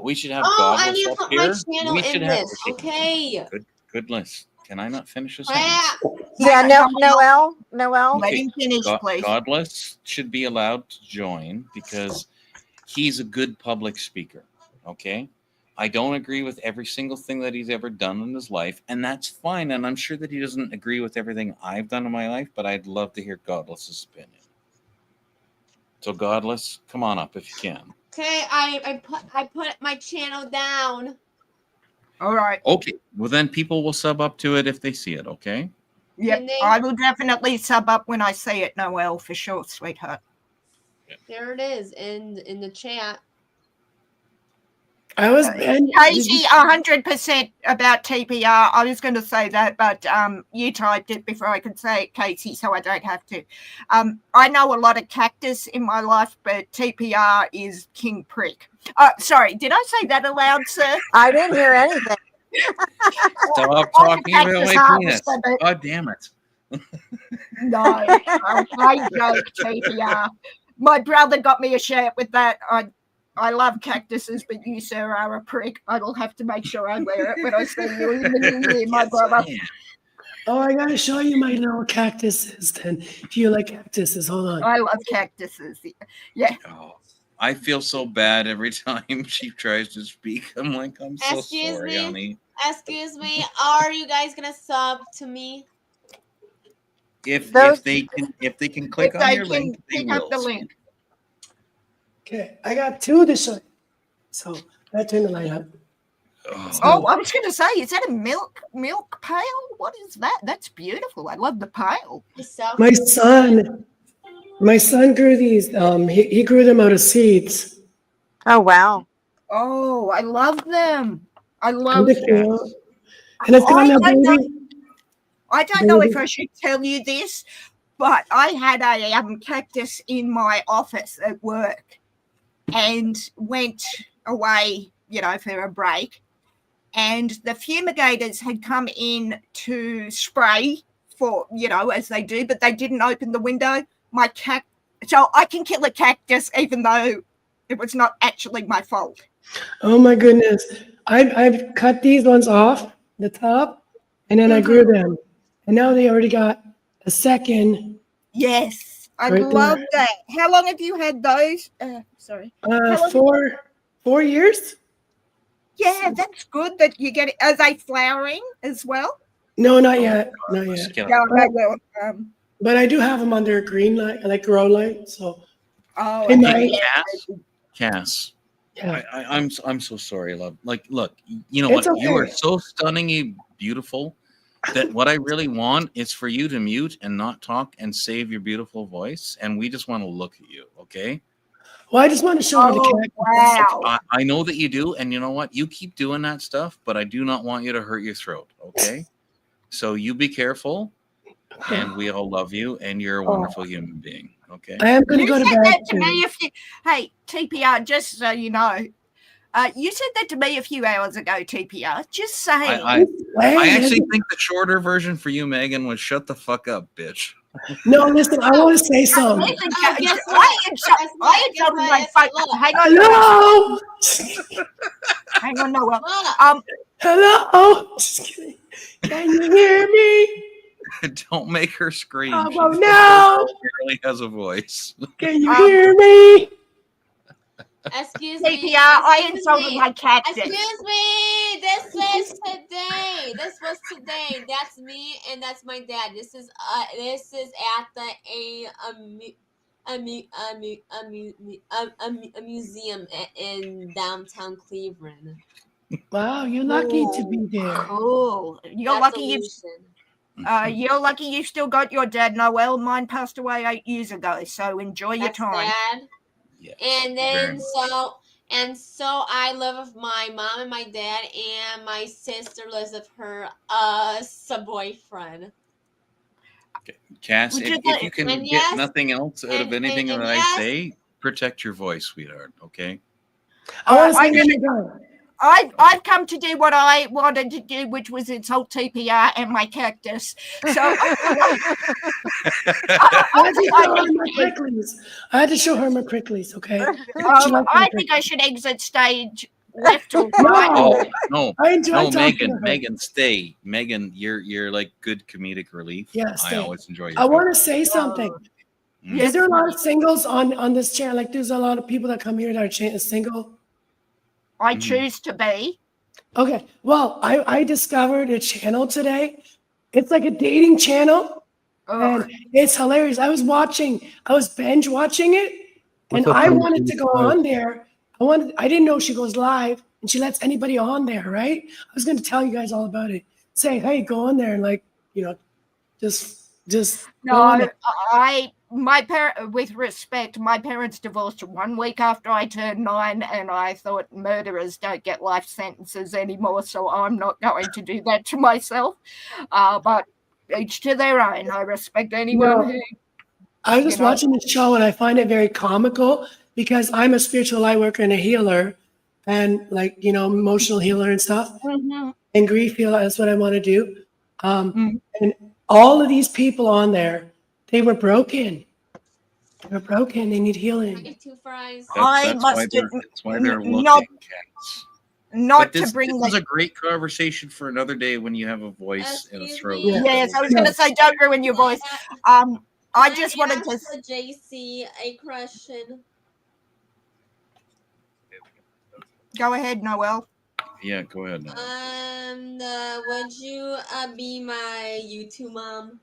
we should have Oh, I Godless need to up put my here. channel We should in have this. Okay. Goodness. Can I not finish a Crap. sentence? Yeah, Noel. Let him finish, please. Godless should be allowed to join because he's a good public speaker. Okay. I don't agree with every single thing that he's ever done in his life, and that's fine. And I'm sure that he doesn't agree with everything I've done in my life, but I'd love to hear Godless's opinion. So, Godless, come on up if you can. Okay, I put my channel down. All right. Okay. Well, then people will sub up to it if they see it. Okay. Yep. I will definitely sub up when I see it, Noel, for sure, sweetheart. There it is in the chat. I was Casey, 100% about TPR. I was going to say that, but you typed it before I could say it, Casey, so I don't have to. I know a lot of cactus in my life, but TPR is king prick. Sorry, did I say that aloud, sir? I didn't hear anything. Stop talking about my penis. God damn it. No, I joke, TPR. My brother got me a shirt with that. I love cactuses, but you, sir, are a prick. I will have to make sure I wear it when I see you in the new year, my brother. Oh, I gotta show you my little cactuses then. If you like cactuses, hold on. I love cactuses. Yeah. Oh, I feel so bad every time she tries to speak. I'm like, I'm so Excuse sorry, me. honey. Excuse me. Are you guys gonna sub to me? If they can click If on they your can link, they pick up will. the link. Okay, I got two to show you. So I turn the light up. Oh, I was going to say, is that a milk pail? What is that? That's beautiful. I love the pail. My son grew these. He grew them out of seeds. Oh wow. Oh, I love them. I love And them. it's got a baby. I don't know if I should tell you this, but I had a cactus in my office at work and went away, for a break. And the fumigators had come in to spray for, as they do, but they didn't open the window. So I can kill a cactus even though it was not actually my fault. Oh my goodness! I've cut these ones off the top, and then I grew them, and now they already got a second. Yes, I Right love there. that. How long have you had those? Sorry. How long 4 years. Yeah, that's good that you get it. Are they flowering as well? No, not yet. Not yet. No, they will. But I do have them under green light, like grow light. So. Oh, in Hey, my- Cass. Yeah. I'm so sorry, love. Like, look, you know It's what? You are okay. so stunningly beautiful that what I really want is for you to mute and not talk and save your beautiful voice, and we just want to look at you, okay? Well, I just want to show you the cactus. Wow. I know that you do, and you know what? You keep doing that stuff, but I do not want you to hurt your throat, okay? So you be careful, and we all love you, and you're a wonderful human being, okay? I am going to You go to said bed. that to me hey, TPR, just so you know. You said that to me a few hours ago, TPR. Just saying. I actually think the shorter version for you, Megan, was shut the fuck up, bitch. No, listen, I want to say something. Listen, Oh, guess I what? ain't something like Look. hang on. Hello. Hang on, Noel. Look. Hello. Just kidding. Can you hear me? Don't make her scream. How She about now? barely has a voice. Can you hear me? Excuse me. CPR, I excuse insulted me, my cat. Excuse me. This was today. This was today. That's me and that's my dad. This is at a museum in downtown Cleveland. Wow, you're lucky to be there. Cool. You're That's lucky illusion. you're lucky you still got your dad, Noel. Mine passed away 8 years ago, so enjoy your That's time. sad. And then so I live with my mom and my dad, and my sister lives with her boyfriend. Cass, Would if, you if like- you can and get yes, nothing else out of and- anything and that I yes. say, protect your voice, sweetheart. Okay. I want to say I let me just- go. I've come to do what I wanted to do, which was insult TPR and my cactus. So I had to show her my pricklies, okay? She liked my I think I should exit stage left or right. Oh no, I enjoy no, talking to Megan, her. Megan, stay. Megan, you're like good comedic relief. Yeah, I stay. always enjoy your I want to comments. say something. Mm. Is there a lot of singles on this channel? Like, there's a lot of people that come here that are single. I choose to be. Okay. Well, I discovered a channel today. It's like a dating channel, and it's hilarious. I was binge watching it, and What's up, I Tom? wanted to go on there. I didn't know she goes live and she lets anybody on there, right? I was going to tell you guys all about it. Say, hey, go on there and just go on No, there. with respect, my parents divorced 1 week after I turned 9, and I thought murderers don't get life sentences anymore, so I'm not going to do that to myself. But each to their own. I respect anyone No. who. I was just watching this show and I find it very comical because I'm a spiritual light worker and a healer and emotional healer and stuff and grief healer. That's what I want to do. And all of these people on there, they were broken. They were broken. They need healing. Two fries. That's why they're looking, Cass. Not But this, to bring this is the. a great conversation for another day when you have a voice and a throat. Yes, I was going to say, don't ruin your voice. I just wanted to. Ask JC a question. Go ahead, Noel. Yeah, go ahead. Would you be my YouTube mom?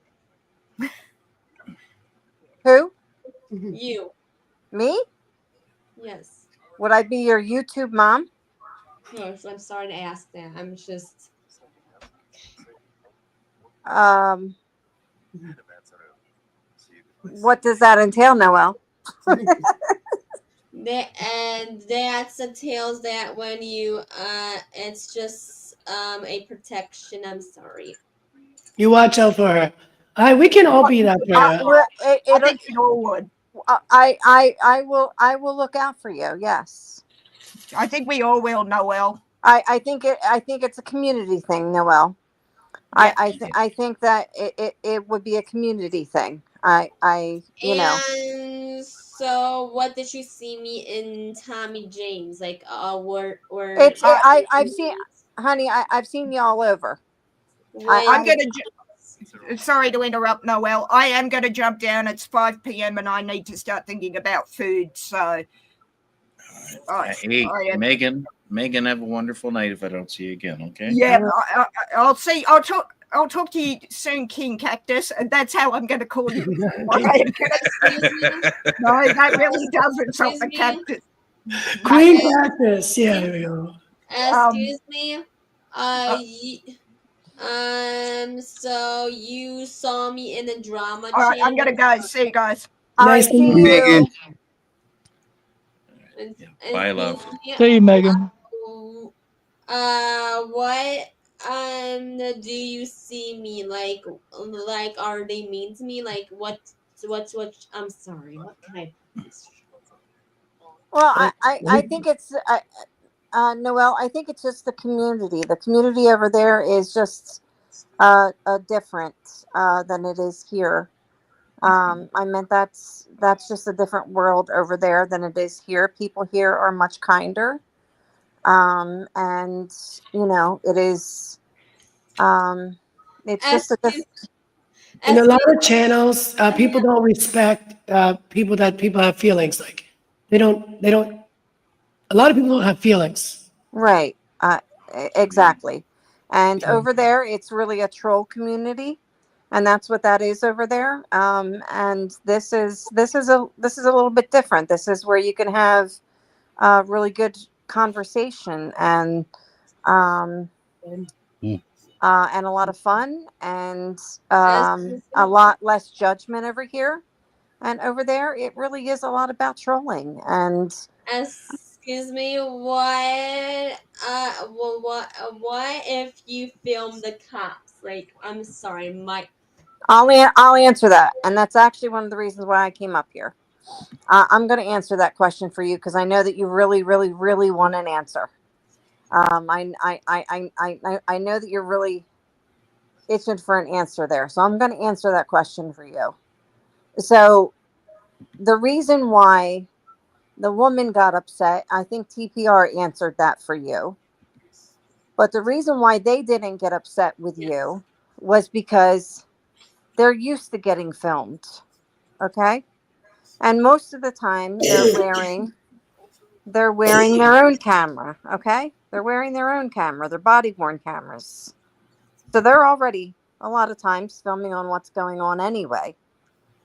Who? You. Me? Yes. Would I be your YouTube mom? No, I'm sorry to ask that. I'm just. What does that entail, Noel? That's the tales that when you it's just a protection. I'm sorry. You watch out for her. We can all be that for her. I think you all would. I will look out for you. Yes. I think we all will, Noel. I think it's a community thing, Noel. I think that it would be a community thing. And so what did you see me in Tommy James? Like I've seen, honey, I've seen you all over. I'm going to. Sorry to interrupt, Noel. I am going to jump down. It's 5 p.m. and I need to start thinking about food. So. Hey, Megan, have a wonderful night if I don't see you again, okay? Yeah, I'll see. I'll talk to you soon, King Cactus, and that's how I'm going to call you. No, that really does insult the cactus. Queen Cactus. Yeah, there we go. Excuse me. So you saw me in the drama. All right, I'm gonna go. See you guys. Nice to meet you, Megan. Bye, love. See you, Megan. What do you see me like? Are they mean to me? Like what? I'm sorry. What can I? Well, I think it's Noel. I think it's just the community. The community over there is just different than it is here. I meant that's just a different world over there than it is here. People here are much kinder. And you know, it is, it's just a different. In a lot of channels, people don't respect people have feelings. Like they don't. A lot of people don't have feelings. Right. Exactly. And over there, it's really a troll community, and that's what that is over there. And this is a little bit different. This is where you can have really good conversation and a lot of fun and a lot less judgment over here. And over there, it really is a lot about trolling. And Excuse me, what if you film the cops? Like, I'm sorry, I'll answer that, and that's actually one of the reasons why I came up here. I'm going to answer that question for you because I know that you really, really, really want an answer. I know that you're really itching for an answer there, so I'm going to answer that question for you. So, the reason why the woman got upset, I think TPR answered that for you. But the reason why they didn't get upset with you was because they're used to getting filmed. Okay? And most of the time they're wearing their own camera, okay? They're wearing their own camera, their body worn cameras. So they're already a lot of times filming on what's going on anyway.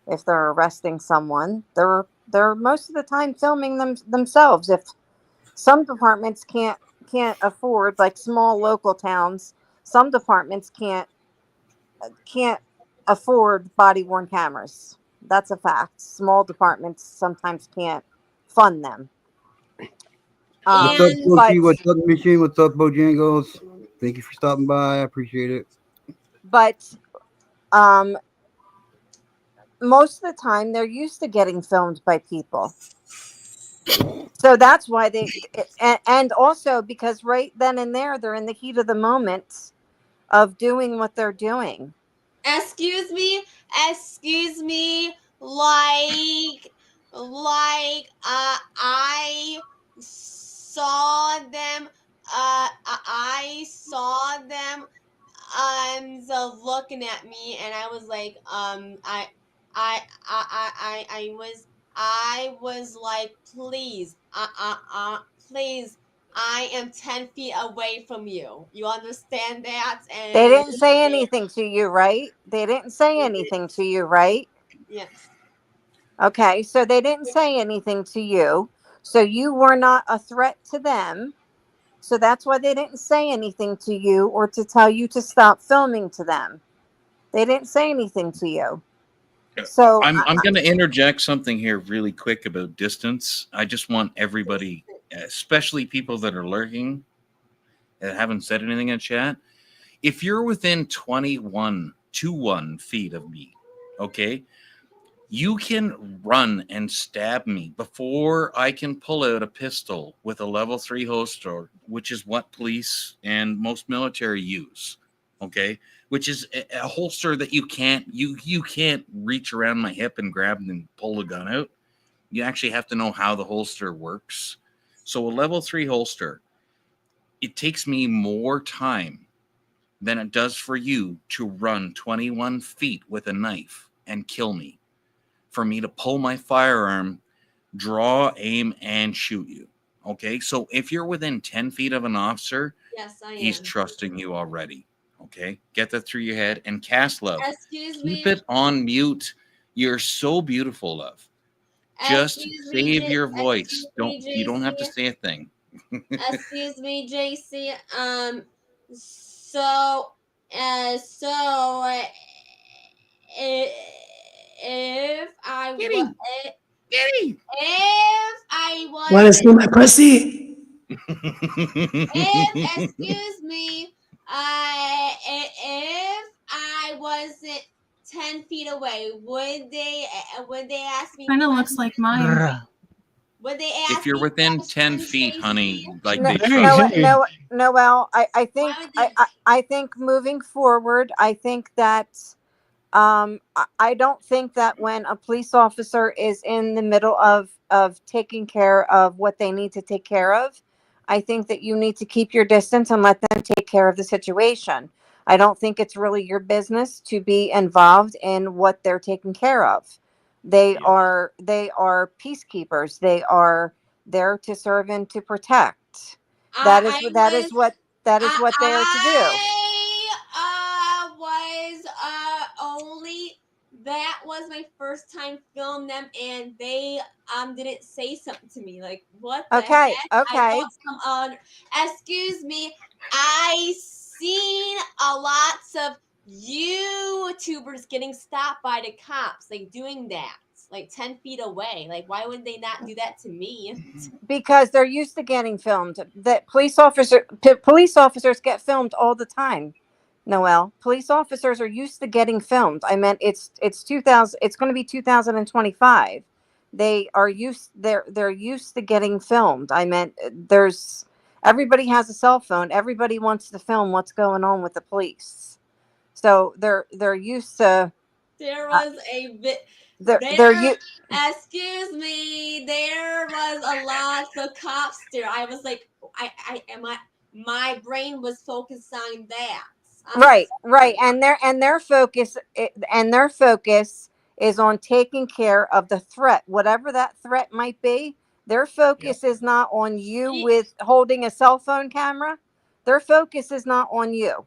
If they're arresting someone, they're most of the time filming themselves. If some departments can't afford, like small local towns, some departments can't afford body worn cameras. That's a fact. Small departments sometimes can't fund them. What's up, Loki? What's up, Mission? What's up, Bojangles? Thank you for stopping by. I appreciate it. But most of the time, they're used to getting filmed by people. So that's why and also because right then and there, they're in the heat of the moment of doing what they're doing. Excuse me, like I saw them so looking at me, and I was like I was like, please, please, I am 10 feet away from you. You understand that? And They didn't say anything to you, right? They didn't say anything to you, right? Yes. Okay, so they didn't say anything to you. So you were not a threat to them. So that's why they didn't say anything to you or to tell you to stop filming to them. They didn't say anything to you. So I'm going to interject something here really quick about distance. I just want everybody, especially people that are lurking, that haven't said anything in chat. If you're within 21 feet of me, okay, you can run and stab me before I can pull out a pistol with a level 3 holster, which is what police and most military use. Okay, which is a holster that you can't reach around my hip and grab and pull the gun out. You actually have to know how the holster works. So a level 3 holster, it takes me more time than it does for you to run 21 feet with a knife and kill me. For me to pull my firearm, draw, aim, and shoot you. Okay, so if you're within 10 feet of an officer, yes, he's trusting you already. Okay, get that through your head. And cast love. Excuse Keep me. it on mute. You're so beautiful, love. Just save your voice. You don't have to say a thing. Excuse me, JC. If I was, if I was, Want to see my pussy? excuse me, if I wasn't 10 feet away, would they ask me? Kind of looks like mine. Would they ask If you're within 10 feet, honey, like they Noel, I think moving forward, I think that I don't think that when a police officer is in the middle of taking care of what they need to take care of, I think that you need to keep your distance and let them take care of the situation. I don't think it's really your business to be involved in what they're taking care of. They are peacekeepers. They are there to serve and to protect. That is what they are to do. That was my first time filming them, and they didn't say something to me. Like, what the Okay, heck? okay. I want some excuse me. I seen a lots of YouTubers getting stopped by the cops, like doing that, like 10 feet away. Like, why would they not do that to me? Because they're used to getting filmed. That police officers get filmed all the time. Noel, police officers are used to getting filmed. I meant it's 2000. It's going to be 2025. They're used to getting filmed. I meant everybody has a cell phone. Everybody wants to film what's going on with the police. So they're used to. There was a bit. Excuse me. There was a lot of cops there. I was like, my brain was focused on that. Right, and their focus is on taking care of the threat, whatever that threat might be. Their focus is not on you with holding a cell phone camera. Their focus is not on you.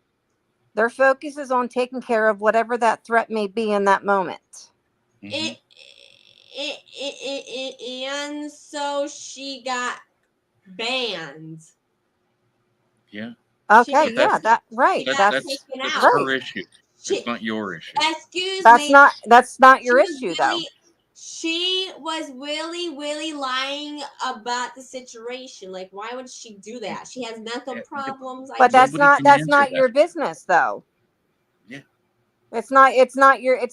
Their focus is on taking care of whatever that threat may be in that moment. And so she got banned. Yeah. Okay, that's right. That's her issue. It's not your issue. Excuse me. That's not your issue, though. She was really lying about the situation. Like, why would she do that? She has mental problems. But that's not your business, though. Yeah. It's not your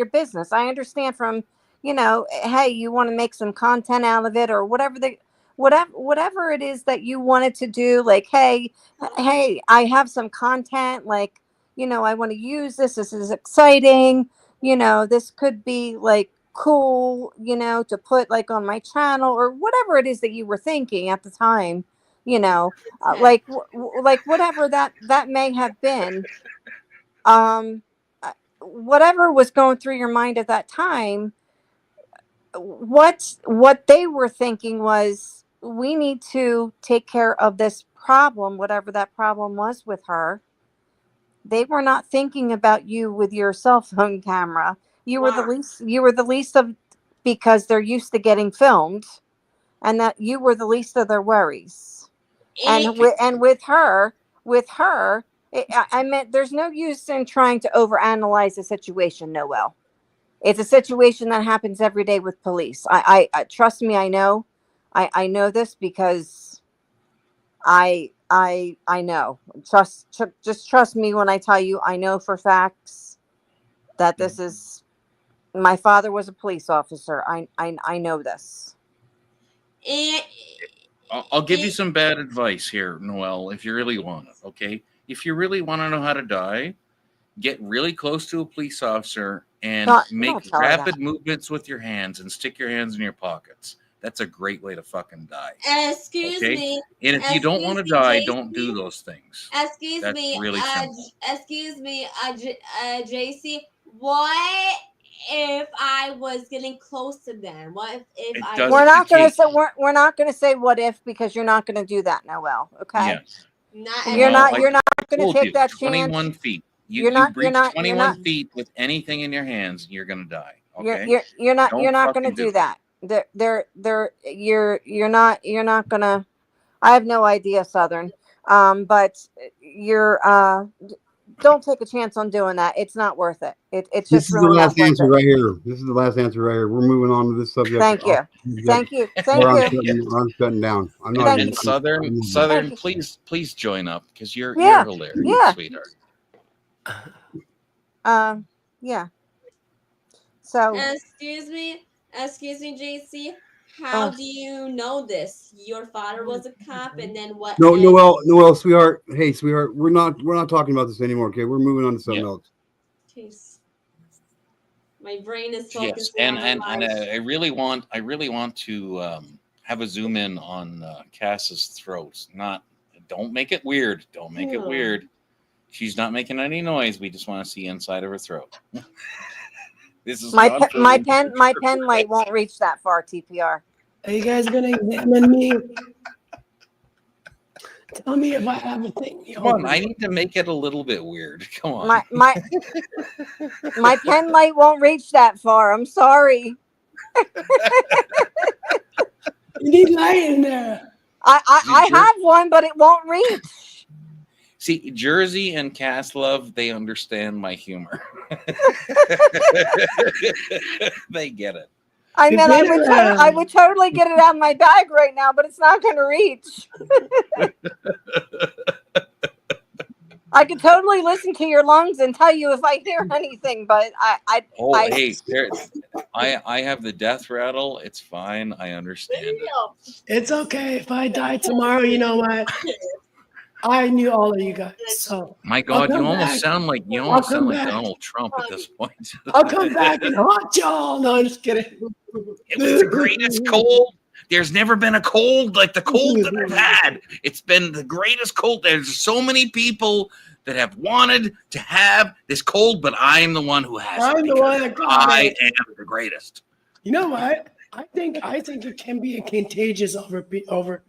business. I understand from, hey, you want to make some content out of it or whatever it is that you wanted to do. Like, hey, I have some content. Like, I want to use this. This is exciting. This could be like cool, to put like on my channel or whatever it is that you were thinking at the time, like whatever that may have been, whatever was going through your mind at that time. What they were thinking was, we need to take care of this problem, whatever that problem was with her. They were not thinking about you with your cell phone camera. You were the least of, because they're used to getting filmed, and that you were the least of their worries. And with her, I meant there's no use in trying to overanalyze the situation, Noel. It's a situation that happens every day with police. I trust me, I know. I know this because I know. Just trust me when I tell you, I know for facts that this is, my father was a police officer. I know this. I'll give you some bad advice here, Noel, if you really want it, okay? If you really want to know how to die, get really close to a police officer and make rapid movements with your hands and stick your hands in your pockets. That's a great way to fucking die. Excuse me. And if you don't want to die, don't do those things. Excuse me. Really simple. Excuse me, JC. What if I was getting close to them? What if I? We're not going to say what if, because you're not going to do that, Noel. Okay. Yes. You're not going to take that chance. 21 feet. You breach 21 feet with anything in your hands, you're going to die. Okay. You're not going to do that. You're not gonna. I have no idea, Southern. But don't take a chance on doing that. It's not worth it. It's just the last answer right here. This is the last answer right here. We're moving on to this subject. Thank you. I'm shutting down. I'm not even Southern. Please join up, because you're hilarious, sweetheart. Yeah. So. Excuse me, JC. How do you know this? Your father was a cop, and then what? No, Noel, sweetheart. Hey, sweetheart. We're not talking about this anymore. Okay, we're moving on to something else. Jeez. My brain is Yes, focusing and on and my and life. I really want to have a zoom in on Cass's throat. Don't make it weird. Don't make it Yeah. weird. She's not making any noise. We just want to see inside of her throat. This is My not my filmed. pen light won't reach that far. TPR. Are you guys gonna examine me? Tell me if I have a thing. Come on, I need to make it a little bit weird. Come on. My pen light won't reach that far. I'm sorry. You need light in there. I have one, but it won't reach. See, Jersey and Cass Love, they understand my humor. They get it. I mean, I would totally get it out of my bag right now, but it's not going to reach. I could totally listen to your lungs and tell you if I hear anything, but Hey, I have the death rattle. It's fine. I understand it. It's okay if I die tomorrow. You know what? I knew all of you guys. So My God, I'll you come almost back. sound like I'll come like back. Donald Trump at this point. I'll come back and haunt y'all. No, I'm just kidding. It was the greatest cold. There's never been a cold like the cold that I've had. It's been the greatest cold. There's so many people that have wanted to have this cold, but I'm the one who has it. I'm the one that got I it. am the greatest. You know what? I think it can be contagious over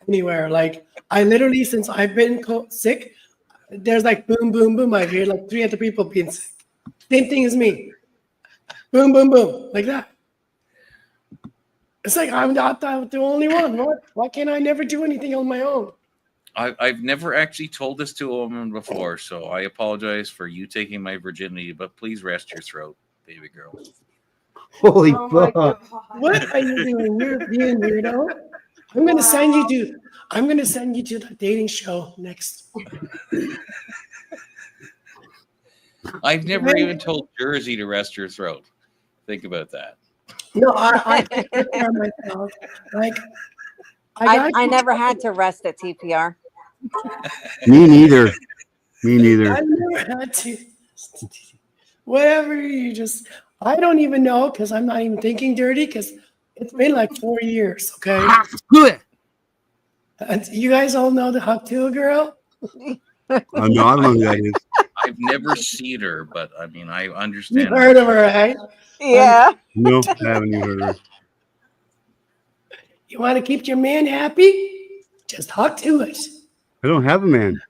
anywhere. Like I literally, since I've been sick, there's like boom, boom, boom. I hear like 3 other people being sick. Same thing as me. Boom, boom, boom, like that. It's like I'm not the only one. Why can't I never do anything on my own? I've never actually told this to a woman before, so I apologize for you taking my virginity, but please rest your throat, baby girl. Holy Oh fuck. What are you doing? You're being weirdo. I'm gonna send you to the dating show next. I've never even told Jersey to rest her throat. Think about that. No, I take care of myself. Like I never had to rest at TPR. Me neither. Me neither. I never had to. Whatever you just. I don't even know because I'm not even thinking dirty because it's been like 4 years. Okay. Good. And you guys all know the Hug to a Girl. No, I don't know who that is. I've never seen her, but I mean, I You've understand. heard of her, right? Yeah. No, I haven't even heard of her. You want to keep your man happy? Just hug to it. I don't have a man.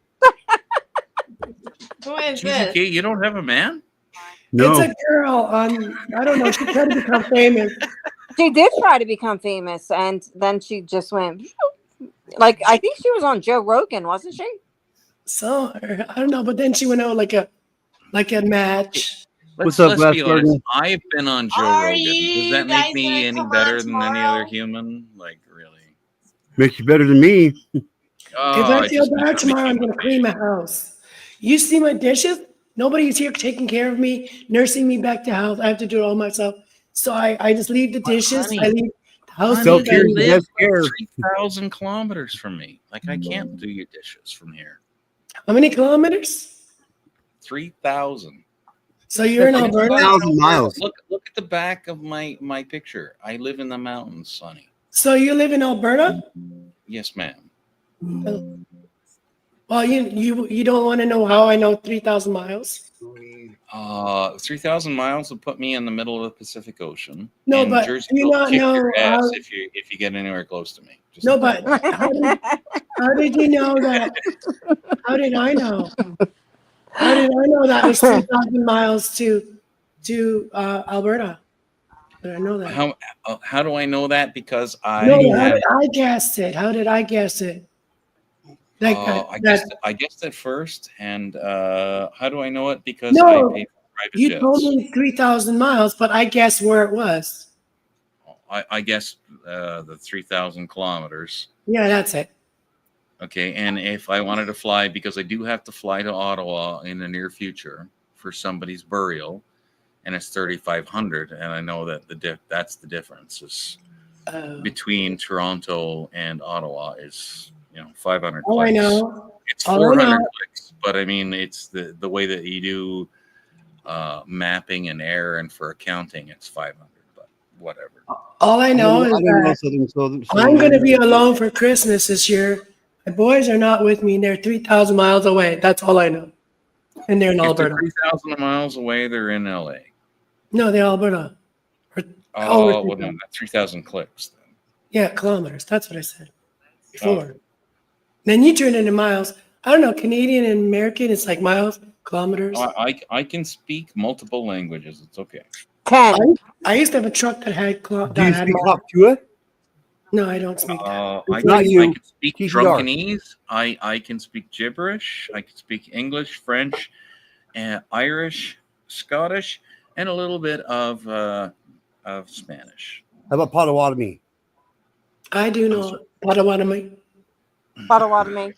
Who is GZK, you don't have a man? No. It's a girl on. I don't know. She tried to become famous. She did try to become famous, and then she just went. Like I think she was on Joe Rogan, wasn't she? So I don't know, but then she went out like a match. What's up, Let's Glass be honest. Garden? I've been on Joe Are Rogan. Does you that guys make me gonna any come better on than any tomorrow? other human? Like, really? Makes you better than me. Oh, If I it feel just bad makes me tomorrow, I'm feel gonna clean my house. You see my dishes? Nobody's here taking care of me, nursing me back to health. I have to do it all myself. So I just leave the dishes. honey, I leave the house. Honey, Self-care you is the live best care. 3,000 kilometers from me. Like, I can't do your dishes from here. How many kilometers? 3,000. So you're in That's Alberta? 1,000 miles. Look at the back of my picture. I live in the mountains, Sonny. So you live in Alberta? Yes, ma'am. Well, you don't want to know how I know 3,000 miles. 3,000 miles would put me in the middle of the Pacific Ocean. No, and but Jersey do you will not kick know your ass how- if you get anywhere close to me. Just No, but how did you know that? How did I know? How did I know that was 3,000 miles to Alberta? How did I know that? How do I know that? Because I No, how have. did I guess it? How did I guess it? Like I guessed it first, and how do I know it? Because No, I pay for private you jets. told me 3,000 miles, but I guessed where it was. I guessed the 3,000 kilometers. Yeah, that's it. Okay, and if I wanted to fly, because I do have to fly to Ottawa in the near future for somebody's burial, and it's 3,500, and I know that that's the difference is between Toronto and Ottawa is 500 Oh, I clicks. know. It's Oh, I 400 know. clicks, but I mean it's the way that you do mapping and error, and for accounting, it's 500. But whatever. All I know is that I'm going to be alone for Christmas this year. My boys are not with me, and they're 3,000 miles away. That's all I know. And they're in If they're Alberta. 3,000 miles away, they're in LA. No, they're Alberta. Oh, well, no, 3,000 clicks. Yeah, kilometers. That's what I said before. Then you turn into miles. I don't know. Canadian and American, it's like miles, kilometers. I can speak multiple languages. It's okay. I used to have a truck that had Do you speak Haktua? No, I don't speak that. I can speak Drunkenese. I can speak gibberish. I can speak English, French, Irish, Scottish, and a little bit of Spanish. How about Potawatomi? I do know Potawatomi. Potawatomi.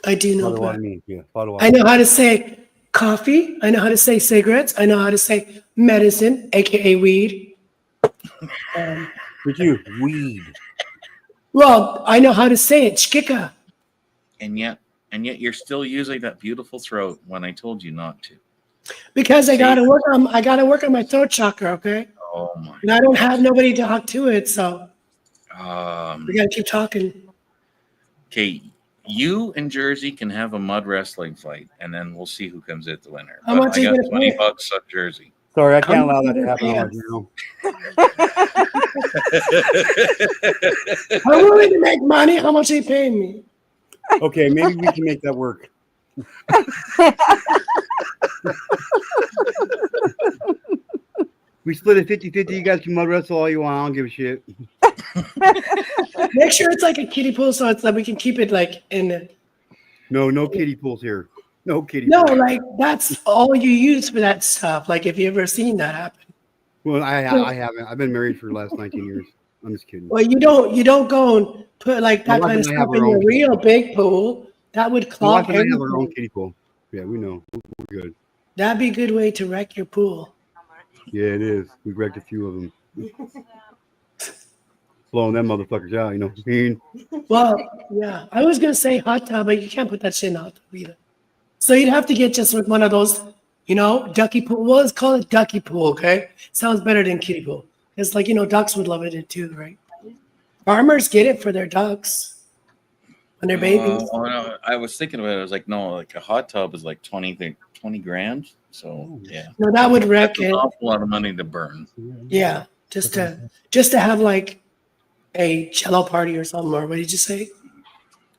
I do know Potawatomi. Yeah, I Potawatomi. know how to say coffee. I know how to say cigarettes. I know how to say medicine, aka weed. With you, weed. Well, I know how to say it, shkika. And yet you're still using that beautiful throat when I told you not to. Because I gotta work on my throat chakra, okay? Oh my. And I don't have nobody to talk to it, so we Um, gotta keep talking. okay, you and Jersey can have a mud wrestling fight, and then we'll see who comes out the winner. How But much I are you got gonna pay? $20 on Jersey. Sorry, I can't allow How that to much happen are on you now. I'm willing to make money. How much are you paying me? Okay, maybe we can make that work. We split it 50-50. You guys can mud wrestle all you want. I don't give a shit. Make sure it's like a kiddie pool so it's like we can keep it like in the No kiddie pools here. No kiddie No, pools. like that's all you use for that stuff. Like, if you ever seen that happen? Well, I haven't. I've been married for the last 19 years. I'm just kidding. Well, you don't go and put like My that wife kind of and I have stuff in our your own real big pool. That would My clog wife and I have our own everything. kiddie pool. Yeah, we know. We're good. That'd be a good way to wreck your pool. Yeah, it is. We wrecked a few of them. Blowing them motherfuckers out, you know what I mean? Well, yeah, I was gonna say hot tub, but you can't put that shit in a hot tub either. So you'd have to get just with one of those, ducky pool. Well, let's call it ducky pool, okay? Sounds better than kiddie pool. It's like, ducks would love it too, right? Farmers get it for their ducks when they're babies. No, I was thinking about it. I was like, no, like a hot tub is like 20 grand. So yeah. No, that would wreck That's an it. awful lot of money to burn. Yeah, just to have like a cello party or something. Or what did you say?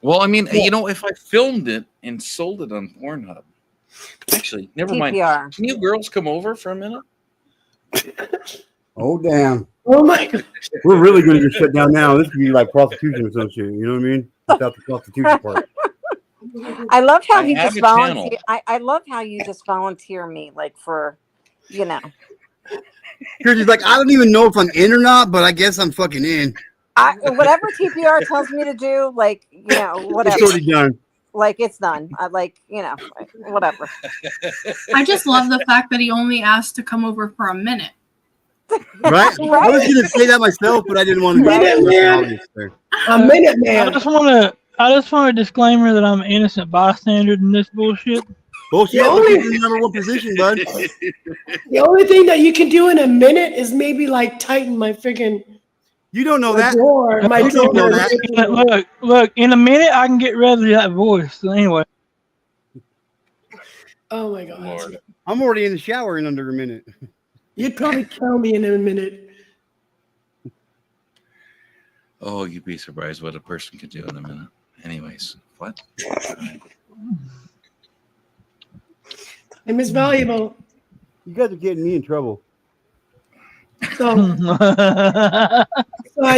Well, I mean, if I filmed it and sold it on Pornhub, actually, never mind. TPR. Can you girls come over for a minute? Oh, damn. Oh, my God. We're really going to get shut down now. This could be like prostitution or some shit. You know what I mean? Without the prostitution part. I love how I you have just a channel. volunteer. I love how you just volunteer me, like for, Jersey's like, I don't even know if I'm in or not, but I guess I'm fucking in. whatever TPR tells me to do, like, whatever. It's already done. Like it's done. I whatever. I just love the fact that he only asked to come over for a minute. Right? I was going to say that myself, but I didn't want to do Minute it. Man. A minute man. I just want a disclaimer that I'm an innocent bystander in this bullshit. Bullshit. You're in the number one position, bud. The only thing that you can do in a minute is maybe like tighten my freaking. You don't know that. Door, my You don't know that. Look, in a minute I can get rid of that voice. So anyway. Oh my God. Lord. I'm already in the shower in under a minute. You'd probably kill me in a minute. Oh, you'd be surprised what a person could do in a minute. Anyways, what? Time is valuable. You guys are getting me in trouble. So I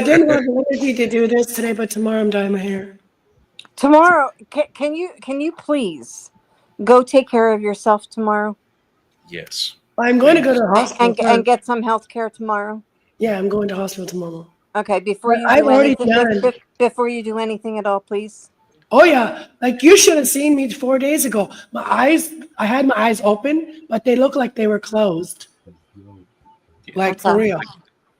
didn't have the energy to do this today, but tomorrow I'm dyeing my hair. Tomorrow, can you please go take care of yourself tomorrow? Yes. I'm going to go to the hospital and get some health care tomorrow. Yeah, I'm going to hospital tomorrow. Okay, before you I've do already anything, done. before you do anything at all, please. Oh yeah, like you should have seen me 4 days ago. I had my eyes open, but they looked like they were closed. Like for real.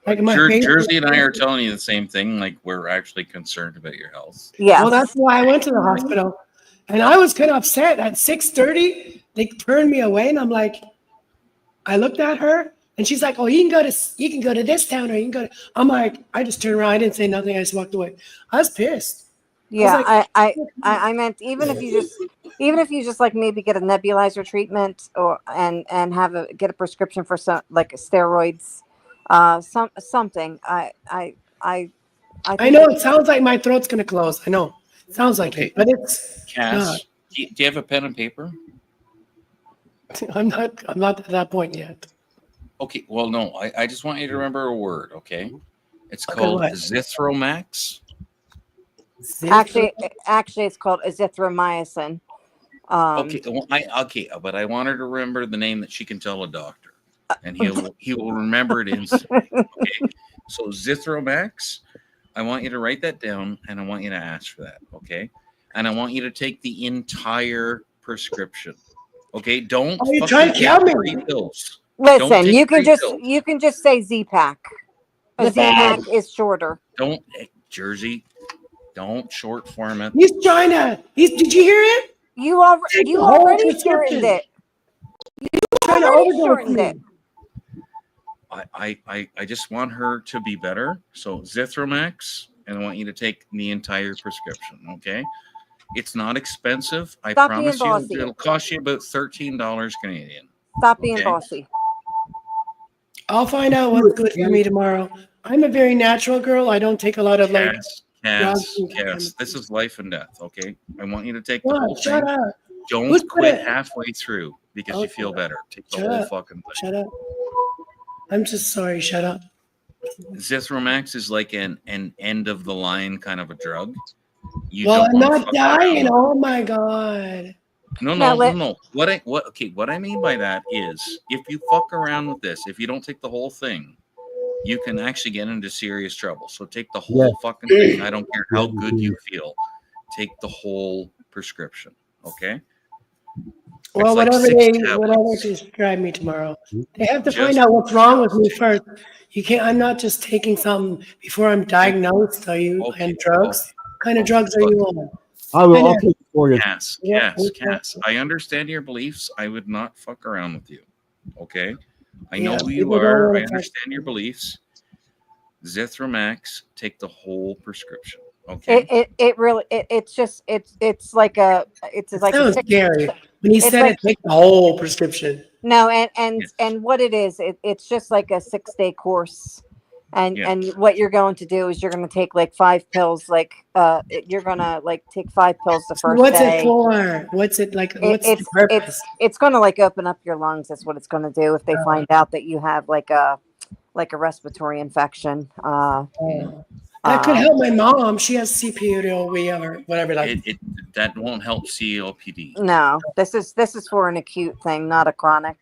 Like my face. Jersey and I are telling you the same thing. Like we're actually concerned about your health. Yeah. Well, that's why I went to the hospital, and I was kind of upset. At 6:30, they turned me away, and I'm like, I looked at her and she's like, "Oh, you can go to this town, or you can go to." I'm like, I just turned around. I didn't say nothing. I just walked away. I was pissed. Yeah, I meant even if you just like maybe get a nebulizer treatment or and get a prescription for some like steroids, something. I know it sounds like my throat's gonna close. I know it sounds like it, but it's Cass, do you have a pen and paper? I'm not at that point yet. Okay, well, no, I just want you to remember a word, okay? It's Okay, called what? Zithromax. actually it's called azithromycin. Okay, well, but I want her to remember the name that she can tell a doctor, and he will remember it instantly. Okay, so Zithromax, I want you to write that down, and I want you to ask for that. Okay, and I want you to take the entire prescription. Okay, don't. Oh, you're trying to kill me. 3 pills. Listen, you can just say Z-Pack. A Z-Pack is shorter. Don't Jersey. Don't short form it. He's trying to. Did you hear it? You already shortened it. You trying to already overdose shortened me. it. I just want her to be better. So Zithromax, and I want you to take the entire prescription. Okay, it's not expensive. I Stop being promise you, bossy. it'll cost you about $13 Canadian. Stop being Okay. bossy. I'll find out what's good for me tomorrow. I'm a very natural girl. I don't take a lot of like. Cass, this is life and death. Okay, I want you to take the What? whole Shut thing. up. Don't Who's quit gonna- halfway through because you Okay. feel better. Take the Shut whole up. fucking thing. Shut up. I'm just sorry. Shut up. Zithromax is like an end of the line kind of a drug. You Well, don't I'm wanna not fuck around. dying. Oh my god. No. What I mean by that is if you fuck around with this, if you don't take the whole thing, you can actually get into serious trouble. So take the whole fucking thing. I don't care how good you feel. Take the whole prescription. Okay? Well, It's like whatever 6 they tablets. prescribe me tomorrow, they have to Just- find out what's wrong with me first. You can't. I'm not just taking something before I'm diagnosed. Are you and drugs? What kind of drugs are you on? I'll take it for you. Cass, I understand your beliefs. I would not fuck around with you. Okay? I know Yeah, who you people don't are. wanna I fuck- understand your beliefs. Zithromax, take the whole prescription. Okay? It's like a Sounds scary. When you it's said like- it, take the whole prescription. No, and what it is, it's just like a 6-day course. And what you're going to do is you're going to take like 5 pills. Like you're going to like take 5 pills the first What's day. it for? What's it like? What's the purpose? It's going to like open up your lungs. That's what it's going to do if they find out that you have like a respiratory infection. That could help my mom. She has CPOD or whatever. Like That won't help COPD. No, this is for an acute thing, not a chronic.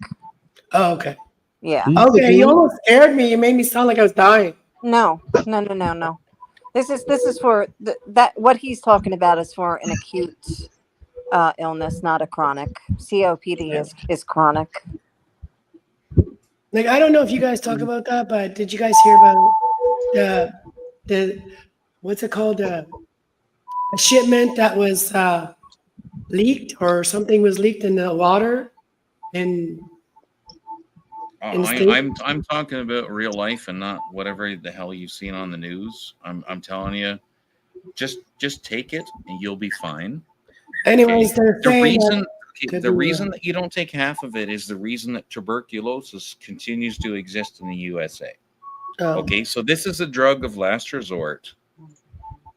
Oh, okay. Yeah. Okay, you almost scared me. You made me sound like I was dying. No. This is for that. What he's talking about is for an acute illness, not a chronic. COPD is chronic. Like I don't know if you guys talk about that, but did you guys hear about the what's it called? A shipment that was leaked or something was leaked in the water in the States? I'm talking about real life and not whatever the hell you've seen on the news. I'm telling you, just take it and you'll be fine. Anyways, they're The saying reason that could the be reason real. that you don't take half of it is the reason that tuberculosis continues to exist in the USA. Oh. Okay, so this is a drug of last resort.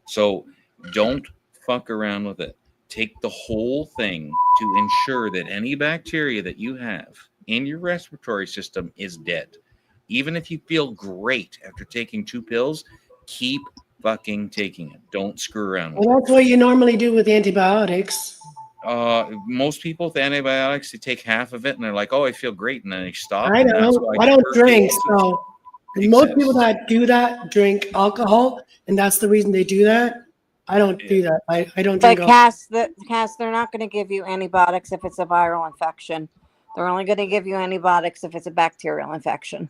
So don't fuck around with it. Take the whole thing to ensure that any bacteria that you have in your respiratory system is dead. Even if you feel great after taking 2 pills, keep fucking taking it. Don't screw around with it. Well, that's what you normally do with antibiotics. Most people with antibiotics, they take half of it and they're like, "Oh, I feel great," and then they stop. I and that's don't. why I don't drink, tuberculosis so most people that do that drink alcohol, and that's the reason they do that. I don't do that. I don't But drink. Cass, they're not going to give you antibiotics if it's a viral infection. They're only going to give you antibiotics if it's a bacterial infection.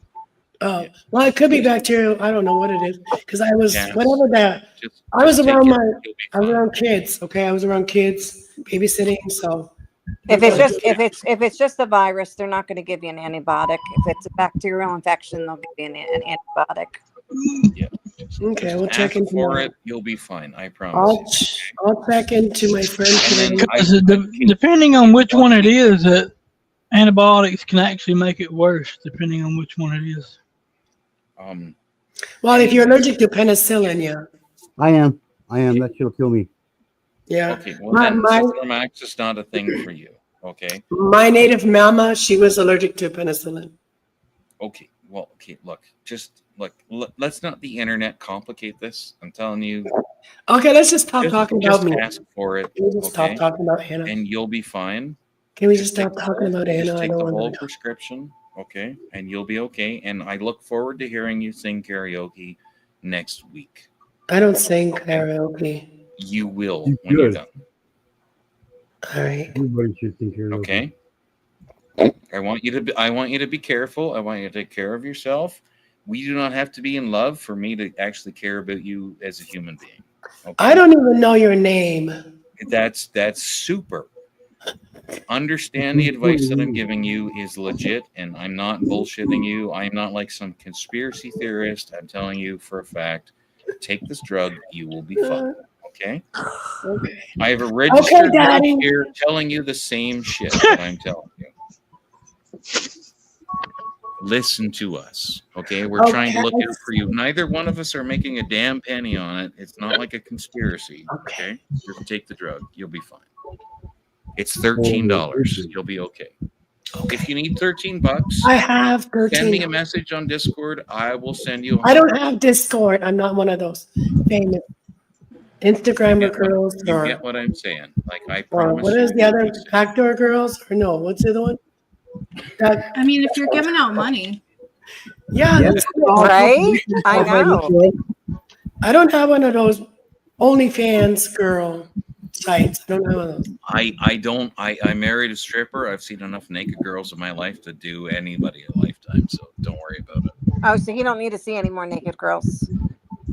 Oh, well, it could be bacterial. I don't know what it is because I was Yeah. whatever that. I was take around it, I was around kids. Okay, I was around kids babysitting, so If it's just a virus, they're not going to give you an antibiotic. If it's a bacterial infection, they'll give you an antibiotic. Yeah. Okay, we'll check Ask into for more. it. You'll be fine. I promise. I'll check into my friend today. Depending on which one it is, antibiotics can actually make it worse. Depending on which one it is. Well, if you're allergic to penicillin, yeah. I am. That shit'll kill me. Yeah. Okay. Well, then Zithromax is not a thing for you. Okay. My native mama, she was allergic to penicillin. Okay. Well, okay. Look, just look. Let's not the internet complicate this. I'm telling you. Okay, let's just stop talking about me. Ask for it. Can we just stop talking about Hannah? And you'll be fine. Can we just stop talking about Hannah? Just I take don't the want whole to. prescription, okay, and you'll be okay. And I look forward to hearing you sing karaoke next week. I don't sing karaoke. You will when you're done. All right. Everybody should think karaoke. Okay. I want you to be careful. I want you to take care of yourself. We do not have to be in love for me to actually care about you as a human being. Okay? I don't even know your name. That's super. Understand the advice that I'm giving you is legit, and I'm not bullshitting you. I'm not like some conspiracy theorist. I'm telling you for a fact. Take this drug, you will be fine. Okay. Okay. I have a registered Daddy. nurse here telling you the same shit that I'm telling you. Listen to us, okay? We're trying to look out for you. Neither one of us are making a damn penny on it. It's not like a conspiracy, okay? Just take the drug. You'll be fine. It's $13. You'll be okay. If you need $13, I have 13. send me a message on Discord. I will send you. I don't have Discord. I'm not one of those famous Instagrammer girls. You Or, get what I'm saying? Like I or promise. what is the other backdoor girls? Or no, what's the other one? That, I mean, if you're giving out money. yeah, that's Right? I know. I don't have one of those OnlyFans girl sites. I don't have one of those. I married a stripper. I've seen enough naked girls in my life to do anybody a lifetime. So don't worry about it. Oh, so you don't need to see any more naked girls.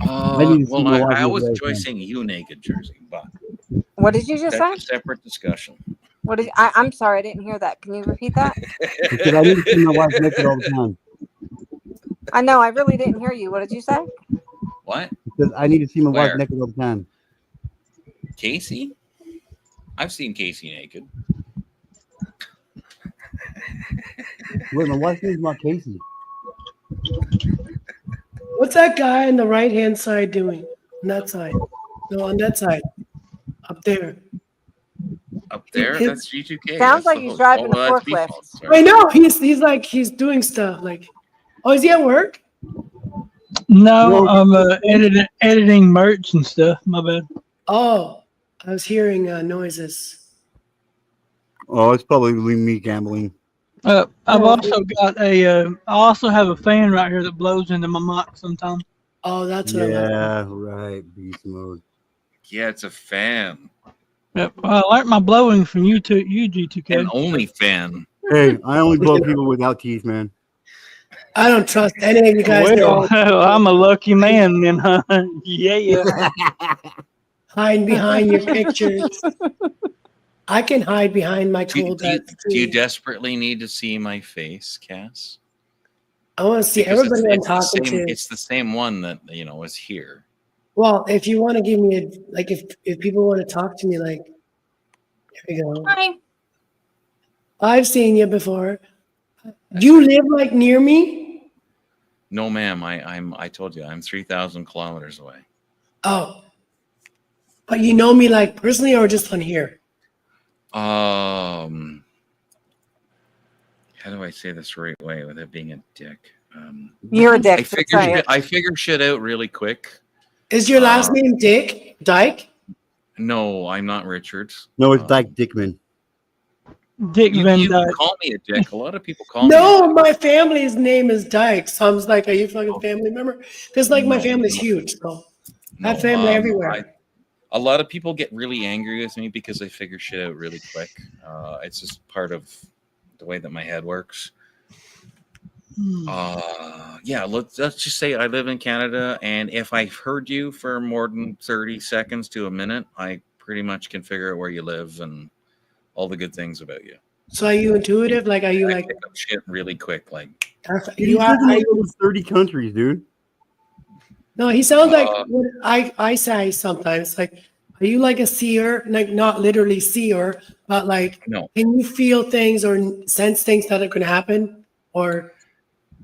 I always enjoy seeing you naked, Jersey. But What did you just that's say? a separate discussion. What did I'm sorry, I didn't hear that. Can you repeat that? Because I need to see my wife naked all the time. I know, I really didn't hear you. What did you say? What? Because I need to see my Where? wife naked all the time. Casey? I've seen Casey naked. Wait, my wife's name's not Casey. What's that guy on the right hand side doing? On that side. No, on that side. Up there. Up there? It- That's G2K. Sounds That's like the he's host. driving a that's forklift. default. Sorry. I know he's like he's doing stuff like. Oh, is he at work? No, I'm editing merch and stuff. My bad. Oh, I was hearing noises. Oh, it's probably me gambling. I've also got I also have a fan right here that blows into my mic sometimes. Oh, that's what I like. Yeah, right. Beast mode. Yeah, it's a fan. Yep. Well, I learned my blowing from you G2K. An only fan. Hey, I only blow people without teeth, man. I don't trust any of you guys. Well, I'm a lucky man then, huh? Yeah. Hiding behind your pictures. I can hide behind my cold. Do you desperately need to see my face, Cass? I want to see Because everybody I'm the talking same, to. It's the same one that is here. Well, if you want to give me if people want to talk to me, like, here we go. Hi. I've seen you before. Do you live like near me? No, ma'am. I told you I'm 3,000 kilometers away. Oh, but you know me like personally or just on here? How do I say this the right way without being a dick? You're a dick. I figure shit out really quick. Is your last name Dick? Dyke? No, I'm not Richard. No, it's Dyke Dickman. Dick Van You Dyke. call me a dick. A lot of people call me. No, my family's name is Dyke. So I was like, are you a fucking family member? Because like my family's huge. So I have family everywhere. A lot of people get really angry with me because I figure shit out really quick. It's just part of the way that my head works. Yeah, let's just say I live in Canada, and if I've heard you for more than 30 seconds to a minute, I pretty much can figure out where you live and all the good things about you. So are you intuitive? Like, are you I like pick up shit really quick? Like, you are? in over 30 countries, dude. No, he sounds like what I say sometimes. Like, are you like a seer? Like, not literally seer, but like, no. can you feel things or sense things that are going to happen, or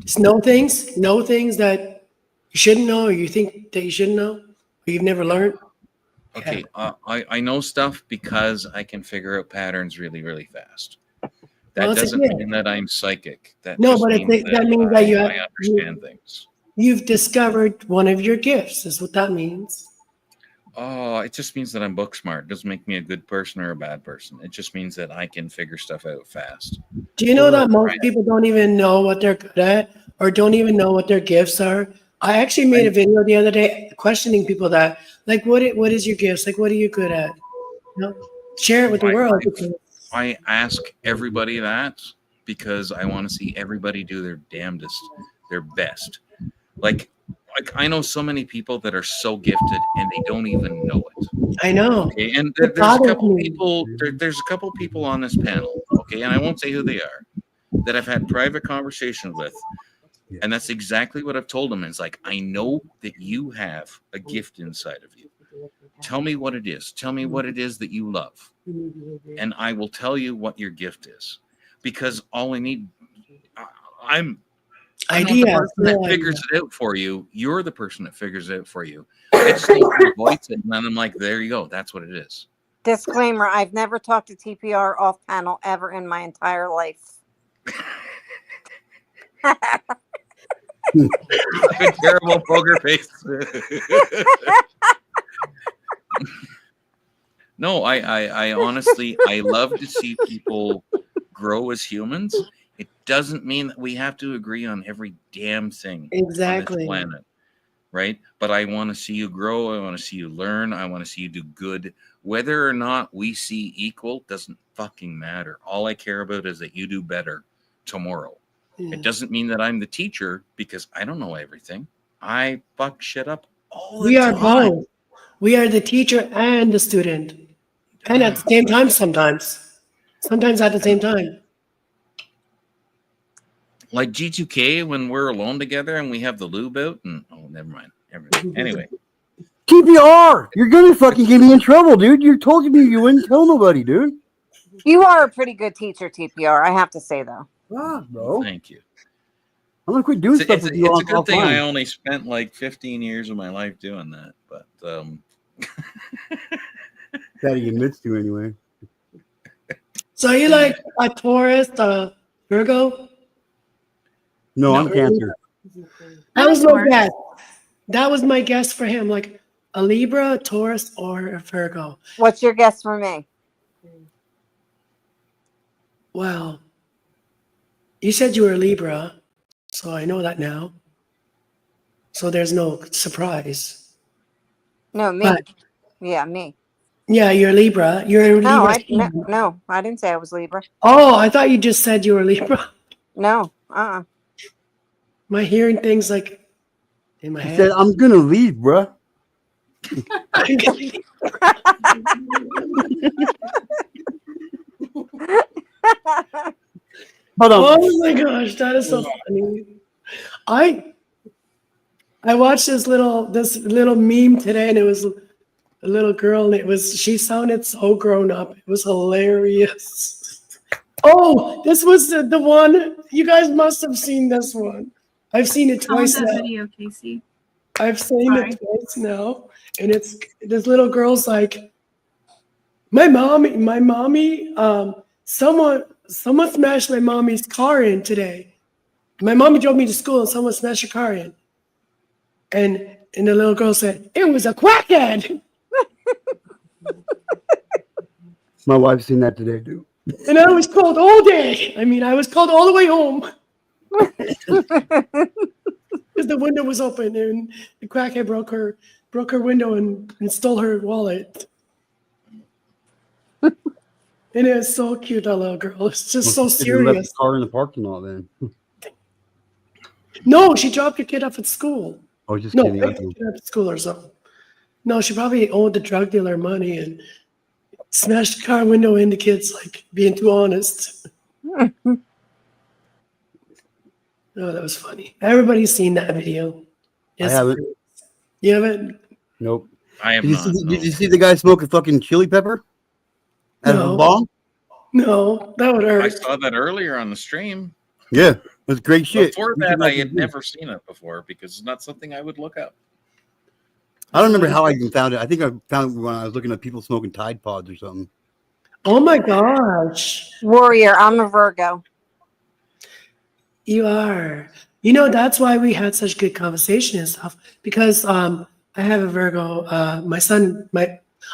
just know things that you shouldn't know, or you think that you shouldn't know, or you've never learned? Okay, I know stuff because I can figure out patterns really, really fast. That Well, that's doesn't it. mean that I'm psychic. That No, just but means that means that you have, I understand things. you've discovered one of your gifts. Is what that means. Oh, it just means that I'm book smart. It doesn't make me a good person or a bad person. It just means that I can figure stuff out fast. Do you know that most Right. people don't even know what they're good at, or don't even know what their gifts are? I actually made a video the other day questioning people that, like, what is your gifts? Like, what are you good at? You know, share it with the world. I ask everybody that because I want to see everybody do their damnedest, their best. Like I know so many people that are so gifted and they don't even know it. I know. Okay, and It there's a bothers couple me. people. There's a couple people on this panel. Okay, and I won't say who they are, that I've had private conversations with, and that's exactly what I've told them. It's like, I know that you have a gift inside of you. Tell me what it is. Tell me what it is that you love, and I will tell you what your gift is. Because all I need, I'm not the person that figures it out for you. You're the person that figures it out for you. I just need to voice it, and then I'm like, there you go. That's what it is. Disclaimer: I've never talked to TPR off panel ever in my entire life. A terrible poker face. No, I honestly, I love to see people grow as humans. It doesn't mean that we have to agree on every damn thing Exactly. on this planet, right? But I want to see you grow. I want to see you learn. I want to see you do good. Whether or not we see equal doesn't fucking matter. All I care about is that you do better tomorrow. Yeah. It doesn't mean that I'm the teacher because I don't know everything. I fuck shit up all the We are time. both. We are the teacher and the student, and at the same time. Sometimes at the same time. Like G2K when we're alone together and we have the lube out and never mind. Anyway. TPR, you're gonna fucking get me in trouble, dude. You told me you wouldn't tell nobody, dude. You are a pretty good teacher, TPR. I have to say, though. Ah, bro. Thank you. I'm gonna quit doing stuff It's with you a good thing I offline. only spent like 15 years of my life doing that, but That he admits to anyway. So are you like a Taurus, a Virgo? No, I'm Cancer. That was my guess. That was my guess for him. Like a Libra, a Taurus, or a Virgo. What's your guess for me? Well, you said you were a Libra, so I know that now. So there's no surprise. No, me. But- Yeah, me. Yeah, you're a Libra. You're a No, Libra. no, I didn't say I was Libra. Oh, I thought you just said you were a Libra. No, Am I hearing things like in my He head? said, I'm gonna leave, bruh. Hold on. Oh my gosh, that is so funny. I watched this little meme today, and it was a little girl, and she sounded so grown up. It was hilarious. Oh, this was the one. You guys must have seen this one. I've seen it How was twice that now. video, Casey? I've seen Sorry. it twice now, and it's this little girl's like, my mommy, someone smashed my mommy's car in today. My mommy drove me to school, and someone smashed her car in. And the little girl said, it was a quackhead. My wife's seen that today, dude. And I was cold all day. I mean, I was cold all the way home. Because the window was open, and the crackhead broke her window and stole her wallet. And it was so cute, that little girl. It's just so Must have left serious. the car in the parking lot then. No, she dropped her kid off at school. Oh, just No, kidding. picked her kid up at school or something. No, she probably owed the drug dealer money, and Smashed the car window in, the kid's like being too honest. Oh, that was funny. Everybody's seen that video. I haven't. You haven't? Nope. I have Did you, not. see, did you see the guy smoking fucking chili pepper? Out of a No. bomb? No, that would hurt. I saw that earlier on the stream. Yeah, it was great shit. Before You that, should I like had it. never seen it before because it's not something I would look up. I don't remember how I even found it. I think I found it when I was looking at people smoking Tide Pods or something. Oh my gosh. Warrior, I'm a Virgo. You are. You know, that's why we had such good conversation and stuff. Because I have a Virgo, my son,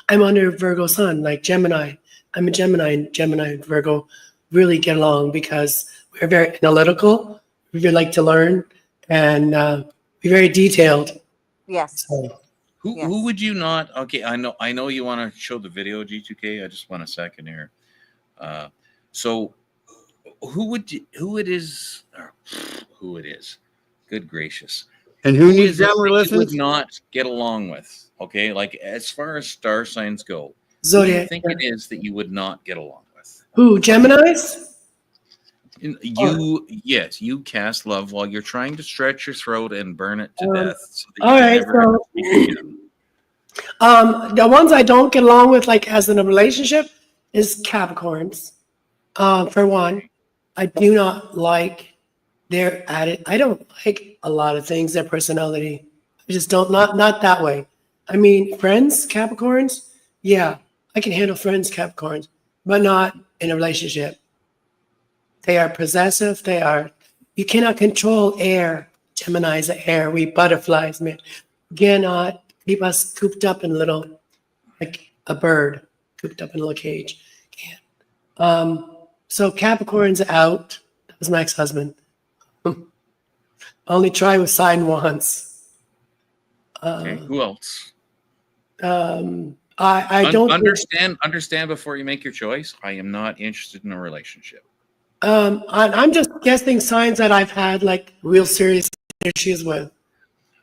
I'm under Virgo sun, like Gemini. I'm a Gemini, and Gemini and Virgo really get along because we're very analytical. We really like to learn and we're very detailed. Yes. So, Who would you not? Okay, I know you want to show the video, G2K. I just want a second here. So who it is? Good gracious. And who needs is it grammar that you lessons? would not get along with? Okay, like as far as star signs go, who do you Zodiac. think it is that you would not get along with? Who, Geminis? Yes, you cast love while you're trying to stretch your throat and burn it to death. So that All you right, never have to speak again. the ones I don't get along with, like as in a relationship, is Capricorns. For one, I do not like their attitude. I don't like a lot of things, their personality. I just don't, not that way. I mean, friends, Capricorns, yeah, I can handle friends, Capricorns, but not in a relationship. They are possessive. You cannot control air. Gemini's are air. We butterflies, man. You cannot keep us cooped up in a little, like a bird cooped up in a little cage. Can't. So Capricorn's out. That was my ex-husband. Only try with sign once. Okay, who else? I don't understand before you make your choice. I am not interested in a relationship. I'm just guessing signs that I've had like real serious issues with.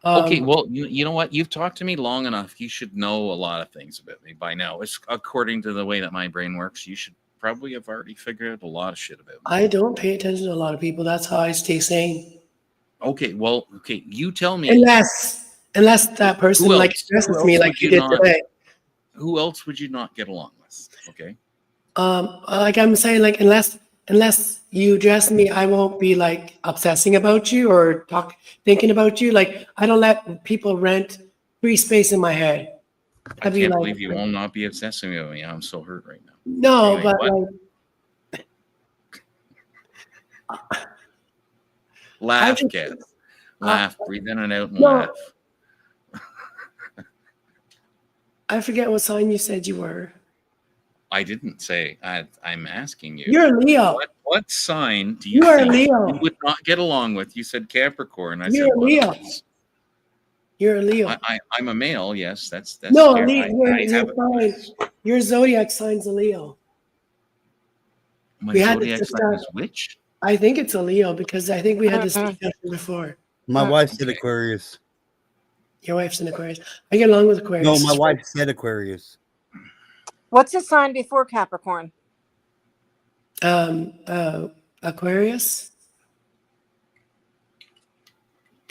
Okay, well, you know what? You've talked to me long enough. You should know a lot of things about me by now. It's according to the way that my brain works. You should probably have already figured out a lot of shit about me. I don't pay attention to a lot of people. That's how I stay sane. Okay, well, you tell me. Unless that person Who like else? stresses Who me else like would you you did not- today. Who else would you not get along with? Okay. Like I'm saying, like unless you address me, I won't be like obsessing about you or thinking about you. Like I don't let people rent free space in my head. I I'd be can't like, believe you will not be obsessing with me. I'm so hurt right now. no, Anyway, but what? like Laugh, just- Kath. Laugh. Breathe in and out and No. laugh. I forget what sign you said you were. I didn't say. I'm asking you. You're a Leo. What sign do you You are a think Leo. you would not get along with? You said Capricorn. I You're said a what Leo. else? You're a Leo. I'm a male. Yes, that's No, Cap- Leo, I have your zodiac sign's a Leo. my we had this zodiac sign discussion. is which? I think it's a Leo because I think we had this discussion before. My wife said Aquarius. Your wife's an Aquarius. I get along with Aquarius. No, my wife said Aquarius. What's the sign before Capricorn? Aquarius.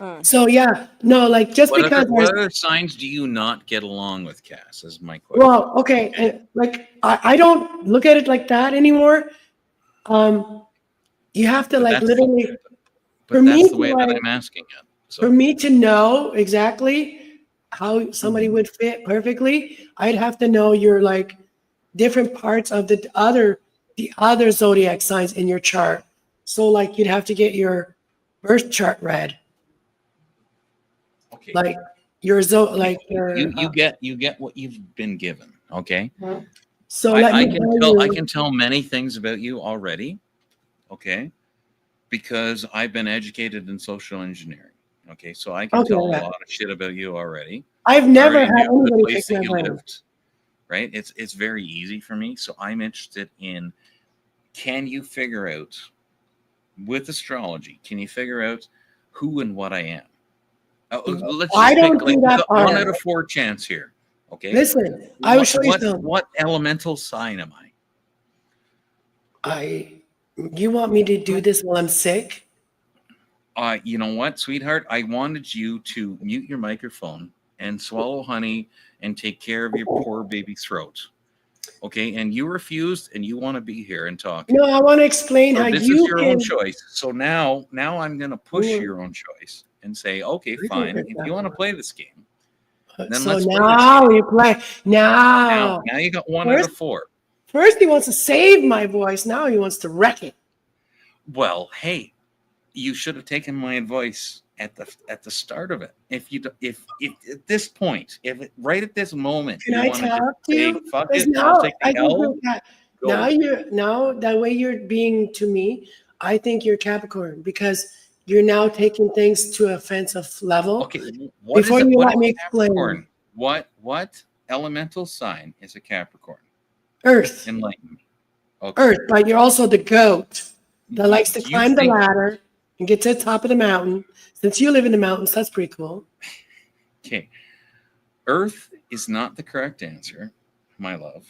Hmm. So yeah, no, like just What because what other signs do you not get along with, Cass? Is my question. well, okay, and like I don't look at it like that anymore. You have to like that's- literally but for that's me the way to, that like, I'm asking it. for me to know exactly how somebody would fit perfectly, I'd have to know your like different parts of the other zodiac signs in your chart. So like you'd have to get your birth chart read. Okay. Like your like your You get what you've been given. Okay. so let I me can tell tell you- I can tell many things about you already. Okay. Because I've been educated in social engineering. Okay, so I can Okay, tell yeah. a lot of shit about you already. I've never Already had knew the anybody place pick that my you brain. lived. Right? It's very easy for me. So I'm interested in, can you figure out with astrology, can you figure out who and what I am? Let's just I don't pick do like that one part. out of 4 chance here. Okay. Listen, I will show you something. What elemental sign am I? You want me to do this while I'm sick? You know what, sweetheart? I wanted you to mute your microphone and swallow honey and take care of your poor baby throat. Okay, and you refused, and you want to be here and talk. No, I want to explain how this you is your can. own choice. So now I'm going to push your own choice and say, okay, fine. If you want to play this game, then So let's play now you play. Now you got 1 out of 4. First, he wants to save my voice. Now he wants to wreck it. Well, hey, you should have taken my advice at the start of it. If at this point, right at this moment, Can you I want to talk to say, you? fuck Because it, I'll take I the think L. now the way you're being to me, I think you're Capricorn because you're now taking things to an offensive level. Okay, what Before is it? you What let is me a explain, Capricorn? What elemental sign is a Capricorn? Earth. Enlighten me. Okay. Earth, but you're also the goat that likes to Do you climb the think- ladder and get to the top of the mountain. Since you live in the mountains, that's pretty cool. Okay. Earth is not the correct answer, my love.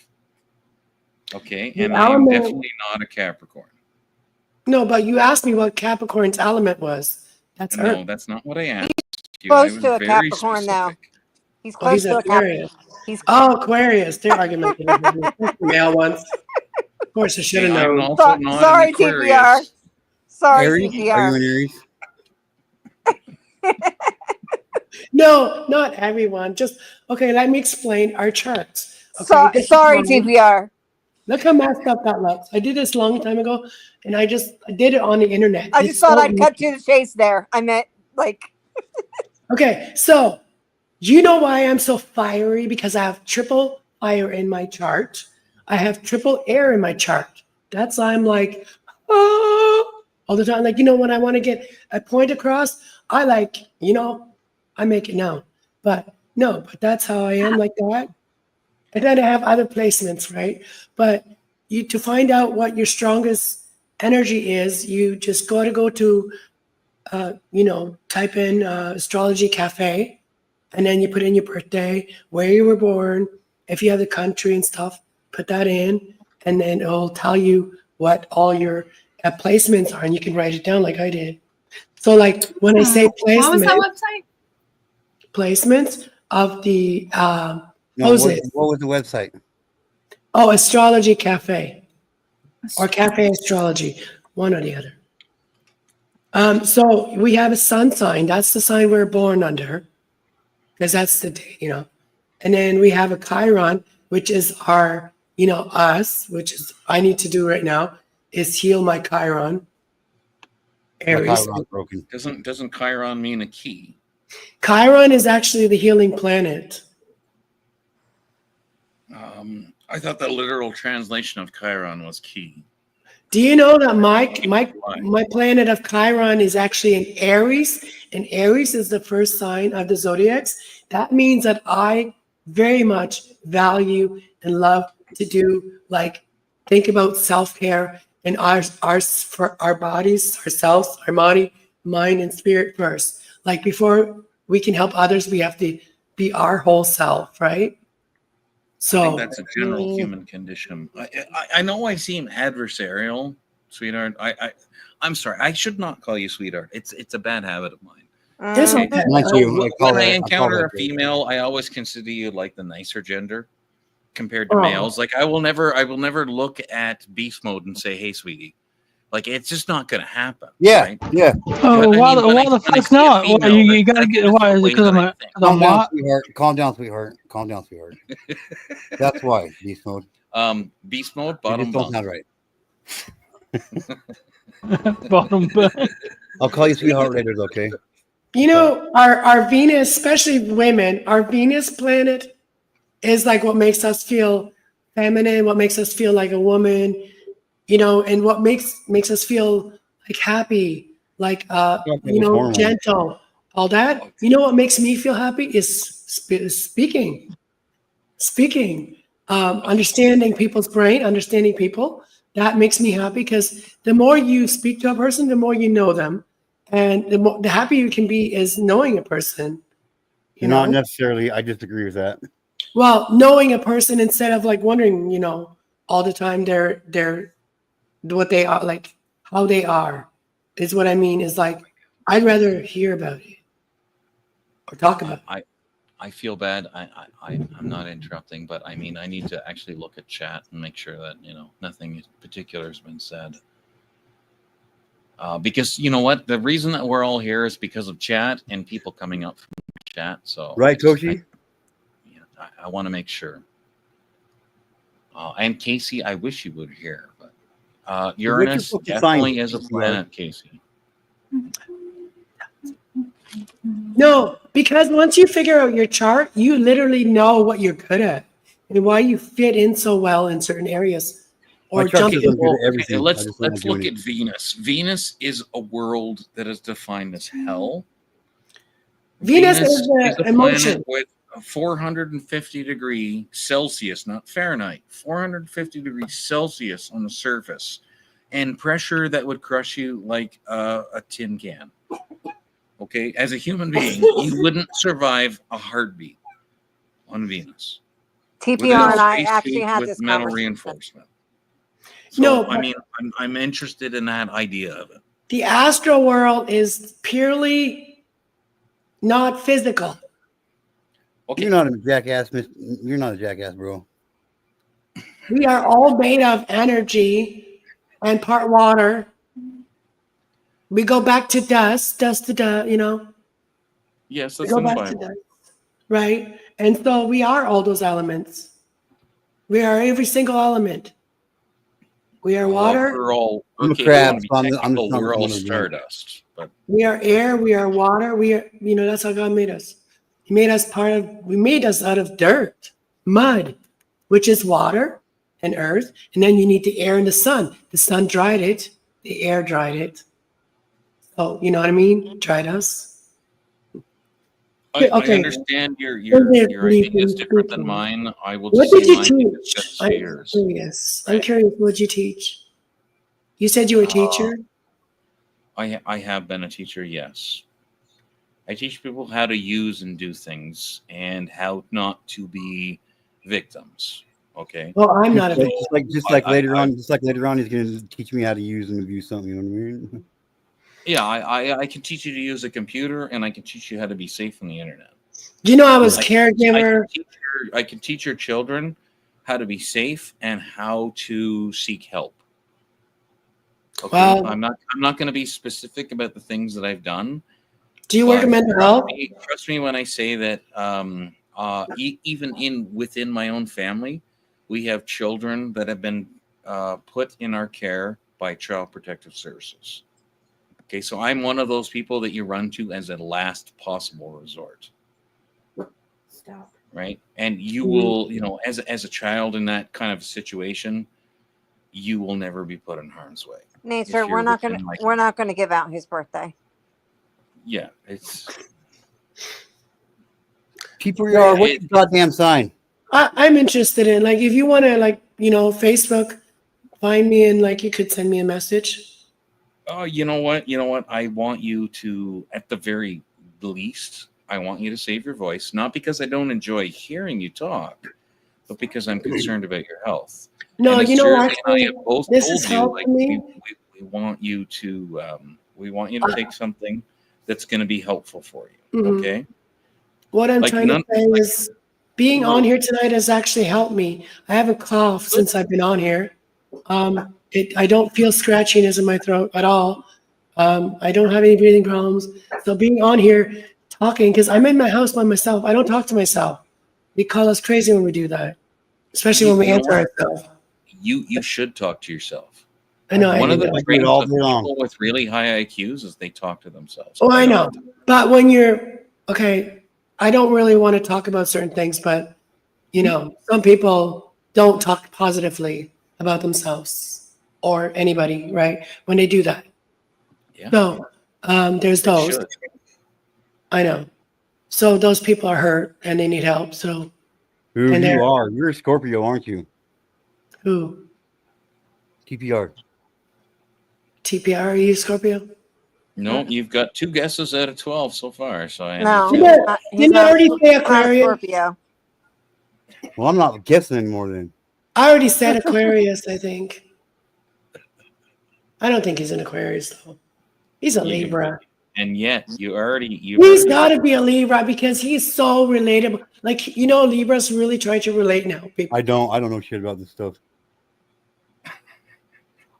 Okay, The and I am element- definitely not a Capricorn. No, but you asked me what Capricorn's element was. That's No, Earth. that's not what I asked you. I Close was to a very Capricorn now. specific. He's Oh, close he's to a Aquarius. Capricorn. He's Aquarius. They're argumentative. Male ones. Of course, I should have Okay, I'm known. also not Sorry, an Aquarius. TPR. Sorry, Aries? TPR. Are you an Aries? No, not everyone. Just okay. Let me explain our charts. Okay, this is Sorry, mine. TPR. Look how messed up that looks. I did this a long time ago, and I did it on the internet. I It's just thought so I'd cut to the chase there. I meant like Okay, so you know why I'm so fiery? Because I have triple fire in my chart. I have triple air in my chart. That's why I'm like, oh, all the time. Like, when I want to get a point across, I I make it known. But that's how I am like that. And then I have other placements, right? But to find out what your strongest energy is, you just go to type in Astrology Cafe, and then you put in your birthday, where you were born, if you have the country and stuff, put that in, and then it'll tell you what all your placements are, and you can write it down like I did. So like when I say What was that placement, website? placements of the No, houses. what was the website? Oh, Astrology Cafe or Cafe Astrology, one or the other. So we have a sun sign. That's the sign we're born under, because that's the day, And then we have a Chiron, which is our, us, which is I need to do right now, is heal my Chiron. Aries. Broken. Doesn't Chiron mean a key? Chiron is actually the healing planet. I thought the literal translation of Chiron was key. Do you know that my planet of Chiron is actually in Aries, and Aries is the first sign of the zodiacs? That means that I very much value and love to do think about self-care and for our bodies, ourselves, our body, mind, and spirit first. Like before we can help others, we have to be our whole self, right? So I think that's a general human condition. I know I seem adversarial, sweetheart. I'm sorry. I should not call you sweetheart. It's a bad habit of mine. It's okay. Like you, When I encounter a female, I always consider you like the nicer gender compared to males. Like I will never look at beast mode and say, "Hey, sweetie." Like it's just not going to happen. Yeah, right? yeah. Oh, why the fuck not? Why, you gotta get. Why is it because I'm Calm down, white? sweetheart. Calm down, sweetheart. Calm down, sweetheart. That's why beast mode. Beast mode, It bottom just don't bunk. sound right. Bottom bunk. I'll call you sweetheart later, okay? Our Venus, especially women, our Venus planet is like what makes us feel feminine, what makes us feel like a woman, and what makes us feel like happy, like gentle, all that. What makes me feel happy is speaking, understanding people's brain, understanding people. That makes me happy because the more you speak to a person, the more you know them. And the happier you can be is knowing a person. Not necessarily. I disagree with that. Well, knowing a person instead of like wondering, you know, all the time they're what they are, like how they are, is what I mean. Is like I'd rather hear about it or talk about it. I feel bad. I'm not interrupting, but I mean, I need to actually look at chat and make sure that, you know, nothing particular has been said. Because you know what? The reason that we're all here is because of chat and people coming up from chat. So right, Toshi? I want to make sure. And Casey, I wish you would hear, but Uranus definitely is a planet, Casey. No, because once you figure out your chart, you literally know what you're good at and why you fit in so well in certain areas. Or jump in. Okay, let's look at Venus. Venus is a world that is defined as hell. Venus is the a emotion. planet with a 450-degree Celsius, not Fahrenheit, 450 degrees Celsius on the surface, and pressure that would crush you like a tin can. Okay, as a human being, you wouldn't survive a heartbeat on Venus. TPR and I actually had with this metal conversation. reinforcement. So, No, I mean, I'm interested in that idea of it. The astral world is purely not physical. Okay. You're not a jackass. You're not a jackass, bro. We are all made of energy and part water. We go back to dust to dust, you know. Yes, We that's go in the back to Bible. dust, right? And so we are all those elements. We are every single element. We are water. We're all I'm a okay. crab, if you wanna be so I'm technical, just we're all not a woman. stardust. But We are air. We are water. We are, you know, that's how God made us. He made us we made us out of dirt, mud, which is water and earth. And then you need the air and the sun. The sun dried it. The air dried it. So, you know what I mean? Dried us. I Okay. understand your Don't idea is different than mine. I will What just did say you mine is teach? just I'm spheres. curious. I'm curious. What did you teach? You said you were a teacher. I have been a teacher, yes. I teach people how to use and do things and how not to be victims. Okay. Well, I'm not a Just victim. like later on, he's going to teach me how to use and abuse something. You know what I mean? Yeah, I can teach you to use a computer, and I can teach you how to be safe on the internet. You know, I was I caregiver. can teach your children how to be safe and how to seek help. Okay, Well- I'm not going to be specific about the things that I've done. Do you work in but mental health? Trust me when I say that. Even within my own family, we have children that have been put in our care by Child Protective Services. Okay, so I'm one of those people that you run to as a last possible resort. Stop. Right, and you will, you know, as a child in that kind of situation, you will never be put in harm's way. Nature, If you're within my- we're not gonna give out his birthday. Yeah, it's People are. What's the goddamn sign? I'm interested in, like, if you want to, like, you know, Facebook, find me and like you could send me a message. Oh, you know what? You know what? I want you to, at the very least, I want you to save your voice, not because I don't enjoy hearing you talk, but because I'm concerned about your health. No, And as you know, Jeremy and I actually, have both this told has you, helped like, me. we want you to take something that's going to be helpful for you. Mhm. Okay. What I'm Like, trying to say is being on here tonight has actually helped me. I have a cough since I've been on here. I don't feel scratchiness in my throat at all. I don't have any breathing problems. So being on here talking, because I'm in my house by myself, I don't talk to myself. They call us crazy when we do that, especially when we You know answer what? ourselves. You should talk to yourself. I know. One of the I do it traits all of day long. people with really high IQs is they talk to themselves. Oh, I know. But when you're okay, I don't really want to talk about certain things, but you know, some people don't talk positively about themselves or anybody, right? When they do that. Yeah. So there's They those. should. I know. So those people are hurt and they need help. So Who And they're- you are? You're a Scorpio, aren't you? who? TPR. TPR, are you Scorpio? No, you've got 2 guesses out of 12 so far. So I No, understand. Didn't I already say he's not a Aquarius? Scorpio. Well, I'm not guessing anymore then. I already said Aquarius, I think. I don't think he's an Aquarius, though. He's a Libra. And yet, He's got to be a Libra because he's so relatable. Like, you know, Libras really try to relate now. People. I don't know shit about this stuff.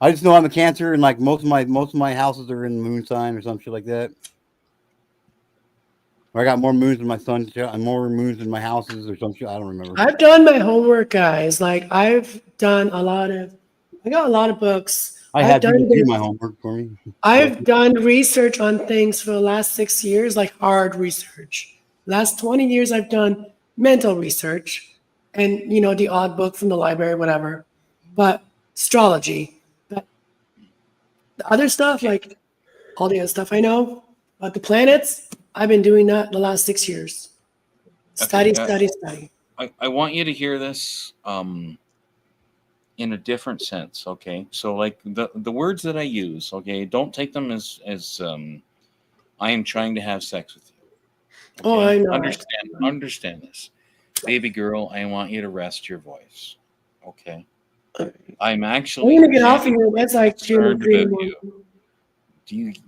I just know I'm a Cancer, and like most of my houses are in the moon sign or some shit like that. Or I got more moons in my sun and more moons in my houses or some shit. I don't remember. I've done my homework, guys. Like, I've done I got a lot of books. I had to do my homework for me. I've done research on things for the last 6 years, like hard research. Last 20 years, I've done mental research and, you know, the odd book from the library, whatever. But astrology. But the other stuff, like all the other stuff I know about the planets, I've been doing that the last 6 years. Study. I want you to hear this in a different sense, okay? So like the words that I use, okay, don't take them as I am trying to have sex with you. Okay? Oh, I know. Understand this. Baby girl, I want you to rest your voice. Okay. I'm actually I'm gonna get off of you. That's like concerned about you.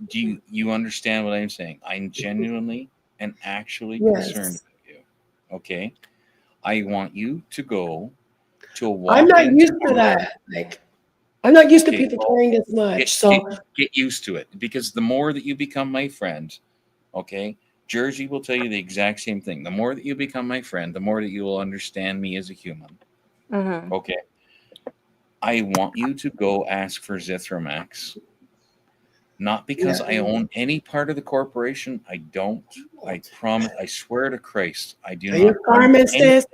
Do you understand what I'm saying? I'm genuinely and actually concerned about you. Okay. I want you to go to a walk. I'm not used to that. Like, I'm not used to people caring this much. Get used to it, because the more that you become my friend, okay, Jersey will tell you the exact same thing. The more that you become my friend, the more that you will understand me as a human. Mm-hmm. Okay. I want you to go ask for Zithromax. Not because I own any part of the corporation. I don't. I promise. I swear to Christ, I do not. Are you a pharmacist?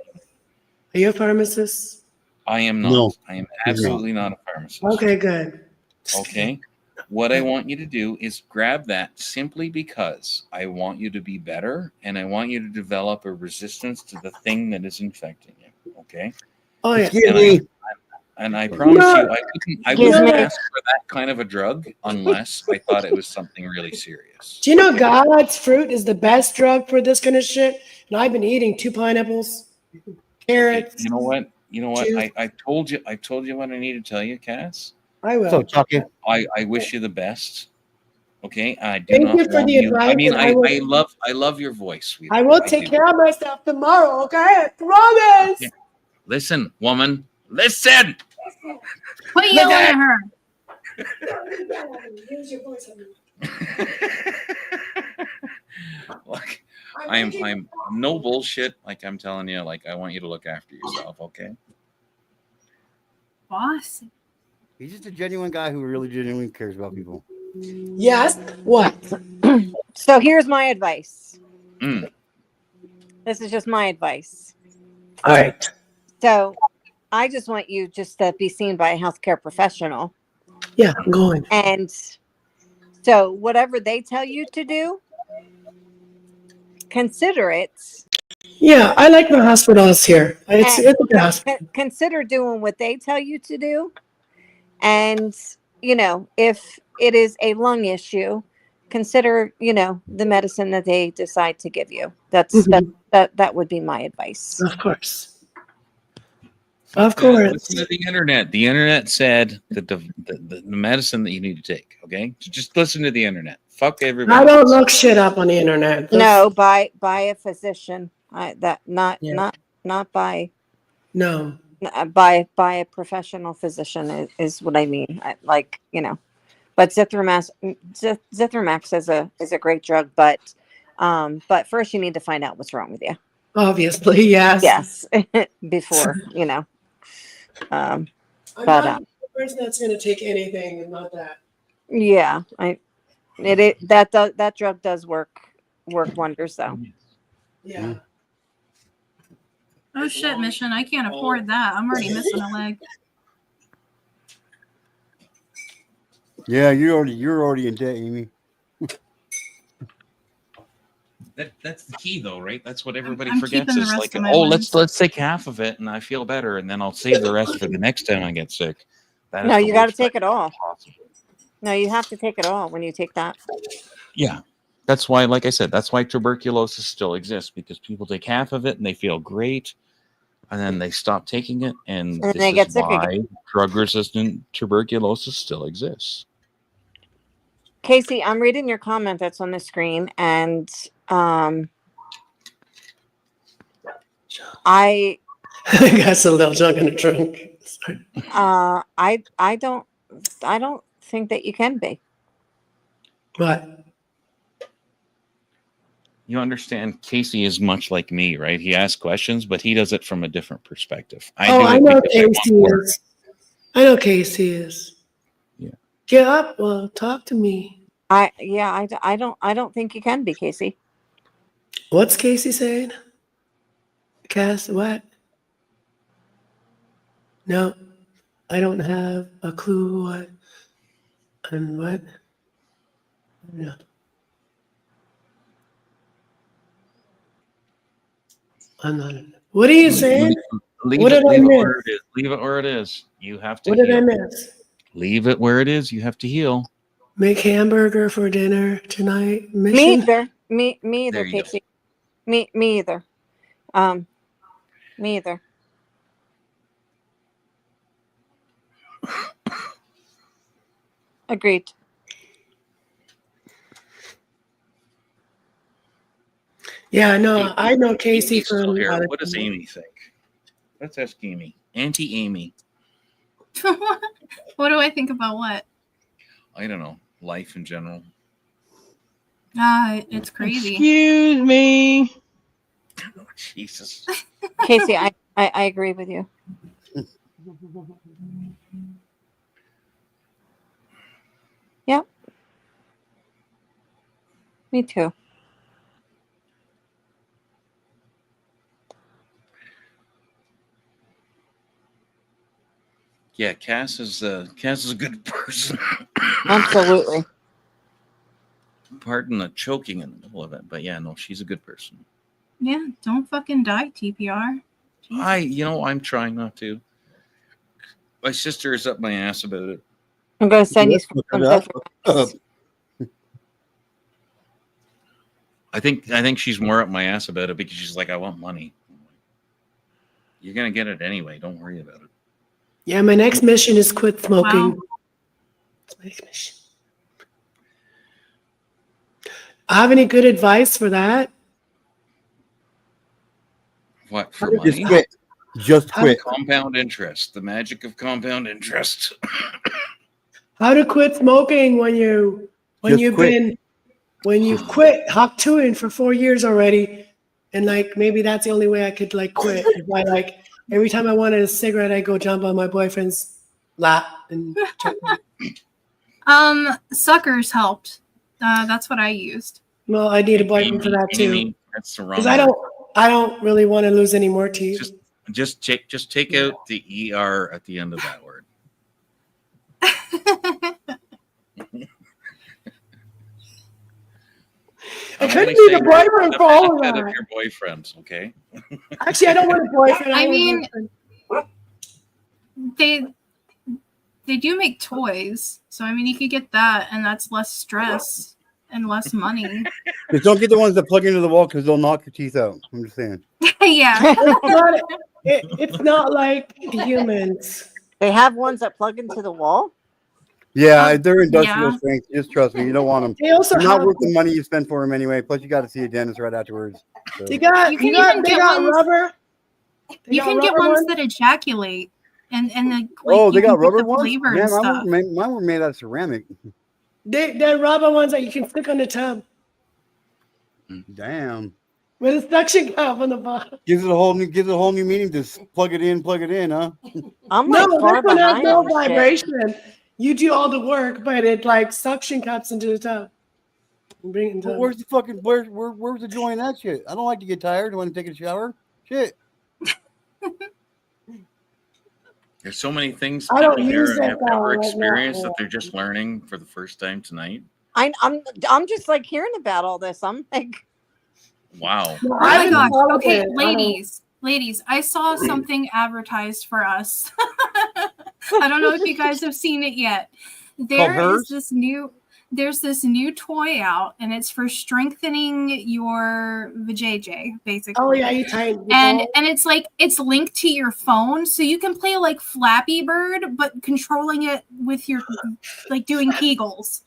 Are you a pharmacist? I am not. No. I am absolutely not a pharmacist. Okay, good. Okay. What I want you to do is grab that simply because I want you to be better and I want you to develop a resistance to the thing that is infecting you. Okay. Oh, yeah. And I promise you, I wouldn't ask for that kind of a drug unless I thought it was something really serious. Do you know God's fruit is the best drug for this kind of shit? And I've been eating 2 pineapples, carrots. You know what? juice. I told you what I need to tell you, Cass. I will. So, Chucky. I wish you the best. Okay. I do Thank not you for want the you. advice, I mean, and I love your voice, sweetheart. I will take care of myself tomorrow, okay? I promise. Okay. Listen, woman. Listen. Quit yelling at her. Use your voice on me. Look, I'm no bullshit. Like I'm telling you, like I want you to look after yourself, okay? Boss. He's just a genuine guy who really genuinely cares about people. Yes. What? So here's my advice. Mm. This is just my advice. All right. So I just want you just to be seen by a healthcare professional. Yeah, I'm going. And so whatever they tell you to do, consider it. Yeah, I like my hospitals here. It's a good hospital. Consider doing what they tell you to do. And, you know, if it is a lung issue, consider, you know, the medicine that they decide to give you. That would be my advice. Of course. Of course. Listen to the internet. The internet said that the medicine that you need to take. Okay, just listen to the internet. Fuck everybody. I don't look shit up on the internet. No, by a physician. Not by. No. By a professional physician is what I mean. Like, you know, but Zithromax is a great drug, but first you need to find out what's wrong with you. Obviously, yes. Yes, before, you know. I'm not the person that's going to take anything and not that. Yeah, that drug does work wonders though. Yeah. Oh shit, Mission! I can't afford that. I'm already missing a leg. Yeah, you're already in debt, Amy. That's the key, though, right? That's what everybody I'm forgets. keeping the Is rest like, of my oh, ones. let's take half of it, and I feel better, and then I'll save the rest for the next time I get sick. That is No, the you got to worst take it idea all. possible. No, you have to take it all when you take that. Yeah, that's why, like I said, that's why tuberculosis still exists, because people take half of it and they feel great. and then they stop taking it, and And this they get is sick why again. drug-resistant tuberculosis still exists. Casey, I'm reading your comment that's on the screen, and I got some little junk in the trunk. Sorry. I don't think that you can be. What? You understand, Casey is much like me, right? He asks questions, but he does it from a different perspective. I do it know because I want Casey work. is. I know Casey is. Yeah. Get up. Well, talk to me. I don't think you can be, Casey. What's Casey saying? Cass, what? No, I don't have a clue what and what. No. I'm not. What are you saying? Leave What it, did I leave it miss? where it is. Leave it where it is. You have to What did I heal. miss? Leave it where it is. You have to heal. Make hamburger for dinner tonight. Me Mission. either. Me either, There you go. Casey. Me either. Me either. Agreed. Yeah, no, I know Casey Amy's still from. here. What does Amy think? Let's ask Amy. Auntie Amy. What do I think about what? I don't know. Life in general. It's crazy. Excuse me. Oh, Jesus. Casey, I agree with you. Yep. Me too. Yeah, Cass is a good person. Absolutely. Pardon the choking in the middle of it, but yeah, no, she's a good person. Yeah, don't fucking die, TPR. I'm trying not to. My sister is up my ass about it. I'm gonna send you some I think she's more up my ass about it because she's like, I want money. You're gonna get it anyway. Don't worry about it. Yeah, my next mission is quit smoking. Wow. That's my next mission. Have any good advice for that? What for money? Just quit. Just quit. Compound interest. The magic of compound interest. How to quit smoking when you've quit Haktuin for 4 years already, and like maybe that's the only way I could like quit. If I like every time I wanted a cigarette, I go jump on my boyfriend's lap and check. Suckers helped. That's what I used. Well, I need a boyfriend for that too. Amy, that's the wrong. Because I don't really want to lose any more teeth. Just take out the ER at the end of that word. I couldn't be the boyfriend for all of Of that. your boyfriends, okay? Actually, I don't want a boyfriend. I want a mean, boyfriend. they do make toys, so I mean you could get that, and that's less stress and less money. Just don't get the ones that plug into the wall because they'll knock your teeth out. I'm just saying. Yeah. It's not like humans. They have ones that plug into the wall. Yeah, they're industrial yeah. strength. Just trust me, you don't want them. They also They're not have- worth the money you spend for them anyway. Plus, you got to see a dentist right afterwards. So. They got You can even they get got ones- rubber. They You got can get rubber ones that ejaculate, and the Oh, you they can got put rubber the ones. flavor Man, and stuff. mine were made out of ceramic. They're rubber ones that you can stick on the tub Damn. with a suction cup on the bottom. Gives it a whole new meaning. Just plug it in, huh? I'm No, like far this one has behind no on shit. vibration. You do all the work, but it like suction cups into the tub. And bring it into Well, where's the fucking where's the joy in that shit? I don't like to get tired. I want to take a shower. Shit. There's so many things I don't people here use and that have never right now. experienced that they're just learning for the first time tonight. I'm just like hearing about all this. I'm like, Wow. Oh my gosh. Okay, ladies, I saw something advertised for us. I don't know if you guys have seen it yet. There Hers? is this new there's this new toy out, and it's for strengthening your vajayjay, basically. Oh yeah, you tighten. And it's like it's linked to your phone, so you can play like Flappy Bird, but controlling it with your like doing Kegels.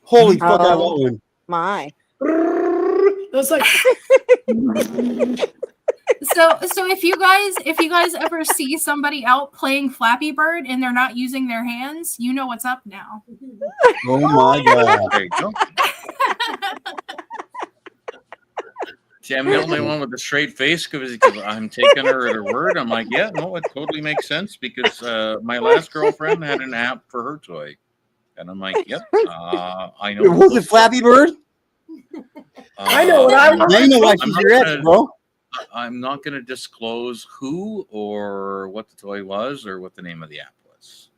Holy fuck! I want one. My. That's like. So if you guys ever see somebody out playing Flappy Bird and they're not using their hands, you know what's up now. Oh my god! There you go. See, I'm the only one with a straight face because I'm taking her at her word. I'm like, yeah, no, it totally makes sense because my last girlfriend had an app for her toy, and I'm like, yep, I know. Was it Flappy Bird? I know what I want. Now you know why she's your ex, bro. I'm not going to disclose who or what the toy was or what the name of the app was.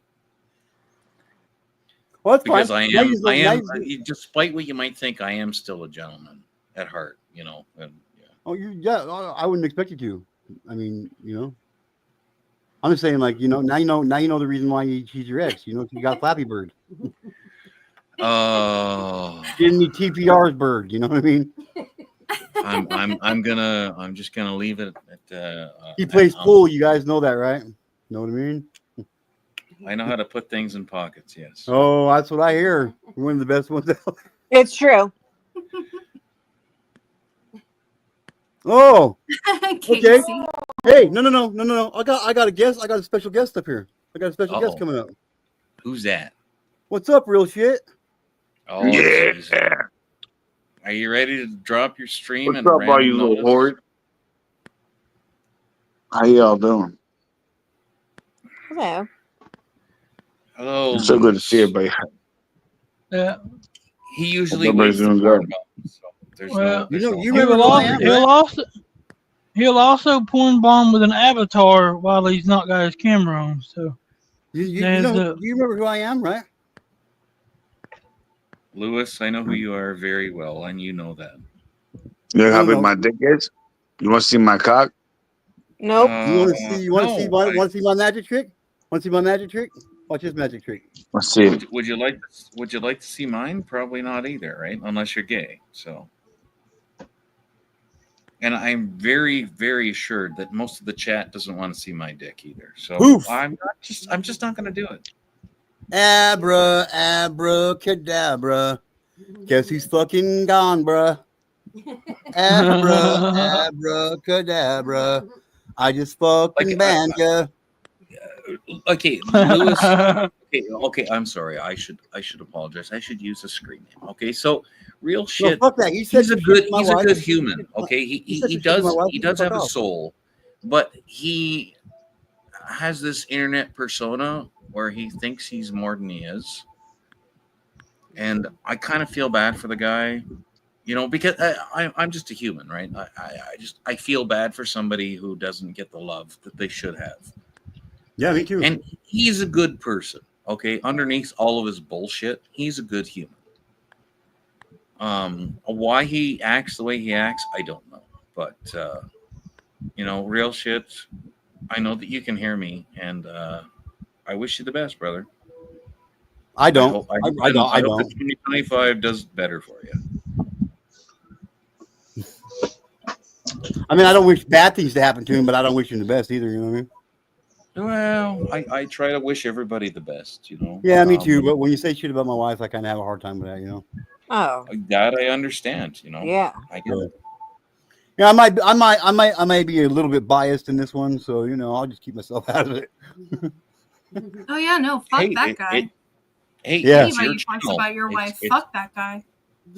Well, that's because fine. I am, despite what you might think, I am still a gentleman at heart, you know. And, yeah. Oh, I wouldn't expect you to. I mean, I'm just saying, like, now you know the reason why she's your ex. You got Flappy Bird. Oh, Didn't need TPR's bird. You know what I mean? I'm just gonna leave it at. He plays pool. You guys know that, right? Know what I mean? I know how to put things in pockets. Yes. Oh, that's what I hear. You're one of the best ones out. It's true. Oh. Okay. Hey, no. I got a guest. I got a special guest up here. I got a special guest coming up. Who's that? What's up, real shit? Oh yeah. Geez. Are you ready to drop your stream? What's up, all you little horde? How y'all doing? Hello. Hello. It's so good to see everybody. Yeah. He usually Everybody's doing good. He'll also porn bomb with an avatar while he's not got his camera on. So you remember who I am, right? Lewis, I know who you are very well, and you know that. You know how big my dick is? You want to see my cock? Nope. You want to see my magic trick? Want to see my magic trick? Watch this magic trick. Let's see it. Would you like to see mine? Probably not either, right? Unless you're gay. So, and I'm very, very assured that most of the chat doesn't want to see my dick either. So Oof. I'm just not going to do it. Abracadabra. Guess he's fucking gone, bruh. Abracadabra. I just fucking banned ya. Okay, Lewis. Okay. I'm sorry. I should apologize. I should use a screen name. Okay, so real shit. No, fuck that. He's a good human. Okay, he does have a soul, but he has this internet persona where he thinks he's more than he is, and I kind of feel bad for the guy, because I'm just a human, right? I feel bad for somebody who doesn't get the love that they should have. Yeah, me too. And he's a good person, okay? Underneath all of his bullshit, he's a good human. Why he acts the way he acts, I don't know. But, real shit, I know that you can hear me, and I wish you the best, brother. I don't. I hope that 2025 does better for you. I mean, I don't wish bad things to happen to him, but I don't wish him the best either. You know what I mean? Well, I try to wish everybody the best, Yeah, me too. But when you say shit about my wife, I kind of have a hard time with that, Oh. That I understand, Yeah. I get it. Yeah, I might be a little bit biased in this one, so I'll just keep myself out of it. Oh yeah, no, fuck that guy. Anybody talks about your wife, fuck that guy.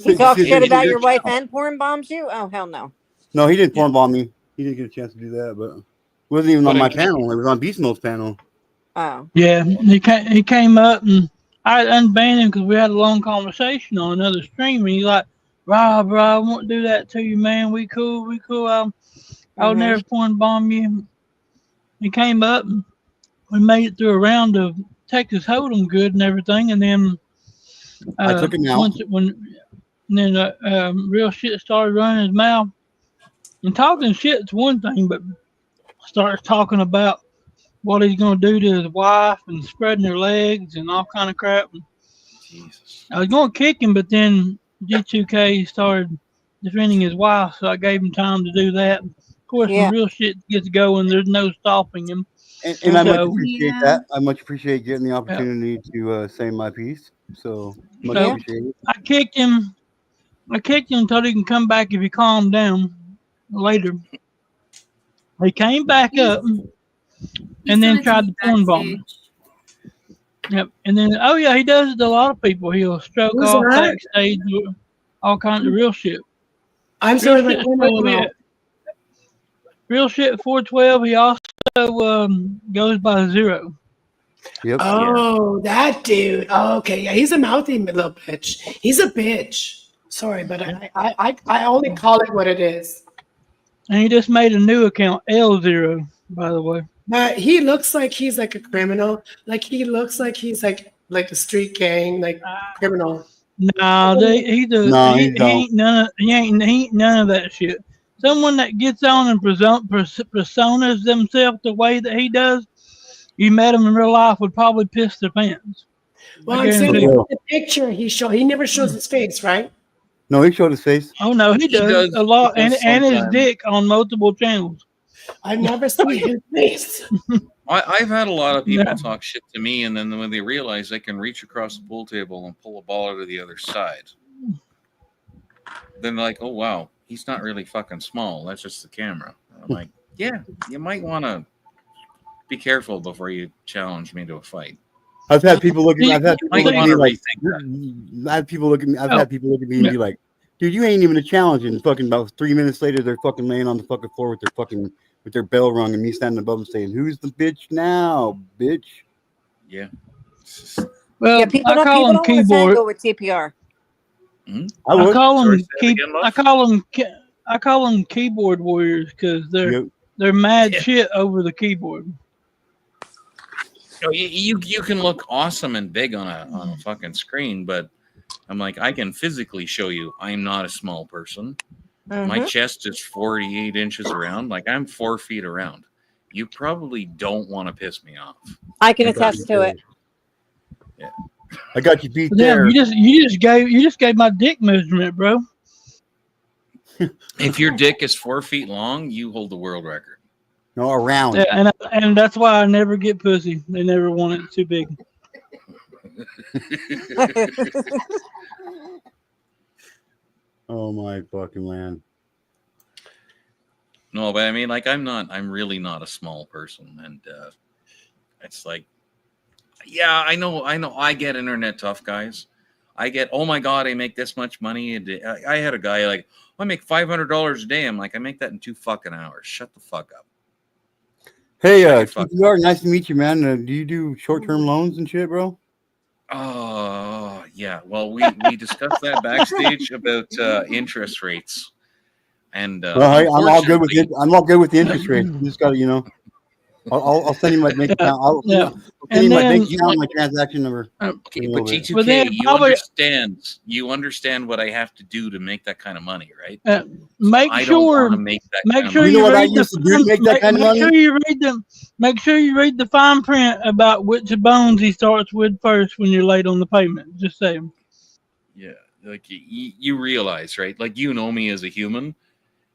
He talks shit about your wife and porn bombs you? Oh hell no. No, he didn't porn bomb me. He didn't get a chance to do that, but it wasn't even on my panel. It was on Beast Mode's panel. Oh. Yeah, he came up and I unbanned him because we had a long conversation on another stream, and he's like, Rob, I won't do that to you, man. We cool. I'll never porn bomb you. He came up and we made it through a round of Texas Hold'em good and everything, and then I took him out. Real shit started running his mouth. And talking shit's one thing, but starts talking about what he's going to do to his wife and spreading her legs and all kind of crap. Jesus. I was going to kick him, but then G2K started defending his wife, so I gave him time to do that. Of course, when real shit gets going, there's no stopping him. And I much So- appreciate that. I much appreciate getting the opportunity to say my piece. So much So appreciated. I kicked him until he can come back if he calmed down later. He came back up and then tried to porn bomb me. Yep. And then, oh yeah, he does it to a lot of people. He'll stroke Who's off that? backstage, with all kinds of real shit. I'm Real sorry, shit but I don't know. Real shit 412. He also goes by Zero. Yep. Oh, that dude. Oh, okay. Yeah, he's a mouthy little bitch. He's a bitch. Sorry, but I only call it what it is. And he just made a new account, L0, by the way. But he looks like he's like a criminal. Like he looks like he's like a street gang, like criminal. No, he ain't none of that shit. Someone that gets on and personas themselves the way that he does, you met him in real life, would probably piss their pants. Well, I I'm saying guarantee you. the picture he never shows his face, right? No, he showed his face. Oh no, he does a lot, and his sometimes. dick on multiple channels. I've never seen his face. I've had a lot of people talk shit to me, and then when they realize they can reach across the pool table and pull a ball out of the other side, then they're like, "Oh wow, he's not really fucking small. That's just the camera." I'm like, "Yeah, you might want to be careful before you challenge me to a fight." I've had people look at me. I've had You people might look at wanna me like. rethink that. I've had people look at me. I've had people look at me and be like, "Dude, you ain't even a challenge." And fucking about 3 minutes later, they're fucking laying on the fucking floor with their bell rung, and me standing above them saying, "Who's the bitch now, bitch?" Yeah. Yeah, people don't want to say go with TPR. I call them keyboard warriors because they're mad shit over the keyboard. You can look awesome and big on a fucking screen, but I'm like, I can physically show you I'm not a small person. My chest is 48 inches around. Like I'm 4 feet around. You probably don't want to piss me off. I can attest to it. Yeah. I got you beat Damn, there. you just gave my dick measurement, bro. If your dick is 4 feet long, you hold the world record. No, around. Yeah, and that's why I never get pussy. They never want it too big. Oh my fucking land. No, but I mean, like, I'm really not a small person. And it's like, yeah, I know. I get internet tough guys. I get, oh my God, I make this much money a day. I had a guy like, I make $500 a day. I'm like, I make that in 2 fucking hours. Shut the fuck up. Hey, TPR, nice to meet you, man. Do you do short-term loans and shit, bro? Oh, yeah. Well, we discussed that backstage about interest rates. And well, I'm all good with it. I'm all good with the interest rate. You just got to, I'll send you my bank account. I'll send you my bank account, my transaction number. Okay, but G2K, you understand what I have to do to make that kind of money, right? Make sure you read the fine print about which bones he starts with first when you're late on the payment. Just saying. Yeah, like you realize, right? Like you know me as a human,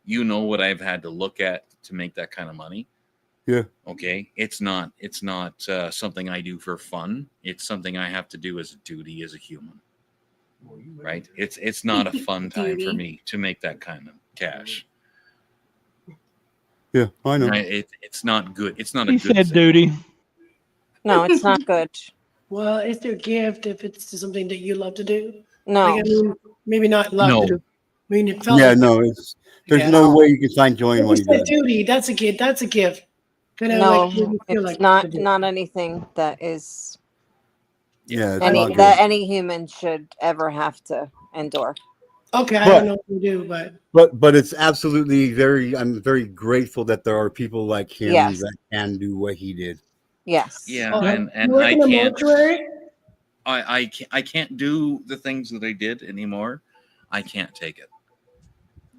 you know what I've had to look at to make that kind of money. Yeah. Okay. It's not something I do for fun. It's something I have to do as a duty as a human. Right. It's not a fun time for me to make that kind of cash. Yeah, I know. Right? It's not good. It's not a He good said thing. duty. No, it's not good. Well, it's your gift if it's something that you love to do. No. Like, I mean, maybe not love to do. I mean, it felt Yeah, like no, there's no way you can find joy in what he it's a does. duty. That's a gift. That's a gift. Kind of No, like you feel it's like not anything that is Yeah, it's any not that good. any human should ever have to endure. Okay, I But- don't know what you do, but But it's absolutely I'm very grateful that there are people like him Yes. that can do what he did. Yes. Yeah, Oh, and you work I in a can't. mortuary? I can't do the things that I did anymore. I can't take it.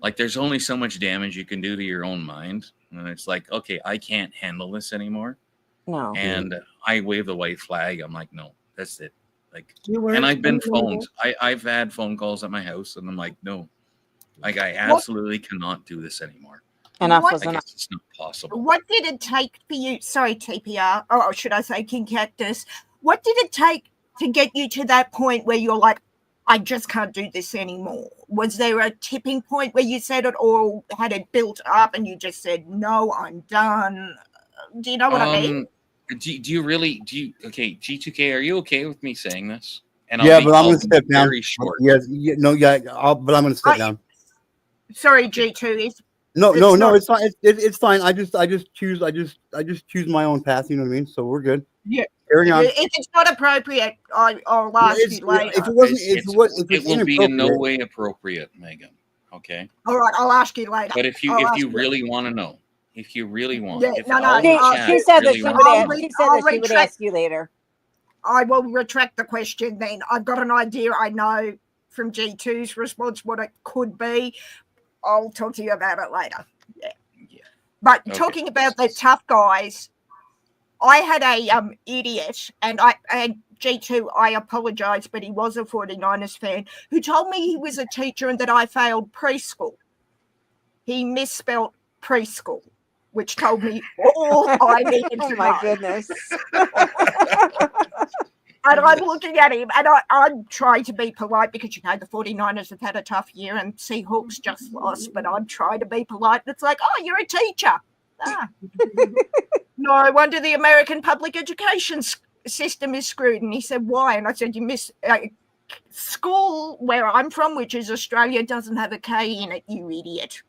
Like there's only so much damage you can do to your own mind, and it's like, okay, I can't handle this anymore. No. And I wave the white flag. I'm like, no, that's it. Like, You were- and I've been phoned. I've had phone calls at my house, and I'm like, no, like I absolutely cannot do this anymore. Enough What- was Like, enough. it's just not possible. What did it take for you? Sorry, TPR, or should I say King Cactus? What did it take to get you to that point where you're like, I just can't do this anymore? Was there a tipping point where you said it, or had it built up and you just said, no, I'm done? Do you know what I mean? Do you really? Okay, G2K, are you okay with me saying this? And Yeah, but I'm I'll gonna be step down. very short. Yes, yeah, no, yeah, but I'm gonna step down. Sorry, G2. No, it's no, not- it's fine. It's fine. I just choose my own path. You know what I mean? So we're good. Yeah. Carry on. If it's not appropriate, I'll ask It's- you later. if it wasn't, It will be in no way appropriate, Megan. Okay. All right, I'll ask you later. But if you really want to know, if you really want, Yeah, if no, all no, the chat She said that really she wants would to ask. know- She said that she would ask you later. I will retract the question then. I've got an idea. I know from G2's response what it could be. I'll talk to you about it later. Yeah. But Okay. talking about the tough guys, I had a idiot, and G2, I apologize, but he was a 49ers fan, who told me he was a teacher and that I failed preschool. He misspelled preschool, which told me all I needed to know. Oh my goodness. And I'm looking at him, and I'm trying to be polite because, you know, the 49ers have had a tough year and Seahawks just lost, but I'm trying to be polite. And it's like, oh, you're a teacher. Ah. No wonder the American public education system is screwed. And he said, why? And I said, you miss school where I'm from, which is Australia, doesn't have a K in it, you idiot.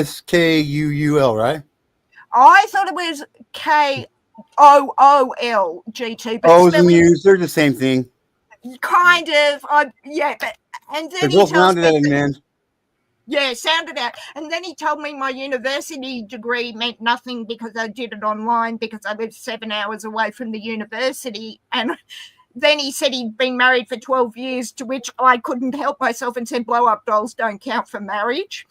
PREESKUUL, right? I thought it was KOOL, G2. But O's and spelling- U's, they're the same thing. Kind of. Yeah, but and then They're he both tells rounded me at an end. yeah, sounded out. And then he told me my university degree meant nothing because I did it online because I lived 7 hours away from the university. And then he said he'd been married for 12 years, to which I couldn't help myself and said blow up dolls don't count for marriage.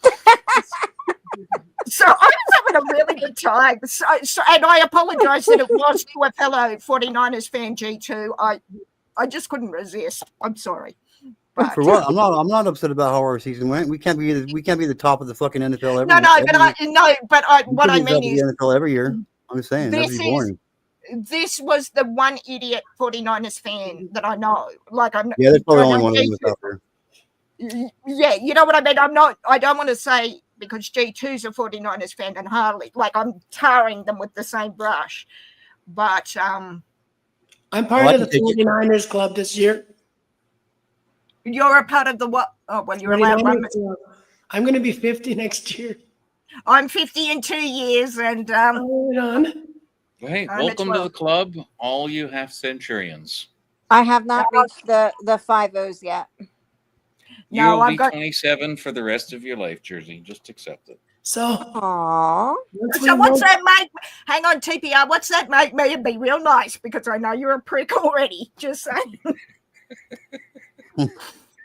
So I was having a really good time. So and I apologize that it was to a fellow 49ers fan, G2. I just couldn't resist. I'm sorry. But, For what? I'm not upset about how our season went. We can't be the top of the fucking NFL every No, but what I mean is the NFL every year. I'm just saying that'd this be boring. this was the one idiot 49ers fan that I know. Like I'm Yeah, there's probably I only know one of them G2 that's out there. Yeah, you know what I mean? I don't want to say because G2's a 49ers fan and hardly like I'm tarring them with the same brush. But I'm part of the 49ers club this year. You're a part of the what? Oh, well, you're allowed 49ers one. club. I'm going to be 50 next year. I'm 50 in 2 years, and hold on. Hey, I'm at welcome to 12. the club, all you half centurions. I have not reached the 5 O's yet. You No, will I've be got- 27 for the rest of your life, Jersey. Just accept it. So, aww. So what's that make? Hang on, TPR. What's that make me? It'd be real nice because I know you're a prick already. Just saying.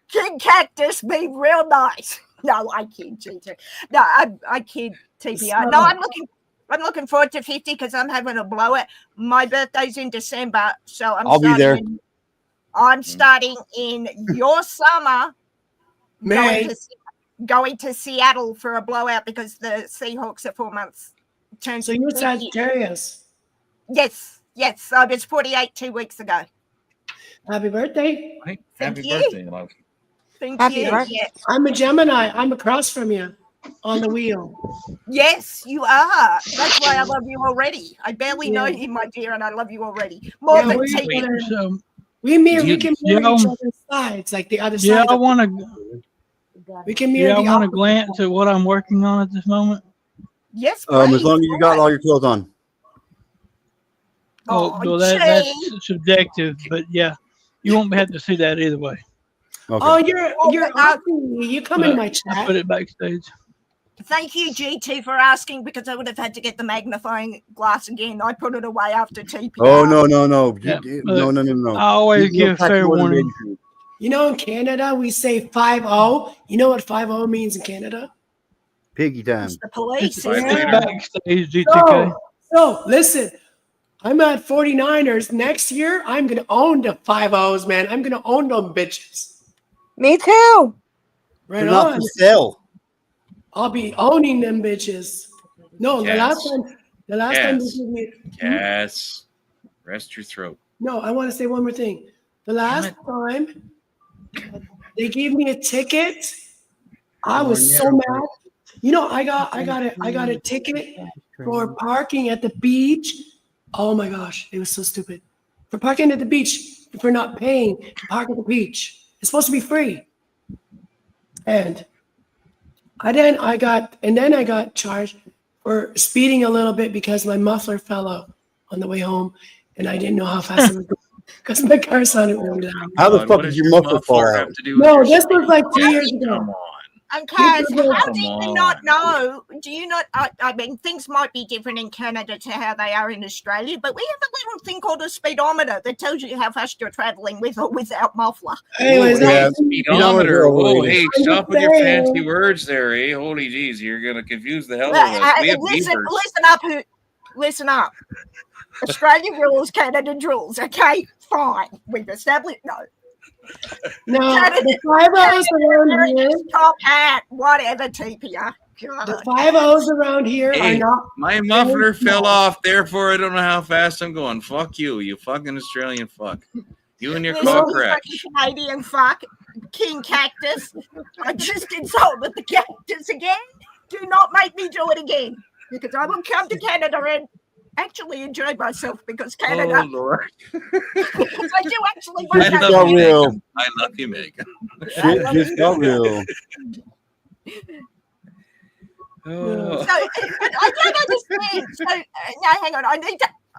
King Cactus, be real nice. No, I kid, G2. No, I kid, TPR. No, I'm looking forward to 50 because I'm having a blowout. My birthday's in December, so I'll be there. I'm starting in your summer. May. Going to Seattle for a blowout because the Seahawks are 4 months. So you're Sagittarius. Yes, yes. I was 48 2 weeks ago. Happy birthday. Happy you. birthday, love. Thank Happy you. birthday. Yes. I'm a Gemini. I'm across from you on the wheel. Yes, you are. That's why I love you already. I barely know Yeah. you, my dear, and I love you already. More than we're TPR. together. So, We mirror. You- We can mirror yeah, each other's sides, like the other yeah, side. I want to. We can mirror. Yeah, I the want to opposite. glance at what I'm working on at this moment. Yes, As please. long as you got all your clothes on. Oh, Oh, well, Jay. that's subjective, but yeah, you won't have to see that either way. Okay. Oh, you're Aussie. You come in my I chat. put it backstage. Thank you, GT, for asking because I would have had to get the magnifying glass again. I put it away after TPR. Oh no. Yeah, No. I always You give pack fair more than warning. baby. You know, in Canada, we say 5-0. You know what 5-0 means in Canada? Piggy time. It's the police. It's isn't it's it? backstage, G2K. So listen, I'm at 49ers. Next year, I'm gonna own the 5-0s, man. I'm gonna own them bitches. Me too. Right They're not on. for sale. I'll be owning them bitches. No, the last Cass. time they Cass. gave me. Cass, rest your throat. No, I want to say one more thing. The last time they gave me a ticket, I was so mad. You know, I got a ticket for parking at the beach. Oh my gosh, it was so stupid. For parking at the beach, for not paying to park at the beach. It's supposed to be free. And then I got charged for speeding a little bit because my muffler fell out on the way home, and I didn't know how fast it was going because my car sounded really loud. How the fuck did your muffler fall out? No, this was like 2 years ago. And Kaz, Come how do you not know? Do you not? I mean, things might be different in Canada to how they are in Australia, but we have a little thing called a speedometer that tells you how fast you're traveling with or without muffler. Anyways, Speedometer. Oh, hey, I'm stop just with your saying. fancy words there, eh? Holy jeez, you're gonna confuse the hell out of us. We have beavers. Listen up. Australian rules, Canada rules. Okay, fine. We've established No, Canada, the 5-0s around here. Top hat, whatever, TPR. The 5-0s around here Hey, are not. my muffler fell off, therefore I don't know how fast I'm going. Fuck you, you fucking Australian fuck. You and your car crack. Canadian fuck, King Cactus. I just insulted the cactus again. Do not make me do it again, because I will come to Canada and actually enjoy myself because Canada. Oh Lord. I do actually I want love you, real. Megan. I love you, Megan. Shit just got real. Oh. So, I don't understand. So, no, hang on.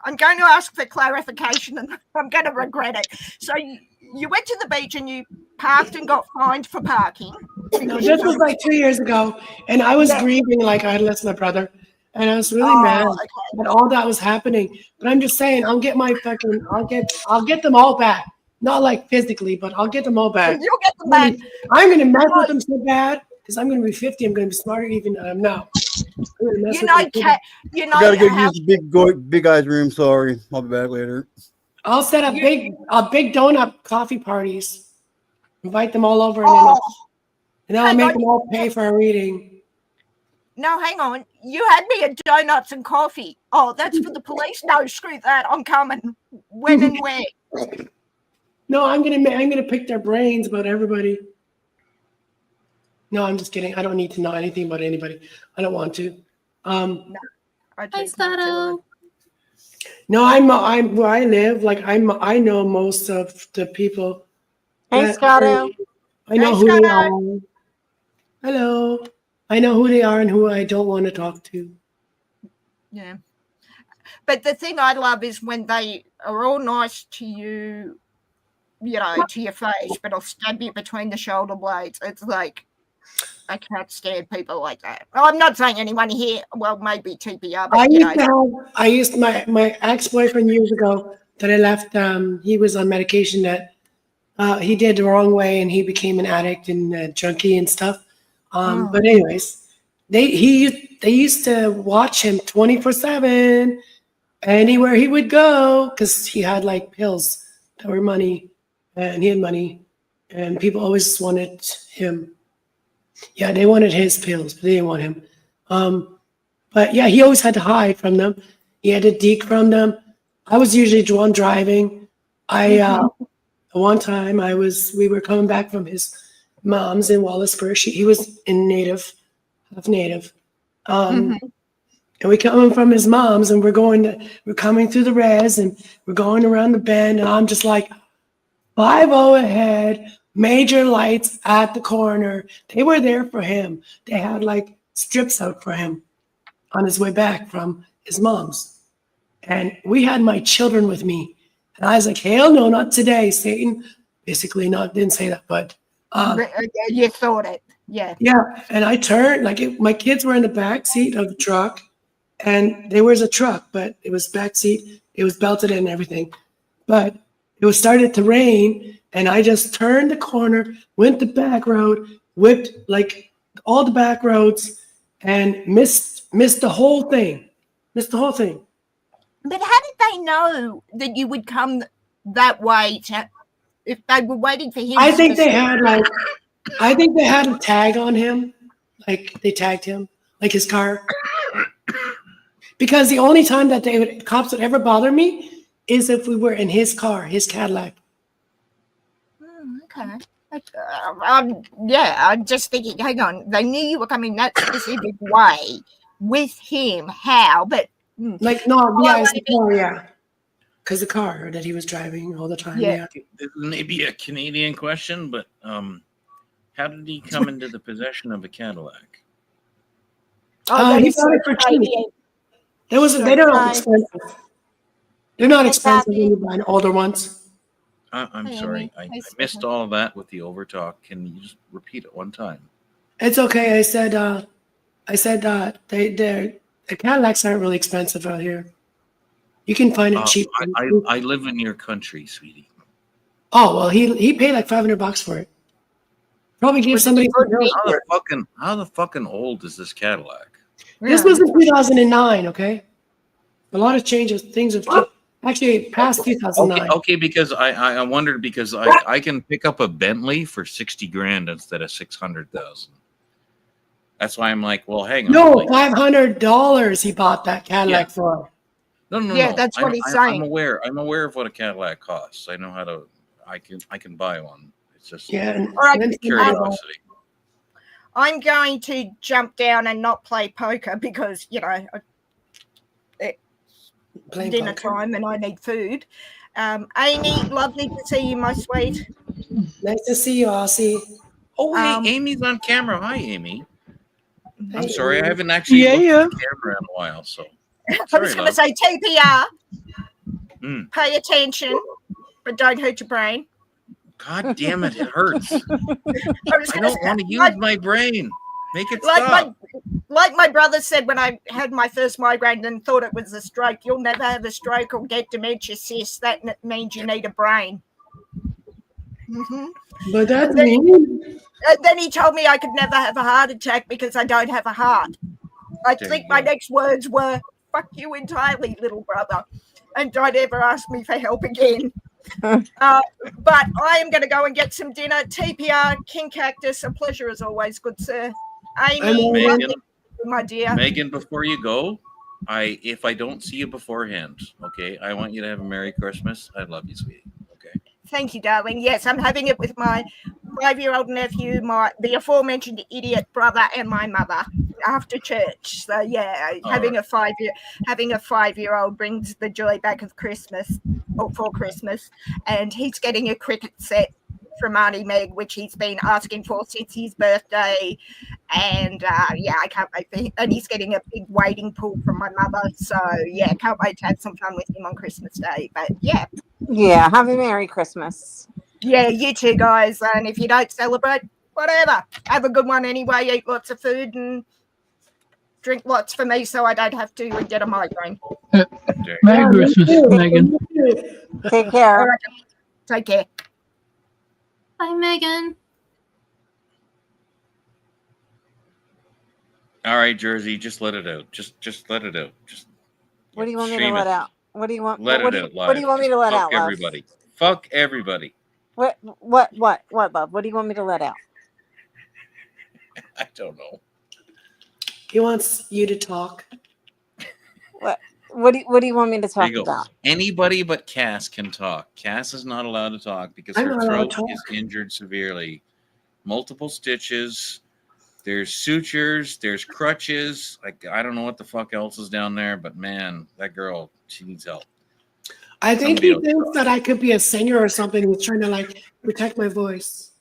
I'm going to ask for clarification, and I'm going to regret it. So, you went to the beach and you parked and got fined for parking. No, this was like 2 years ago, and I was grieving like I had lost my brother, and I was really mad that all that was happening. But I'm just saying, I'll get them all back. Not like physically, but I'll get them all back. You'll get them back. I'm gonna mess with them so bad because I'm gonna be 50. I'm gonna be smarter even than I am now. You know, I gotta go use the big guy's room. Sorry, I'll be back later. I'll set up big donut coffee parties. Invite them all over, and then I'll make them all pay for a reading. No, hang on. You had me at donuts and coffee. Oh, that's for the police. No, screw that. I'm coming. When and where? No, I'm gonna pick their brains about everybody. No, I'm just kidding. I don't need to know anything about anybody. I don't want to. Hi, Scotto. No, I'm where I live. Like I know most of the people. Hey, Scotto. I know who they are. Hello. I know who they are and who I don't want to talk to. Yeah. But the thing I love is when they are all nice to you, you know, to your face, but I'll stab you between the shoulder blades. It's like, I can't stand people like that. Well, I'm not saying anyone here, well, maybe TPR, but I used my ex-boyfriend years ago that I left, he was on medication that he did the wrong way and he became an addict and a junkie and stuff. But anyways, they used to watch him 24/7 anywhere he would go because he had like pills that were money and he had money and people always wanted him. Yeah, they wanted his pills, but they didn't want him. But yeah, he always had to hide from them. He had to deke from them. I was usually the one driving. One time we were coming back from his mom's in Wallaceburg. He was half native. And we coming from his mom's and we're coming through the res and we're going around the bend and I'm just like 5-0 ahead, major lights at the corner. They were there for him. They had like strips out for him on his way back from his mom's. And we had my children with me. And I was like, hell no, not today, Satan. Basically didn't say that, but you thought it. Yeah. Yeah. And I turned, my kids were in the back seat of the truck and there was a truck, but it was back seat. It was belted in and everything. But it was started to rain and I just turned the corner, went the back road, whipped like all the back roads and missed the whole thing. But how did they know that you would come that way? If they were waiting for him? I think they had a tag on him, like they tagged him, like his car. Because the only time that cops would ever bother me is if we were in his car, his Cadillac. Okay. Yeah, I'm just thinking, hang on, they knew you were coming that specific way with him. How? But like, no, yeah, it's the car, yeah. Because the car that he was driving all the time, yeah. This may be a Canadian question, but how did he come into the possession of a Cadillac? He bought it for cheap. They don't expensive. They're not expensive when you buy older ones. I'm sorry. I missed all of that with the overtalk. Can you just repeat it one time? It's okay. I said the Cadillacs aren't really expensive out here. You can find it cheap. I live in your country, sweetie. Oh well, he paid like $500 for it. Probably gave somebody. How the fucking old is this Cadillac? This was in 2009. Okay, a lot of changes. Things have actually past 2009. Okay, because I wondered because I can pick up a Bentley for $60,000 instead of $600,000. That's why I'm like, well, hang on. No, $500 he bought that Cadillac for. No. Yeah, that's what he's saying. I'm aware of what a Cadillac costs. I know how to. I can buy one. It's just curiosity. I'm going to jump down and not play poker because it's dinner time and I need food. Amy, lovely to see you, my sweet. Nice to see you, Aussie. Oh, hey, Amy's on camera. Hi, Amy. I'm sorry, I haven't actually looked at the camera in a while, so. I was going to say TPR. Pay attention, but don't hurt your brain. God damn it, it hurts. I don't want to use my brain. Make it stop. Like my brother said when I had my first migraine and thought it was a stroke, you'll never have a stroke or get dementia, sis. That means you need a brain. But that's then he told me I could never have a heart attack because I don't have a heart. I think my next words were, fuck you entirely, little brother. And don't ever ask me for help again. But I am going to go and get some dinner. TPR, King Cactus, a pleasure as always, good sir. Amy, Megan, my dear. Megan, before you go, if I don't see you beforehand, okay, I want you to have a Merry Christmas. I love you, sweetie. Okay. Thank you, darling. Yes, I'm having it with my 5-year-old nephew, the aforementioned idiot brother, and my mother after church. So yeah, having a 5-year-old brings the joy back of Christmas or for Christmas, and he's getting a cricket set from Auntie Meg, which he's been asking for since his birthday, and I can't wait. And he's getting a big wading pool from my mother, so yeah, can't wait to have some fun with him on Christmas Day. But yeah, have a Merry Christmas. Yeah, you too, guys. And if you don't celebrate, whatever, have a good one anyway. Eat lots of food and drink lots for me, so I don't have to get a migraine. Merry Christmas, Megan. Take care. All right, take care. Bye, Megan. All right, Jersey, just let it out. Just let it out. What do you want me to let out? What do you want? Let what it do out live. What do you want me to let out, love? Everybody. Fuck everybody. What, love? What do you want me to let out? I don't know. He wants you to talk. What do you want me to talk about? Anybody but Cass can talk. Cass is not allowed to talk because her throat is injured severely. Multiple stitches. There's sutures. There's crutches. I don't know what the fuck else is down there, but man, that girl, she needs help. I think he thinks that I could be a singer or something. He's trying to protect my voice.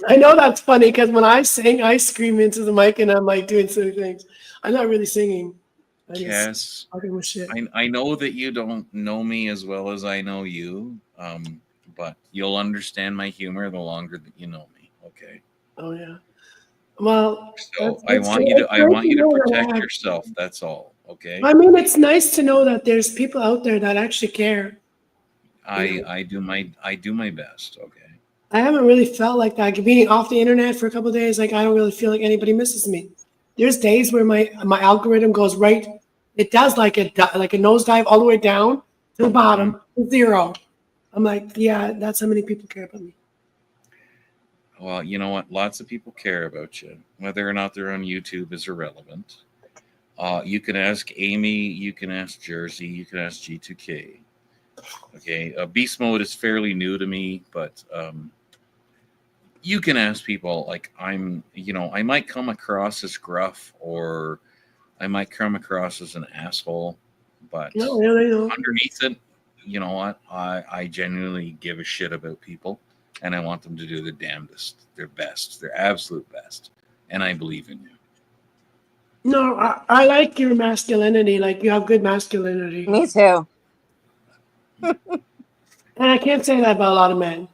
I know that's funny because when I sing, I scream into the mic and I'm doing silly things. I'm not really singing. Cass, shit. I know that you don't know me as well as I know you, but you'll understand my humor the longer that you know me. Okay. Oh yeah. Well, so I want you to protect yourself. That's all. Okay. I mean, it's nice to know that there's people out there that actually care. I do my best. Okay. I haven't really felt like that. Being off the internet for a couple of days, I don't really feel like anybody misses me. there's days where my algorithm goes right. It does like a nosedive all the way down to the bottom to 0. I'm like, yeah, that's how many people care about me. Well, you know what? Lots of people care about you. Whether or not they're on YouTube is irrelevant. You can ask Amy, you can ask Jersey, you can ask G2K. Okay, Beast Mode is fairly new to me, but you can ask people. Like I might come across as gruff, or I might come across as an asshole, but underneath it, you know what? I genuinely give a shit about people, and I want them to do their damnedest, their best, their absolute best, and I believe in you. No, I like your masculinity. Like you have good masculinity. Me too. And I can't say that about a lot of men.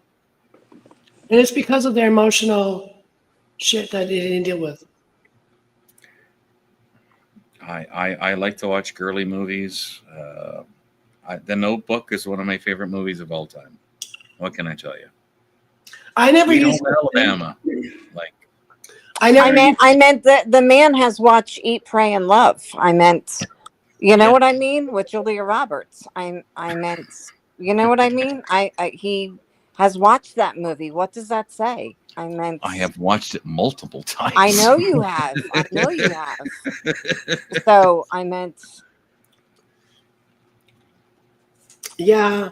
And it's because of their emotional shit that they didn't deal with. I like to watch girly movies. The Notebook is one of my favorite movies of all time. What can I tell you? I never Sweet used Home Alabama. Like I meant that the man has watched Eat, Pray, and Love. I meant, you know what I mean, with Julia Roberts. I meant, you know what I mean. He has watched that movie. What does that say? I have watched it multiple times. I know you have. I know you have. So I meant. Yeah.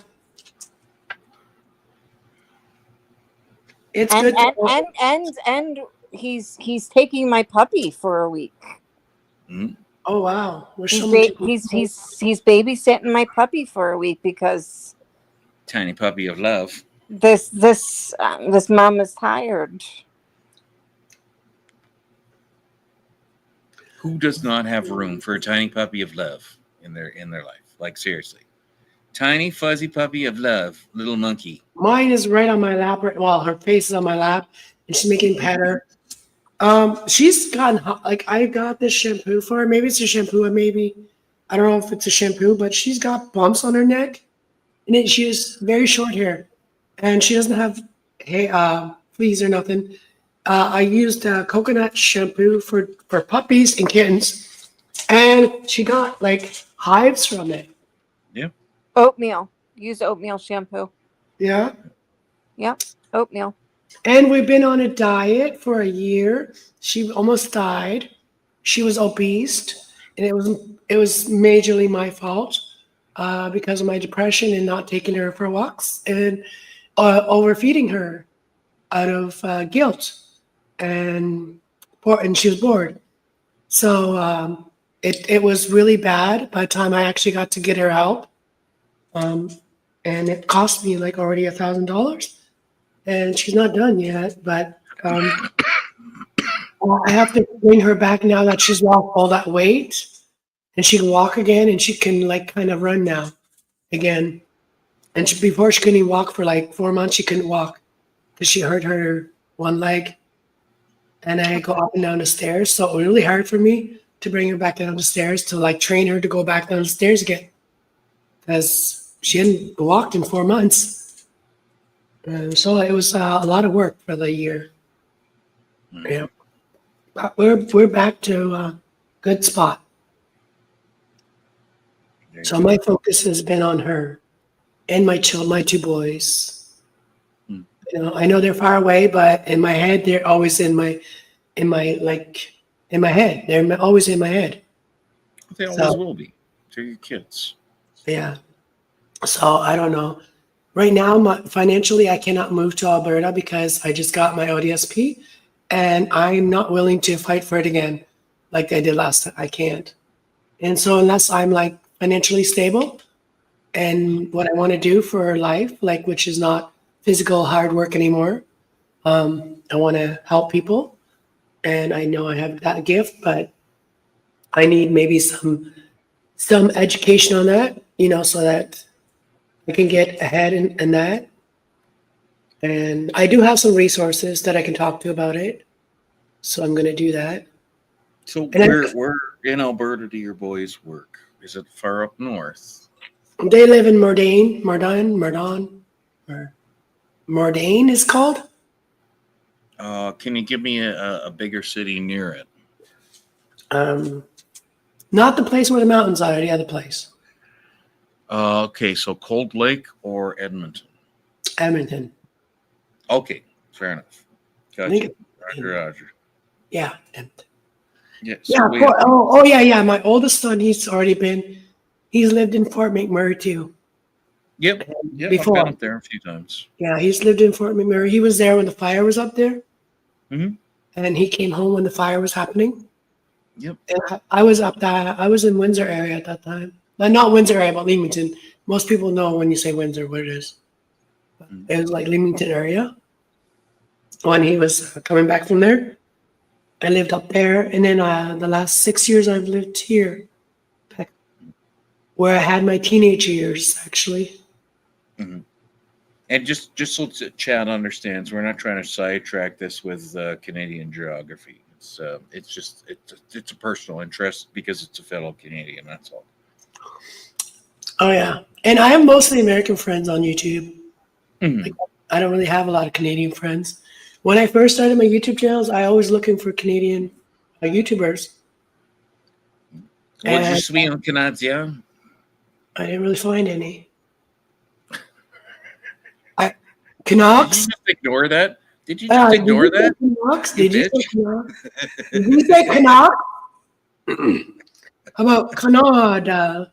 It's and, good. And he's taking my puppy for a week. Oh wow! He's babysitting my puppy for a week because Tiny puppy of love. This mom is tired. Who does not have room for a tiny puppy of love in their life? Like seriously, tiny fuzzy puppy of love, little monkey. Mine is right on my lap. Well, her face is on my lap, and she's making pet her. She's gotten like I got this shampoo for her. Maybe it's a shampoo, maybe I don't know if it's a shampoo, but she's got bumps on her neck, and she has very short hair, and she doesn't have fleas or nothing. I used coconut shampoo for puppies and kittens, and she got like hives from it. Yeah. Oatmeal. Use oatmeal shampoo. Yeah. Yep. Oatmeal. And we've been on a diet for a year. She almost died. She was obese, and it was majorly my fault because of my depression and not taking her for walks and overfeeding her out of guilt, and she was bored. So it was really bad by the time I actually got to get her help, and it cost me like already $1,000. And she's not done yet, but I have to bring her back now that she's lost all that weight, and she can walk again, and she can like kind of run now again. And before she couldn't even walk for like 4 months. She couldn't walk because she hurt her one leg, and I go up and down the stairs. So it was really hard for me to bring her back down the stairs to like train her to go back down the stairs again because she hadn't walked in 4 months. So it was a lot of work for the year. Yeah, but we're back to a good spot. So my focus has been on her and my two boys. You know, I know they're far away, but in my head, they're always in my head. They're always in my head. They always will be. They're your kids. Yeah. So I don't know. Right now, financially, I cannot move to Alberta because I just got my ODSP, and I'm not willing to fight for it again like I did last time. I can't. And so unless I'm like financially stable and what I want to do for life, like which is not physical hard work anymore, I want to help people, and I know I have that gift, but I need maybe some education on that, you know, so that I can get ahead in that. And I do have some resources that I can talk to about it. So I'm going to do that. So where in Alberta do your boys work? Is it far up north? They live in Mordane is called. Can you give me a bigger city near it? Not the place where the mountains are, the other place. Okay, so Cold Lake or Edmonton? Edmonton. Okay, fair enough. I think Gotcha. Roger. Yeah. Yeah. Yeah. So Yeah. My oldest son, he's lived in Fort McMurray too. Yep. I've Before. been up there a few times. Yeah, he's lived in Fort McMurray. He was there when the fire was up there. Mm-hmm. And he came home when the fire was happening. Yep. And I was up there. I was in Windsor area at that time. Not Windsor area, but Leamington. Most people know when you say Windsor what it is. It was like Leamington area. When he was coming back from there, I lived up there. And then the last 6 years I've lived here, where I had my teenage years, actually. Mm-hmm. And just so Chad understands, we're not trying to sidetrack this with Canadian geography. It's a personal interest because it's a fellow Canadian. That's all. Oh yeah, and I have mostly American friends on YouTube. Mm-hmm. Like, I don't really have a lot of Canadian friends. When I first started my YouTube channels, I was looking for Canadian YouTubers. What did you see on Canadien? I didn't really find any. Canucks? Did you just ignore that? Did you just ignore that? Canucks? Did you say Canucks? Did you say Canucks? How about Canada?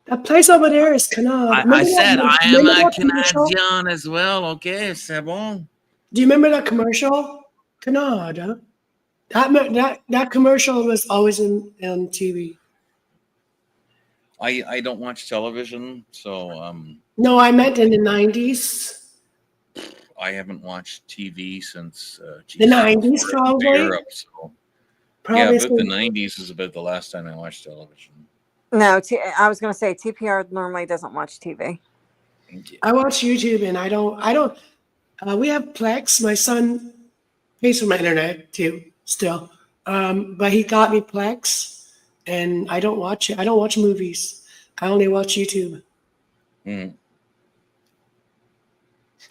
That place over there is Canada. I said I am a Canadian as well. Okay, c'est bon. Do you remember that commercial? Canada. That commercial was always on TV. I don't watch television, so No, I meant in the 90s. I haven't watched TV since The 90s, probably. Europe, so. Probably Yeah, but the 90s is about the last time I watched television. No, I was going to say TPR normally doesn't watch TV. I watch YouTube, and I don't. We have Plex. My son pays for my internet too, still. But he got me Plex, and I don't watch it. I don't watch movies. I only watch YouTube. Mm.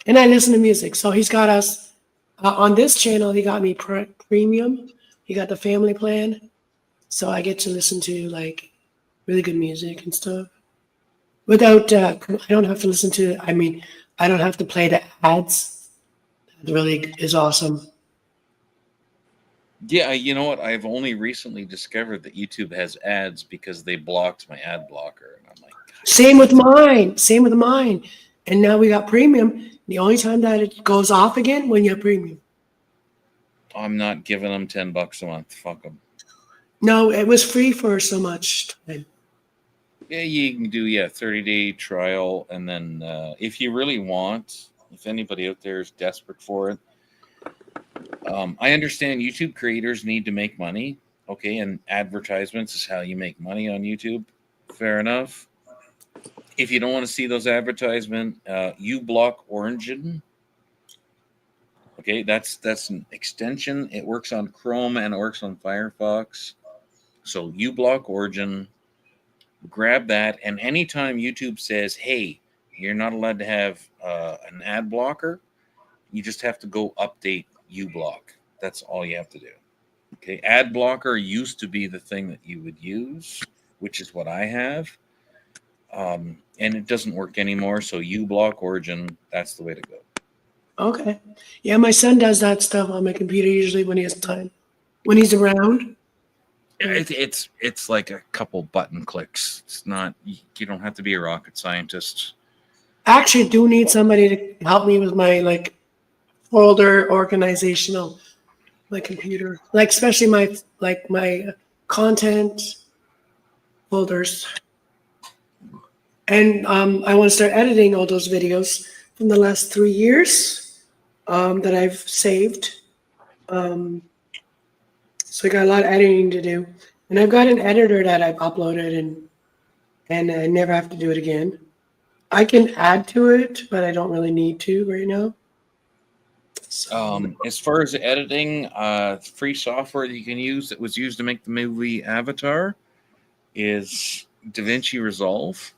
And I listen to music. So he's got us on this channel. He got me premium. He got the family plan, so I get to listen to like really good music and stuff. Without, I don't have to listen to. I mean, I don't have to play the ads. It really is awesome. Yeah, you know what? I've only recently discovered that YouTube has ads because they blocked my ad blocker, and I'm like, Same with mine. Same with mine. And now we got premium. The only time that it goes off again when you have premium. I'm not giving them $10 a month. Fuck them. No, it was free for so much time. Yeah, you can do 30-day trial, and then if you really want, if anybody out there is desperate for it, I understand YouTube creators need to make money, okay, and advertisements is how you make money on YouTube. Fair enough. If you don't want to see those advertisements, uBlock Origin. Okay, that's an extension. It works on Chrome and it works on Firefox. So uBlock Origin, grab that, and anytime YouTube says, "Hey, you're not allowed to have an ad blocker," you just have to go update uBlock. That's all you have to do. Okay, ad blocker used to be the thing that you would use, which is what I have, and it doesn't work anymore. So uBlock Origin, that's the way to go. Okay. Yeah, my son does that stuff on my computer usually when he has time. When he's around. It's like a couple button clicks. It's not, you don't have to be a rocket scientist. I actually do need somebody to help me with my like folder organizational, my computer, like especially my content folders. And I want to start editing all those videos from the last 3 years that I've saved. So I got a lot of editing to do, and I've got an editor that I've uploaded, and I never have to do it again. I can add to it, but I don't really need to right now. As far as editing, free software that you can use that was used to make the movie Avatar is DaVinci Resolve.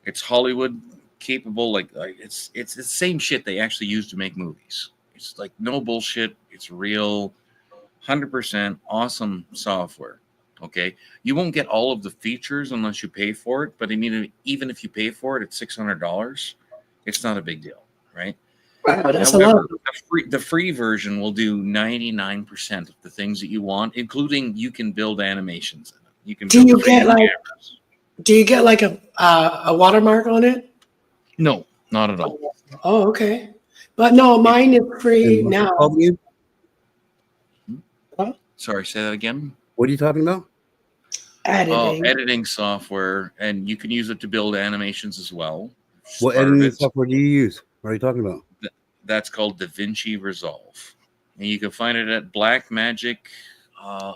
It's Hollywood capable, like it's the same shit they actually use to make movies. It's like no bullshit. It's real. 100% awesome software. Okay, you won't get all of the features unless you pay for it. But I mean, even if you pay for it, it's $600. It's not a big deal, right? Wow, that's However, a lot. the free version will do 99% of the things that you want, including you can build animations. You can Do build you 3D get like? cameras. Do you get like a watermark on it? No, not at all. Oh, okay. But no, mine is free And what's it now. called again? Sorry, say that again. What are you talking about? Editing. Editing software, and you can use it to build animations as well. What Part of editing it's- software do you use? What are you talking about? That's called DaVinci Resolve, and you can find it at Blackmagic.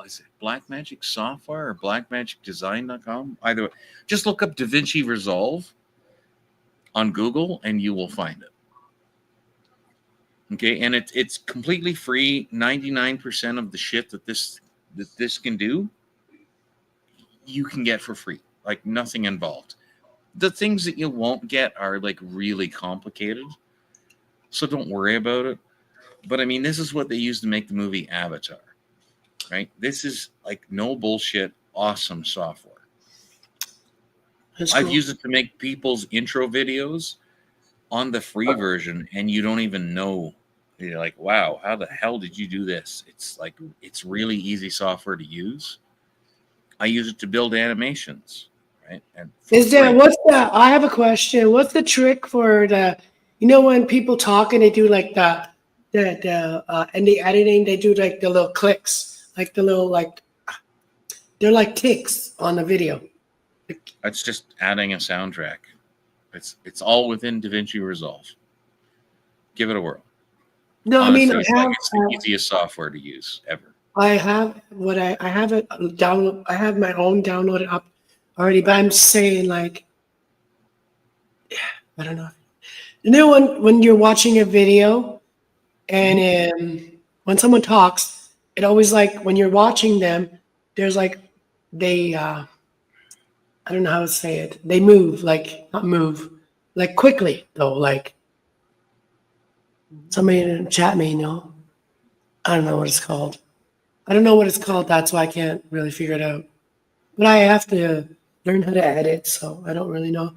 Is it Blackmagic Software or BlackMagicDesign.com? Either way, just look up DaVinci Resolve on Google, and you will find it. Okay, and it's completely free. 99% of the shit that this can do, you can get for free. Like nothing involved. The things that you won't get are like really complicated, so don't worry about it. But I mean, this is what they used to make the movie Avatar, right? This is like no bullshit, awesome software. I've used it to make people's intro videos on the free version, and you don't even know. You're like, wow, how the hell did you do this? It's like, it's really easy software to use. I use it to build animations, right? And Is there, what's the, I have a question. What's the trick for the, you know, when people talk and they do like in the editing, they do like the little clicks, like the little, like, they're like ticks on the video. That's just adding a soundtrack. It's all within DaVinci Resolve. Give it a whirl. No, Honestly, I mean, it's the easiest software to use ever. I have what I have it download. I have my own downloaded up already, but I'm saying like, I don't know. You know when you're watching a video, and when someone talks, it always like when you're watching them, there's like they I don't know how to say it. They move like not move like quickly though. Like somebody in the chat may know. I don't know what it's called. I don't know what it's called. That's why I can't really figure it out. But I have to learn how to edit, so I don't really know.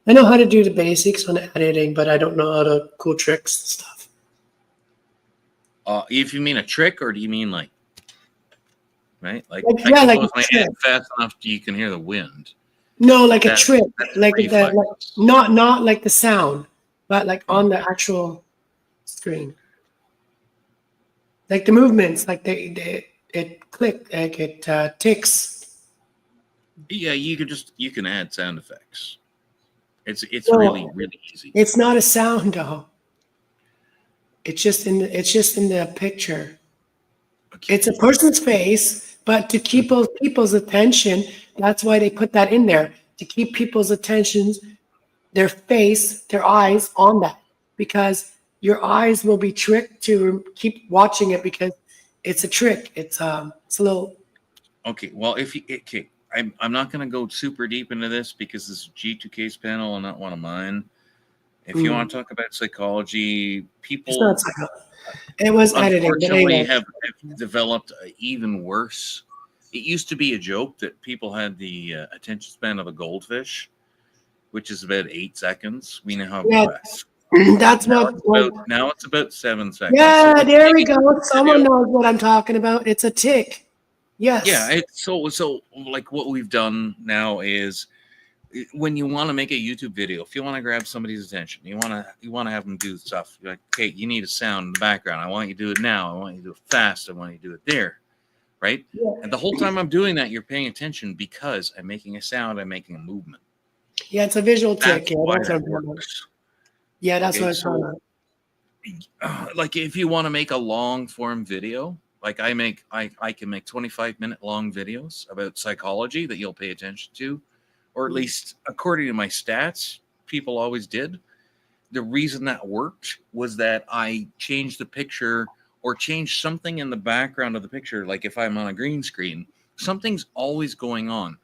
I know how to do the basics on editing, but I don't know how to cool tricks and stuff. If you mean a trick, or do you mean like, right? Like, Like, I yeah, can like close a my trick. head fast enough so you can hear the wind. No, like a That's- trick, that's like reflex. not like the sound, but like on the actual screen, like the movements, like it click, like it ticks. Yeah, you can add sound effects. It's No, really easy. It's not a sound though. It's just in the picture. It's a person's face, but to keep people's attention, that's why they put that in there, to keep people's attentions, their face, their eyes on that, because your eyes will be tricked to keep watching it because it's a trick. It's a little. Okay, well, I'm not going to go super deep into this because this is G2K's panel and not one of mine. If you want to talk about psychology, people It's not psychology. It was editing. But unfortunately anyway. have developed even worse. It used to be a joke that people had the attention span of a goldfish, which is about 8 seconds. We now have Yeah, less. that's Now what. now it's about 7 seconds. Yeah, So there we go. Someone knows what I'm talking about. It's a tick. Yes. Yeah, it's so like what we've done now is when you want to make a YouTube video, if you want to grab somebody's attention, you want to have them do stuff. You're like, okay, you need a sound in the background. I want you to do it now. I want you to do it fast. I want you to do it there, right? Yeah. And the whole time I'm doing that, you're paying attention because I'm making a sound. I'm making a movement. Yeah, it's a visual tick. That's Yeah, why that's that what I'm talking about. works. Yeah, that's Okay, what I'm so- talking about. Like if you want to make a long form video, like I can make 25-minute long videos about psychology that you'll pay attention to, or at least according to my stats, people always did. The reason that worked was that I changed the picture or changed something in the background of the picture. Like if I'm on a green screen, something's always going on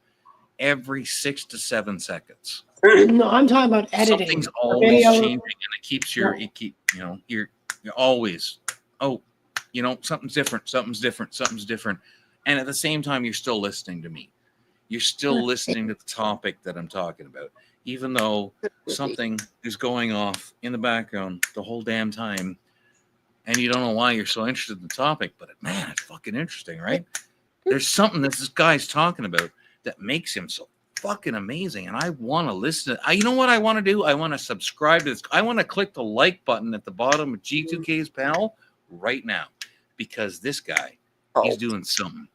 every 6 to 7 seconds. No, I'm talking about editing. Something's always Video- changing, and it keeps you're always. Oh, You know, something's different, something's different, something's different. And at the same time, you're still listening to me. You're still listening to the topic that I'm talking about, even though something is going off in the background the whole damn time. And you don't know why you're so interested in the topic, but man, it's fucking interesting, right? There's something that this guy's talking about that makes him so fucking amazing. And I want to listen. You know what I want to do? I want to subscribe to this. I want to click the like button at the bottom of G2K's panel right now, because this guy, he's doing something.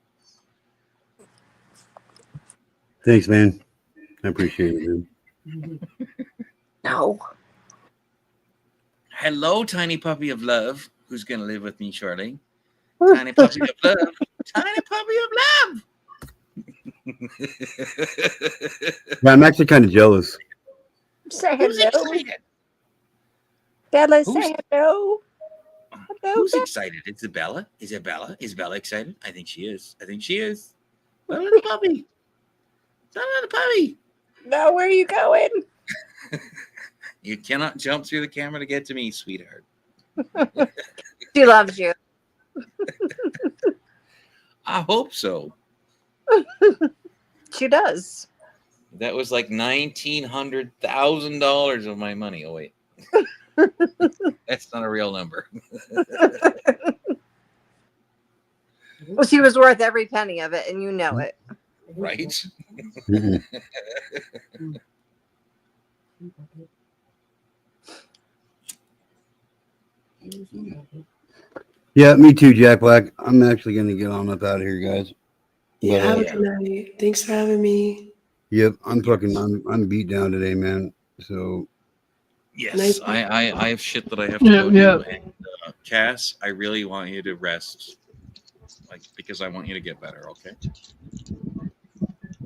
Thanks, man. I appreciate it, man. No. Hello, tiny puppy of love, who's going to live with me shortly. Tiny puppy of love. Tiny puppy of love. Yeah, I'm actually kind of jealous. Say Who's hello. excited? Bella, Who's- say hello. Who's excited? Isabella? Isabella excited? I think she is. Bella the puppy. Bella the puppy. No, where are you going? You cannot jump through the camera to get to me, sweetheart. She loves you. I hope so. She does. That was like $1,900,000 of my money. Oh wait, that's not a real number. Well, she was worth every penny of it, and you know it. Right? Yeah, me too, Jack Black. I'm actually going to get on up out of here, guys. Yeah, But, have a good night. Thanks for having me. Yep, I'm beat down today, man. So Yes, I have shit that I have to Yeah, go yeah. do. And Cass, I really want you to rest, like, because I want you to get better. Okay.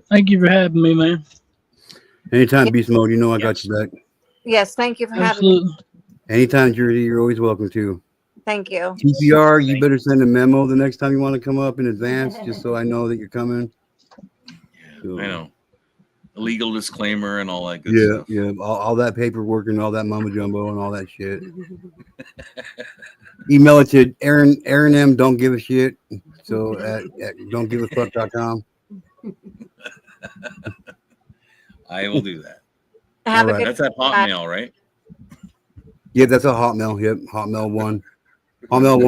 Thank you for having me, man. anytime, Beast Mode, you know I got you back. Yes, thank you for having me. Absolutely. Anytime, Jersey, you're always welcome to. Thank you. TPR, you better send a memo the next time you want to come up in advance, just so I know that you're coming. So, I know. A legal disclaimer and all that good Yeah, stuff. yeah, all that paperwork and all that mumbo jumbo and all that shit. Email it to Aaron M. Don't give a shit. So at don'tgiveafuck.com. I will do that. Have All a right. good That's at Hotmail, right? Yeah, that's a Hotmail. Yep, Hotmail 1. Hotmail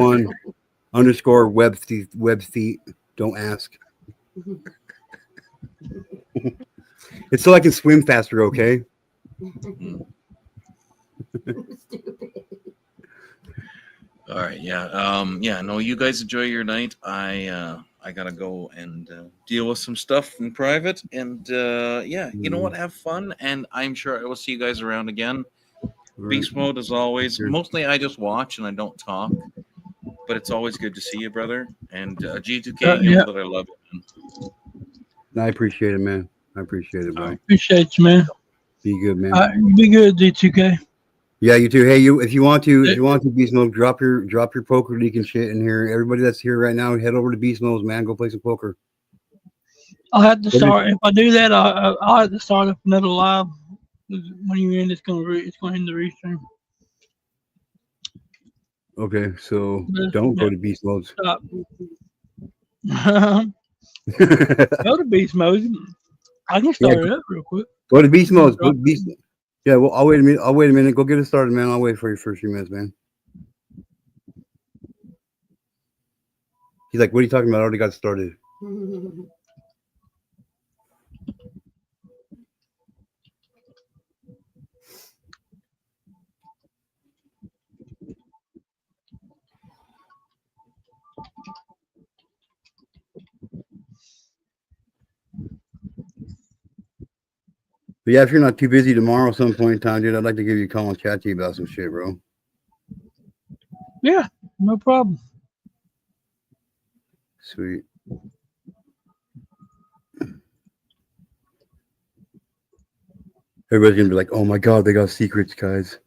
1 _ web feet. Don't ask. It's so I can swim faster, okay? All right, yeah. Yeah, no, you guys enjoy your night. I gotta go and deal with some stuff in private. And yeah, you know what? Have fun. And I'm sure I will see you guys around again. Beast Mode as always. Mostly I just watch and I don't talk. But it's always good to see you, brother. And G2K, you know that I love you, man. I appreciate it, man. I appreciate it, bro. Appreciate you, man. Be good, man. Be good, D2K. Yeah, you too. Hey, if you want to, Beast Mode, drop your poker league and shit in here. Everybody that's here right now, head over to Beast Mode, man. Go play some poker. I'll have to start. If I do that, I'll have to start up another live. When you end, it's gonna end the restream. Okay, so don't go to Beast Mode. Stop. Go to Beast Mode. I can start it up real quick. Go to Beast Mode. Go to Beast. Yeah, well, I'll wait a minute. Go get it started, man. I'll wait for you for a few minutes, man. He's like, "What are you talking about? I already got started." But yeah, if you're not too busy tomorrow at some point in time, dude, I'd like to give you a call and chat to you about some shit, bro. Yeah, no problem. Sweet. Everybody's gonna be like, "Oh my god, they got secrets, guys."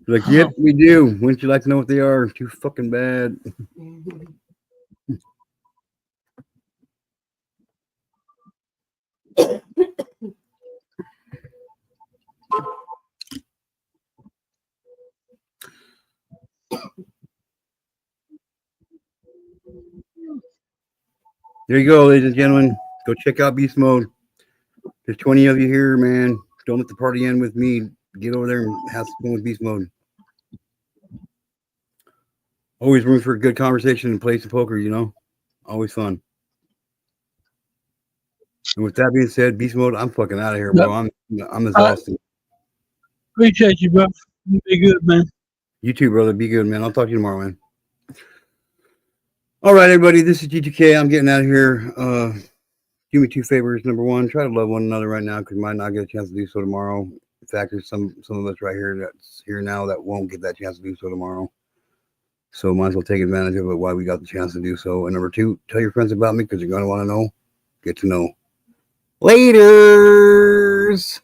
Like, yep, we do. Wouldn't you like to know what they are? Too fucking bad. There you go, ladies and gentlemen. Go check out Beast Mode. There's 20 of you here, man. Don't let the party end with me. Get over there and have some fun with Beast Mode. Always room for a good conversation and play some poker, you know? Always fun. And with that being said, Beast Mode, I'm fucking out of here, bro. I'm exhausted. Appreciate you, bro. You be good, man. You too, brother. Be good, man. I'll talk to you tomorrow, man. All right, everybody. This is G2K. I'm getting out of here. Do me 2 favors. Number 1, try to love one another right now because we might not get a chance to do so tomorrow. In fact, there's some of us right here that's here now that won't get that chance to do so tomorrow. So might as well take advantage of it while we got the chance to do so. And number 2, tell your friends about me because you're going to want to know. Get to know. Laters.